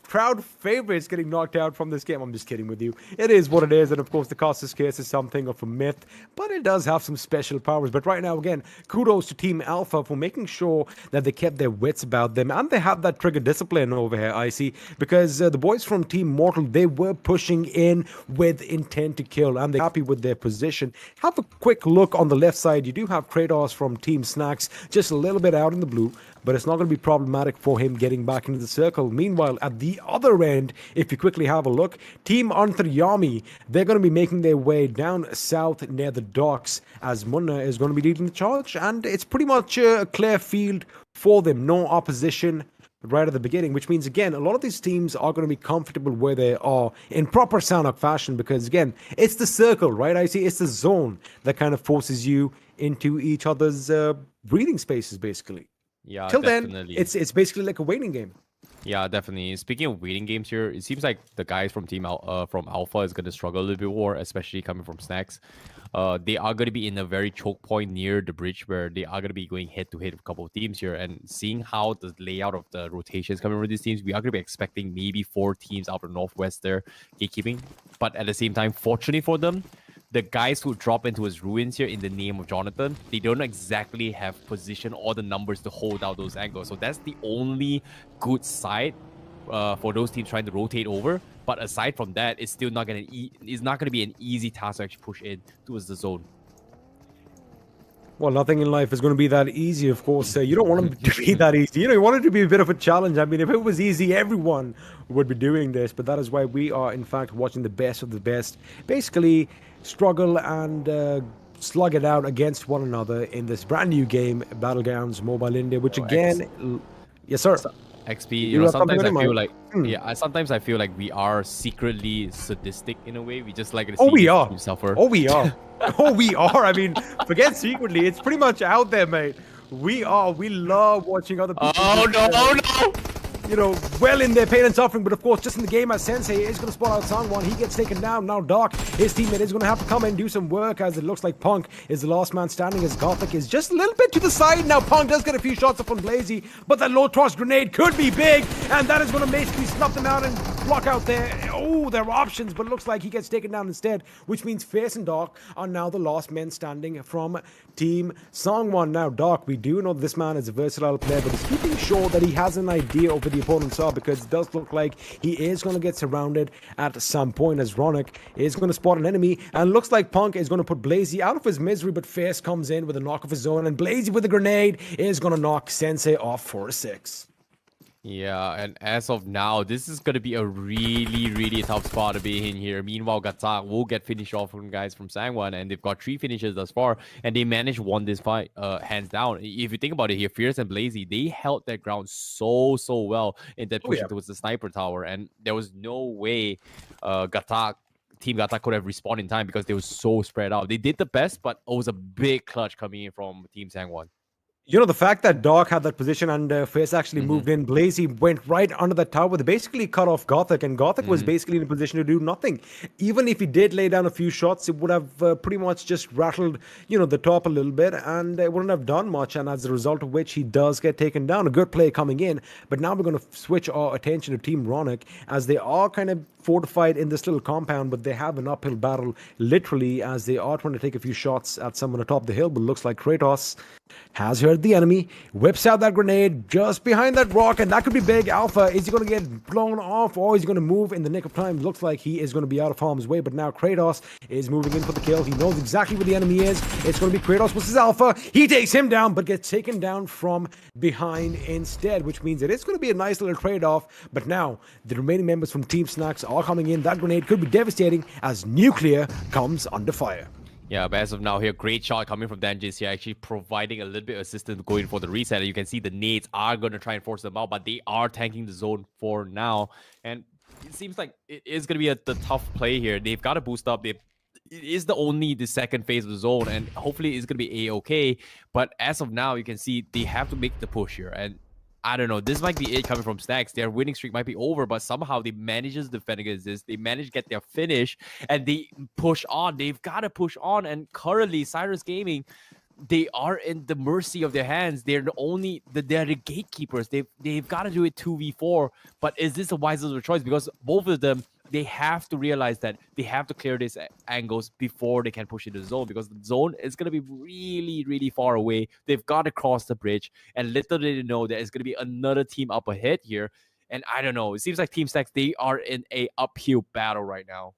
Crowd favorites getting knocked out from this game. I'm just kidding with you. It is what it is, and of course the Costas case is something of a myth, but it does have some special powers. But right now, again, kudos to Team Alpha for making sure that they kept their wits about them, and they have that trigger discipline over here, I see, because the boys from Team Mortal, they were pushing in with intent to kill, and they're happy with their position. Have a quick look on the left side. You do have Kratos from Team Snacks, just a little bit out in the blue, but it's not going to be problematic for him getting back into the circle. Meanwhile, at the other end, if you quickly have a look, Team Antaryami, they're going to be making their way down south near the docks, as Munna is going to be leading the charge, and it's pretty much a clear field for them. No opposition right at the beginning, which means, again, a lot of these teams are going to be comfortable where they are in proper Sanok fashion, because, again, it's the circle, right? I see it's the zone that kind of forces you into each other's breathing spaces, basically. Yeah, Till definitely. then, it's basically like a waiting game. Yeah, definitely. Speaking of waiting games here, it seems like the guys from from Alpha is going to struggle a little bit more, especially coming from Snacks. They are going to be in a very choke point near the bridge where they are going to be going head to head with a couple of teams here. And seeing how the layout of the rotations coming from these teams, we are going to be expecting maybe 4 teams out of Northwest there gatekeeping. But at the same time, fortunately for them, the guys who drop into his ruins here in the name of Jonathan, they don't exactly have position or the numbers to hold out those angles. So that's the only good side for those teams trying to rotate over. But aside from that, it's still not going to be an easy task to actually push in towards the zone. Well, nothing in life is going to be that easy, of course. You don't want it to be that easy. You want it to be a bit of a challenge. I mean, if it was easy, everyone would be doing this. But that is why we are, in fact, watching the best of the best basically struggle and slug it out against one another in this brand new game, Battlegrounds Mobile India, which again... Yes, sir. XP, sometimes I feel like... sometimes I feel like we are secretly sadistic in a way. We just like to see teams suffer. Oh, we are. Oh, we are. I mean, forget secretly. It's pretty much out there, mate. We are. We love watching other people. Oh, no. Well in their pain and suffering. But of course, just in the game, as Sensei is going to spot out Sangwon. He gets taken down. Now Doc, his teammate, is going to have to come and do some work, as it looks like Punk is the last man standing, as Gothic is just a little bit to the side. Now Punk does get a few shots up on Blazy, but that low toss grenade could be big, and that is going to basically snuff them out and block out their options. But it looks like he gets taken down instead, which means Face and Doc are now the last men standing from Team Sangwon. Now Doc, we do know this man is a versatile player, but he's keeping sure that he has an idea over the opponents are, because it does look like he is going to get surrounded at some point, as Ronak is going to spot an enemy, and looks like Punk is going to put Blazy out of his misery, but Face comes in with a knock of his own, and Blazy with a grenade is going to knock Sensei off for a 6. Yeah, and as of now, this is going to be a really, really tough spot to be in here. Meanwhile, Gatak will get finished off from guys from Sangwon, and they've got 3 finishes thus far, and they managed to win this fight hands down. If you think about it here, Fierce and Blazy, they held their ground so well in that push towards the sniper tower, and there was no way Team Gatak could have respawned in time because they were so spread out. They did the best, but it was a big clutch coming in from Team Sangwon. The fact that Doc had that position and Face actually moved in, Blazy went right under the tower. They basically cut off Gothic, and Gothic was basically in a position to do nothing. Even if he did lay down a few shots, it would have pretty much just rattled, the top a little bit, and it wouldn't have done much. And as a result of which, he does get taken down. A good play coming in, but now we're going to switch our attention to Team Ronak, as they are kind of fortified in this little compound, but they have an uphill battle, literally, as they are trying to take a few shots at someone atop the hill. But looks like Kratos has heard the enemy, whips out that grenade just behind that rock, and that could be big. Alpha, is he going to get blown off, or is he going to move in the nick of time? Looks like he is going to be out of harm's way, but now Kratos is moving in for the kill. He knows exactly where the enemy is. It's going to be Kratos versus Alpha. He takes him down, but gets taken down from behind instead, which means it is going to be a nice little trade-off. But now the remaining members from Team Snacks are coming in. That grenade could be devastating as Nuclear comes under fire. Yeah, but as of now here, great shot coming from Danjis here, actually providing a little bit of assistance going for the reset. And you can see the nades are going to try and force them out, but they are tanking the zone for now. And it seems like it is going to be the tough play here. They've got to boost up. It is the second phase of the zone, and hopefully it's going to be A-okay. But as of now, you can see they have to make the push here. And I don't know. This might be it coming from Stacks. Their winning streak might be over, but somehow they manages to defend against this. They manage to get their finish, and they push on. They've got to push on. And currently, Cyrus Gaming, they are in the mercy of their hands. They're they're the gatekeepers. They've got to do it 2v4. But is this a wiser choice? Because both of them, they have to realize that they have to clear these angles before they can push into the zone, because the zone is going to be really, really far away. They've got to cross the bridge, and little did they know that it's going to be another team up ahead here. And I don't know. It seems like Team Stacks, they are in a uphill battle right now.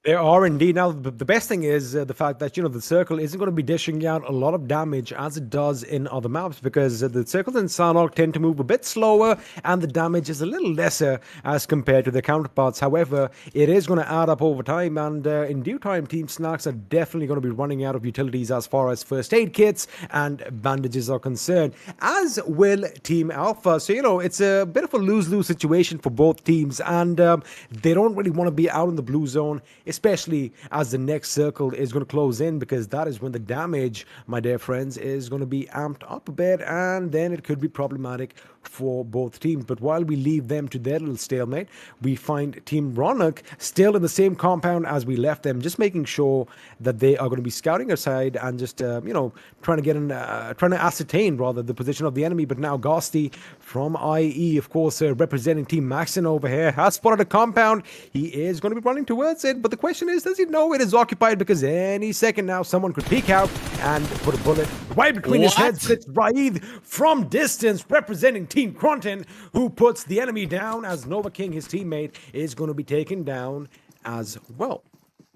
There are indeed. Now, the best thing is the fact that, the circle isn't going to be dishing out a lot of damage as it does in other maps, because the circles in Sanhok tend to move a bit slower and the damage is a little lesser as compared to their counterparts. However, it is going to add up over time, and in due time, Team Snacks are definitely going to be running out of utilities as far as first aid kits and bandages are concerned, as will Team Alpha. So, it's a bit of a lose-lose situation for both teams, and they don't really want to be out in the blue zone, especially as the next circle is going to close in, because that is when the damage, my dear friends, is going to be amped up a bit, and then it could be problematic for both teams. But while we leave them to their little stalemate, we find Team Ronak still in the same compound as we left them, just making sure that they are going to be scouting aside and just trying to ascertain rather the position of the enemy. But now Ghosty from IE, of course, representing Team Maxon over here, has spotted a compound. He is going to be running towards it, but the question is, does he know it is occupied? Because any second now someone could peek out and put a bullet right between his head. Sits Raid from distance, representing Team Cronton, who puts the enemy down, as Nova King, his teammate, is going to be taken down as well.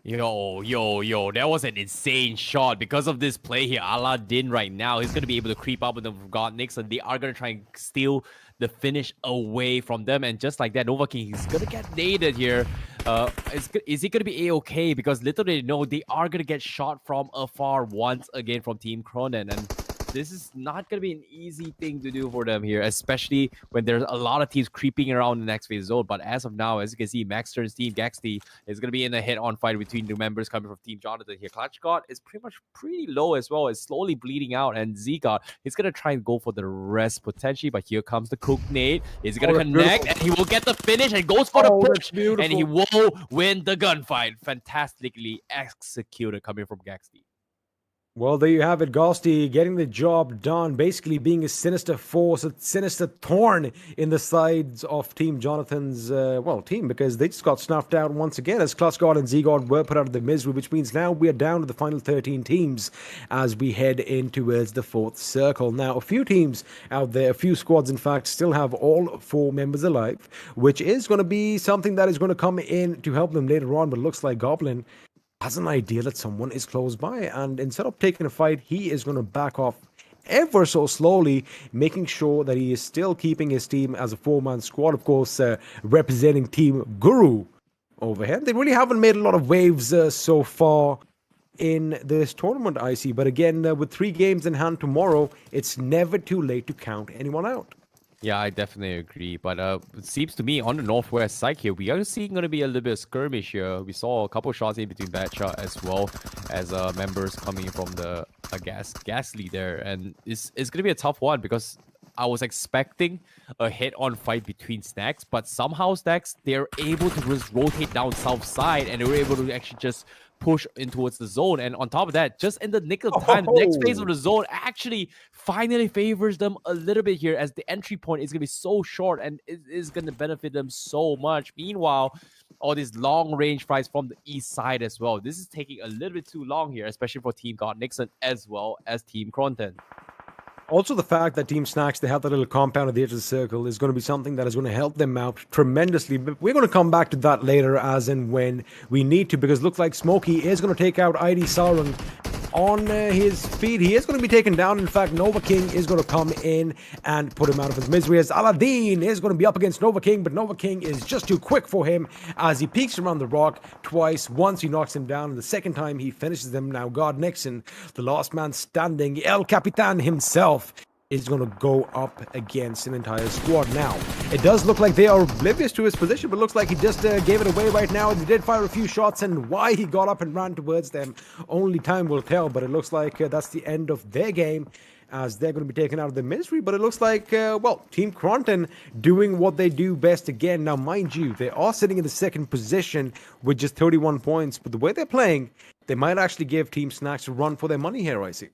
Yo, that was an insane shot. Because of this play here, Aladdin right now, he's going to be able to creep up with the Forgotten Nixon. They are going to try and steal the finish away from them. And just like that, Nova King, he's going to get naded here. Is he going to be A-okay? Because little they know, they are going to get shot from afar once again from Team Cronin. And this is not going to be an easy thing to do for them here, especially when there's a lot of teams creeping around the next phase zone. But as of now, as you can see, Max Turn's team, Gaxty, is going to be in a head-on fight between the members coming from Team Jonathan here. Clutchgod is pretty low as well. It's slowly bleeding out. And Zgod is going to try and go for the rest potentially. But here comes the Cook Nade. He's going to connect, and he will get the finish and goes for the push. And he will win the gunfight. Fantastically executed coming from Gaxty. Well, there you have it. Ghosty getting the job done, basically being a sinister force, a sinister thorn in the sides of Team Jonathan's, team, because they just got snuffed out once again as Clutchgod and Zgod were put out of the misery, which means now we are down to the final 13 teams as we head in towards the fourth circle. Now, a few teams out there, a few squads, in fact, still have all 4 members alive, which is going to be something that is going to come in to help them later on, but it looks like Goblin has an idea that someone is close by, and instead of taking a fight, he is going to back off ever so slowly, making sure that he is still keeping his team as a 4-man squad, of course, representing Team Guru over here. They really haven't made a lot of waves so far in this tournament, I see. But again, with 3 games in hand tomorrow, it's never too late to count anyone out. Yeah, I definitely agree. But it seems to me on the northwest side here, we are seeing going to be a little bit of skirmish here. We saw a couple shots in between Batcha as well as members coming from the Gasly there. And it's going to be a tough one because I was expecting a head-on fight between Stacks, but somehow Stacks, they're able to just rotate down south side and they were able to actually just push in towards the zone. And on top of that, just in the nick of time, the next phase of the zone actually finally favors them a little bit here, as the entry point is going to be so short and it is going to benefit them so much. Meanwhile, all these long range fights from the east side as well. This is taking a little bit too long here, especially for Team God Nixon as well as Team Cronton. Also, the fact that Team Snacks, they have that little compound at the edge of the circle, is going to be something that is going to help them out tremendously. But we're going to come back to that later as and when we need to, because it looks like Smokey is going to take out ID Sauron on his feet. He is going to be taken down. In fact, Nova King is going to come in and put him out of his misery, as Aladdin is going to be up against Nova King, but Nova King is just too quick for him as he peeks around the rock twice. Once he knocks him down, and the second time he finishes him. Now God Nixon, the last man standing, El Capitan himself, is going to go up against an entire squad. Now, it does look like they are oblivious to his position, but looks like he just gave it away right now. He did fire a few shots, and why he got up and ran towards them, only time will tell. But it looks like that's the end of their game, as they're going to be taken out of the misery. But it looks like, well, Team Cronton doing what they do best again. Now, mind you, they are sitting in the second position with just 31 points. But the way they're playing, they might actually give Team Snacks a run for their money here, I see.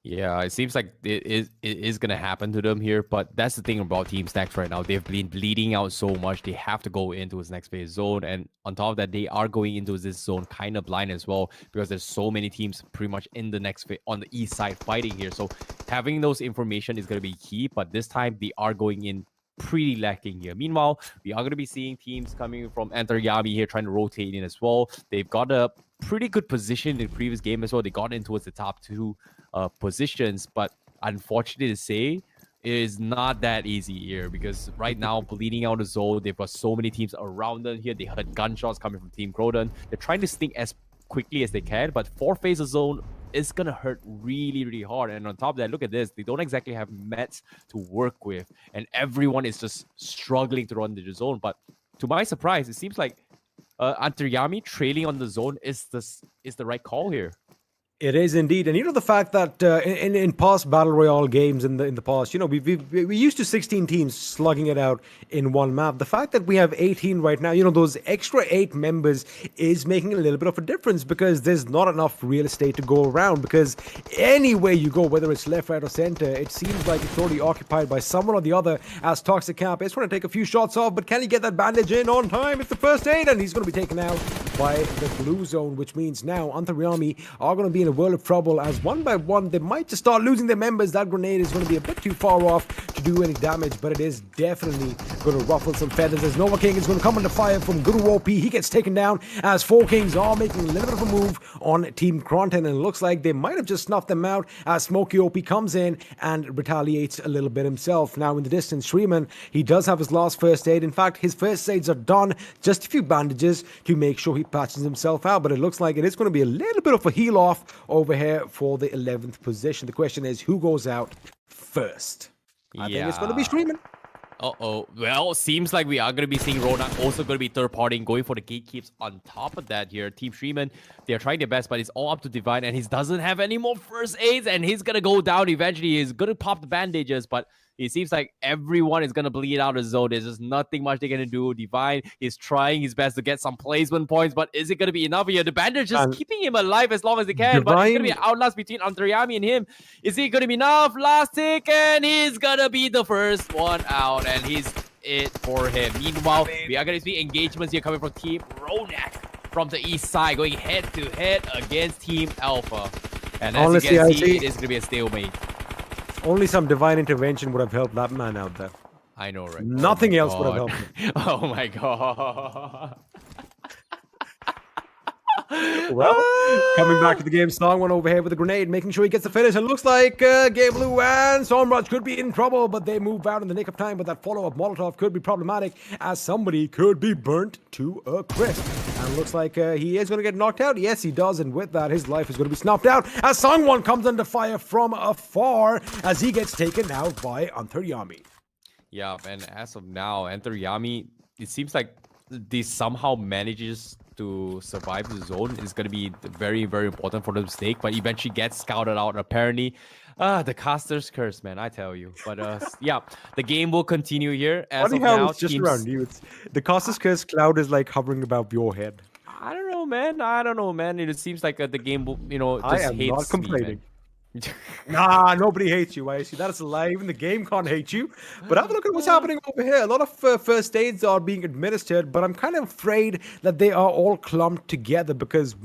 Yeah, it seems like it is going to happen to them here. But that's the thing about Team Snacks right now. They've been bleeding out so much. They have to go into his next phase zone. And on top of that, they are going into this zone kind of blind as well, because there's so many teams pretty much in the next phase on the east side fighting here. So having those information is going to be key. But this time, they are going in pretty lacking here. Meanwhile, we are going to be seeing teams coming from Enter Yami here trying to rotate in as well. They've got a pretty good position in the previous game as well. They got in towards the top two positions, but unfortunately to say, it is not that easy here, because right now, bleeding out the zone, they've got so many teams around them here. They heard gunshots coming from Team Croydon. They're trying to sneak as quickly as they can, but 4 phases zone is going to hurt really, really hard. And on top of that, look at this. They don't exactly have mets to work with, and everyone is just struggling to run the zone. But to my surprise, it seems like Antaryami trailing on the zone is the right call here. It is indeed, and you know the fact that in past battle royale games in the past, you know, we used to 16 teams slugging it out in one map. The fact that we have 18 right now, you know, those extra 8 members is making a little bit of a difference, because there's not enough real estate to go around. Because anywhere you go, whether it's left, right, or center, it seems like it's already occupied by someone or the other. As Toxic Cap is trying to take a few shots off, but can he get that bandage in on time? It's the first aid, and he's going to be taken out by the blue zone, which means now Antaryami are going to be in a world of trouble, as one by one they might just start losing their members. That grenade is going to be a bit too far off to do any damage, but it is definitely going to ruffle some feathers, as Nova King is going to come under fire from Guru OP. He gets taken down, as 4 Kings are making a little bit of a move on Team Cronton, and it looks like they might have just snuffed them out, as Smokey OP comes in and retaliates a little bit himself. Now in the distance, Shreeman, he does have his last first aid. In fact, his first aids are done, just a few bandages to make sure he patches himself out, but it looks like it is going to be a little bit of a heal off over here for the 11th position. The question is, who goes out first? I think it's going to be Shreeman. Well, seems like we are going to be seeing Ronak also going to be third partying, going for the gatekeeps on top of that here. Team Shreeman, they are trying their best, but it's all up to Divine, and he doesn't have any more first aids, and he's going to go down eventually. He's going to pop the bandages, but it seems like everyone is going to bleed out of the zone. There's just nothing much they're going to do. Divine is trying his best to get some placement points, but is it going to be enough here? The bandage is keeping him alive as long as they can, but it's going to be an outlast between Antaryami and him. Is it going to be enough? Last tick, and he's going to be the first one out, and he's it for him. Meanwhile, we are going to see engagements here coming from Team Ronak from the east side, going head-to-head against Team Alpha. And as Honestly, you can see, it is going to be a stalemate. Only some divine intervention would have helped that man out there. I know, right? Nothing else would have helped him. Oh my god. Well, coming back to the game, Song went over here with a grenade, making sure he gets the finish. And looks like Game Blue and Stormrush could be in trouble, but they move out in the nick of time. But that follow-up Molotov could be problematic, as somebody could be burnt to a crisp. And looks like he is going to get knocked out. Yes, he does. And with that, his life is going to be snuffed out, as Songwon comes under fire from afar, as he gets taken out by Antaryami. Yeah, and as of now, Antaryami, it seems like they somehow manages to survive the zone. Is going to be very, very important for them to stake, but eventually gets scouted out. Apparently, the caster's curse, man, I tell you. But yeah, the game will continue here. As of now, it's just around you. The caster's curse cloud is like hovering above your head. I don't know, man. It seems like the game will, just I am hates not complaining. me, Nah, nobody hates you. I see. That's a lie. Even the game can't hate you. But have a look at what's happening over here. A lot of first aids are being administered, but I'm kind of afraid that they are all clumped together, because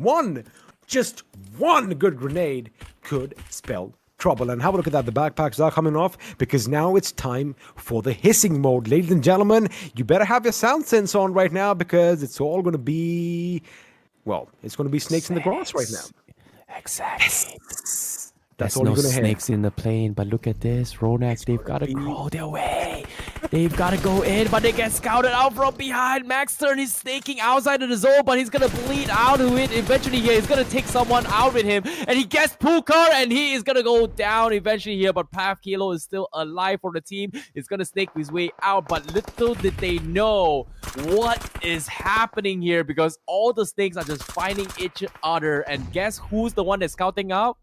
just one good grenade could spell trouble. And have a look at that. The backpacks are coming off, because now it's time for the hissing mode. Ladies and gentlemen, you better have your sound sense on right now, because it's all going to be, well, it's going to be snakes in the grass right now. Exactly. That's There's all no you're gonna hear. snakes in the plane, but look at this. Ronak, they've got to crawl their way. They've got to go in, but they get scouted out from behind. Max Stern is snaking outside of the zone, but he's going to bleed out of it eventually here. He's going to take someone out with him, and he gets Pukar, and he is going to go down eventually here, but Pav Kilo is still alive for the team. He's going to snake his way out, but little did they know what is happening here, because all the snakes are just finding each other, and guess who's the one that's scouting out?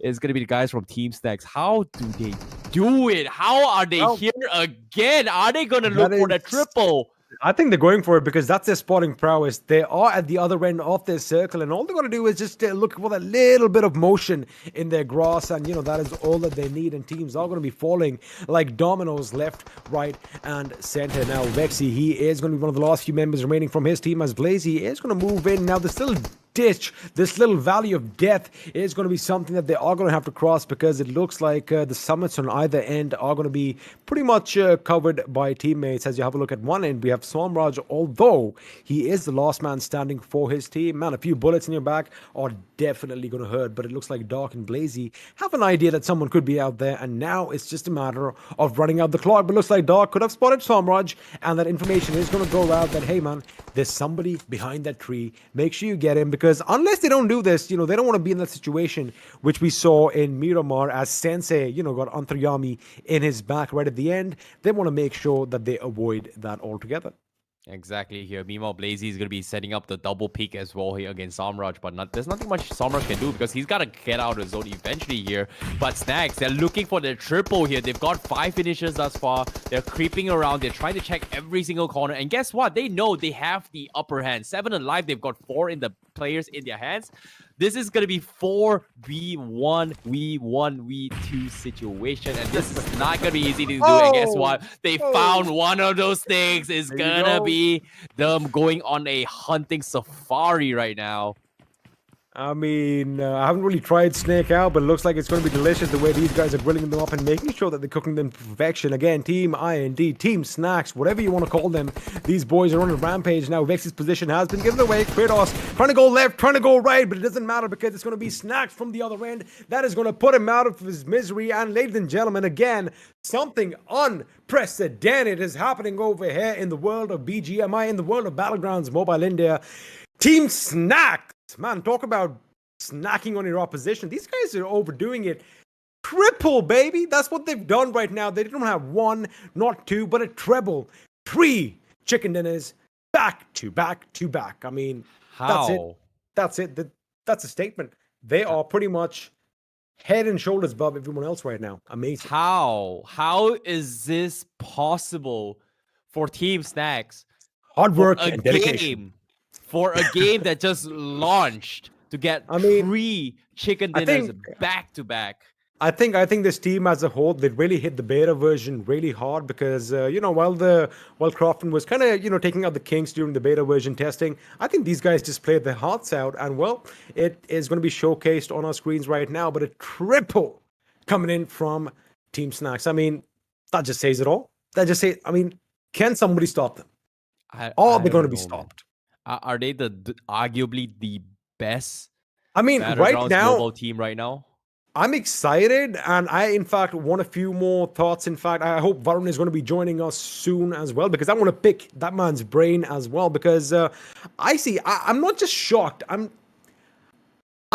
It's going to be the guys from Team Snacks. How do they do it? How are they here again? Are they going to look for the triple? I think they're going for it because that's their spotting prowess. They are at the other end of their circle, and all they're going to do is just look for that little bit of motion in their grass, and that is all that they need. And teams are going to be falling like dominoes left, right, and center. Now, Vexy, he is going to be one of the last few members remaining from his team, as Blazy is going to move in. Now, there's still ditch, this little valley of death is going to be something that they are going to have to cross, because it looks like the summits on either end are going to be pretty much covered by teammates. As you have a look at one end, we have Somraj, although he is the last man standing for his team. Man, a few bullets in your back are definitely going to hurt, but it looks like Dark and Blazy have an idea that someone could be out there, and now it's just a matter of running out the clock. But looks like Dark could have spotted Somraj, and that information is going to go out that, hey man, there's somebody behind that tree. Make sure you get him, because unless they don't do this, they don't want to be in that situation which we saw in Miramar, as Sensei, got Antaryami in his back right at the end. They want to make sure that they avoid that altogether. Exactly here. Meanwhile, Blazy is going to be setting up the double peak as well here against Samraj, but there's nothing much Samraj can do, because he's got to get out of the zone eventually here. But Snacks, they're looking for the triple here. They've got 5 finishes thus far. They're creeping around. They're trying to check every single corner. And guess what? They know they have the upper hand. 7 alive. They've got 4 in the players in their hands. This is going to be 4v1, v1, v2 situation. And this is not going to be easy to do. And guess what? They found one of those things. It's going to be them going on a hunting safari right now. I mean, I haven't really tried Snake out, but it looks like it's going to be delicious the way these guys are grilling them up and making sure that they're cooking them to perfection. Again, Team IND, Team Snacks, whatever you want to call them. These boys are on a rampage now. Vex's position has been given away. Kratos trying to go left, trying to go right, but it doesn't matter, because it's going to be Snacks from the other end. That is going to put him out of his misery. And ladies and gentlemen, again, something unprecedented is happening over here in the world of BGMI, in the world of Battlegrounds Mobile India. Team Snacks! Man, talk about snacking on your opposition. These guys are overdoing it. Triple, baby. That's what they've done right now. They don't have 1, not 2, but a treble. 3 chicken dinners back to back to back. I mean, that's it. That's it. That's a statement. They are pretty much head and shoulders above everyone else right now. Amazing. How is this possible for Team Snacks? Hard work and dedication. For a game that just launched to get 3 chicken dinners back to back. I think this team as a whole, they really hit the beta version really hard, because while Crofton was kind of taking out the kinks during the beta version testing, I think these guys just played their hearts out, and it is going to be showcased on our screens right now. But a triple coming in from Team Snacks. I mean, that just says it all. Can somebody stop them? Are they going to be stopped? Are they arguably the best? I mean, right now, global team right now. I'm excited, and I, in fact, want a few more thoughts. In fact, I hope Varun is going to be joining us soon as well, because I want to pick that man's brain as well. Because I'm not just shocked. I'm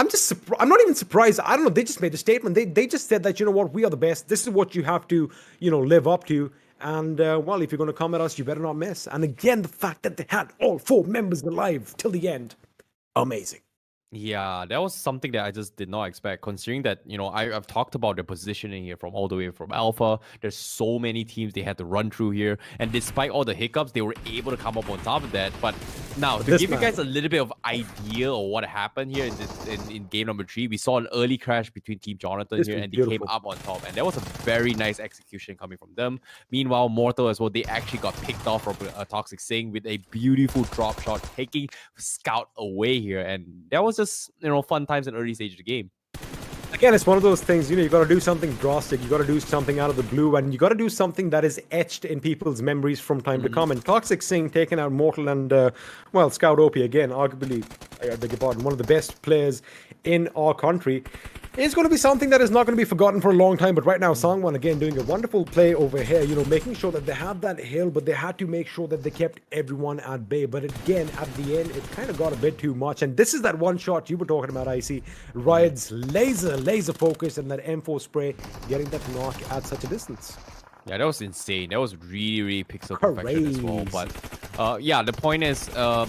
just I'm not even surprised. I don't know. They just made a statement. They just said that, we are the best. This is what you have to, live up to. And, if you're going to come at us, you better not miss. And again, the fact that they had all 4 members alive till the end. Amazing. Yeah, that was something that I just did not expect, considering that, I've talked about the positioning here from all the way from Alpha. There's so many teams they had to run through here. And despite all the hiccups, they were able to come up on top of that. But now, to give you guys a little bit of idea of what happened here in game number 3, we saw an early crash between Team Jonathan here, and they came up on top. And that was a very nice execution coming from them. Meanwhile, Mortal as well, they actually got picked off from Toxic Sing with a beautiful drop shot, taking Scout away here. And that was just, fun times in early stage of the game. Again, it's one of those things, you got to do something drastic. You got to do something out of the blue, and you got to do something that is etched in people's memories from time to come. And Toxic Sing taking out Mortal and, Scout OP again, arguably, I beg your pardon, one of the best players in our country. It's going to be something that is not going to be forgotten for a long time. But right now, Sangwon again doing a wonderful play over here, making sure that they have that hill, but they had to make sure that they kept everyone at bay. But again, at the end, it kind of got a bit too much. And this is that one shot you were talking about, IC. Riot's laser focus and that M4 spray getting that knock at such a distance. Yeah, that was insane. That was really pixel perfection as well. But yeah, the point is,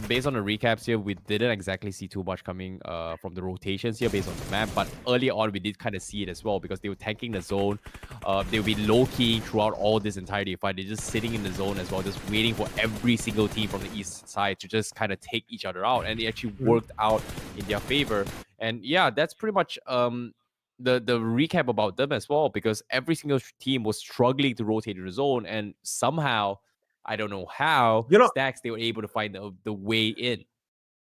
based on the recaps here, we didn't exactly see too much coming from the rotations here based on the map. But early on, we did kind of see it as well because they were tanking the zone. They would be low-key throughout all this entirety fight. They're just sitting in the zone as well, just waiting for every single team from the east side to just kind of take each other out. And it actually worked out in their favor. And yeah, that's pretty much the recap about them as well, because every single team was struggling to rotate in the zone, and somehow, I don't know how, Stacks, they were able to find the way in.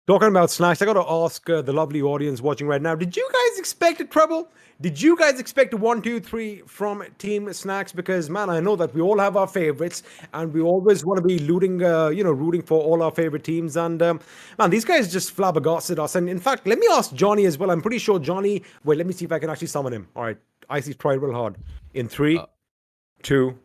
Talking about Snacks, I got to ask the lovely audience watching right now, did you guys expect a treble? Did you guys expect a 1, 2, 3 from Team Snacks? Because, man, I know that we all have our favorites, and we always want to be rooting for all our favorite teams. And, man, these guys just flabbergasted us. And, in fact, let me ask Johnny as well. I'm pretty sure Johnny... Wait, let me see if I can actually summon him. All right. Icy's tried real hard. In 3, 2,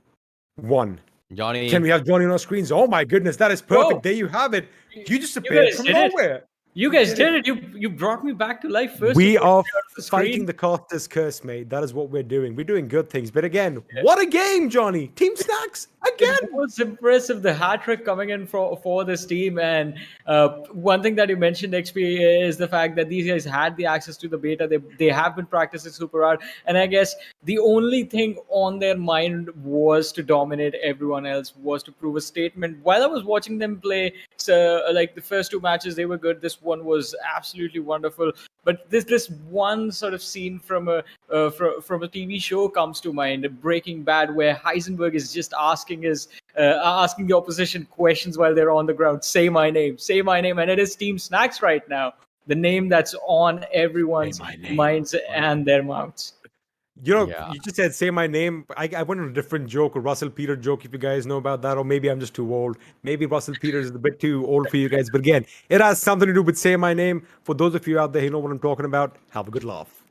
1. Johnny. Can we have Johnny on our screens? Oh, my goodness. That is perfect. Whoa. There you have it. You just appeared from nowhere. You guys did it. You brought me back to life first. We are fighting the caster's curse, mate. That is what we're doing. We're doing good things. But again, what a game, Johnny. Team Snacks, again. It was impressive, the hat-trick coming in for this team. And one thing that you mentioned, XP, is the fact that these guys had the access to the beta. They have been practicing super hard. And I guess the only thing on their mind was to dominate everyone else, was to prove a statement. While I was watching them play, like the first 2 matches, they were good. This one was absolutely wonderful. But this one sort of scene from a TV show comes to mind, Breaking Bad, where Heisenberg is just asking the opposition questions while they're on the ground. Say my name, and it is Team Snacks right now, the name that's on everyone's minds and their mouths. You just said, say my name. I went on a different joke, a Russell Peters joke, if you guys know about that, or maybe I'm just too old. Maybe Russell Peters is a bit too old for you guys. But again, it has something to do with say my name. For those of you out there who know what I'm talking about, have a good laugh.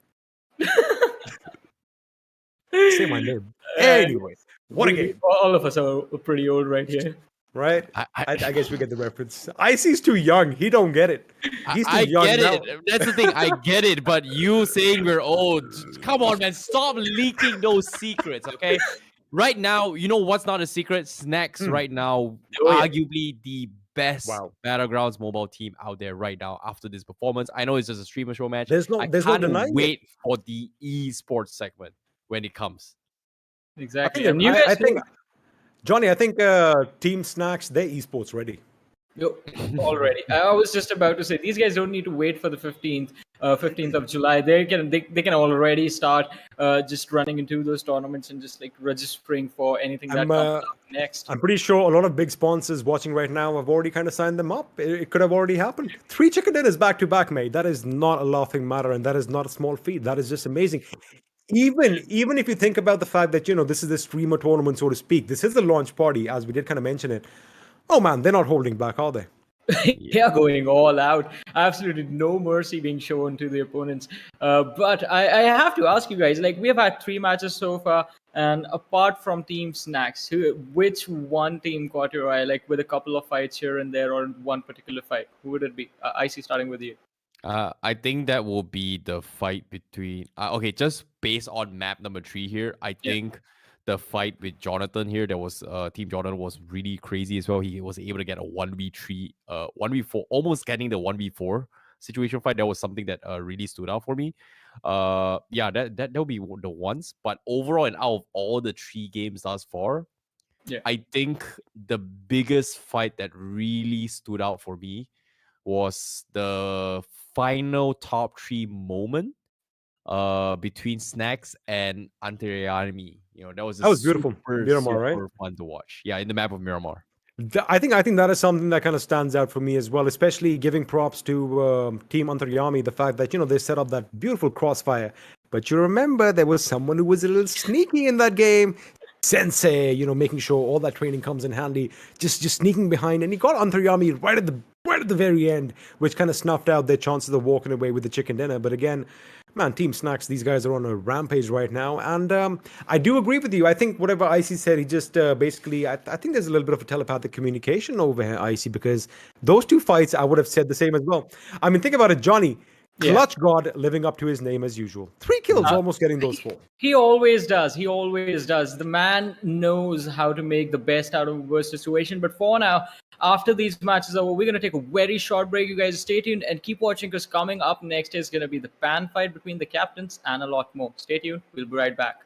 Say my name. Anyway, what a game. All of us are pretty old right here. Right? I guess we get the reference. Icy's too young. He don't get it. He's too young get now. it. That's the thing. I get it. But you saying we're old, come on, man. Stop leaking those secrets, okay? Right now, you know what's not a secret? Snacks right now, arguably the best Battlegrounds mobile team out there right now after this performance. I know it's just a streamer show match. There's no denying wait for the esports segment when it comes. Exactly. Johnny, I think Team Snacks, they're esports ready. Already. I was just about to say, these guys don't need to wait for the 15th of July. They can already start just running into those tournaments and just like registering for anything that comes up next. I'm pretty sure a lot of big sponsors watching right now have already kind of signed them up. It could have already happened. 3 chicken dinners back to back, mate. That is not a laughing matter, and that is not a small feat. That is just amazing. Even if you think about the fact that, this is the streamer tournament, so to speak, this is the launch party, as we did kind of mention it. Oh man, they're not holding back, are they? They are going all out. Absolutely no mercy being shown to the opponents. But I have to ask you guys, like, we have had 3 matches so far, and apart from Team Snacks, which one team caught your eye, like with a couple of fights here and there, or one particular fight? Who would it be? Icy, starting with you. I think that will be the fight between... just based on map number 3 here, I think the fight with Jonathan here, that was Team Jonathan was really crazy as well. He was able to get a 1v3, 1v4, almost getting the 1v4 situation fight. That was something that really stood out for me. That'll be the ones. But overall, and out of all the 3 games thus far, I think the biggest fight that really stood out for me was the final top 3 moment between Snacks and Antaryami. That was beautiful. Miramar, right? Fun to watch. Yeah, in the map of Miramar. I think that is something that kind of stands out for me as well, especially giving props to Team Antaryami, the fact that, they set up that beautiful crossfire. But you remember there was someone who was a little sneaky in that game. Sensei, making sure all that training comes in handy, just sneaking behind, and he got Antaryami right at the very end, which kind of snuffed out their chances of walking away with the chicken dinner. But again, Man, Team Snacks, these guys are on a rampage right now. And I do agree with you. I think whatever Icy said, he just basically, I think there's a little bit of a telepathic communication over here, Icy, because those two fights, I would have said the same as well. I mean, think about it, Johnny. Clutch God living up to his name as usual. 3 kills, almost getting those 4. He always does. He always does. The man knows how to make the best out of a worst situation. But for now, after these matches are over, we're going to take a very short break. You guys stay tuned and keep watching, because coming up next is going to be the pan fight between the captains and a lot more. Stay tuned. We'll be right back.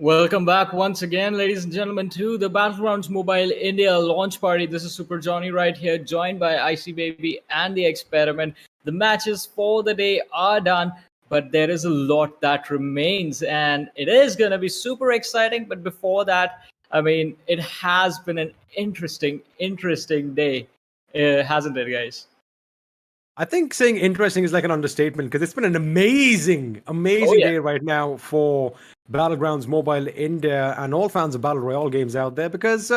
Welcome back once again, ladies and gentlemen, to the Battlegrounds Mobile India launch party. This is Super Johnny right here, joined by IC Baby and the Experiment. The matches for the day are done, but there is a lot that remains, and it is going to be super exciting. But before that, I mean, it has been an interesting day, hasn't it, guys? I think saying interesting is like an understatement because it's been an amazing day right now for Battlegrounds Mobile India and all fans of Battle Royale games out there because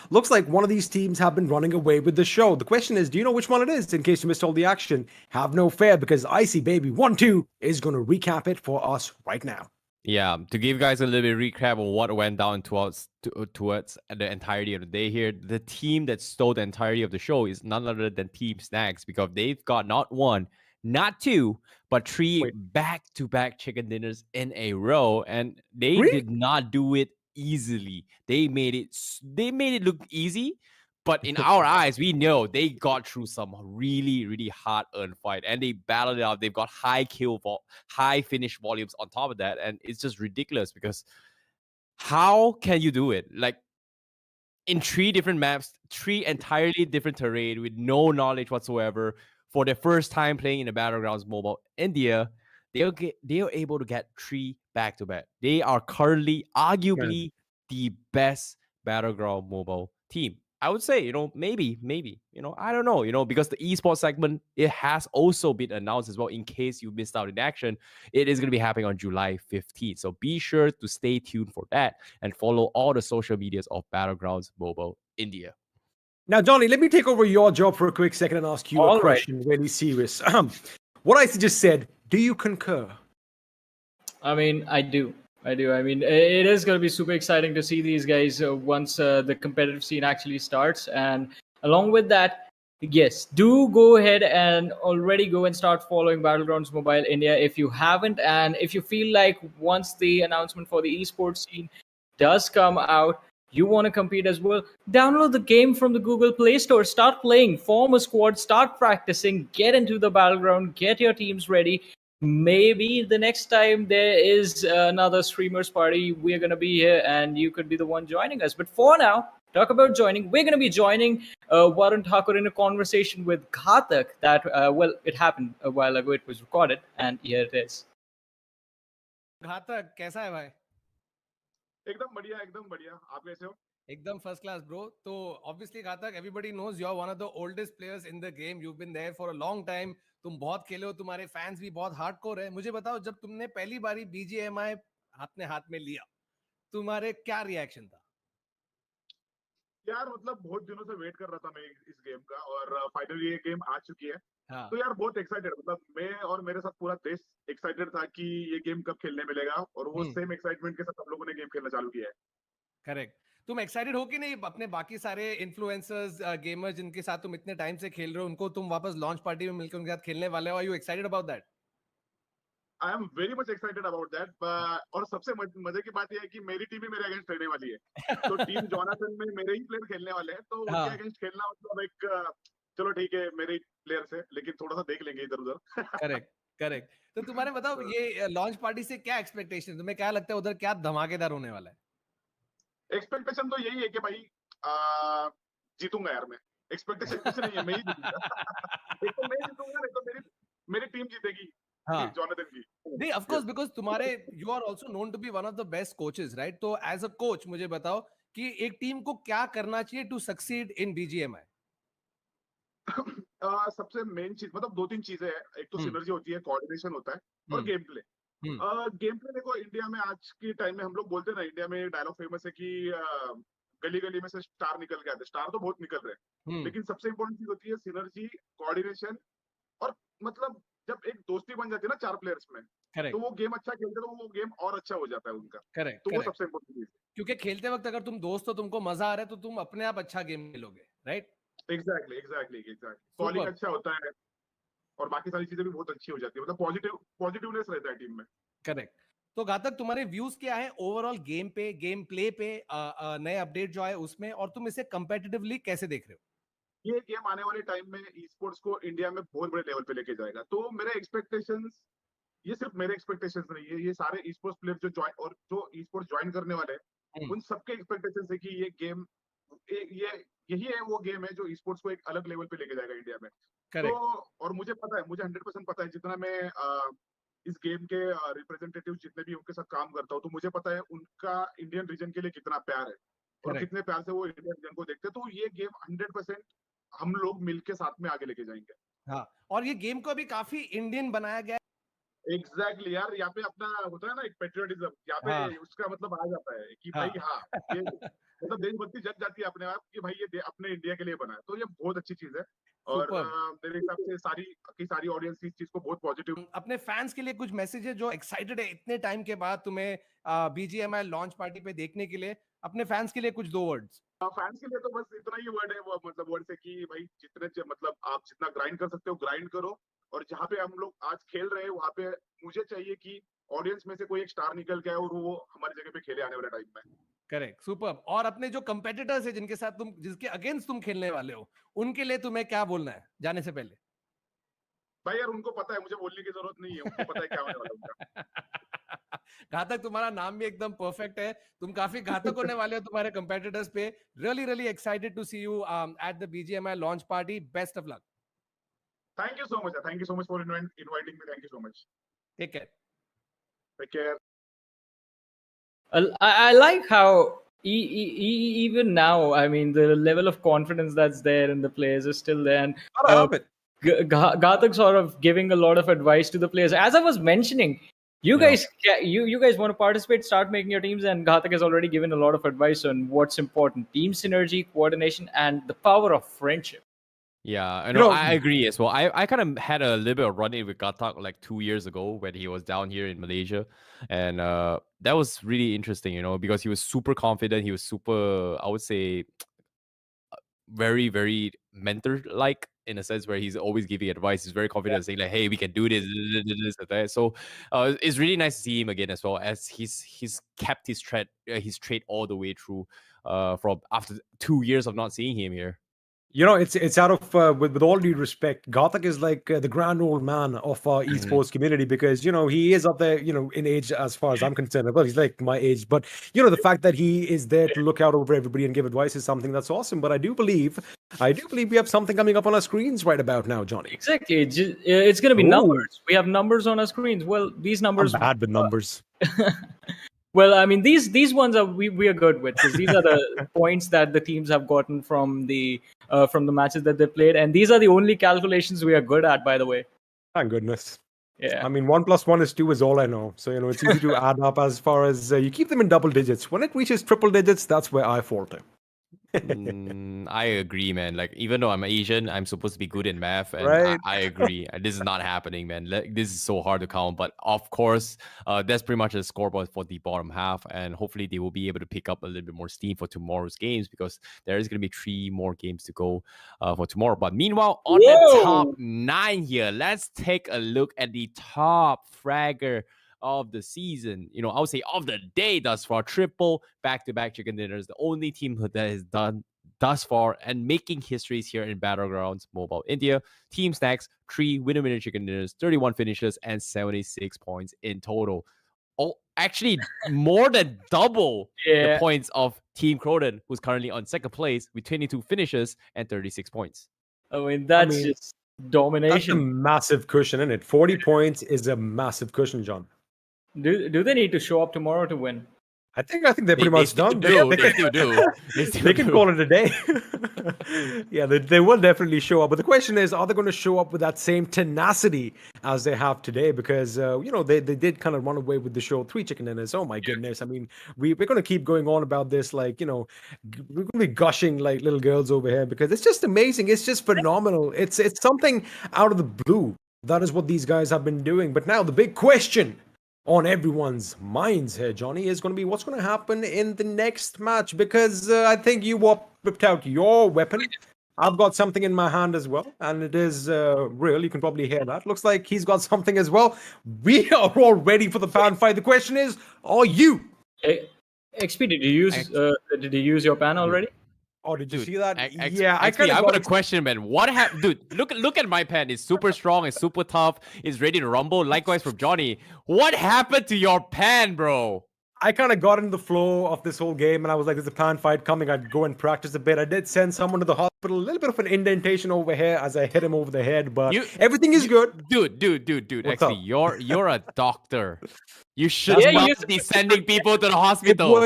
looks like one of these teams have been running away with the show. The question is, do you know which one it is in case you missed all the action? Have no fear because IC Baby 1-2 is going to recap it for us right now. Yeah, to give you guys a little bit of recap of what went down towards the entirety of the day here, the team that stole the entirety of the show is none other than Team Snacks because they've got not one, not two, but three back-to-back chicken dinners in a row, and they did not do it easily. They made it look easy, but in our eyes, we know they got through some really, really hard-earned fight, and they battled it out. They've got high finish volumes on top of that, and it's just ridiculous because how can you do it? Like in 3 different maps, 3 entirely different terrain with no knowledge whatsoever for their first time playing in the Battlegrounds Mobile India, they are able to get 3 back-to-back. They are currently arguably the best Battleground Mobile team. I would say, maybe, I don't know, because the esports segment, it has also been announced as well in case you missed out in action. It is going to be happening on July 15th. So be sure to stay tuned for that and follow all the social medias of Battlegrounds Mobile India. Now, Johnny, let me take over your job for a quick second and ask you a question, really serious. What I just said, do you concur? I mean, I do. I mean, it is going to be super exciting to see these guys once the competitive scene actually starts. And along with that, yes, do go ahead and already go and start following Battlegrounds Mobile India if you haven't. And if you feel like once the announcement for the esports scene does come out, you want to compete as well, download the game from the Google Play Store, start playing, form a squad, start practicing, get into the battleground, get your teams ready. Maybe the next time there is another streamers party, we're going to be here and you could be the one joining us. But for now, talk about joining. We're going to be joining Varun Thakur in a conversation with Ghatak that, well, it happened a while ago. It was recorded and here it is. घातक कैसा है भाई? एकदम बढ़िया. आप कैसे हो? एकदम फर्स्ट क्लास ब्रो. तो obviously Ghatak, everybody knows you are one of the oldest players in the game. You been there for a long time. तुम बहुत खेले हो, तुम्हारे फैंस भी बहुत हार्डकोर है. मुझे बताओ, जब तुमने पहली बारी बीजीएमआई अपने हाथ में लिया, तुम्हारे क्या रिएक्शन था? यार मतलब बहुत दिनों से वेट कर रहा था मैं इस गेम का, और फाइनली ये गेम आ चुकी है. हाँ. तो यार बहुत एक्साइटेड, मतलब मैं और मेरे साथ पूरा देश एक्साइटेड था कि ये गेम कब खेलने मिलेगा, और वो सेम एक्साइटमेंट के साथ हम लोगों ने गेम खेलना चालू किया है. करेक्ट. तुम एक्साइटेड हो कि नहीं अपने बाकी सारे इन्फ्लुएंसर्स गेमर्स जिनके साथ तुम इतने टाइम से खेल रहे हो, उनको तुम वापस लॉन्च पार्टी में मिलकर उनके साथ खेलने वाले हो? Are you excited about that? I am very much excited about that. और सबसे मजे की बात यह है कि मेरी टीम ही मेरे अगेंस्ट खेलने वाली है. तो टीम जोनाथन में मेरे ही प्लेयर खेलने वाले हैं, तो उनके अगेंस्ट खेलना मतलब एक चलो ठीक है मेरे ही प्लेयर से, लेकिन थोड़ा सा देख लेंगे इधर उधर. Correct correct. तो तुम्हारे बताओ, ये लॉन्च पार्टी से क्या एक्सपेक्टेशन, तुम्हें क्या लगता है उधर क्या धमाकेदार होने वाला है? एक्सपेक्टेशन तो यही है कि भाई जीतूंगा यार. मैं एक्सपेक्टेशन कुछ नहीं है, मैं ही जीतूंगा. एक तो मैं जीतूंगा, नहीं तो मेरी टीम जीतेगी. हाँ. जोनाथन की. नहीं, ऑफ कोर्स, बिकॉज़ तुम्हारे you are also known to be one of the best coaches, right? तो एज अ कोच मुझे बताओ कि एक टीम को क्या करना चाहिए टू सक्सीड इन बीजीएमआई? सबसे मेन चीज मतलब दो तीन चीजें हैं. एक तो सिनर्जी होती है, कोऑर्डिनेशन होता है, और गेम प्ले. गेम प्ले देखो, इंडिया में आज के टाइम में हम लोग बोलते हैं ना, इंडिया में डायलॉग फेमस है कि गली गली में से स्टार निकल के आते. स्टार तो बहुत निकल रहे हैं, लेकिन सबसे इंपॉर्टेंट चीज होती है सिनर्जी, कोऑर्डिनेशन. और मतलब जब एक दोस्ती बन जाती है ना चार प्लेयर्स में, तो वो गेम अच्छा खेलते, तो वो गेम और अच्छा हो जाता है उनका. करेक्ट. तो वो सबसे इंपॉर्टेंट चीज है, क्योंकि खेलते वक्त अगर तुम दोस्त हो, तुमको मजा आ रहा है, तो तुम अपने आप अच्छा गेम खेलोगे, राइट? एग्जैक्टली. कॉलिंग अच्छा होता है, और बाकी सारी चीजें भी बहुत अच्छी हो जाती है. मतलब पॉजिटिवनेस रहता है टीम में. करेक्ट. तो घातक, तुम्हारे व्यूज क्या है ओवरऑल गेम पे, गेम प्ले पे, नए अपडेट जो आए उसमें, और तुम इसे कंपेटिटिवली कैसे देख रहे हो? ये गेम आने वाले टाइम में ई स्पोर्ट्स को इंडिया में बहुत बड़े लेवल पे लेके जाएगा. तो मेरे एक्सपेक्टेशंस, ये सिर्फ मेरे एक्सपेक्टेशंस नहीं है, ये सारे ई स्पोर्ट्स प्लेयर जो ज्वाइन और जो ई स्पोर्ट्स ज्वाइन करने वाले हैं, उन सबके एक्सपेक्टेशंस है कि ये गेम, ये यही है वो गेम है जो ई स्पोर्ट्स को एक अलग लेवल पे लेके जाएगा इंडिया में. तो और मुझे पता है, मुझे 100% पता है, जितना मैं इस गेम के रिप्रेजेंटेटिव जितने भी उनके साथ काम करता हूँ, तो मुझे पता है उनका इंडियन रीजन के लिए कितना प्यार है, और कितने प्यार से वो इंडियन रीजन को देखते हैं. तो ये गेम 100% हम लोग मिलके साथ में आगे लेके जाएंगे. हाँ, और ये गेम को अभी काफी इंडियन बनाया गया है. एग्जैक्टली यार, यहाँ पे अपना होता है ना एक पेट्रियोटिज्म, यहाँ पे उसका मतलब आ जाता है कि भाई ये मतलब देशभक्ति जग जाती है अपने आप कि भाई ये अपने इंडिया के लिए बना है. तो ये बहुत अच्छी चीज है, और मेरे हिसाब से सारी ऑडियंस इस चीज को बहुत पॉजिटिव. अपने फैंस के लिए कुछ मैसेज है जो एक्साइटेड है इतने टाइम के बाद तुम्हें बीजीएमआई लॉन्च पार्टी पे देखने के लिए, अपने फैंस के लिए कुछ दो वर्ड्स? फैंस के लिए तो बस इतना ही वर्ड है, वो मतलब वर्ड से कि भाई मतलब आप जितना ग्राइंड कर सकते हो ग्राइंड करो, और जहाँ पे हम लोग आज खेल रहे हैं वहाँ पे मुझे चाहिए कि ऑडियंस में से कोई एक स्टार निकल के आए और वो हमारी जगह पे खेले आने वाले टाइम में. Correct, super. और अपने जो कंपेटिटर्स है जिनके साथ जिसके अगेंस्ट तुम खेलने वाले हो, उनके लिए तुम्हें क्या बोलना है जाने से पहले? भाई यार उनको पता है, मुझे बोलने की जरूरत नहीं है, उनको पता है क्या होने वाला उनका. घातक, तुम्हारा नाम भी एकदम परफेक्ट है, तुम काफी घातक होने वाले हो तुम्हारे कंपेटिटर्स पे. Really excited to see you at the BGMI launch party. Best of luck. Thank you so much. Thank you so much for inviting me. Thank you so much. Take care. Take care. I like how even now, I mean, the level of confidence that's there in the players is still there. And Ghatak sort of giving a lot of advice to the players. As I was mentioning, you guys want to participate, start making your teams, and Ghatak has already given a lot of advice on what's important: team synergy, coordination, and the power of friendship. Yeah, I agree as well. I kind of had a little bit of run-in with Gatak like 2 years ago when he was down here in Malaysia. And that was really interesting, because he was super confident. He was super, I would say, very, very mentor-like in a sense where he's always giving advice. He's very confident, saying like, hey, we can do this, and that. So it's really nice to see him again as well, as he's kept his trait all the way through. from after 2 years of not seeing him here. You know, it's out of with all due respect, Ghatak is like the grand old man of our esports community because he is up there, in age as far as I'm concerned. Well, he's like my age, but the fact that he is there to look out over everybody and give advice is something that's awesome. But I do believe we have something coming up on our screens right about now, Johnny. Exactly, it's going to be numbers. We have numbers on our screens. Well, these numbers. I'm bad with numbers. Well, I mean, these ones are we are good with because these are the points that the teams have gotten from the matches that they played, and these are the only calculations we are good at, by the way. Thank goodness. Yeah. I mean, 1 + 1 is 2 is all I know. So it's easy to add up as far as you keep them in double digits. When it reaches triple digits, that's where I falter. I agree, man. Like, even though I'm Asian, I'm supposed to be good in math, and Right. I agree. This is not happening, man. This is so hard to count. But of course, that's pretty much the scoreboard for the bottom half, and hopefully they will be able to pick up a little bit more steam for tomorrow's games because there is going to be 3 more games to go for tomorrow. But meanwhile, on the top 9 here, let's take a look at the top fragger of the season, I would say of the day thus far. Triple back-to-back chicken dinners, the only team that has done thus far and making histories here in Battlegrounds Mobile India. Team Snacks, 3 winner chicken dinners, 31 finishes, and 76 points in total. Oh, actually more than double the points of Team Croden, who's currently on second place with 22 finishes and 36 points. I mean, that's just domination. That's a massive cushion, isn't it? 40 points is a massive cushion, John. Do they need to show up tomorrow to win? I think they're pretty much done. They still do. They can call it a day. Yeah, they will definitely show up. But the question is, are they going to show up with that same tenacity as they have today? Because, they did kind of run away with the show. 3 chicken dinners. Oh, my goodness. I mean, we're going to keep going on about this. Like, we're going to be gushing like little girls over here because it's just amazing. It's just phenomenal. It's something out of the blue. That is what these guys have been doing. But now the big question on everyone's minds here, Johnny, is going to be what's going to happen in the next match, because I think you whipped out your weapon. I've got something in my hand as well, and it is real. You can probably hear that. Looks like he's got something as well. We are all ready for the fan fight. The question is, are you? XP, did you use your pan already? Oh, did you see that? Yeah, I've got a question, man. What happened, dude? Look at my pen. It's super strong. It's super tough. It's ready to rumble. Likewise from Johnny. What happened to your pen, bro? I kind of got in the flow of this whole game, and I was like, "There's a pan fight coming." I'd go and practice a bit. I did send someone to the hospital. A little bit of an indentation over here as I hit him over the head, but everything is good. Dude. What's Actually, up? you're a doctor. You should not be sending people to the hospital.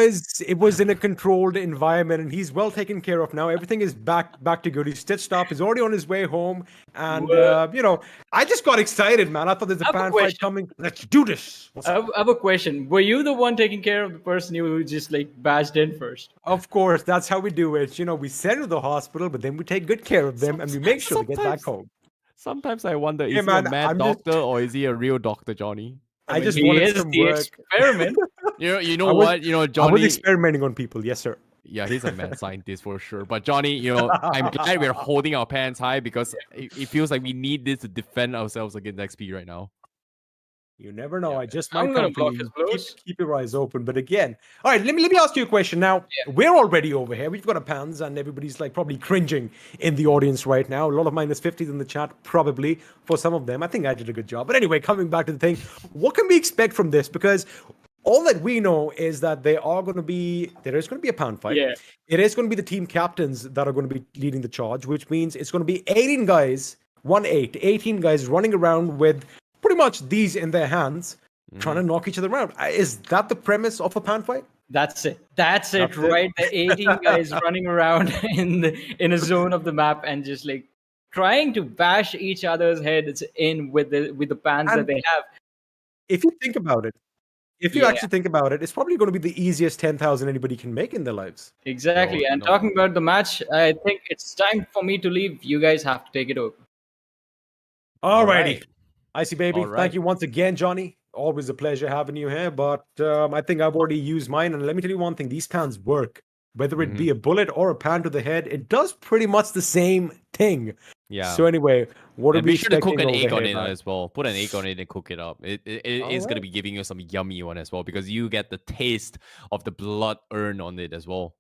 It was in a controlled environment, and he's well taken care of now. Everything is back to good. He's stitched up. He's already on his way home, and I just got excited, man. I thought there's a pan fight coming. Let's do this. I have a question. Were you the one taking care of the person who just like bashed in first? Of course, that's how we do it. We send them to the hospital, but then we take good care of them, and we make sure they get back home. Sometimes I wonder, is he a mad doctor or is he a real doctor, Johnny? I just wanted some work. Experiment. You know what? Johnny. I was experimenting on people. Yes, sir. Yeah, he's a mad scientist for sure. But Johnny, I'm glad we're holding our pants high because it feels like we need this to defend ourselves against XP right now. You never know. I just I'm might gonna come block for his you. blows. Keep your eyes open. But again, all right. Let me ask you a question. Now we're already over here. We've got our pans, and everybody's like probably cringing in the audience right now. A lot of -50s in the chat, probably for some of them. I think I did a good job. But anyway, coming back to the thing, what can we expect from this? Because all that we know is that there is going to be a pound fight. Yeah. It is going to be the team captains that are going to be leading the charge, which means it's going to be 18 guys, 18 guys running around with pretty much these in their hands, trying to knock each other around. Is that the premise of a pound fight? That's it. That's it, right? The 18 guys running around in a zone of the map and just like trying to bash each other's heads in with the pans that they have. If you think about it, actually think about it, it's probably going to be the easiest 10,000 anybody can make in their lives. Exactly. Talking about the match, I think it's time for me to leave. You guys have to take it over. Alrighty. I see, baby. All right. Thank you once again, Johnny. Always a pleasure having you here. But I think I've already used mine. And let me tell you one thing. These pans work. Whether it be a bullet or a pan to the head, it does pretty much the same thing. Yeah. So anyway, what are we be sure to cook an expecting egg over on here, it man? as well. Put an egg on it and cook it up. It is going to be giving you some yummy one as well because you get the taste of the blood earned on it as well.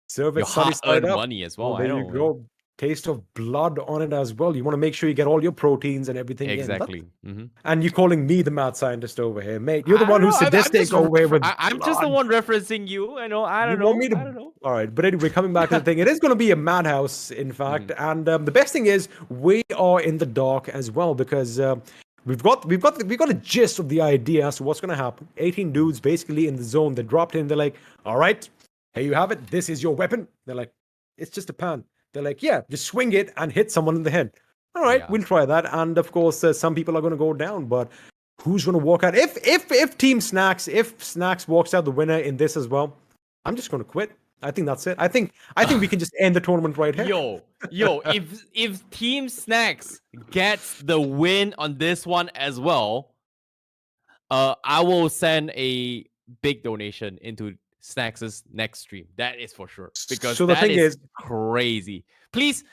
Serve Your it sunny side hard-earned up. money as well. Well, I there you know. go. Taste of blood on it as well. You want to make sure you get all your proteins and everything Exactly. in. And you're calling me the mad scientist over here, mate. You're the I one don't who's know. sadistic over here with I'm just the blood. one referencing you. I know. I don't You know. want me to? I don't know. All right, but anyway, coming back to the thing, it is going to be a madhouse, in fact. Mm-hmm. And the best thing is, we are in the dark as well because we've got a gist of the idea as to what's going to happen. 18 dudes basically in the zone. They dropped in. They're like, "All right, here you have it. This is your weapon." They're like, "It's just a pan." They're like, "Yeah, just swing it and hit someone in the head." All right, we'll try that. And of course, some people are going to go down, but who's going to walk out? If Team Snacks, if Snacks walks out the winner in this as well, I'm just going to quit. I think that's it. I think we can just end the tournament right here. Yo, if Team Snacks gets the win on this one as well, I will send a big donation into Snacks' next stream. That is for sure. Because So the that thing is is- crazy. Please,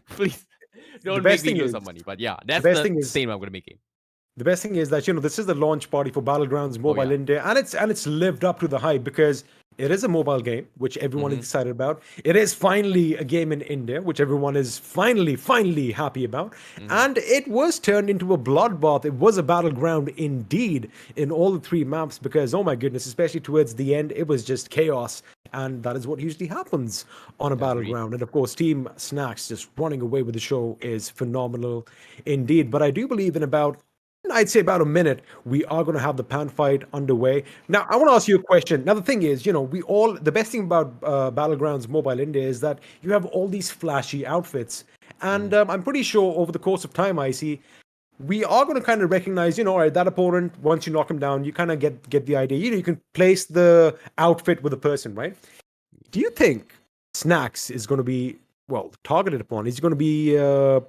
please don't best make me thing lose is- some money. But yeah, that's best the thing is- statement I'm gonna make. The best thing is that this is the launch party for Battlegrounds Mobile India, and it's lived up to the hype because it is a mobile game, which everyone is excited about. It is finally a game in India, which everyone is finally happy about. And it was turned into a bloodbath. It was a battleground indeed in all the three maps because, oh my goodness, especially towards the end, it was just chaos. And that is what usually happens on a battleground. And of course, Team Snacks just running away with the show is phenomenal indeed. But I do believe in I'd say about a minute, we are going to have the pan fight underway. Now, I want to ask you a question. Now, the thing is, the best thing about Battlegrounds Mobile India is that you have all these flashy outfits. And I'm pretty sure over the course of time, I see, we are going to kind of recognize, all right, that opponent, once you knock him down, you kind of get the idea. You can place the outfit with the person, right? Do you think Snacks is going to be, targeted upon? Is he going to be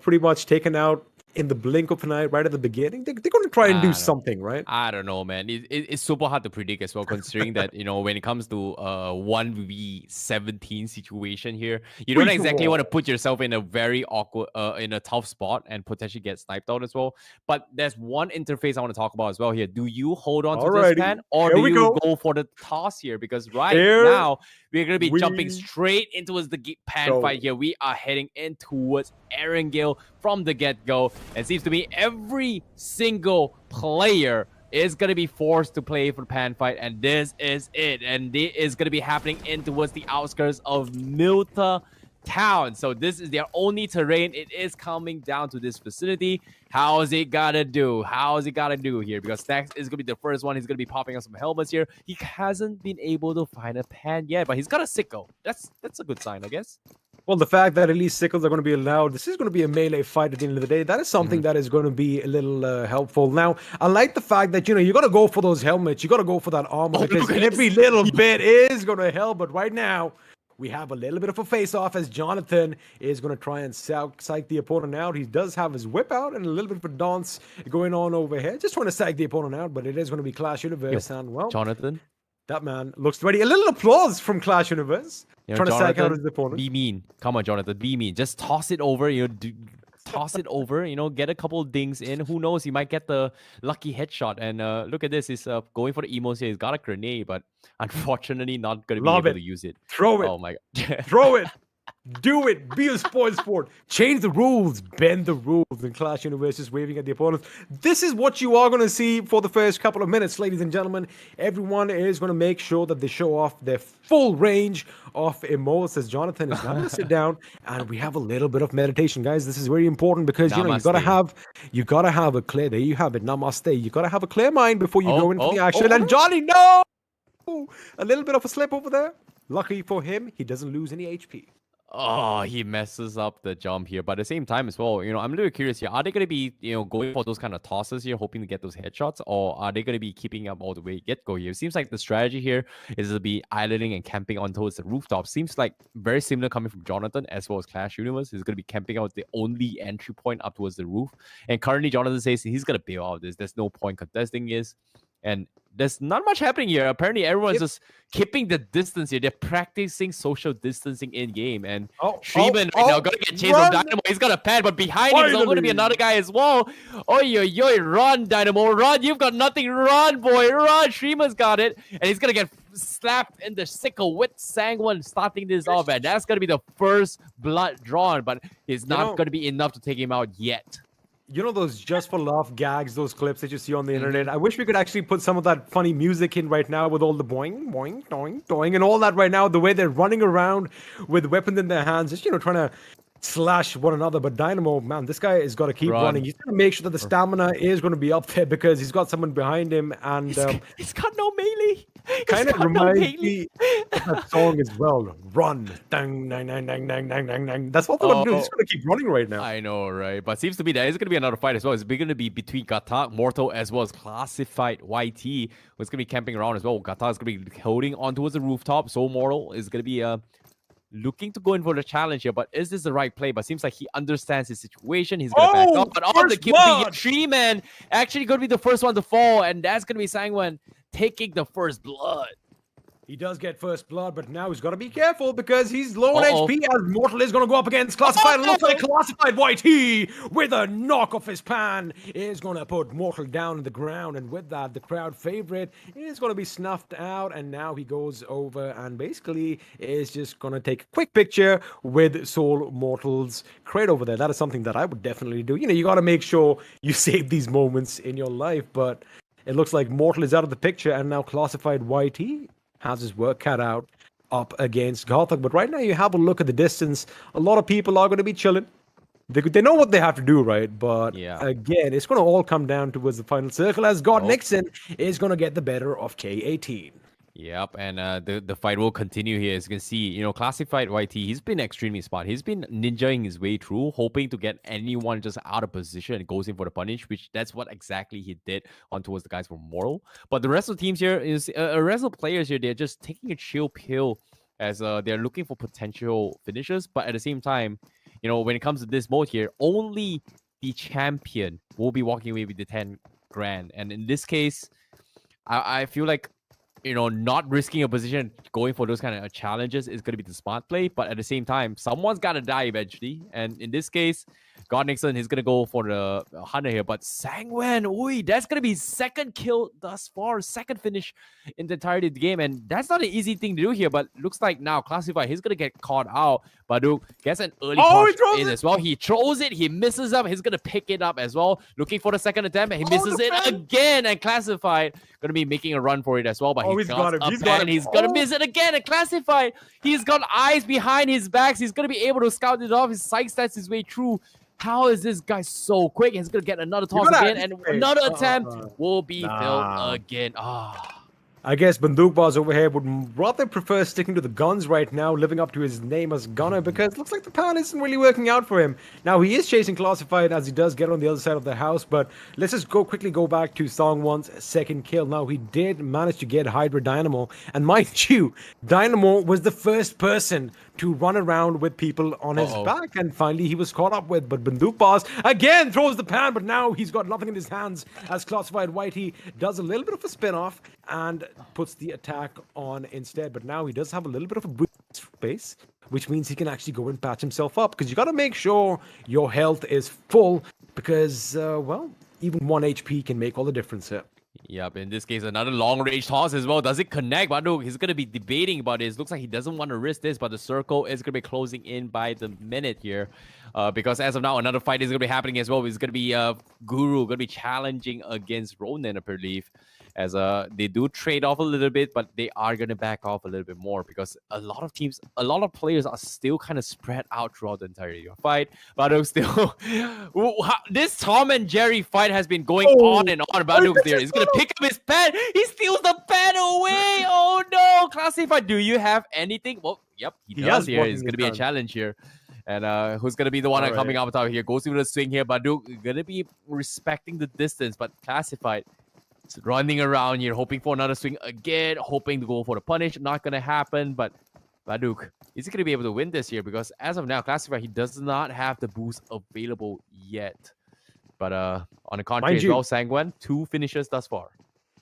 pretty much taken out in the blink of an eye right at the beginning? They're going to try and do something, right? I don't know, man. It's super hard to predict as well, considering that, when it comes to 1v17 situation here, you don't exactly want to put yourself in a very awkward, in a tough spot and potentially get sniped out as well. But there's one interface I want to talk about as well here. Do you hold on to this pan or do you go for the toss here? Because now we're going to be jumping straight into the pan fight here. We are heading in towards Erangel from the get-go. And seems to me every single player is going to be forced to play for the pan fight. And this is it. And it is going to be happening in towards the outskirts of Milta Town. So this is their only terrain. It is coming down to this facility. How is it gotta do? How is it gotta do here? Because Snacks is gonna be the first one. He's gonna be popping up some helmets here. He hasn't been able to find a pan yet, but he's got a sickle. That's a good sign, I guess. Well, the fact that at least sickles are going to be allowed, this is going to be a melee fight at the end of the day. That is something that is going to be a little helpful. Now, I like the fact that, you got to go for those helmets. You got to go for that armor because every little bit is going to help. But right now, we have a little bit of a face-off as Jonathan is going to try and psych the opponent out. He does have his whip out and a little bit of a dance going on over here. Just trying to psych the opponent out, but it is going to be Clash Universe. And, well, Jonathan, that man looks ready. A little applause from Clash Universe. Trying to psych out his opponent. Be mean. Come on, Jonathan. Be mean. Just toss it over. Toss it over. Get a couple dings in. Who knows? He might get the lucky headshot. And look at this. He's going for the emos here. He's got a grenade, but unfortunately not going to be able to use it. Throw it. Oh my god. Throw it. Do it. Be a spoil sport. Change the rules. Bend the rules. And Clash Universe is waving at the opponents. This is what you are going to see for the first couple of minutes, ladies and gentlemen. Everyone is going to make sure that they show off their full range of emotes as Jonathan is now going to sit down and we have a little bit of meditation, guys. This is very important because you got to have a clear, there you have it, namaste. You got to have a clear mind before you go into the action. And Johnny, no! A little bit of a slip over there. Lucky for him, he doesn't lose any HP. Oh, he messes up the jump here. But at the same time as well, I'm a little curious here. Are they going to be, going for those kind of tosses here, hoping to get those headshots? Or are they going to be keeping up all the way get-go here? It seems like the strategy here is to be islanding and camping on towards the rooftop. Seems like very similar coming from Jonathan as well as Clash Universe. He's going to be camping out the only entry point up towards the roof. And currently, Jonathan says he's going to bail out of this. There's no point contesting this. And there's not much happening here. Apparently, everyone's just keeping the distance here. They're practicing social distancing in game. And Shreeman right now gonna get chased from Dynamo. He's got a pad, but behind him is going to be another guy as well. Run, Dynamo, run! You've got nothing. Run, boy, run! Shreeman's got it, and he's gonna get slapped in the sickle with Sangwon starting this off, and that's going to be the first blood drawn, but it's not going to be enough to take him out yet. You know those just for laugh gags, those clips that you see on the internet? I wish we could actually put some of that funny music in right now with all the boing, boing, doing, doing, and all that right now, the way they're running around with weapons in their hands, just, trying to slash one another. But Dynamo, man, this guy has got to keep running. He's going to make sure that the stamina is going to be up there because he's got someone behind him, and he's got no melee. Kind of reminds me of that song as well. Run, dang, dang, dang, dang, dang, dang, dang, dang. That's what they're going to do. He's going to keep running right now. I know, right? But seems to be that it's going to be another fight as well. It's going to be between Gata, Mortal, as well as Classified YT, who's going to be camping around as well. Gata is going to be holding on towards the rooftop, so Mortal is going to be looking to go in for the challenge here, but is this the right play? But seems like he understands his situation. He's going to back up. But on the kill, Tree-Man actually going to be the first one to fall, and that's going to be Sangwon taking the first blood. He does get first blood, but now he's got to be careful because he's low on HP as Mortal is going to go up against Classified. Looks like Classified YT with a knock off his pan is going to put Mortal down on the ground. And with that, the crowd favorite is going to be snuffed out. And now he goes over and basically is just going to take a quick picture with Soul Mortal's crate over there. That is something that I would definitely do. You got to make sure you save these moments in your life. But it looks like Mortal is out of the picture and now Classified YT has his work cut out up against Gothic. But right now, you have a look at the distance. A lot of people are going to be chilling. They know what they have to do, right? But again, it's going to all come down towards the final circle as God Nixon is going to get the better of K18. Yep, and the fight will continue here. As you can see, Classified YT, he's been extremely smart. He's been ninjaing his way through, hoping to get anyone just out of position and goes in for the punish, which that's what exactly he did on towards the guys from Mortal. But the rest of the teams here is, rest of the players here, they're just taking a chill pill as they're looking for potential finishes. But at the same time, when it comes to this mode here, only the champion will be walking away with the 10 grand. And in this case, I feel like not risking a position going for those kind of challenges is going to be the smart play. But at the same time, someone's got to die eventually. And in this case, God Nixon is going to go for the Hunter here. But Sangwon, that's going to be second kill thus far, second finish in the entirety of the game. And that's not an easy thing to do here. But looks like now Classified, he's going to get caught out. Baduk gets an early push in as well. He throws it. He misses up. He's going to pick it up as well. Looking for the second attempt. And he misses it again. And Classified going to be making a run for it as well. But he's got him. He's going to miss it again. And Classified, he's got eyes behind his backs. He's going to be able to scout it off. His sight stats his way through. How is this guy so quick? He's going to get another toss again. And another attempt will be filled again. I guess Bandukbaz over here would rather prefer sticking to the guns right now, living up to his name as Gunner, because it looks like the plan isn't really working out for him. Now, he is chasing Classified as he does get on the other side of the house, but let's just quickly go back to Songwon's second kill. Now, he did manage to get Hydra Dynamo, and mind you, Dynamo was the first person to run around with people on his back, and finally he was caught up with. But Bandukbaz again throws the pan, but now he's got nothing in his hands as Classified Whitey does a little bit of a spin-off and puts the attack on instead. But now he does have a little bit of a boost space, which means he can actually go and patch himself up, because you got to make sure your health is full, because, well, even 1 HP can make all the difference here. Yep, in this case, another long-range toss as well. Does it connect? But no, he's going to be debating about this. Looks like he doesn't want to risk this, but the circle is going to be closing in by the minute here. Because as of now, another fight is going to be happening as well. It's going to be Guru going to be challenging against Ronan, I believe. As they do trade off a little bit, but they are going to back off a little bit more, because a lot of teams, a lot of players are still kind of spread out throughout the entire fight. Baduk still, this Tom and Jerry fight has been going on and on. Baduk there, he's going to pick up his pen. He steals the pen away. Oh no, Classified, do you have anything? Well, yep, he does here. It's going to be a challenge here. And who's going to be the one coming out here? Goes with a swing here. Baduk going to be respecting the distance, but Classified running around here, hoping for another swing again, hoping to go for the punish. Not going to happen, but Baduk, is he going to be able to win this here? Because as of now, Classified, he does not have the boost available yet. But on the contrary as well, Sangwon, 2 finishes thus far.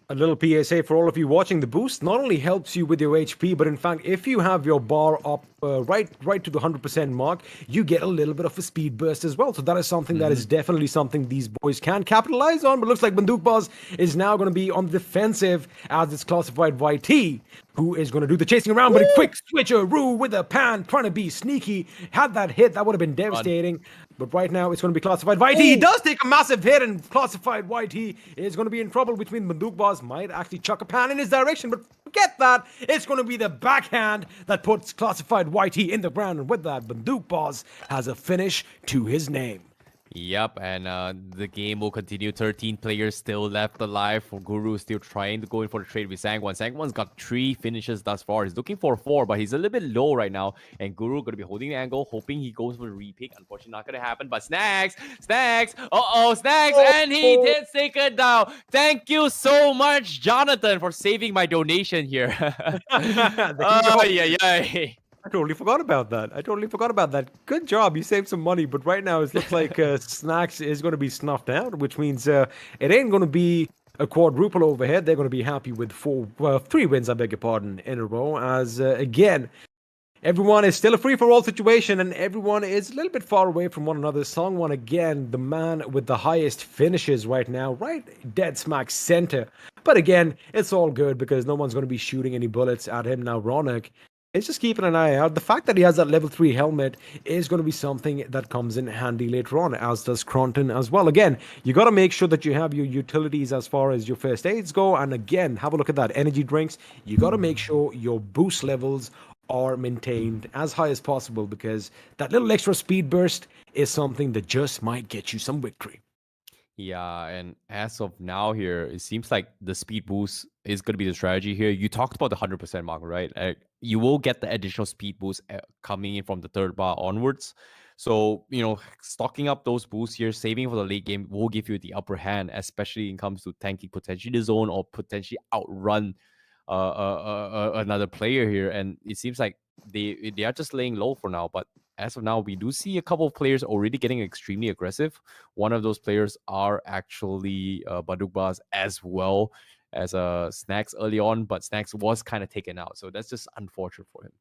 A little PSA for all of you watching. The boost not only helps you with your HP, but in fact, if you have your bar up right to the 100% mark, you get a little bit of a speed burst as well. So that is something that is definitely something these boys can capitalize on. But looks like Bandukbaz is now going to be on the defensive as it's classified YT, who is going to do the chasing around, but a quick switcheroo with a pan, trying to be sneaky. Had that hit, that would have been devastating. But right now, it's going to be classified YT. He does take a massive hit, and classified YT is going to be in trouble, which means Bandukbaz might actually chuck a pan in his direction. But forget that. It's going to be the backhand that puts classified YT in the ground. And with that, Bandukbaz has a finish to his name. Yep, and the game will continue. 13 players still left alive. For Guru still trying to go in for the trade with Sangwon. Sangwon's got 3 finishes thus far. He's looking for 4, but he's a little bit low right now. And Guru going to be holding the angle, hoping he goes for the repick. Unfortunately, not going to happen. But Snacks! Snacks! And he did take it down. Thank you so much, Jonathan, for saving my donation here. I totally forgot about that. Good job. You saved some money, but right now it looks like Snacks is going to be snuffed out, which means it ain't going to be a quadruple overhead. They're going to be happy with 3 wins, I beg your pardon, in a row. As again, everyone is still a free-for-all situation, and everyone is a little bit far away from one another. Songwon, again, the man with the highest finishes right now, right dead smack center. But again, it's all good because no one's going to be shooting any bullets at him now. Ronak is just keeping an eye out. The fact that he has that level 3 helmet is going to be something that comes in handy later on, as does Cronton as well. Again, you got to make sure that you have your utilities as far as your first aids go. And again, have a look at that. Energy drinks. You got to make sure your boost levels are maintained as high as possible, because that little extra speed burst is something that just might get you some victory. Yeah, and as of now here, it seems like the speed boost is going to be the strategy here. You talked about the 100% mark, right? You will get the additional speed boost coming in from the 3rd bar onwards. So, stocking up those boosts here, saving for the late game will give you the upper hand, especially when it comes to tanking potentially the zone or potentially outrun another player here. And it seems like they are just laying low for now, but as of now, we do see a couple of players already getting extremely aggressive. One of those players are actually Bandukbaz, as well as Snacks early on, but Snacks was kind of taken out. So that's just unfortunate for him.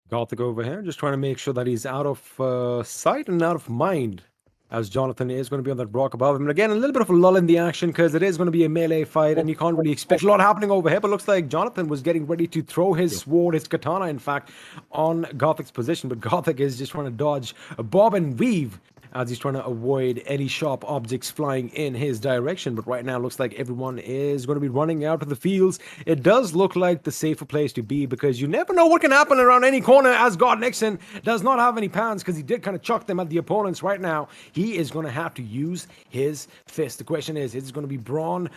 Gothic over here, just trying to make sure that he's out of sight and out of mind, as Jonathan is going to be on that rock above him. And again, a little bit of a lull in the action because it is going to be a melee fight and you can't really expect a lot happening over here. But looks like Jonathan was getting ready to throw his sword, his katana, in fact, on Gothic's position. But Gothic is just trying to dodge a bob and weave as he's trying to avoid any sharp objects flying in his direction. But right now, looks like everyone is going to be running out of the fields. It does look like the safer place to be because you never know what can happen around any corner, as God Nixon does not have any pans because he did kind of chuck them at the opponents. Right now, he is going to have to use his fist. The question is it going to be Braun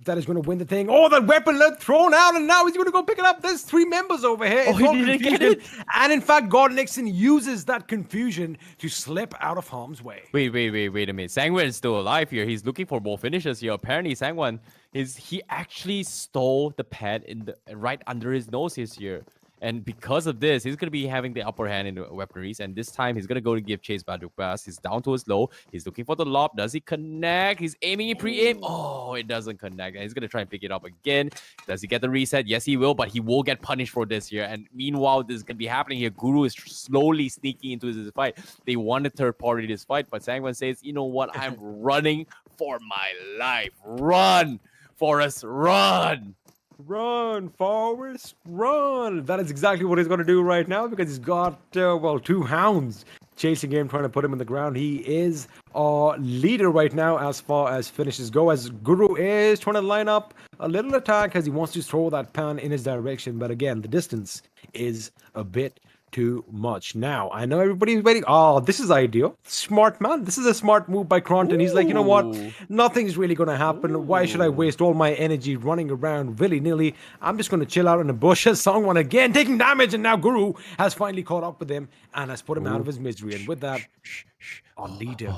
that is going to win the thing? Oh, that weapon thrown out, and now he's going to go pick it up. There's 3 members over here. He didn't get it. And in fact, God Nixon uses that confusion to slip out of harm's way. Wait a minute. Sangwon is still alive here. He's looking for more finishes here. Apparently, Sangwon he actually stole the pad right under his nose here. And because of this, he's going to be having the upper hand in the weaponries. And this time, he's going to go to give chase Bandukbaz. He's down to his low. He's looking for the lob. Does he connect? He's aiming in pre-aim. Oh, it doesn't connect. And he's going to try and pick it up again. Does he get the reset? Yes, he will. But he will get punished for this here. And meanwhile, this is going to be happening here. Guru is slowly sneaking into this fight. They want to third party this fight. But Sangwon says, you know what? I'm running for my life. Run, Forrest, run. Run, Forrest, run. That is exactly what he's going to do right now because he's got, 2 hounds chasing him, trying to put him in the ground. He is our leader right now as far as finishes go, as Guru is trying to line up a little attack as he wants to throw that pan in his direction. But again, the distance is a bit too much. Now, I know everybody's waiting. Oh, this is ideal. Smart man. This is a smart move by Cronton. He's like, you know what? Nothing's really going to happen. Why should I waste all my energy running around willy-nilly? I'm just going to chill out in the bush. Songwon again taking damage, and now Guru has finally caught up with him and has put him out of his misery. And with that, our leader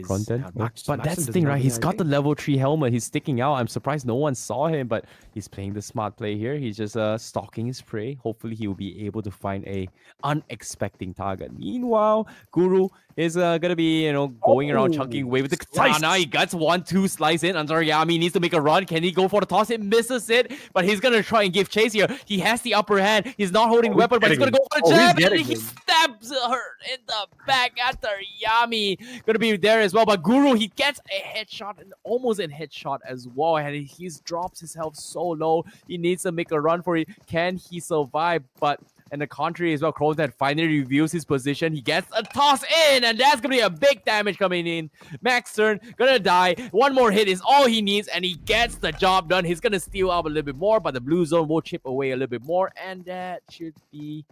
Fronten. But that's the does thing, have right? any He's got the idea. level 3 helmet. He's sticking out. I'm surprised no one saw him, but he's playing the smart play here. He's just stalking his prey. Hopefully, he will be able to find a unexpected target. Meanwhile, Guru is gonna be, going around chunking away with the katana. He gets 1-2 slice in. Yami needs to make a run. Can he go for the toss? It misses it, but he's gonna try and give chase here. He has the upper hand. He's not holding the weapon, but he's gonna go for the jab, and he stabs her in the back after Yami gonna be there as well. But Guru, he gets a headshot and almost a headshot as well, and he drops his health so low. He needs to make a run for it. Can he survive? But and the contrary as well, Cronet finally reveals his position. He gets a toss in, and that's gonna be a big damage coming in. Max Stern gonna die. One more hit is all he needs, and he gets the job done. He's gonna steal up a little bit more, but the blue zone will chip away a little bit more, and that should be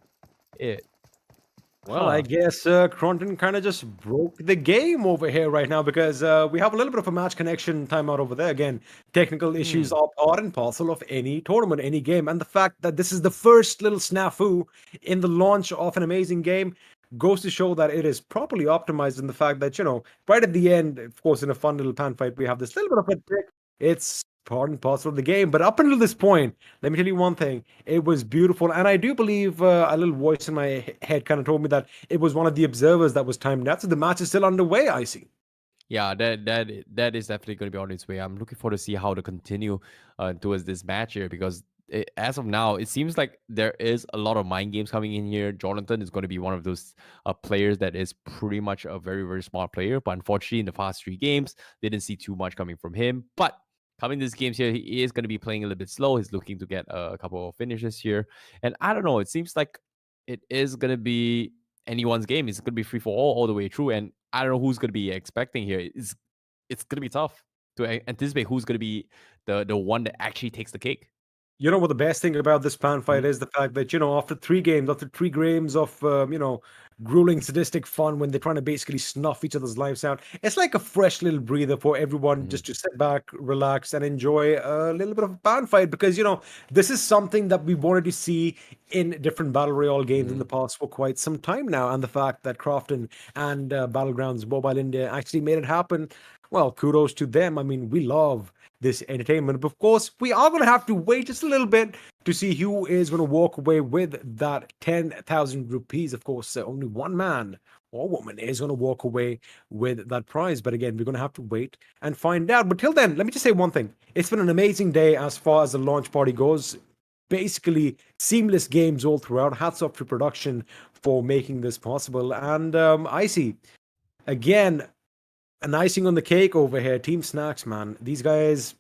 it. Well, I guess Cronton kind of just broke the game over here right now because we have a little bit of a match connection timeout over there. Again, technical issues are part and parcel of any tournament, any game. And the fact that this is the first little snafu in the launch of an amazing game goes to show that it is properly optimized in the fact that, right at the end, of course, in a fun little pan fight, we have this little bit of a trick. It's part and parcel of the game. But up until this point, let me tell you one thing. It was beautiful. And I do believe a little voice in my head kind of told me that it was one of the observers that was timed out. So the match is still underway, I see. Yeah, that is definitely going to be on its way. I'm looking forward to see how to continue towards this match here because as of now, it seems like there is a lot of mind games coming in here. Jonathan is going to be one of those players that is pretty much a very, very smart player. But unfortunately, in the past 3 games, didn't see too much coming from him. But coming these games here, he is going to be playing a little bit slow. He's looking to get a couple of finishes here. And I don't know, it seems like it is going to be anyone's game. It's going to be free for all the way through. And I don't know who's going to be expecting here. It's going to be tough to anticipate who's going to be the one that actually takes the cake. You know what the best thing about this pan fight is? The fact that, after 3 games, after 3 games of, grueling sadistic fun when they're trying to basically snuff each other's lives out, it's like a fresh little breather for everyone just to sit back, relax, and enjoy a little bit of a pan fight because, this is something that we wanted to see in different Battle Royale games in the past for quite some time now. And the fact that Crofton and Battlegrounds Mobile India actually made it happen, well, kudos to them. I mean, we love this entertainment. But of course, we are going to have to wait just a little bit to see who is going to walk away with that 10,000 rupees. Of course, only one man or woman is going to walk away with that prize. But again, we're going to have to wait and find out. But till then, let me just say one thing. It's been an amazing day as far as the launch party goes. Basically, seamless games all throughout. Hats off to production for making this possible. And Icy, again, an icing on the cake over here. Team Snacks, man. These guys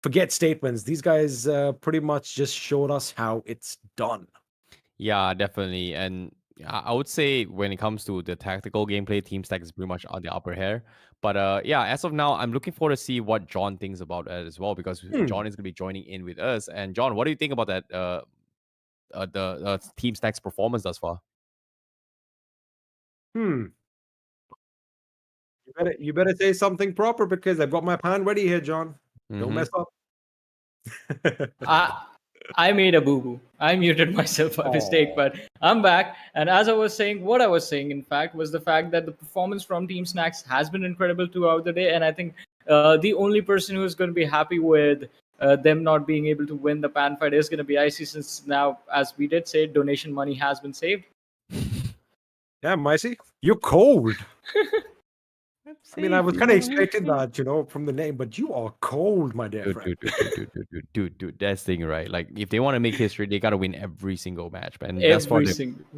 forget statements. These guys pretty much just showed us how it's done. Yeah, definitely. And I would say when it comes to the tactical gameplay, Team Stack is pretty much on the upper hair. But yeah, as of now, I'm looking forward to see what John thinks about it as well because John is going to be joining in with us. And John, what do you think about that? The Team Stack's performance thus far? You better say something proper because I've got my pan ready here, John. Don't mess up. I made a boo-boo. I muted myself by mistake, but I'm back. And as I was saying, what I was saying, in fact, was the fact that the performance from Team Snacks has been incredible throughout the day. And I think the only person who's going to be happy with them not being able to win the pan fight is going to be Icy, since now, as we did say, donation money has been saved. Yeah, Micey, you're cold. I mean, I was kind of expecting that, from the name, but you are cold, my dear friend. Dude, that's the thing, right? Like, if they want to make history, they got to win every single match, man. That's why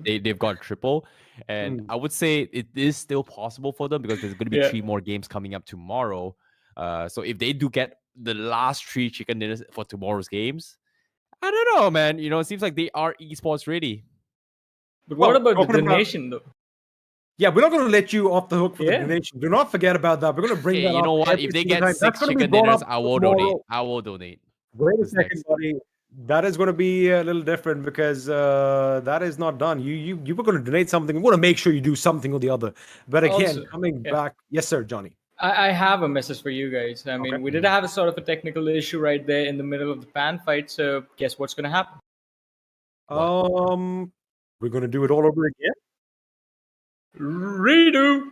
they've got triple. And I would say it is still possible for them because there's going to be 3 more games coming up tomorrow. So if they do get the last 3 chicken dinners for tomorrow's games, I don't know, man. It seems like they are esports ready. But what about the donation, though? Yeah, we're not going to let you off the hook for the donation. Do not forget about that. We're going to bring that up. You know what? If they get 6 chicken dinners, I will donate. I will donate. Wait a second, buddy. That is going to be a little different because that is not done. You were going to donate something. We want to make sure you do something or the other. But again, also, coming back. Yes, sir, Johnny. I have a message for you guys. I mean, we did have a sort of a technical issue right there in the middle of the pan fight. So guess what's going to happen? We're going to do it all over again. Redo.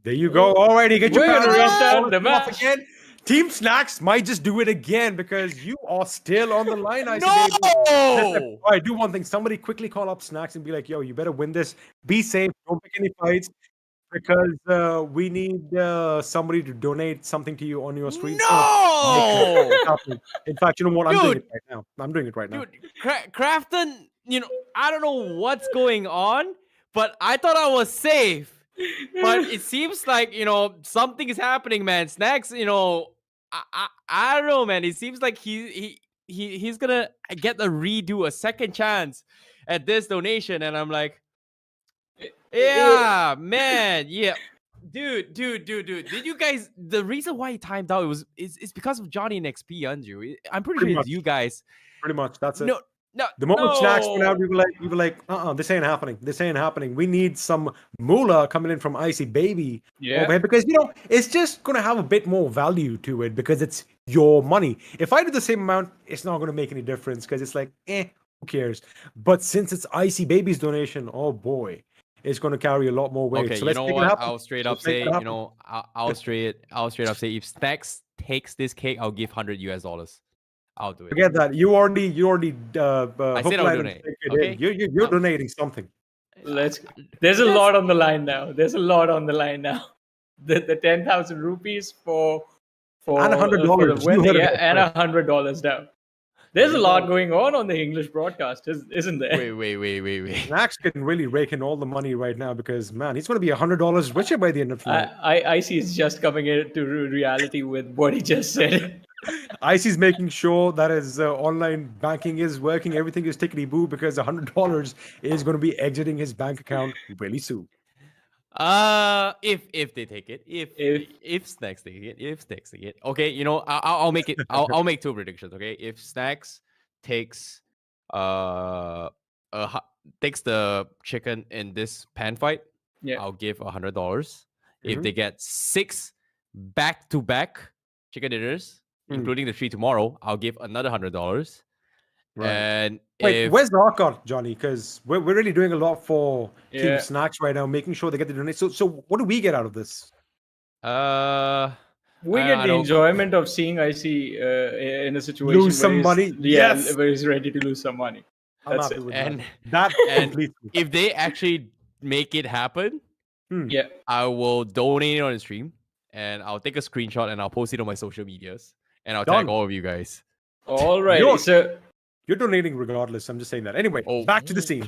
There you go. Alrighty, get your We're gonna pants restart on. the Come off match. again. Team Snacks might just do it again because you are still on the line. I No! All right, do one thing. Somebody quickly call up Snacks and be like, "Yo, you better win this. Be safe. Don't pick any fights because we need somebody to donate something to you on your stream." No! In fact, you know what? I'm doing Dude. it right now. I'm doing it right now. Dude, Crafton, I don't know what's going on, but I thought I was safe. But it seems like, something is happening, man. Snacks, I don't know, man. It seems like he's gonna get a redo, a second chance at this donation, and I'm like, yeah, man, yeah. Dude. Did you guys? The reason why he timed out is because of Johnny and XP, Anju. I'm pretty Pretty sure much. it's you guys. Pretty much. That's it. No. The moment Snacks went out, no. we were like, this ain't happening. This ain't happening. We need some moolah coming in from Icy Baby. Yeah. over here because it's just gonna have a bit more value to it because it's your money. If I do the same amount, it's not gonna make any difference because it's like, who cares? But since it's Icy Baby's donation, oh boy, it's gonna carry a lot more weight. Okay, So you let's know make it what? happen. I'll straight Let's up make say, it happen. I'll straight up say, if Snacks takes this cake, I'll give $100. I'll do it. Forget that. You already I hook, said I'll line, and donate. stick it Okay. in. You're donating something. There's a lot on the line now. There's a lot on the line now. The 10,000 rupees for And $100. for the win, You heard it yeah, and first. $100 down. There's a lot going on the English broadcast, isn't there? Wait. Snacks can really rake in all the money right now because man, he's going to be $100 richer by the end of the night. I see it's just coming into reality with what he just said. Icy's making sure that his online banking is working. Everything is tickety boo because $100 is going to be exiting his bank account really soon. If they take it, if Snacks take it, okay, I'll make it. I'll make two predictions. Okay, if Snacks takes takes the chicken in this pan fight, yeah, I'll give $100. If Mhm. they get 6 back-to-back chicken dinners, including the 3 tomorrow, I'll give another $100. Right. And Wait, if where's the Arcot, Johnny? Because we're really doing a lot for Team Yeah. Snacks right now, making sure they get the donation. So what do we get out of this? We I get the don't- enjoyment of seeing Icy in a situation Lose some money? Yes! where he's ready to lose some money. I'm That's happy it. with and that. and Completely. if they actually make it happen, yeah, I will donate it on the stream and I'll take a screenshot and I'll post it on my social medias and I'll tag Done. all of you guys. All right. You're- So You're donating regardless. I'm just saying that. Anyway, back to the scene.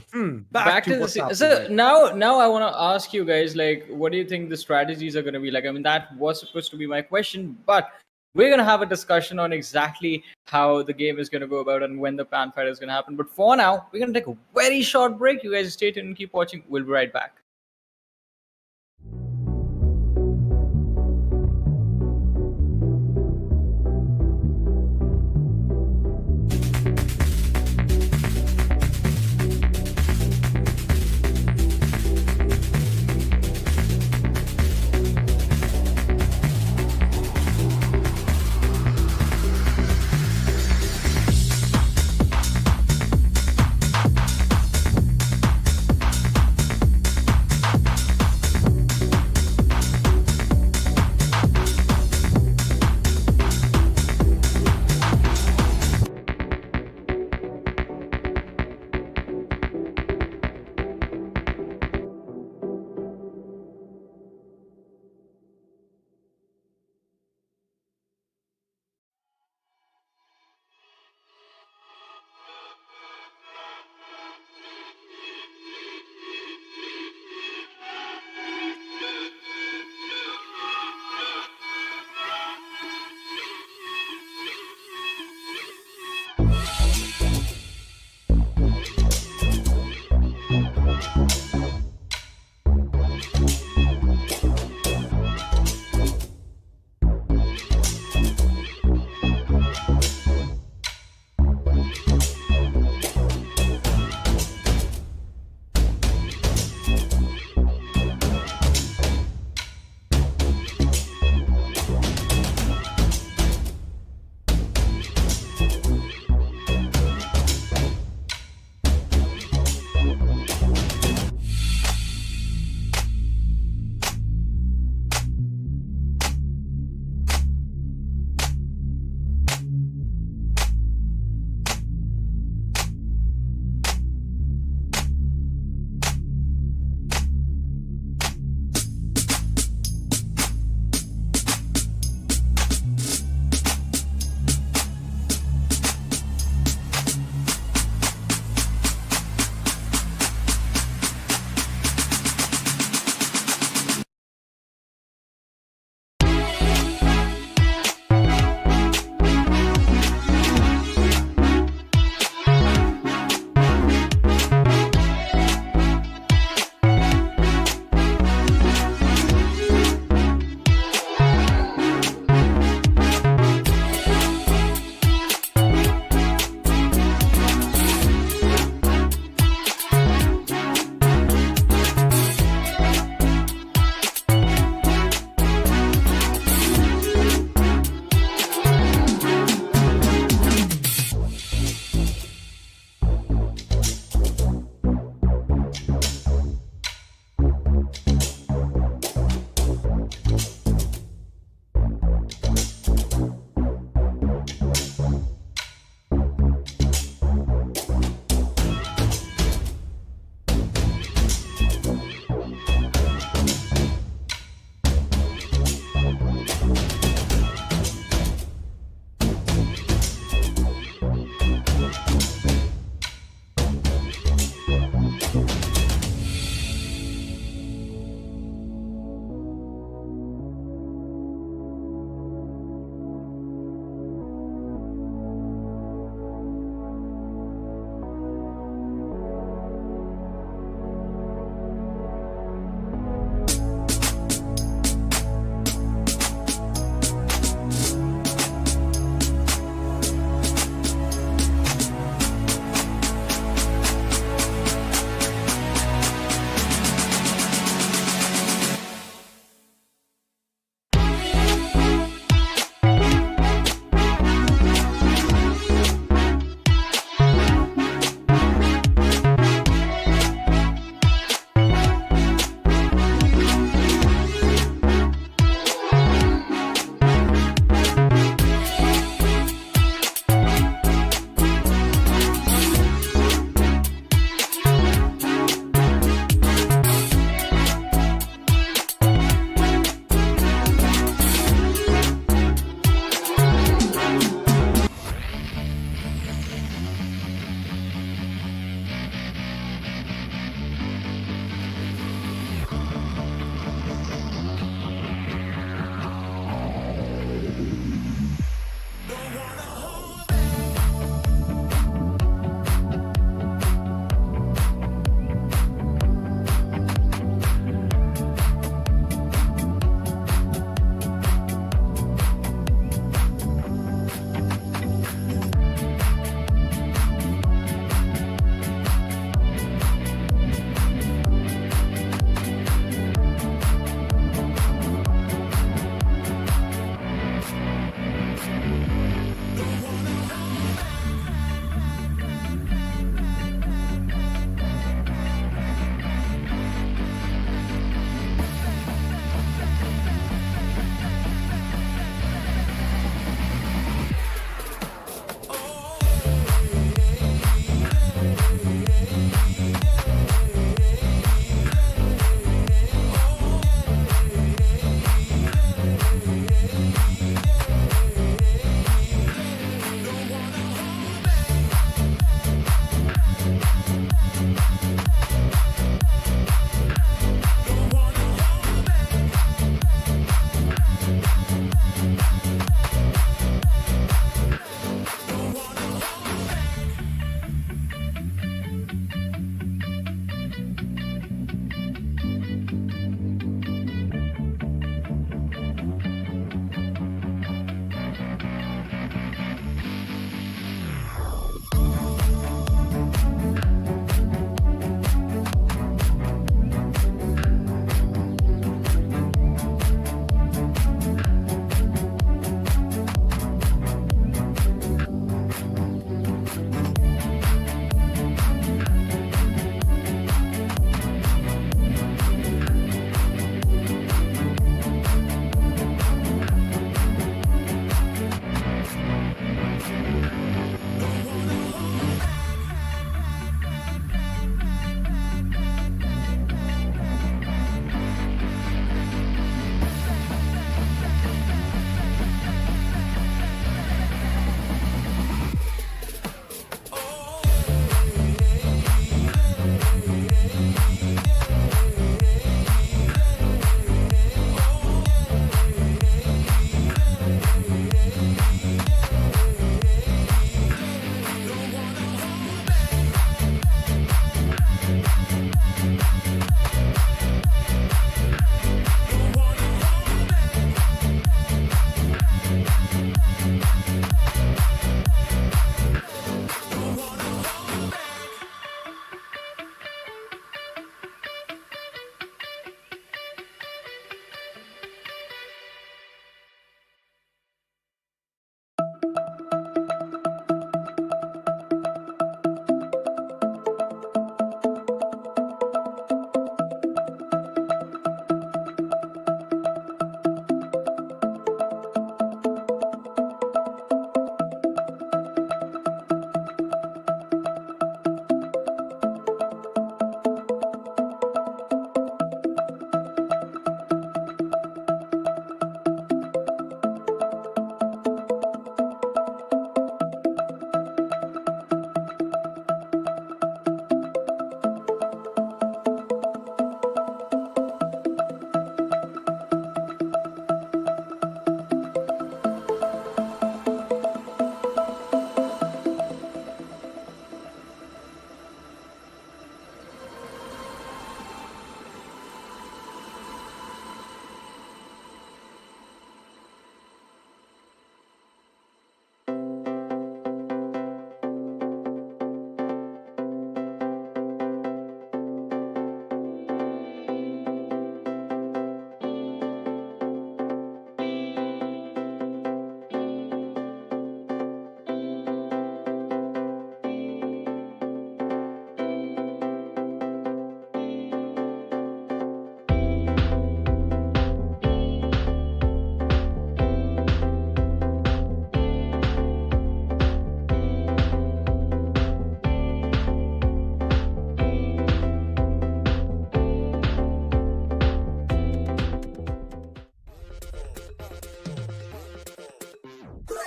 back to the what's scene. happening So right now I want to ask you guys, like, what do you think the strategies are going to be like? I mean, that was supposed to be my question, but we're going to have a discussion on exactly how the game is going to go about and when the pan fight is going to happen. But for now, we're going to take a very short break. You guys stay tuned and keep watching. We'll be right back.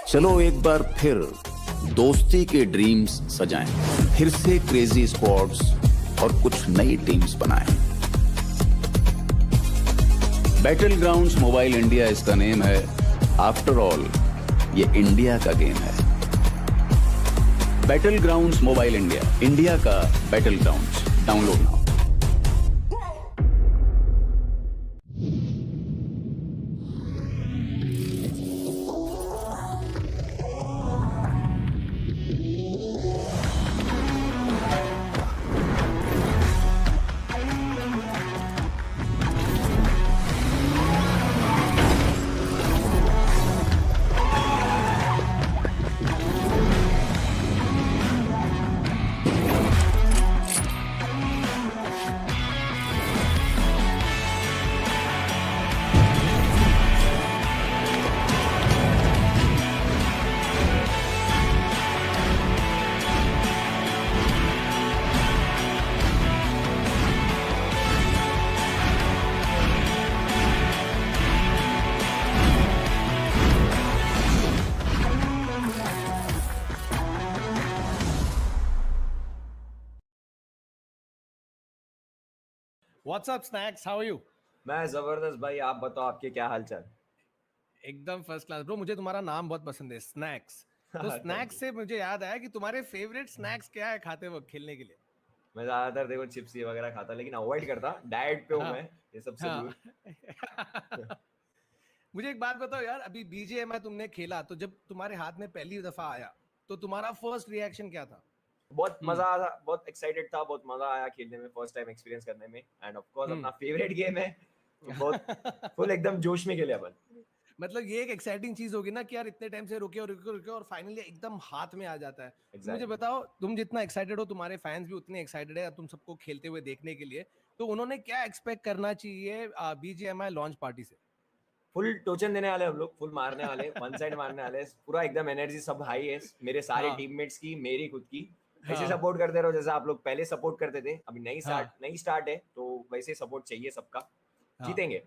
चलो एक बार फिर दोस्ती के dreams सजाएं, फिर से crazy squads और कुछ नई टीम्स बनाएं। बैटल ग्राउंड्स मोबाइल इंडिया इसका नेम है। आफ्टर ऑल ये इंडिया का गेम है। बैटल ग्राउंड्स मोबाइल इंडिया का Battlegrounds. Download now. What's up, Snacks? How are you? मैं जबरदस्त भाई, आप बताओ आपके क्या हालचाल? एकदम फर्स्ट क्लास ब्रो। मुझे तुम्हारा नाम बहुत पसंद है, स्नैक्स। तो स्नैक्स से मुझे याद आया कि तुम्हारे फेवरेट स्नैक्स क्या है खाते वक्त खेलने के लिए? मैं ज्यादातर देखो चिप्स ये वगैरह खाता, लेकिन अवॉइड करता, डाइट पे हूँ हाँ, मैं, ये सबसे हाँ। दूर। मुझे एक बात बताओ यार, अभी बीजीएमआई तुमने खेला तो जब तुम्हारे हाथ में पहली दफा आया तो तुम्हारा फर्स्ट रिएक्शन क्या था? बहुत मजा आया, बहुत एक्साइटेड था, बहुत मजा आया खेलने में, फर्स्ट टाइम एक्सपीरियंस करने में, एंड ऑफ कोर्स अपना फेवरेट गेम है तो बहुत फुल एकदम जोश में खेले अपन। मतलब ये एक एक्साइटिंग चीज होगी ना कि यार इतने टाइम से रुके और रुके रुके और फाइनली एकदम हाथ में आ जाता है। तो मुझे बताओ, तुम जितना एक्साइटेड हो तुम्हारे फैंस भी उतने एक्साइटेड है तुम सबको खेलते हुए देखने के लिए, तो उन्होंने क्या एक्सपेक्ट करना चाहिए बीजीएमआई लॉन्च पार्टी से? फुल टोचन देने वाले हम लोग, फुल मारने वाले, वन साइड मारने वाले, पूरा एकदम एनर्जी सब हाई है, मेरे सारे टीममेट्स की, मेरी खुद की। ऐसे सपोर्ट करते रहो जैसा आप लोग पहले सपोर्ट करते थे। अभी नई स्टार्ट है तो वैसे सपोर्ट चाहिए सबका, जीतेंगे।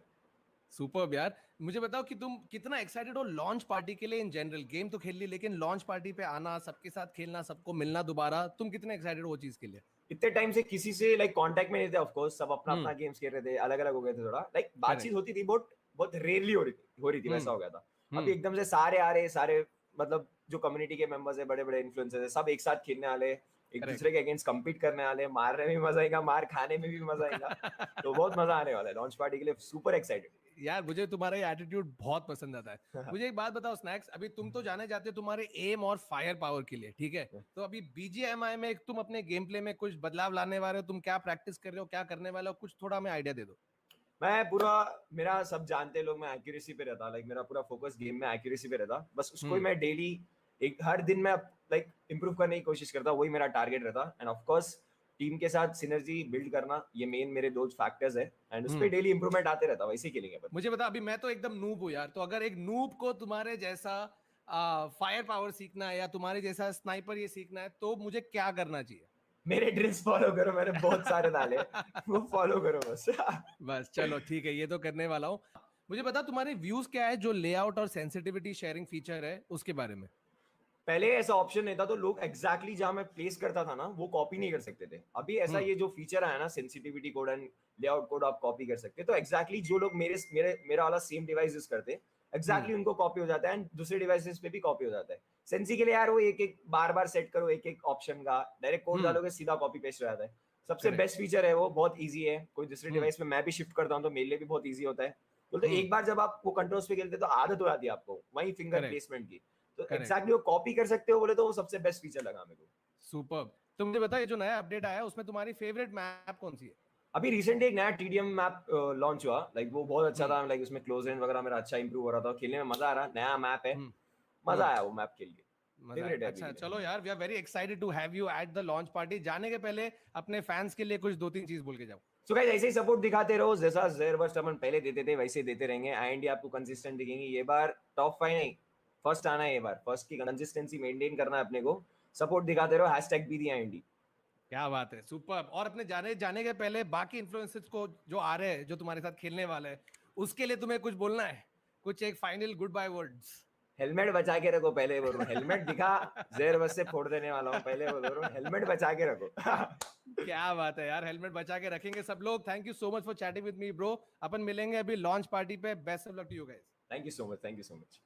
सुपर्ब यार। मुझे बताओ कि तुम कितना एक्साइटेड हो लॉन्च पार्टी के लिए इन जनरल? गेम तो खेल ली, लेकिन लॉन्च पार्टी पे आना, सबके साथ खेलना, सबको मिलना दोबारा, तुम कितने एक्साइटेड हो वो चीज के लिए? इतने टाइम से किसी से लाइक कांटेक्ट में नहीं थे, ऑफ कोर्स सब अपना अपना गेम्स खेल रहे थे, अलग अलग हो गए थे, थोड़ा लाइक बातचीत होती थी, बहुत बहुत रेयरली हो रही थी वैसा हो गया था। अभी एकदम से सारे आ रहे, सारे मतलब जो कम्युनिटी के मेंबर्स है, बड़े बड़े इन्फ्लुएंसर्स है, सब एक साथ खेलने वाले, एक दूसरे के अगेंस्ट कम्पीट करने वाले, मारने में भी मजा आएगा, मार खाने में भी मजा आएगा। तो बहुत मजा आने वाला है लॉन्च पार्टी के लिए, सुपर एक्साइटेड। यार मुझे तुम्हारा ये एटीट्यूड बहुत पसंद आता है। मुझे एक बात बताओ स्नैक्स, अभी तुम तो जाने जाते हो तुम्हारे एम और फायर पावर के लिए, ठीक है? तो अभी बीजीएमआई में तुम अपने गेम प्ले में कुछ बदलाव लाने वाले हो, तुम क्या प्रैक्टिस कर रहे हो, क्या करने वाले हो, कुछ थोड़ा हमें आइडिया दे दो। मैं पूरा, मेरा सब जानते लोग, मैं एक्यूरेसी पे रहता, लाइक मेरा पूरा फोकस गेम में एक्यूरेसी पे रहता, बस उसको ही मैं डेली एक हर दिन में लाइक इंप्रूव करने की कोशिश करता, वही मेरा टारगेट रहता। एंड ऑफ कोर्स टीम के साथ सिनर्जी बिल्ड करना, ये मेन मेरे दो फैक्टर्स है, एंड उस पे डेली इंप्रूवमेंट आते रहता, वैसे ही खेलेंगे। मुझे बता, अभी मैं तो एकदम नूब हूँ यार, तो अगर एक नूब को तुम्हारे जैसा फायर पावर सीखना है या तुम्हारे जैसा स्नाइपर ये सीखना है तो मुझे क्या करना चाहिए? मेरे ड्रिल्स फॉलो करो, मैंने बहुत सारे डाले, वो फॉलो करो बस। बस चलो ठीक है, ये तो करने वाला हूँ। मुझे बता, तुम्हारे व्यूज क्या है जो लेआउट और सेंसिटिविटी शेयरिंग फीचर है उसके बारे में? पहले ऐसा ऑप्शन नहीं था, तो लोग एग्जैक्टली जहां मैं प्लेस करता था ना वो कॉपी नहीं कर सकते थे। अभी ऐसा ये जो फीचर आया ना, sensitivity code and layout code आप कॉपी कर सकते, तो एग्जैक्टली जो लोग मेरा वाला सेम डिवाइस यूज करते, एग्जैक्टली उनको कॉपी हो जाता है, एंड दूसरे डिवाइसेस पे भी कॉपी हो जाता है। सेंसी के लिए यार वो एक एक बार बार सेट करो, एक एक ऑप्शन का डायरेक्ट कोड डालोगे, सीधा कॉपी पेस्ट हो जाता है। सबसे बेस्ट फीचर है वो, बहुत ईजी है, कोई दूसरे डिवाइस में मैं भी शिफ्ट करता हूँ तो मेरे लिए भी बहुत ईजी होता है। तो एक बार जब आप वो कंट्रोल्स पे खेलते तो आदत हो जाती है आपको वही फिंगर प्लेसमेंट की, तो एग्जैक्टली वो कॉपी कर सकते हो बोले तो वो सबसे बेस्ट फीचर लगा मेरे को। सुपर्ब। तो मुझे बता, ये जो नया अपडेट आया उसमें तुम्हारी फेवरेट मैप कौन सी है? अभी रिसेंटली एक नया टीडीएम मैप लॉन्च हुआ, लाइक वो बहुत अच्छा था, लाइक उसमें क्लोज रेंज वगैरह मेरा अच्छा इंप्रूव हो रहा था, खेलने में मजा आ रहा, नया मैप है, मजा आया वो मैप खेल के, फेवरेट है। अच्छा चलो यार, we are very excited to have you at the launch party. जाने के पहले अपने फैंस के लिए कुछ दो तीन चीज बोल के जाओ। सो गाइस, ऐसे ही सपोर्ट दिखाते रहो, जैसा ज़ेर बस्ट अपन पहले देते थे वैसे देते रहेंगे, आईएनडी आपको कंसिस्टेंट दिखेंगे। ये बार टॉप 5 नहीं, फर्स्ट आना है, ये बार फर्स्ट की कंसिस्टेंसी मेंटेन करना है अपने को, सपोर्ट दिखाते रहो, हैशटैग भी दिया आईएनडी। क्या बात है, सुपर। और अपने जाने के पहले बाकी इन्फ्लुएंसर्स को जो आ रहे हैं, जो तुम्हारे साथ खेलने वाले हैं, उसके लिए तुम्हें कुछ बोलना है? कुछ एक final good by words? Helmet बचा के रखो, पहले बोल रहा हूँ। हेलमेट दिखा, जहर बस से फोड़ देने वाला हूँ, पहले बोल रहा हूँ, हेलमेट बचा के रखो। क्या बात है यार, हेलमेट बचा के रखेंगे सब लोग। Thank you so much for chatting with me bro. अपन मिलेंगे अभी लॉन्च पार्टी पे। Best of luck to you guys. Thank you so much, thank you so much.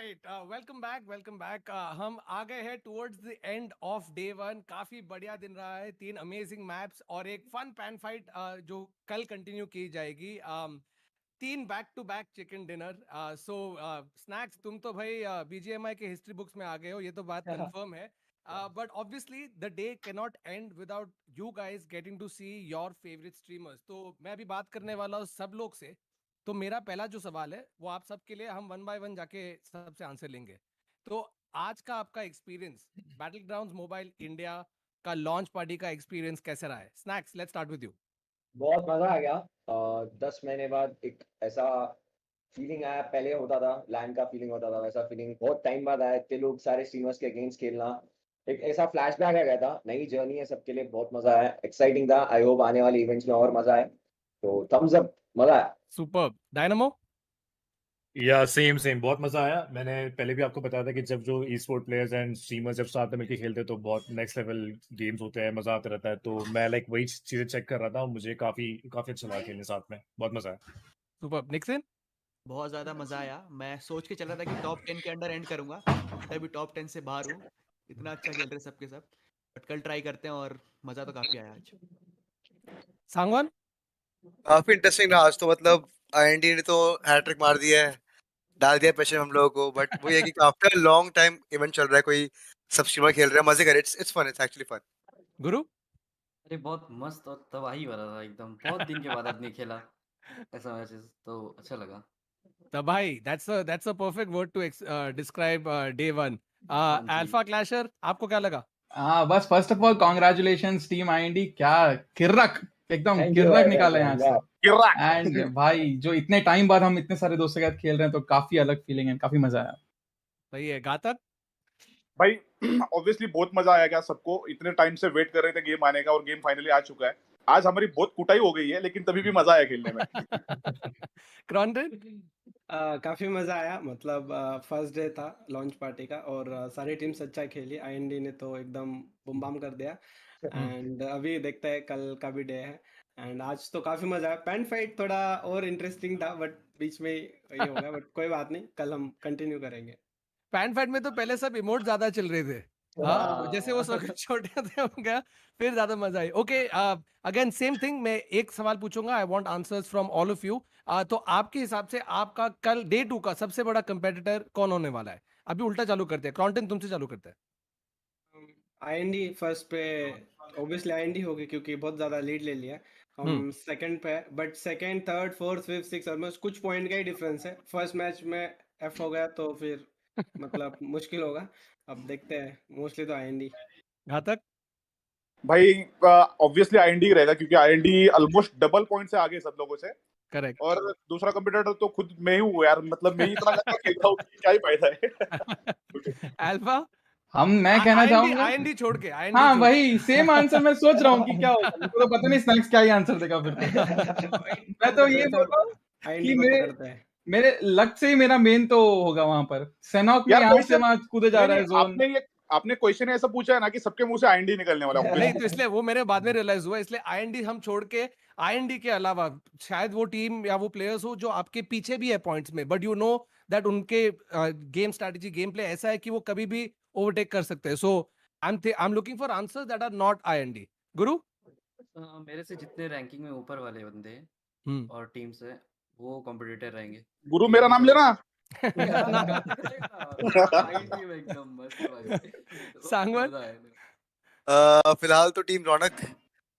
Right, welcome back. हम आ गए हैं towards the end of day 1। काफी बढ़िया दिन रहा है, 3 अमेजिंग मैप्स और एक फन पैन फाइट जो कल कंटिन्यू की जाएगी। 3 back to back chicken dinner. So Snax, तुम तो भाई बीजीएमआई के हिस्ट्री बुक्स में आ गए हो, ये तो बात कंफर्म है। But obviously the day cannot end without you guys getting to see your favourite streamers. तो मैं अभी बात करने वाला हूँ सब लोग से। तो मेरा पहला जो सवाल है वो आप सबके लिए, हम वन बाय वन जाके सबसे आंसर लेंगे। तो आज का आपका experience, battle grounds Mobile India का लॉन्च पार्टी का एक्सपीरियंस कैसा रहा है? Snacks, let's start with you. बहुत मजा आ गया। 10 महीने बाद एक ऐसा फीलिंग आया, पहले होता था लैंड का फीलिंग होता था, वैसा फीलिंग बहुत टाइम बाद आया। इतने लोग सारे स्ट्रीमर्स के अगेंस्ट खेलना एक ऐसा फ्लैशबैक आ गया था। नई जर्नी है सबके लिए, बहुत मजा आया, एक्साइटिंग था। आई होप आने वाले इवेंट्स में और मजा आए। तो थम्स अप, मजा आया। सुपर्ब। डायनामो? या सेम सेम, बहुत मजा आया। मैंने पहले भी आपको बताया था कि जब जो ई स्पोर्ट प्लेयर्स एंड स्ट्रीमर्स जब साथ में मिलकर खेलते हैं तो बहुत नेक्स्ट लेवल गेम्स होते हैं, मजा आता रहता है। तो मैं लाइक वही चीजें चेक कर रहा था और मुझे काफी काफी अच्छा लगा खेलने साथ में, बहुत मजा आया। सुपर्ब। निक्सन? बहुत ज़्यादा मज़ा आया। मैं सोच के चल रहा था कि टॉप 10 के अंडर एंड करूंगा, तभी टॉप 10 से बाहर हूँ। इतना अच्छा खेल रहे सबके सब, बट कल ट्राई करते हैं और मज़ा तो काफ़ी आया आज। सांगवान? काफी इंटरेस्टिंग रहा आज तो। मतलब आईएनडी ने तो हैट्रिक मार दिया है, डाल दिया प्रेशर हम लोगों को। बट वो ये कि आफ्टर लॉन्ग टाइम इवेंट चल रहा है, कोई सब स्ट्रीमर खेल रहे हैं, मजे कर। It's fun, it's actually fun. गुरु? अरे बहुत मस्त और तबाही वाला था एकदम। बहुत दिन के बाद आदमी खेला ऐसा मैचेस, तो अच्छा लगा। तबाही, that's a perfect word to describe day 1। हाँ जी। अल्फा क्लैशर, आपको क्या लगा? हाँ बस first of all congratulations team IND, क्या किर्रक, एकदम Thank you किर्रक भाई, निकाला thank यहाँ you, से। एंड भाई जो इतने टाइम बाद हम इतने सारे दोस्तों के साथ खेल रहे हैं तो काफी अलग फीलिंग है, काफी मजा आया। सही है। घातक? भाई ऑब्वियसली बहुत मजा आया क्या सबको, इतने टाइम से वेट कर रहे थे गेम आने का और गेम फाइनली आ चुका है। आज हमारी बहुत कुटाई हो गई है लेकिन तभी भी मजा आया खेलने में। क्रॉन्टन? काफ़ी मज़ा आया। मतलब फर्स्ट डे था लॉन्च पार्टी का और सारी टीम्स अच्छा खेली। आईएनडी ने तो एकदम बुम बाम कर दिया। एंड अभी देखते हैं कल का भी डे है। एंड आज तो काफ़ी मज़ा आया। पैन फाइट थोड़ा और इंटरेस्टिंग था बट बीच में ये हो गया, बट कोई बात नहीं, कल हम कंटिन्यू करेंगे। पैन फैट में तो पहले सब इमोट ज्यादा चल रहे थे। हाँ, जैसे वो सब छोटे थे हो गया, फिर ज्यादा मजा आई। ओके, अगेन सेम थिंग, मैं एक सवाल पूछूंगा। I want answers from all of you. तो आपके हिसाब से आपका कल डे 2 का सबसे बड़ा कंपेटिटर कौन होने वाला है? अभी उल्टा चालू करते हैं, क्रॉन्टन तुमसे चालू करते हैं। आईएनडी फर्स्ट पे, ऑब्वियसली आईएनडी होगी क्योंकि बहुत ज़्यादा लीड ले लिया। हम सेकंड पे है, but second, third, fourth, fifth, six almost कुछ पॉइंट का ही डिफरेंस है। फर्स्ट मैच में एफ हो गया तो फिर मतलब मुश्किल होगा। अब देखते हैं, मोस्टली तो आईएनडी। घातक? भाई ऑब्वियसली आईएनडी रहेगा क्योंकि आईएनडी ऑलमोस्ट डबल पॉइंट से आगे सब लोगों से। करेक्ट। और दूसरा कंप्यूटर तो खुद मैं ही हूँ यार, मतलब मैं ही इतना ज्यादा खेलता हूँ कि क्या ही फायदा है। अल्फा? मैं कहना चाहूंगा आईएनडी छोड़ के, आईएनडी हाँ छोड़ वही सेम आंसर मैं सोच रहा हूँ कि क्या होगा। मेरे को तो पता नहीं स्नैक्स क्या ही आंसर देगा फिर तो। मैं तो ये बोल रहा हूँ आईएनडी कि को मेरे पकड़ते हैं। मेरे लक से ही मेरा मेन तो होगा वहां पर। सेनॉक में यार यहाँ से क्वेश्चन, वहां कूदे जा रहा है जोन। आपने क्वेश्चन ऐसा पूछा है ना कि सबके मुंह से आईएनडी निकलने वाला है। नहीं, तो इसलिए वो मेरे बाद में रियलाइज हुआ, इसलिए आईएनडी हम छोड़ के, आईएनडी के अलावा शायद वो टीम या वो प्लेयर्स हो जो आपके पीछे भी है पॉइंट्स में, बट यू नो दैट उनके गेम स्ट्रेटजी, गेम प्ले ऐसा है कि वो कभी भी ओवरटेक कर सकते हैं। So I am looking for answers that are not IND. गुरु? मेरे से जितने रैंकिंग में ऊपर वाले बंदे और टीम्स है वो कॉम्पिटिटर रहेंगे। गुरु मेरा नाम लेना। एकदम मस्त भाई। सांगवान? फिलहाल तो टीम रौनक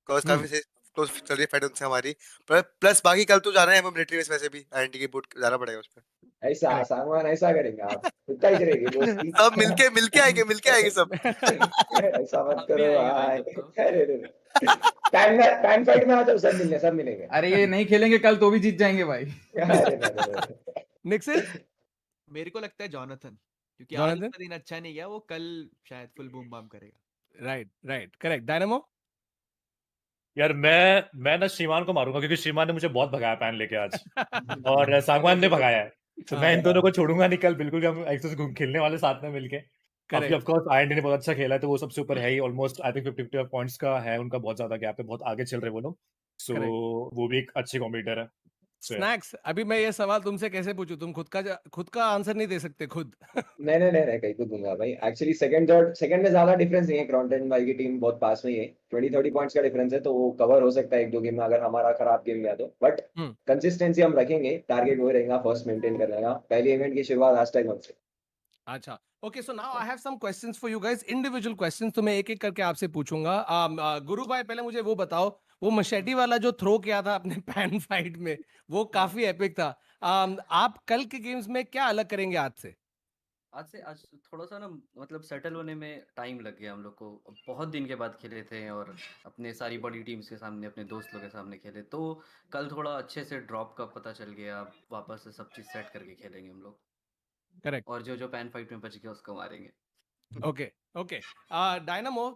काफी से क्लोज चल रही है फाइट उनसे हमारी। प्लस बाकी कल तो जा रहे हैं हम मिलिट्री बेस, वैसे भी आईएनटी की बूट जाना पड़ेगा उस पर। ऐसा सामान ऐसा करेंगे आप, इतना ही करेंगे दोस्ती। सब मिलके आएंगे सब। ऐसा मत करो भाई। अरे पैन फाइट में आ जाओ, सब मिलेंगे। अरे ये नहीं खेलेंगे कल तो भी जीत जाएंगे भाई। निक्सन? मेरे को लगता है जॉनथन, क्योंकि आज जॉनथन? उसका दिन अच्छा नहीं गया, वो कल शायद फुल बूम बाम करेगा। Right, correct. डायनामो? यार मैं ना श्रीमान को मारूंगा क्योंकि श्रीमान ने मुझे बहुत भगाया पैन लेके आज और सांगवान ने भगाया है। तो मैं इन दोनों को छोड़ूंगा नहीं कल, बिल्कुल हम एक दूसरे से खेलने वाले साथ में मिलके। अभी ऑफ कोर्स आईएनडी ने बहुत अच्छा खेला है तो वो सबसे ऊपर है ही, ऑलमोस्ट आई थिंक 50 पॉइंट्स का है उनका, बहुत ज्यादा गैप है, बहुत आगे चल रहे वो लोग। सो वो भी एक अच्छी कॉम्पिटिटर है। स्नैक्स, अभी मैं ये सवाल तुमसे कैसे पूछूं? तुम खुद का आंसर नहीं दे सकते खुद। नहीं कहीं तो दूंगा भाई। एक्चुअली सेकंड में ज्यादा डिफरेंस नहीं है, क्रॉन्टन भाई की टीम बहुत पास में ही है, 20-30 पॉइंट्स का डिफरेंस है, तो वो कवर हो सकता है एक दो गेम में अगर हमारा खराब गेम गया तो। बट कंसिस्टेंसी हम रखेंगे, टारगेट वो रहेगा फर्स्ट मेंटेन करने का, पहले इवेंट की शुरुआत आज तक हमसे। अच्छा, okay, so now I have some questions for you guys, individual questions, तो मैं एक एक करके आपसे पूछूंगा। गुरु भाई, पहले मुझे वो बताओ, वो मशेटी वाला जो थ्रो किया था अपने पैन फाइट में, वो काफी एपिक था। आप कल के गेम्स में क्या अलग करेंगे आज से? आज थोड़ा सा ना, मतलब सेटल होने में टाइम लग गया हम लोग को। बहुत दिन के बाद खेले थे और अपने सारी बड़ी टीम्स के सामने, अपने दोस्त लोग के सामने खेले, तो कल थोड़ा अच्छे से ड्रॉप का पता चल गया। वापस से सब चीज़ सेट करके खेलेंगे हम लोग। करेक्ट। और जो जो पैन फाइट में बच गया उसको मारेंगे। Okay, okay. डायनामो,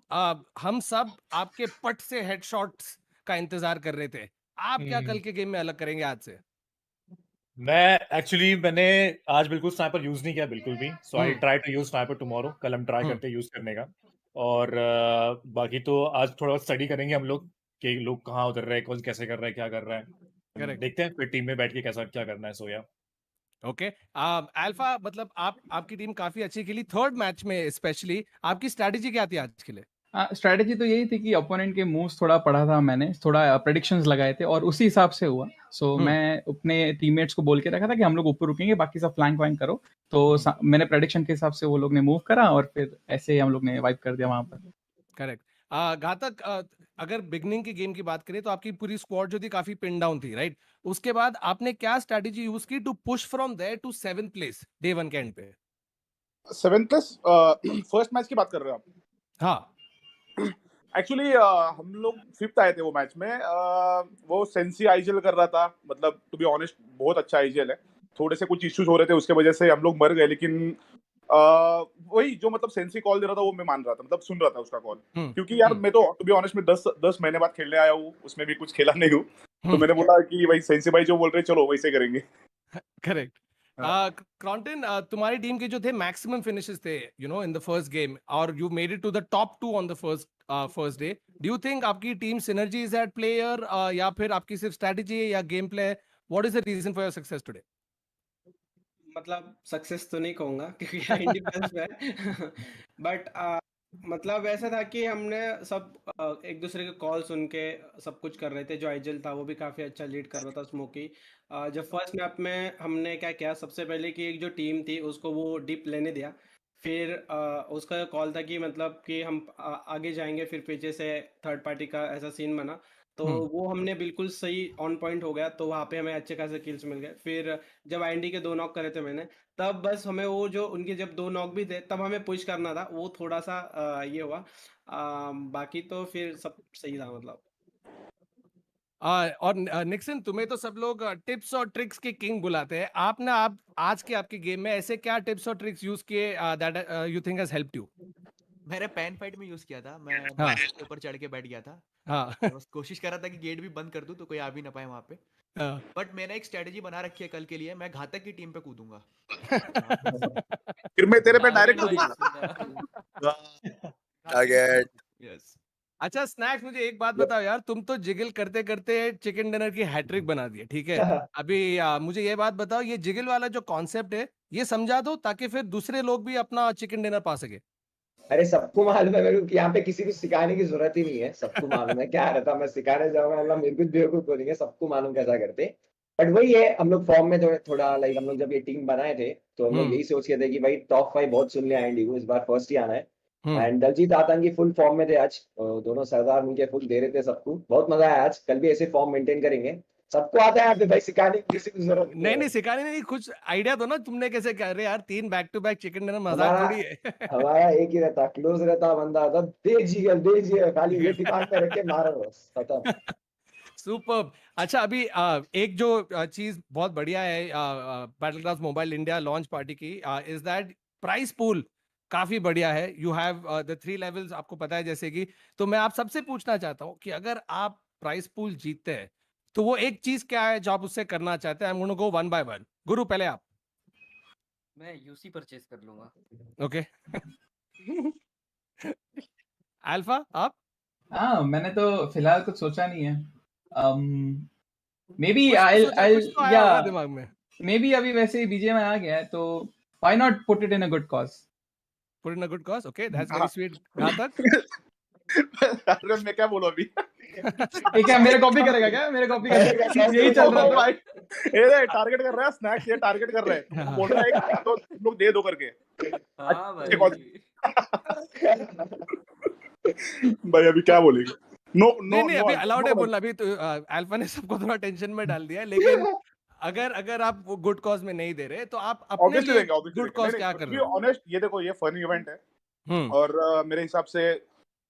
हम सब आपके पट से हेडशॉट्स का इंतजार कर रहे थे। आप क्या कल के गेम में अलग करेंगे आज से? मैंने आज बिल्कुल स्नाइपर यूज नहीं किया बिल्कुल भी, so I try to use sniper tomorrow. कल हम ट्राई करते हैं यूज करने का। और बाकी तो आज थोड़ा स्टडी करेंगे हम लोग कि लोग कहाँ उतर रहे हैं, कौन कैसे कर रहा है, क्या कर रहा है। Correct. देखते हैं फिर टीम में बैठ के कैसा क्या करना है। सोया ओके, अल्फा, मतलब आपकी टीम काफी अच्छी खेली थर्ड मैच में, स्पेशली आपकी स्ट्रैटेजी क्या थी आज के लिए? स्ट्रैटेजी तो यही थी कि ओपोनेंट के मूव्स थोड़ा पढ़ा था मैंने, थोड़ा प्रेडिक्शंस लगाए थे और उसी हिसाब से हुआ। सो मैं अपने टीममेट्स को बोल के रखा था कि हम लोग ऊपर रुकेंगे, बाकी सब फ्लैंक वाइंक करो। तो मैंने प्रेडिक्शन के हिसाब से वो लोग ने मूव करा और फिर ऐसे ही हम लोग ने वाइप कर दिया वहां पर। करेक्ट। घातक, अगर बिगनिंग की गेम की बात करें तो आपकी पूरी स्क्वाड जो थी काफी पिन डाउन थी, राइट? उसके बाद आपने क्या स्ट्रैटेजी यूज की to push from there to 7th place day 1 के एंड पे? 7th प्लेस फर्स्ट मैच की बात कर रहे हो आप? हाँ। एक्चुअली हम लोग 5th आए थे वो मैच में। वो सेंसी आईजीएल कर रहा था, मतलब टू बी ऑनेस्ट बहुत अच्छा आईजीएल है। थोड़े से कुछ इश्यूज हो रहे थे, उसके वजह से हम लोग मर गए, लेकिन वही जो मतलब सेंसी कॉल दे रहा था वो मैं मान रहा था, मतलब सुन रहा था उसका कॉल। क्योंकि यार मैं तो टू बी ऑनेस्ट में 10 महीने बाद खेलने आया हूँ, उसमें भी कुछ खेला नहीं हूँ, तो मैंने बोला कि भाई सेंसी भाई जो बोल रहे चलो वैसे करेंगे। करेक्ट। क्रॉन्टन, तुम्हारी टीम के जो थे मैक्सिमम फिनिशेस थे इन द फर्स्ट गेम, और you made it to the top 2 on the first day. Do you think आपकी team synergy is at player, या फिर आपकी सिर्फ स्ट्रेटजी है या game play? What is the reason for your success today? मतलब success तो नहीं कहूंगा क्योंकि इंडी प्लस है बट मतलब ऐसा था कि हमने सब एक दूसरे के कॉल सुन के सब कुछ कर रहे थे। जो आईजल था वो भी काफी अच्छा लीड कर रहा था, स्मोकी। जब फर्स्ट मैप में हमने क्या किया, सबसे पहले कि एक जो टीम थी उसको वो डिप लेने दिया। फिर उसका कॉल था कि मतलब कि हम आगे जाएंगे, फिर पीछे से थर्ड पार्टी का ऐसा सीन बना, तो वो हमने बिल्कुल सही ऑन पॉइंट हो गया, तो वहाँ पे हमें अच्छे खासे किल्स मिल गए। फिर जब आईएनडी के 2 नॉक करे थे मैंने, तब बस हमें वो जो उनके जब 2 नॉक भी थे तब हमें पुश करना था, वो थोड़ा सा ये हुआ। बाकी तो फिर सब सही था मतलब। और निक्सन, तुम्हें तो सब लोग टिप्स और ट्रिक्स के किंग बुलाते हैं। आप आज के आपके गेम में ऐसे क्या टिप्स और ट्रिक्स यूज किए that you think has helped you? मैंने पैन फाइट में यूज किया था। मैं हाँ। माउंटेन के ऊपर चढ़ के बैठ गया था। हाँ। मैं बस कोशिश कर रहा था कि गेट भी बंद कर दूं तो कोई आ भी ना पाए वहां पे। हाँ। बट मैंने एक स्ट्रेटेजी बना रखी है कल के लिए, मैं घातक की टीम पे कूदूंगा। फिर मैं तेरे पे आगे डायरेक्ट ना कूदूंगा। सीधा। टारगेट। यस। अच्छा स्नैक्स, मुझे एक बात बताओ यार, तुम तो जिगल करते करते चिकन डिनर की हैट्रिक बना दी है, ठीक है? अभी मुझे ये बात बताओ, ये जिगल वाला जो कॉन्सेप्ट है ये समझा दो ताकि फिर दूसरे लोग भी अपना चिकन डिनर पा सके। अरे सबको मालूम है मेरे को कि यहाँ पे किसी को सिखाने की जरूरत ही नहीं है, सबको मालूम है क्या रहता। मैं सिखाने जाऊंगा मतलब मेरे को बेवकूफ बोलेंगे, सबको मालूम कैसा करते। बट वही है, हम लोग फॉर्म में थोड़ा लाइक हम लोग जब ये टीम बनाए थे तो हम लोग यही सोच के थे कि भाई टॉप 5 बहुत सुन लिया आईएनडी को, इस बार फर्स्ट ही आना है। एंड दलजीत आतंकी फुल फॉर्म में थे आज, दोनों सरदार उनके फुल दे रहे थे सबको, बहुत मजा आया आज। कल भी ऐसे फॉर्म मेंटेन करेंगे, सबको आता है यहाँ पे भाई, सिखाने की किसी को जरूरत नहीं नहीं, सिखाने नहीं, कुछ आइडिया दो ना, तुमने कैसे कर रहे यार 3 back to back chicken dinner, मजाक हमारा थोड़ी है। हमारा एक ही रहता, क्लोज रहता बंदा था, दे खाली ये दिमाग में रख के मारो बस, खत्म। सुपर्ब। अच्छा, अभी एक जो चीज बहुत बढ़िया है battlegrounds mobile India launch party की, इज दैट प्राइस पूल काफी बढ़िया है। यू हैव द 3 लेवल्स, आपको पता है जैसे कि। तो मैं आप सबसे पूछना चाहता हूँ कि अगर आप प्राइस पूल जीतते हैं तो वो एक चीज क्या है जो आप उससे करना चाहते हैं? I am gonna go one by one. गुरु पहले आप। मैं यूसी परचेज कर लूंगा। ओके। अल्फा आप? हाँ, मैंने तो फिलहाल कुछ सोचा नहीं है। Maybe कुछ तो सोचा, I'll कुछ तो आया होगा yeah, दिमाग में। maybe अभी वैसे ही बीजीएमआई आ गया है तो why not put it in a good cause? Put in a good cause. Okay, that's हाँ। very sweet. घातक। अरे मैं क्या बोलूं अभी? ये क्या मेरे कॉपी करेगा क्या? मेरे कॉपी करेगा? यही चल रहा ओ था। भाई, ये टारगेट कर रहा है स्नैक्स, ये टारगेट कर रहा है। हाँ। बोल रहा है एक तो तुम लोग दे दो करके। हाँ अच्छा, भाई। भाई अभी क्या बोलेंगे? नो नहीं नो नहीं नो अभी अलाउड है नो बोलना। अभी तो अल्फा ने सबको थोड़ा टेंशन में डाल दिया है, लेकिन अगर आप वो गुड कॉज में नहीं दे रहे तो आप अपने ऑब्वियसली लिए देंगे, ऑब्वियसली गुड देंगे। कॉज नहीं क्या नहीं, कर टू रहे बी हो? ऑनेस्ट ये देखो ये फन इवेंट है हम्म। और मेरे हिसाब से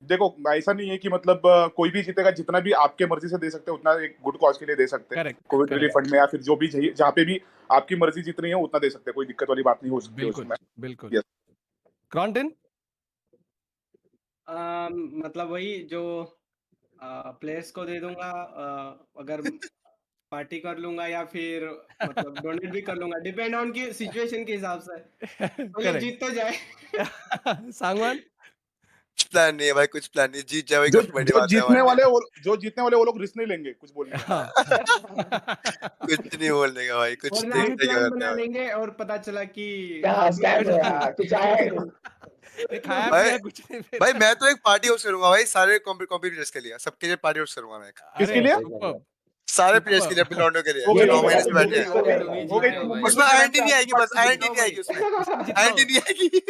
देखो ऐसा नहीं है कि मतलब कोई भी जीतेगा, जितना भी आपके मर्जी से दे सकते हैं उतना एक गुड कॉज के लिए दे सकते हैं। करेक्ट कोविड रिलीफ फंड में या फिर जो भी जहाँ पे भी आपकी मर्जी जितनी है उतना दे सकते हैं, कोई दिक्कत वाली बात नहीं हो सकती है बिल्कुल उसमें। बिल्कुल। Yes. क्रॉन्टन मतलब वही जो प्लेयर्स को दे दूंगा, अगर पार्टी कर लूंगा या फिर मतलब डोनेट भी कर लूंगा, डिपेंड ऑन की सिचुएशन के हिसाब से। तो ये जीत तो जाए। सांगवान प्लान नहीं है भाई, कुछ प्लान नहीं, जीत जाए जो काफी बड़ी जो बात है जीतने हमारे वाले लिए। जो जीतने वाले वो लोग रिस्क नहीं लेंगे कुछ बोलने का। कुछ नहीं बोलने का भाई, कुछ और देखते अभी क्या प्लान करते बना हैं लेंगे और पता चला कि क्या हाथ में स्कैम कुछ है नहीं। यार, कुछ आया ही नहीं। खाया भाई। पिया कुछ नहीं फिर। भाई मैं तो एक पार्टी होस्ट करूंगा भाई, सारे कॉम्पिटिटर्स के लिए, सबके लिए पार्टी होस्ट करूंगा मैं एक। किसके अरे लिए? सुपर सारे प्लेयर्स के लिए, अपने लॉन्डो के लिए हो जो गई 9 तुम महीने से हो बैठे गई हैं। हो गई तुम ही हो गई जीत रहे हो तुम भाई। मुंबई उसमें के आईएनटी मैच नहीं आएगी, बस में आईएनटी नहीं आएगी उसमें, आईएनटी नहीं आएगी।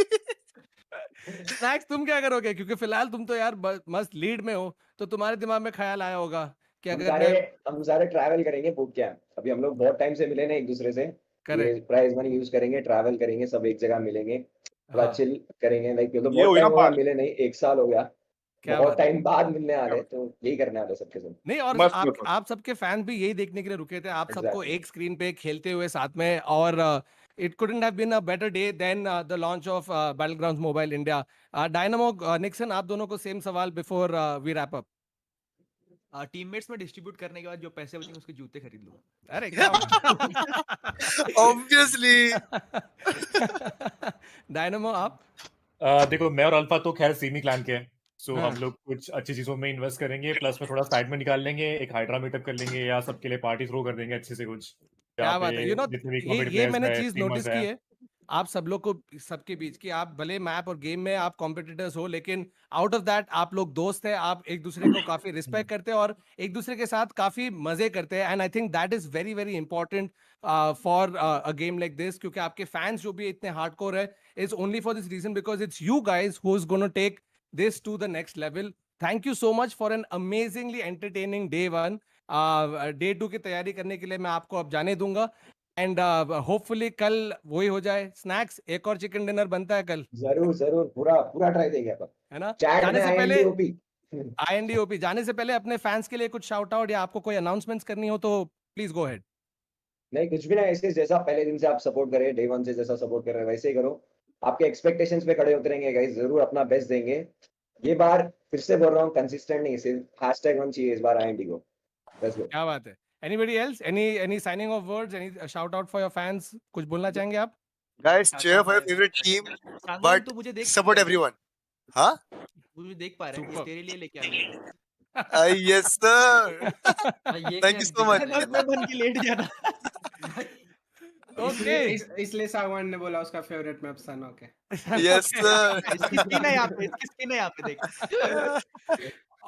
स्नैक्स तुम क्या करोगे? क्योंकि फिलहाल तुम तो यार मस्त लीड में हो, तो तुम्हारे दिमाग में ख्याल आया होगा कि हम अगर सारे मैं हम सारे ट्रैवल करेंगे बूट कैंप। अभी हम लोग बहुत टाइम से मिले नहीं एक दूसरे से। ये करेक्ट। प्राइज मनी यूज करेंगे, ट्रैवल करेंगे, सब एक जगह मिलेंगे, थोड़ा हाँ चिल करेंगे। लाइक तो ये बहुत हुई ना टाइम हो गया बात। मिले नहीं, 1 साल हो गया, क्या बहुत बात है। टाइम बाद मिलने क्या वाले, बात। तो यही करने वाले सबके साथ। नहीं, और मस्त आप मस्त मस्त। आप सबके फैन भी यही देखने के लिए रुके थे, आप सबको एग्जैक्टली। एक स्क्रीन पे खेलते हुए साथ में। और it couldn't have been a better day than the launch of Battlegrounds mobile India. Dynamo, Nixon, आप दोनों को सेम सवाल before we wrap up. Teammates में डिस्ट्रीब्यूट करने के बाद जो पैसे बचेंगे उसके जूते खरीद लूंगा। अरे क्या ऑब्वियसली। डायनामो आप? देखो मैं और अल्फा तो खैर सेमी क्लान के हैं, सो हाँ। हम लोग कुछ अच्छी चीजों में इन्वेस्ट करेंगे, प्लस में थोड़ा साइड में निकाल लेंगे, एक हाइड्रा मीटअप कर लेंगे या सबके लिए पार्टी थ्रो कर देंगे अच्छे से कुछ, जहाँ क्या पे बात है। जितने भी ये कॉम्पिटिटिव ये प्लेयर्स मैंने है, चीज स्ट्रीमर्स नोटिस की है। है आप सब लोग को, सबके बीच की, आप भले मैप और गेम में आप कॉम्पिटिटर्स हो, लेकिन आउट ऑफ दैट आप लोग दोस्त हैं, आप एक दूसरे को काफी रिस्पेक्ट करते हैं और एक दूसरे के साथ काफी मजे करते हैं। And I think that is very very important for a game like this, क्योंकि आपके फैंस जो भी इतने हार्डकोर है is only for this reason, because it's you guys who is gonna take this to the next level. Thank you so much for an amazingly entertaining day 1। Day 2 की तैयारी करने के लिए मैं आपको अब जाने दूंगा, एंड होपफुली कल वही हो जाए। स्नैक्स, एक और चिकन डिनर बनता है कल, जरूर जरूर, पूरा पूरा ट्राई देंगे अपन। है ना? चैट जाने में से पहले INDOP। INDOP जाने से पहले अपने फैंस के लिए कुछ शाउट आउट या आपको कोई अनाउंसमेंट्स करनी हो तो प्लीज गो हेड। नहीं कुछ भी ना, ऐसे जैसा पहले दिन से आप सपोर्ट कर रहे हैं, डे 1 से जैसा सपोर्ट कर रहे हैं वैसे ही करो। आपके एक्सपेक्टेशंस पे खड़े उतरेंगे गाइस, जरूर अपना बेस्ट देंगे। ये बार फिर से बोल रहा हूँ, कंसिस्टेंट नहीं, सिर्फ #1 चाहिए इस बार IND को। Let's go. क्या बात है। Anybody else, any signing off words, any shout out for your fans? कुछ बोलना चाहेंगे आप? Guys cheer for your favourite team, Sangwan but तू मुझे देख सपोर्ट एवरीवन। हाँ मुझे देख पा रहा है, Superb. तेरे लिए लेके आ गया मैं। यस सर, ये थैंक यू सो मच। बस मैं बन के लेट गया था। ओके, इसलिए सागवान ने बोला उसका फेवरेट मैप सन। Okay yes sir. इसकी स्पिन है यहाँ पे, इसकी स्पिन है यहाँ पे देख।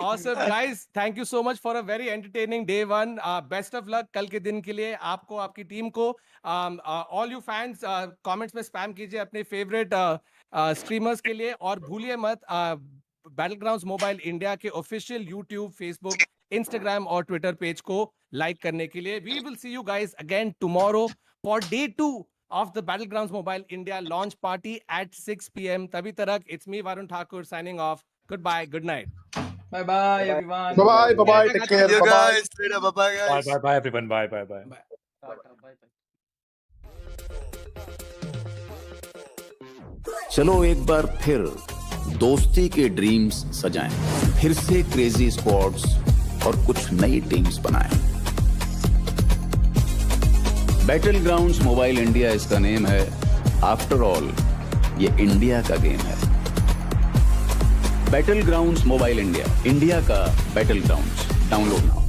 awesome guys, thank you so much for a very entertaining day 1. Best of luck कल के दिन के लिए आपको, आपकी टीम को। all you fans comments में स्पैम कीजिए अपने फेवरेट स्ट्रीमर्स के लिए, और भूलिए मत बैटलग्राउंड्स मोबाइल इंडिया के ऑफिशियल यूट्यूब, फेसबुक, इंस्टाग्राम और ट्विटर पेज को लाइक करने के लिए। We will see you guys again tomorrow for day 2 of the Battlegrounds Mobile India launch party at 6 p.m. तभी तक it's me Varun Thakur signing off. Goodbye, good night. Bye bye everyone. Bye bye, take care, See you bye bye. guys later, bye bye bye guys. Bye bye everyone, bye bye bye. Tata bye bye. चलो एक बार फिर दोस्ती के dreams सजाएं, फिर से crazy squads और कुछ नई टीम्स बनाएं। बैटल ग्राउंड्स मोबाइल इंडिया इसका नेम है। आफ्टर ऑल ये इंडिया का गेम है। Battlegrounds Mobile India, India का बैटल ग्राउंड्स। Download now.